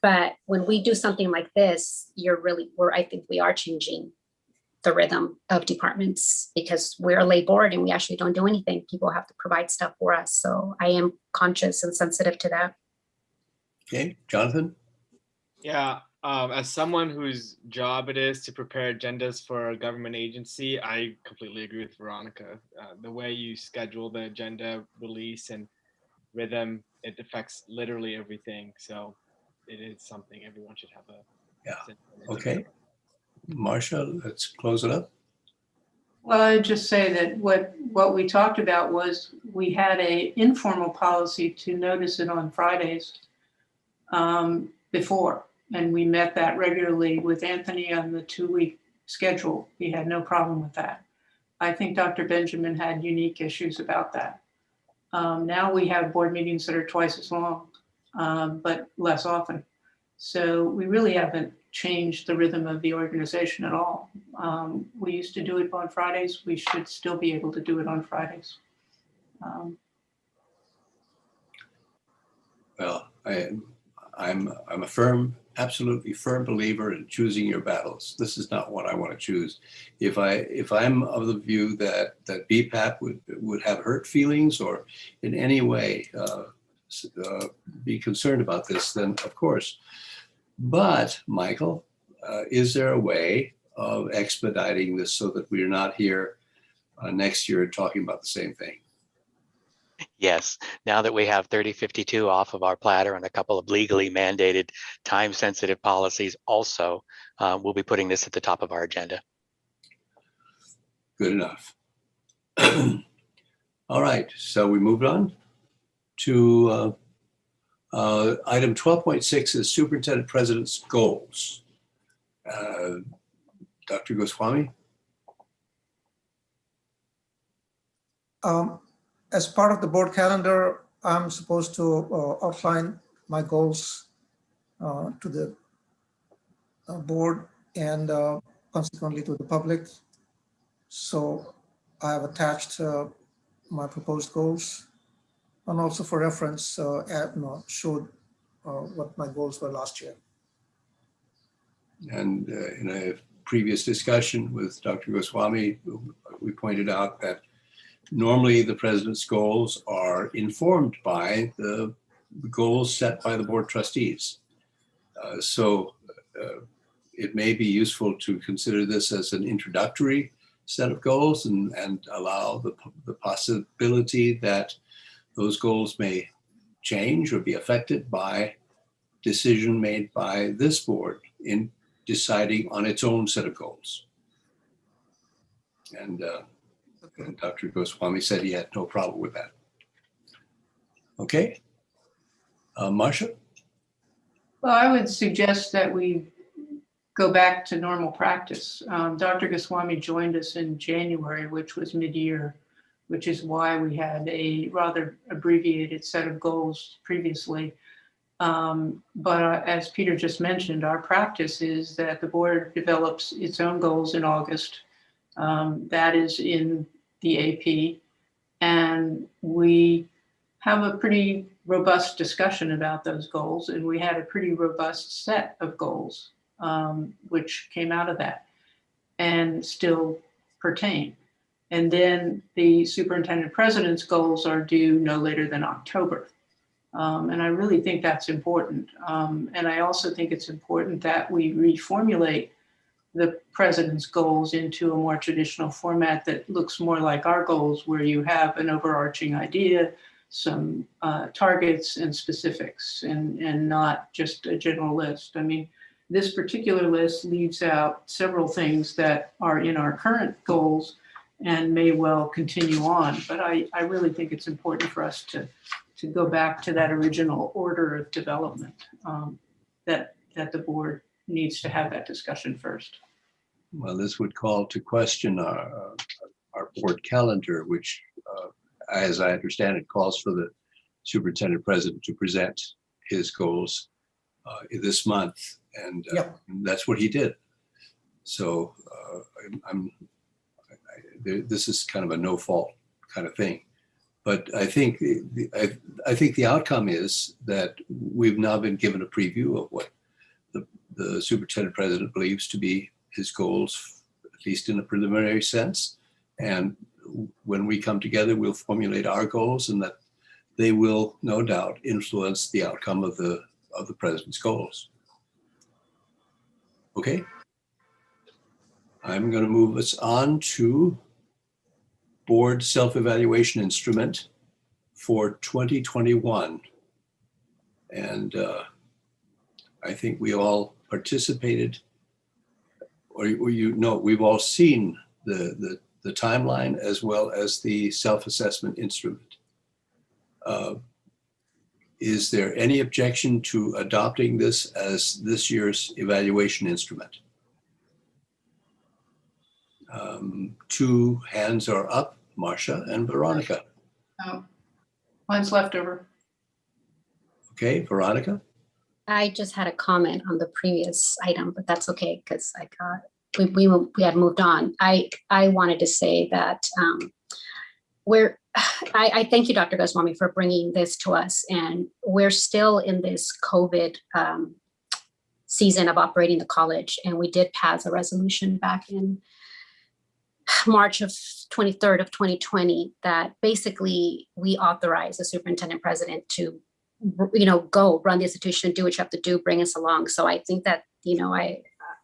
[SPEAKER 7] But when we do something like this, I think we are changing the rhythm of departments, because we're a lay board and we actually don't do anything. People have to provide stuff for us. So I am conscious and sensitive to that.
[SPEAKER 1] Okay, Jonathan?
[SPEAKER 13] Yeah, as someone whose job it is to prepare agendas for a government agency, I completely agree with Veronica. The way you schedule the agenda release and rhythm, it affects literally everything. So it is something everyone should have a.
[SPEAKER 1] Yeah. Okay. Marcia, let's close it up.
[SPEAKER 8] Well, I'd just say that what we talked about was we had a informal policy to notice it on Fridays before, and we met that regularly with Anthony on the 2-week schedule. We had no problem with that. I think Dr. Benjamin had unique issues about that. Now we have board meetings that are twice as long, but less often. So we really haven't changed the rhythm of the organization at all. We used to do it on Fridays. We should still be able to do it on Fridays.
[SPEAKER 1] Well, I'm a absolutely firm believer in choosing your battles. This is not what I want to choose. If I'm of the view that BPAP would have hurt feelings or in any way be concerned about this, then of course. But Michael, is there a way of expediting this so that we're not here next year talking about the same thing?
[SPEAKER 14] Yes, now that we have 3052 off of our platter and a couple of legally mandated time-sensitive policies also, we'll be putting this at the top of our agenda.
[SPEAKER 1] Good enough. All right, so we moved on to item 12.6 is Superintendent President's goals. Dr. Goswami?
[SPEAKER 12] As part of the board calendar, I'm supposed to outline my goals to the board and consequently to the public. So I have attached my proposed goals and also for reference showed what my goals were last year.
[SPEAKER 1] And in a previous discussion with Dr. Goswami, we pointed out that normally the president's goals are informed by the goals set by the board trustees. So it may be useful to consider this as an introductory set of goals and allow the possibility that those goals may change or be affected by decision made by this board in deciding on its own set of goals. And Dr. Goswami said he had no problem with that. Okay. Marcia?
[SPEAKER 8] Well, I would suggest that we go back to normal practice. Dr. Goswami joined us in January, which was mid-year, which is why we had a rather abbreviated set of goals previously. But as Peter just mentioned, our practice is that the board develops its own goals in August. That is in the AP. And we have a pretty robust discussion about those goals. And we had a pretty robust set of goals, which came out of that and still pertain. And then the superintendent president's goals are due no later than October. And I really think that's important. And I also think it's important that we reformulate the president's goals into a more traditional format that looks more like our goals, where you have an overarching idea, some targets and specifics, and not just a general list. I mean, this particular list leaves out several things that are in our current goals and may well continue on. But I really think it's important for us to go back to that original order of development, that the board needs to have that discussion first.
[SPEAKER 1] Well, this would call to question our board calendar, which, as I understand it, calls for the superintendent president to present his goals this month, and that's what he did. So this is kind of a no-fault kind of thing. But I think the outcome is that we've now been given a preview of what the superintendent president believes to be his goals, at least in a preliminary sense. And when we come together, we'll formulate our goals, and that they will no doubt influence the outcome of the president's goals. Okay. I'm going to move us on to board self-evaluation instrument for 2021. And I think we all participated, or you know, we've all seen the timeline as well as the self-assessment instrument. Is there any objection to adopting this as this year's evaluation instrument? Two hands are up, Marcia and Veronica.
[SPEAKER 8] Oh, mine's leftover.
[SPEAKER 1] Okay, Veronica?
[SPEAKER 7] I just had a comment on the previous item, but that's okay because I got we had moved on. I wanted to say that I thank you, Dr. Goswami, for bringing this to us, and we're still in this COVID season of operating the college, and we did pass a resolution back in March of 23rd of 2020 that basically we authorize the superintendent president to, go run the institution, do what you have to do, bring us along. So I think that,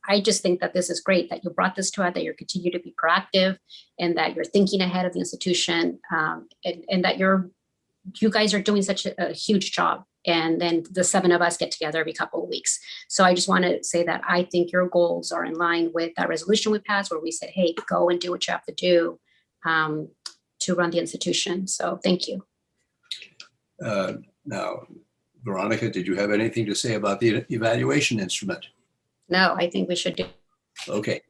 [SPEAKER 7] I just think that this is great that you brought this to us, that you continue to be proactive and that you're thinking ahead of the institution, and that you guys are doing such a huge job. And then the 7 of us get together every couple of weeks. So I just want to say that I think your goals are in line with that resolution we passed where we said, hey, go and do what you have to do to run the institution. So thank you.
[SPEAKER 1] Now, Veronica, did you have anything to say about the evaluation instrument?
[SPEAKER 7] No, I think we should do.
[SPEAKER 1] Okay.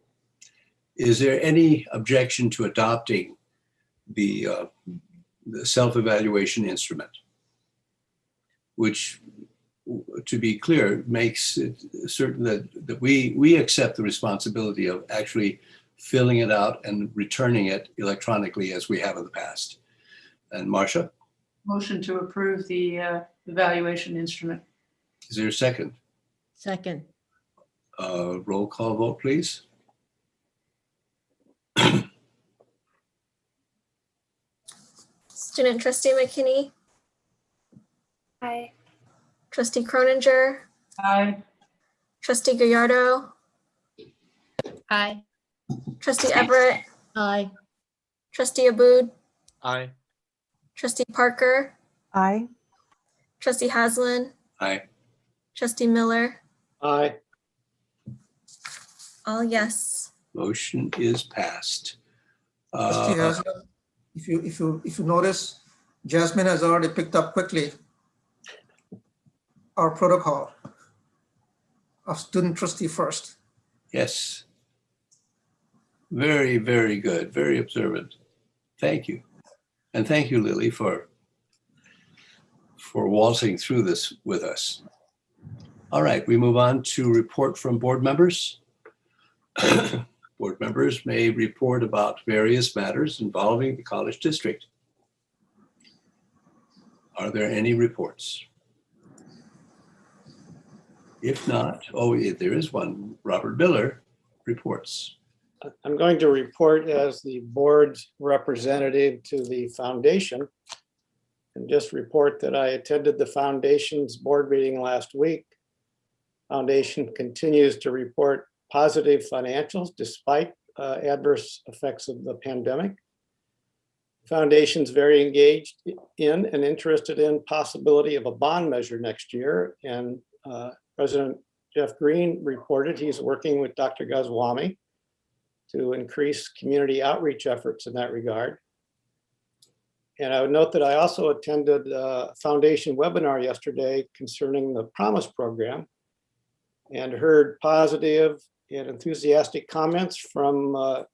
[SPEAKER 1] Is there any objection to adopting the self-evaluation instrument? Which, to be clear, makes it certain that we accept the responsibility of actually filling it out and returning it electronically as we have in the past. And Marcia?
[SPEAKER 8] Motion to approve the evaluation instrument.
[SPEAKER 1] Is there a second?
[SPEAKER 3] Second.
[SPEAKER 1] Roll call vote, please.
[SPEAKER 4] Student trustee McKinney,
[SPEAKER 2] Aye.
[SPEAKER 4] trustee Croninger,
[SPEAKER 8] Aye.
[SPEAKER 4] trustee Gallardo,
[SPEAKER 7] Aye.
[SPEAKER 4] trustee Everett,
[SPEAKER 3] Aye.
[SPEAKER 4] trustee Aboud,
[SPEAKER 13] Aye.
[SPEAKER 4] trustee Parker,
[SPEAKER 5] Aye.
[SPEAKER 4] trustee Haslin,
[SPEAKER 1] Aye.
[SPEAKER 4] trustee Miller,
[SPEAKER 6] Aye.
[SPEAKER 4] all yes.
[SPEAKER 1] Motion is passed.
[SPEAKER 12] Trustee Haslund, if you notice, Jasmine has already picked up quickly our protocol of student trustee first.
[SPEAKER 1] Yes. Very, very good. Very observant. Thank you. And thank you, Lily, for waltzing through this with us. All right, we move on to report from board members. Board members may report about various matters involving the college district. Are there any reports? If not, there is one. Robert Miller reports.
[SPEAKER 6] I'm going to report as the board's representative to the foundation and just report that I attended the foundation's board meeting last week. Foundation continues to report positive financials despite adverse effects of the pandemic. Foundation's very engaged in and interested in possibility of a bond measure next year. And President Jeff Green reported he's working with Dr. Goswami to increase community outreach efforts in that regard. And I would note that I also attended a foundation webinar yesterday concerning the Promise program and heard positive and enthusiastic comments from a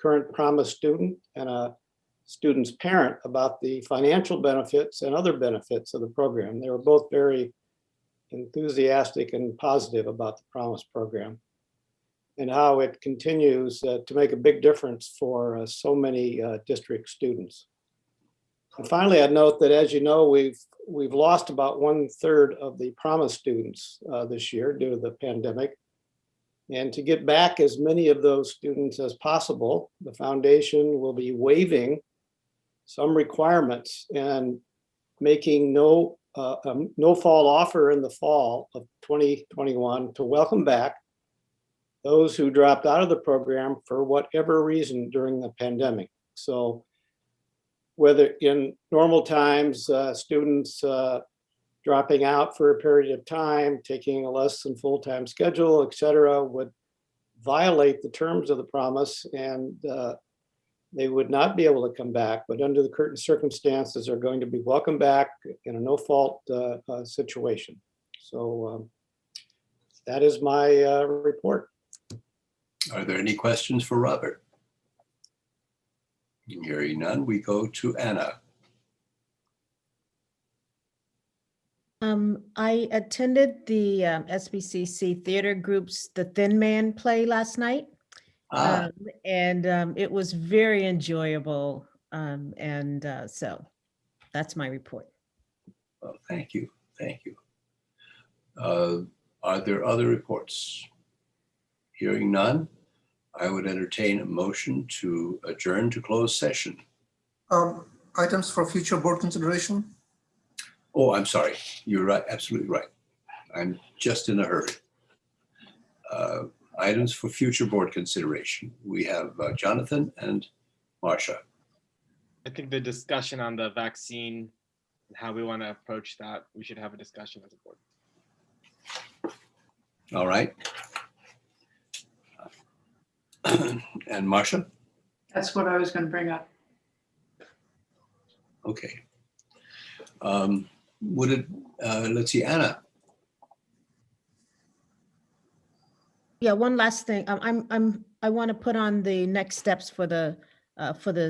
[SPEAKER 6] current Promise student and a student's parent about the financial benefits and other benefits of the program. They were both very enthusiastic and positive about the Promise program and how it continues to make a big difference for so many district students. And finally, I'd note that, as you know, we've lost about 1/3 of the Promise students this year due to the pandemic. And to get back as many of those students as possible, the foundation will be waiving some requirements and making no fall offer in the fall of 2021 to welcome back those who dropped out of the program for whatever reason during the pandemic. So whether in normal times, students dropping out for a period of time, taking a less than full-time schedule, et cetera, would violate the terms of the promise, and they would not be able to come back, but under the current circumstances are going to be welcomed back in a no-fault situation. So that is my report.
[SPEAKER 1] Are there any questions for Robert? Hearing none, we go to Anna.
[SPEAKER 3] I attended the SBCC Theater Group's The Thin Man play last night. And it was very enjoyable. So that's my report.
[SPEAKER 1] Well, thank you. Thank you. Are there other reports? Hearing none, I would entertain a motion to adjourn to closed session.
[SPEAKER 12] Items for future board consideration?
[SPEAKER 1] Oh, I'm sorry. You're right. Absolutely right. I'm just in a hurry. Items for future board consideration. We have Jonathan and Marcia.
[SPEAKER 13] I think the discussion on the vaccine and how we want to approach that, we should have a discussion as a board.
[SPEAKER 1] All right. And Marcia?
[SPEAKER 8] That's what I was going to bring up.
[SPEAKER 1] Okay. Would it, let's see, Anna.
[SPEAKER 3] Yeah, one last thing. I want to put on the next steps for the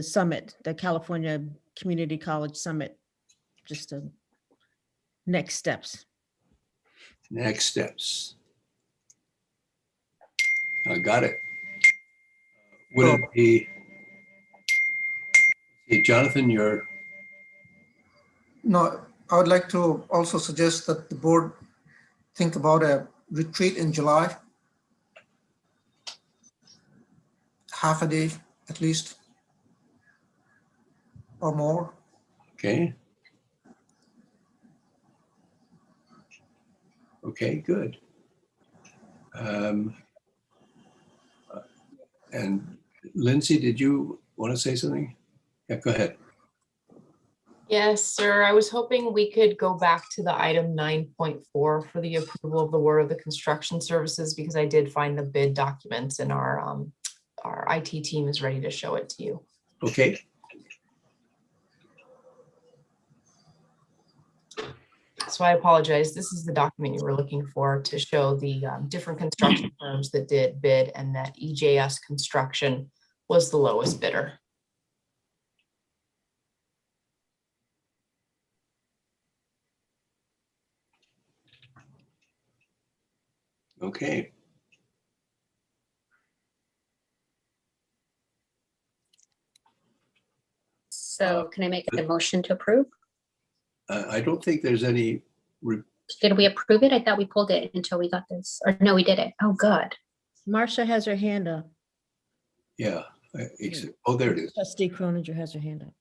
[SPEAKER 3] summit, the California Community College Summit. Just a next steps.
[SPEAKER 1] Next steps. I got it. Would it be, hey, Jonathan, you're.
[SPEAKER 12] No, I would like to also suggest that the board think about a retreat in July. Half a day at least, or more.
[SPEAKER 1] Okay. Okay, good. And Lindsay, did you want to say something? Yeah, go ahead.
[SPEAKER 16] Yes, sir. I was hoping we could go back to the item 9.4 for the approval of the award of the construction services, because I did find the bid documents and our IT team is ready to show it to you.
[SPEAKER 1] Okay.
[SPEAKER 16] So I apologize. This is the document you were looking for to show the different construction firms that did bid, and that EJS Construction was the lowest bidder.
[SPEAKER 1] Okay.
[SPEAKER 7] So can I make a motion to approve?
[SPEAKER 1] I don't think there's any.
[SPEAKER 7] Did we approve it? I thought we pulled it until we got this. Or no, we did it. Oh, good.
[SPEAKER 3] Marcia has her hand up.
[SPEAKER 1] Yeah. Oh, there it is.
[SPEAKER 3] Trustee Croninger has her hand up.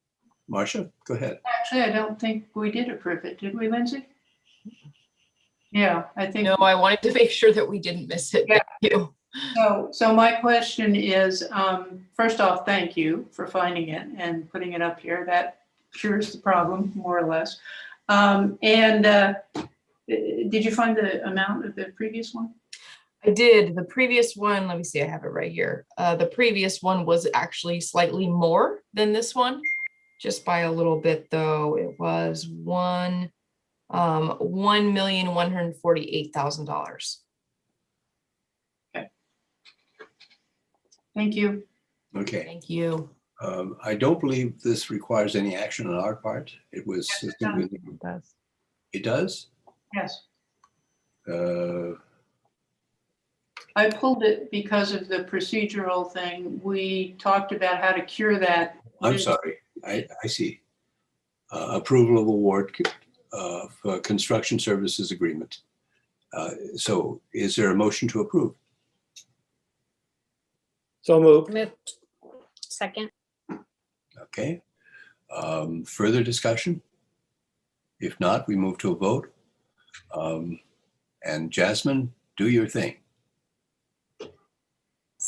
[SPEAKER 1] Marcia, go ahead.
[SPEAKER 8] Actually, I don't think we did approve it. Did we, Lindsay? Yeah, I think.
[SPEAKER 16] No, I wanted to make sure that we didn't miss it.
[SPEAKER 8] Yeah.
[SPEAKER 16] Thank you.
[SPEAKER 8] So my question is, first off, thank you for finding it and putting it up here. That cures the problem, more or less. Did you find the amount of the previous one?
[SPEAKER 16] I did. The previous one, let me see, I have it right here. The previous one was actually slightly more than this one, just by a little bit though. It was $1,148,000.
[SPEAKER 8] Okay. Thank you.
[SPEAKER 1] Okay.
[SPEAKER 16] Thank you.
[SPEAKER 1] I don't believe this requires any action on our part. It was.
[SPEAKER 8] Yes,
[SPEAKER 1] simply,
[SPEAKER 5] It does.
[SPEAKER 1] It does?
[SPEAKER 8] Yes.
[SPEAKER 1] I
[SPEAKER 8] pulled it because of the procedural thing. We talked about how to cure that.
[SPEAKER 1] I'm sorry. I see. Approval of award for construction services agreement. So is there a motion to approve?
[SPEAKER 6] So moved.
[SPEAKER 7] Moved. Second.
[SPEAKER 1] Okay. Further discussion? If not, we move to a vote. And Jasmine, do your thing.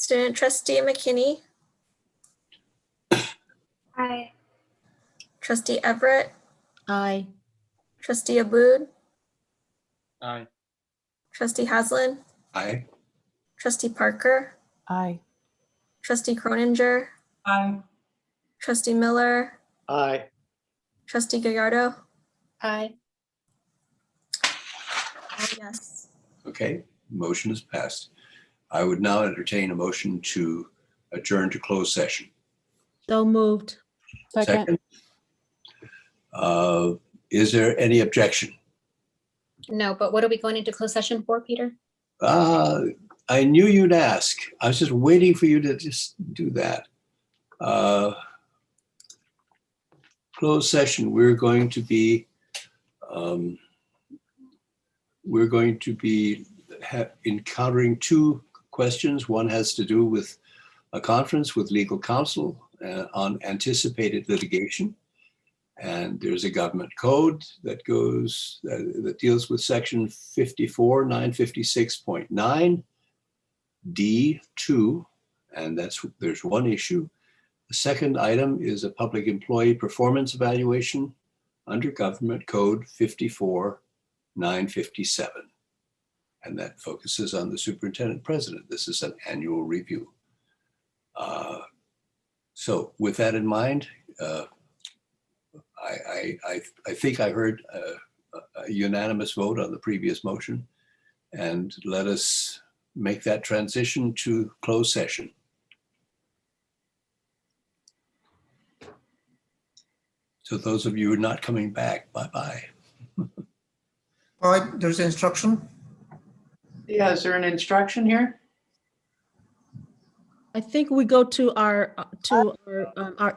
[SPEAKER 4] Student trustee McKinney,
[SPEAKER 2] Aye.
[SPEAKER 4] trustee Everett,
[SPEAKER 3] Aye.
[SPEAKER 4] trustee Aboud,
[SPEAKER 13] Aye.
[SPEAKER 4] trustee Haslin,
[SPEAKER 1] Aye.
[SPEAKER 4] trustee Parker,
[SPEAKER 5] Aye.
[SPEAKER 4] trustee Croninger,
[SPEAKER 8] Aye.
[SPEAKER 4] trustee Miller,
[SPEAKER 6] Aye.
[SPEAKER 4] trustee Gallardo.
[SPEAKER 7] Aye.
[SPEAKER 4] Yes.
[SPEAKER 1] Okay, motion is passed. I would now entertain a motion to adjourn to closed session.
[SPEAKER 3] So moved.
[SPEAKER 5] Second.
[SPEAKER 1] Is there any objection?
[SPEAKER 7] No, but what are we going into closed session for, Peter?
[SPEAKER 1] I knew you'd ask. I was just waiting for you to just do that. Closed session, we're going to be encountering two questions. One has to do with a conference with legal counsel on anticipated litigation. And there's a government code that goes, that deals with section 54.956.9 D2, and there's one issue. The second item is a public employee performance evaluation under government code 54.957. And that focuses on the superintendent president. This is an annual review. So with that in mind, I think I heard a unanimous vote on the previous motion, and let us make that transition to closed session. So those of you who are not coming back, bye-bye.
[SPEAKER 12] All right, there's the instruction.
[SPEAKER 8] Yeah, is there an instruction here?
[SPEAKER 3] I think we go to our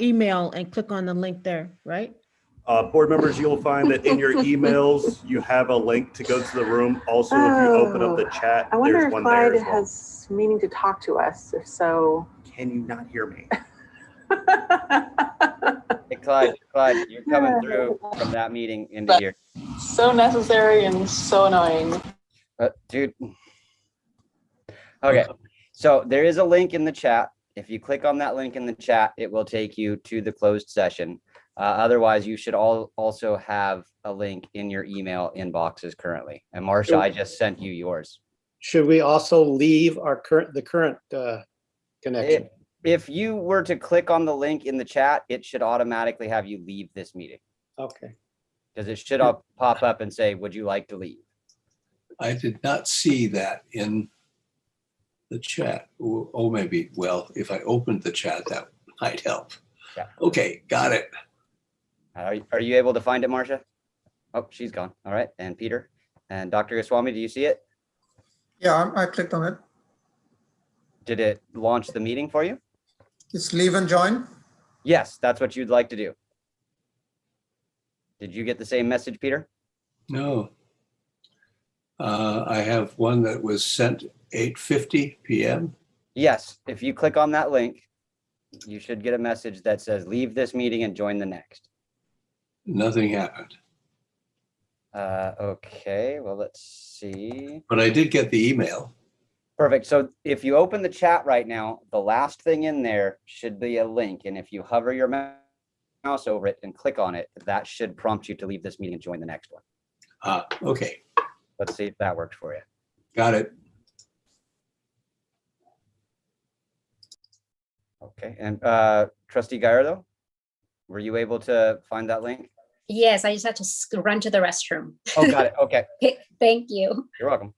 [SPEAKER 3] email and click on the link there, right?
[SPEAKER 18] Board members, you'll find that in your emails, you have a link to go to the room. Also, if you open up the chat,
[SPEAKER 5] I wonder
[SPEAKER 18] there's
[SPEAKER 5] if
[SPEAKER 18] one there
[SPEAKER 5] Clyde
[SPEAKER 18] as well.
[SPEAKER 5] has meaning to talk to us. If so,
[SPEAKER 18] Can you not hear me?
[SPEAKER 20] Hey, Clyde, you're coming through from that meeting into here.
[SPEAKER 21] So necessary and so annoying.
[SPEAKER 20] Dude. Okay, so there is a link in the chat. If you click on that link in the chat, it will take you to the closed session. Otherwise, you should also have a link in your email inboxes currently. And Marcia, I just sent you yours.
[SPEAKER 6] Should we also leave the current connection?
[SPEAKER 20] If you were to click on the link in the chat, it should automatically have you leave this meeting.
[SPEAKER 6] Okay.
[SPEAKER 20] Because it should pop up and say, would you like to leave?
[SPEAKER 1] I did not see that in the chat. Oh, maybe, well, if I opened the chat, that might help.
[SPEAKER 20] Yeah.
[SPEAKER 1] Okay, got it.
[SPEAKER 20] Are you able to find it, Marcia? Oh, she's gone. All right. And Peter and Dr. Goswami, do you see it?
[SPEAKER 12] Yeah, I clicked on it.
[SPEAKER 20] Did it launch the meeting for you?
[SPEAKER 12] It's leave and join.
[SPEAKER 20] Yes, that's what you'd like to do. Did you get the same message, Peter?
[SPEAKER 1] No. I have one that was sent 8:50 p.m.
[SPEAKER 20] Yes. If you click on that link, you should get a message that says leave this meeting and join the next.
[SPEAKER 1] Nothing happened.
[SPEAKER 20] Okay, well, let's see.
[SPEAKER 1] But I did get the email.
[SPEAKER 20] Perfect. So if you open the chat right now, the last thing in there should be a link. And if you hover your mouse over it and click on it, that should prompt you to leave this meeting and join the next one.
[SPEAKER 1] Okay.
[SPEAKER 20] Let's see if that works for you.
[SPEAKER 1] Got it.
[SPEAKER 20] Okay. And Trustee Gallardo, were you able to find that link?
[SPEAKER 7] Yes, I just had to run to the restroom.
[SPEAKER 20] Oh, got it. Okay.
[SPEAKER 7] Thank you.
[SPEAKER 20] You're welcome.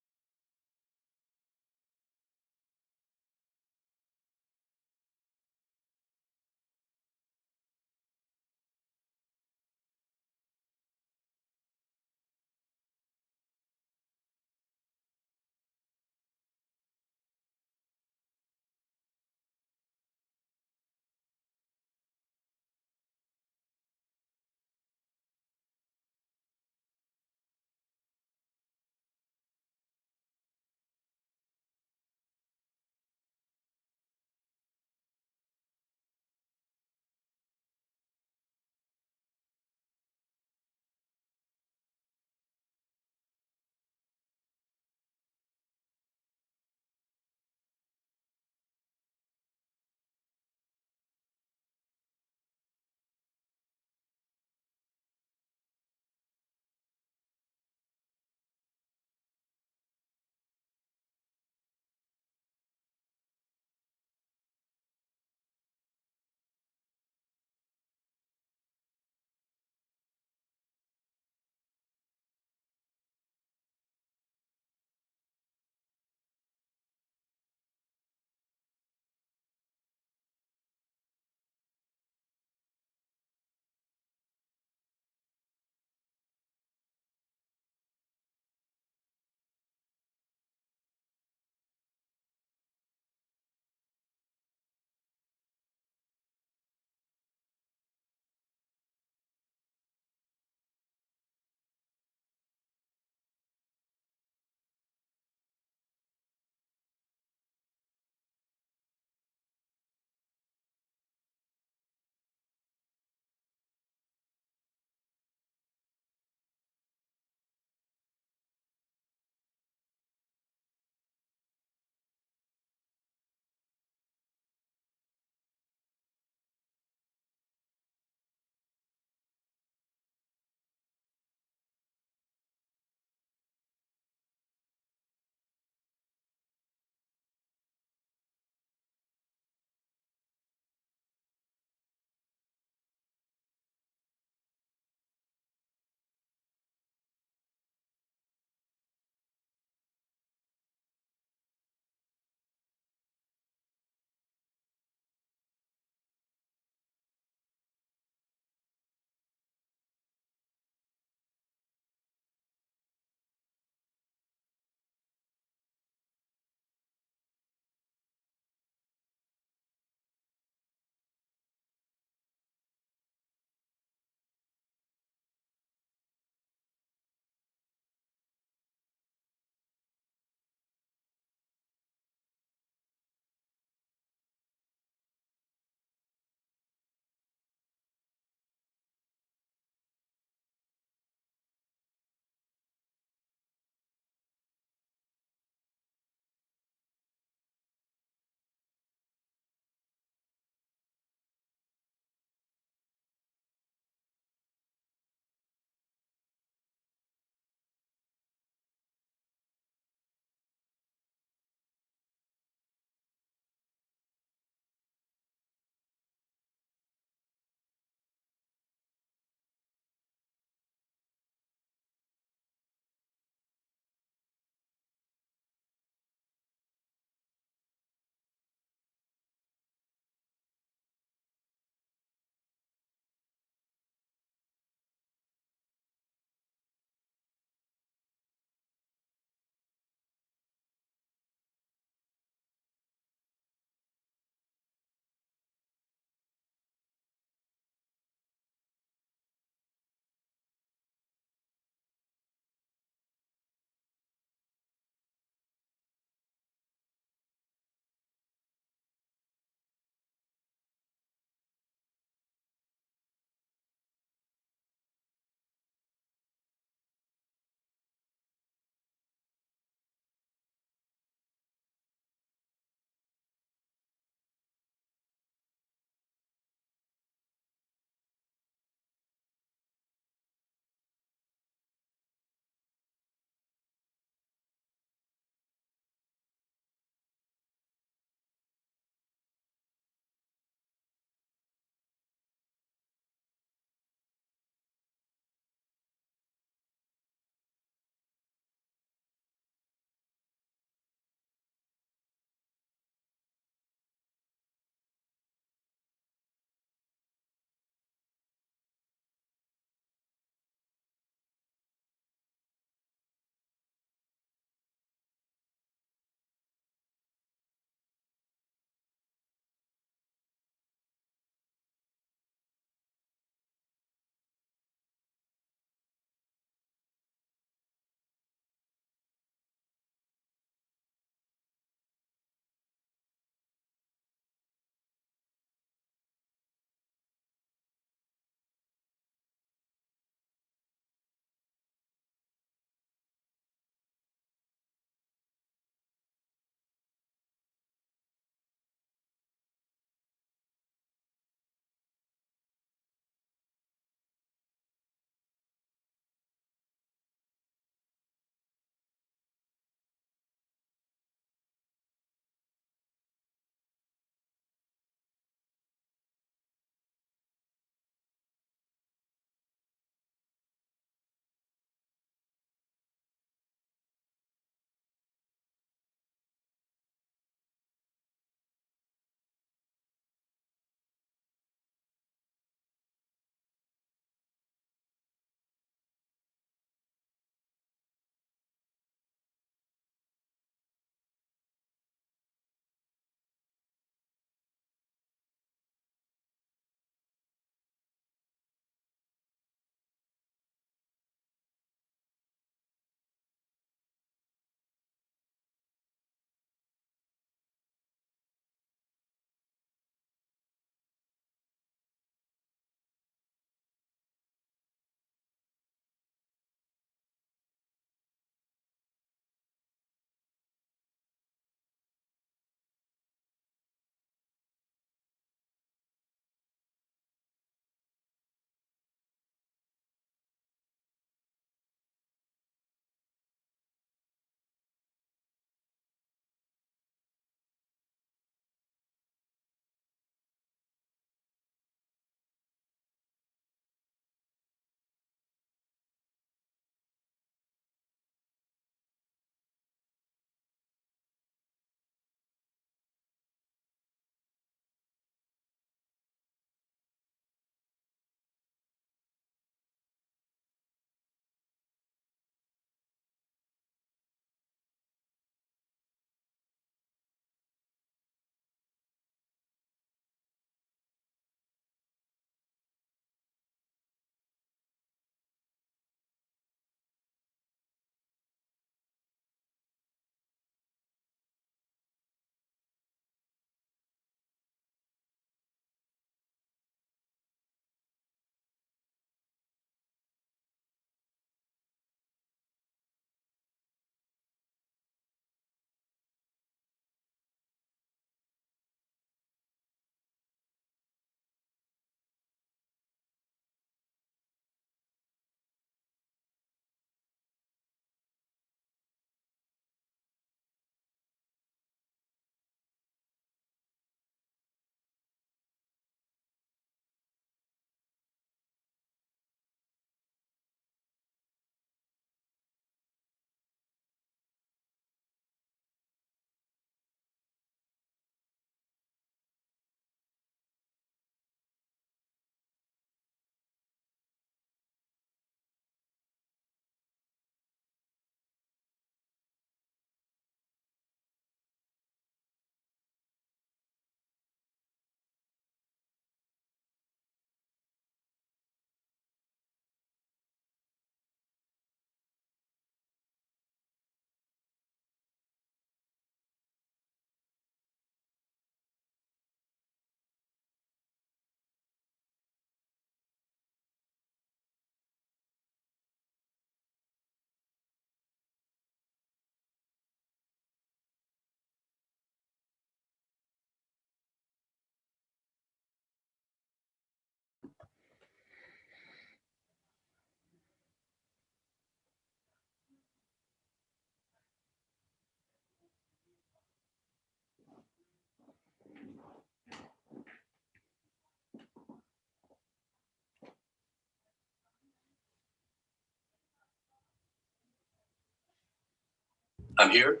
[SPEAKER 1] I'm here.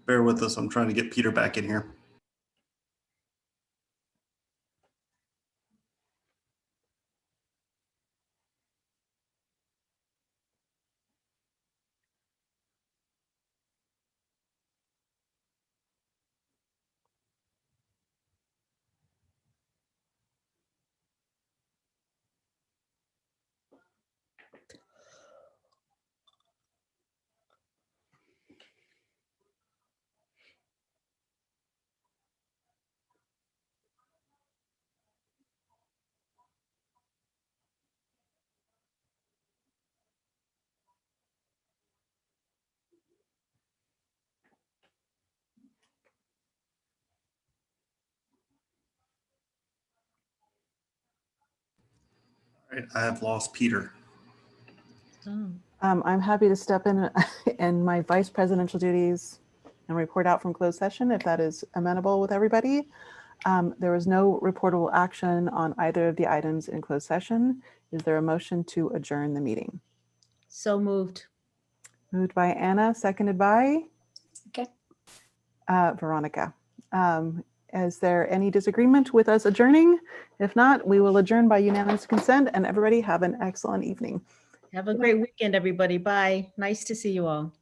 [SPEAKER 18] Bear with us. I'm trying to get Peter back in here. All right, I have lost Peter.
[SPEAKER 5] I'm happy to step in my vice presidential duties and report out from closed session if that is amenable with everybody. There was no reportable action on either of the items in closed session. Is there a motion to adjourn the meeting?
[SPEAKER 3] So moved.
[SPEAKER 5] Moved by Anna, seconded by
[SPEAKER 7] Okay.
[SPEAKER 5] Veronica. Is there any disagreement with us adjourning? If not, we will adjourn by unanimous consent, and everybody have an excellent evening.
[SPEAKER 3] Have a great weekend, everybody. Bye. Nice to see you all.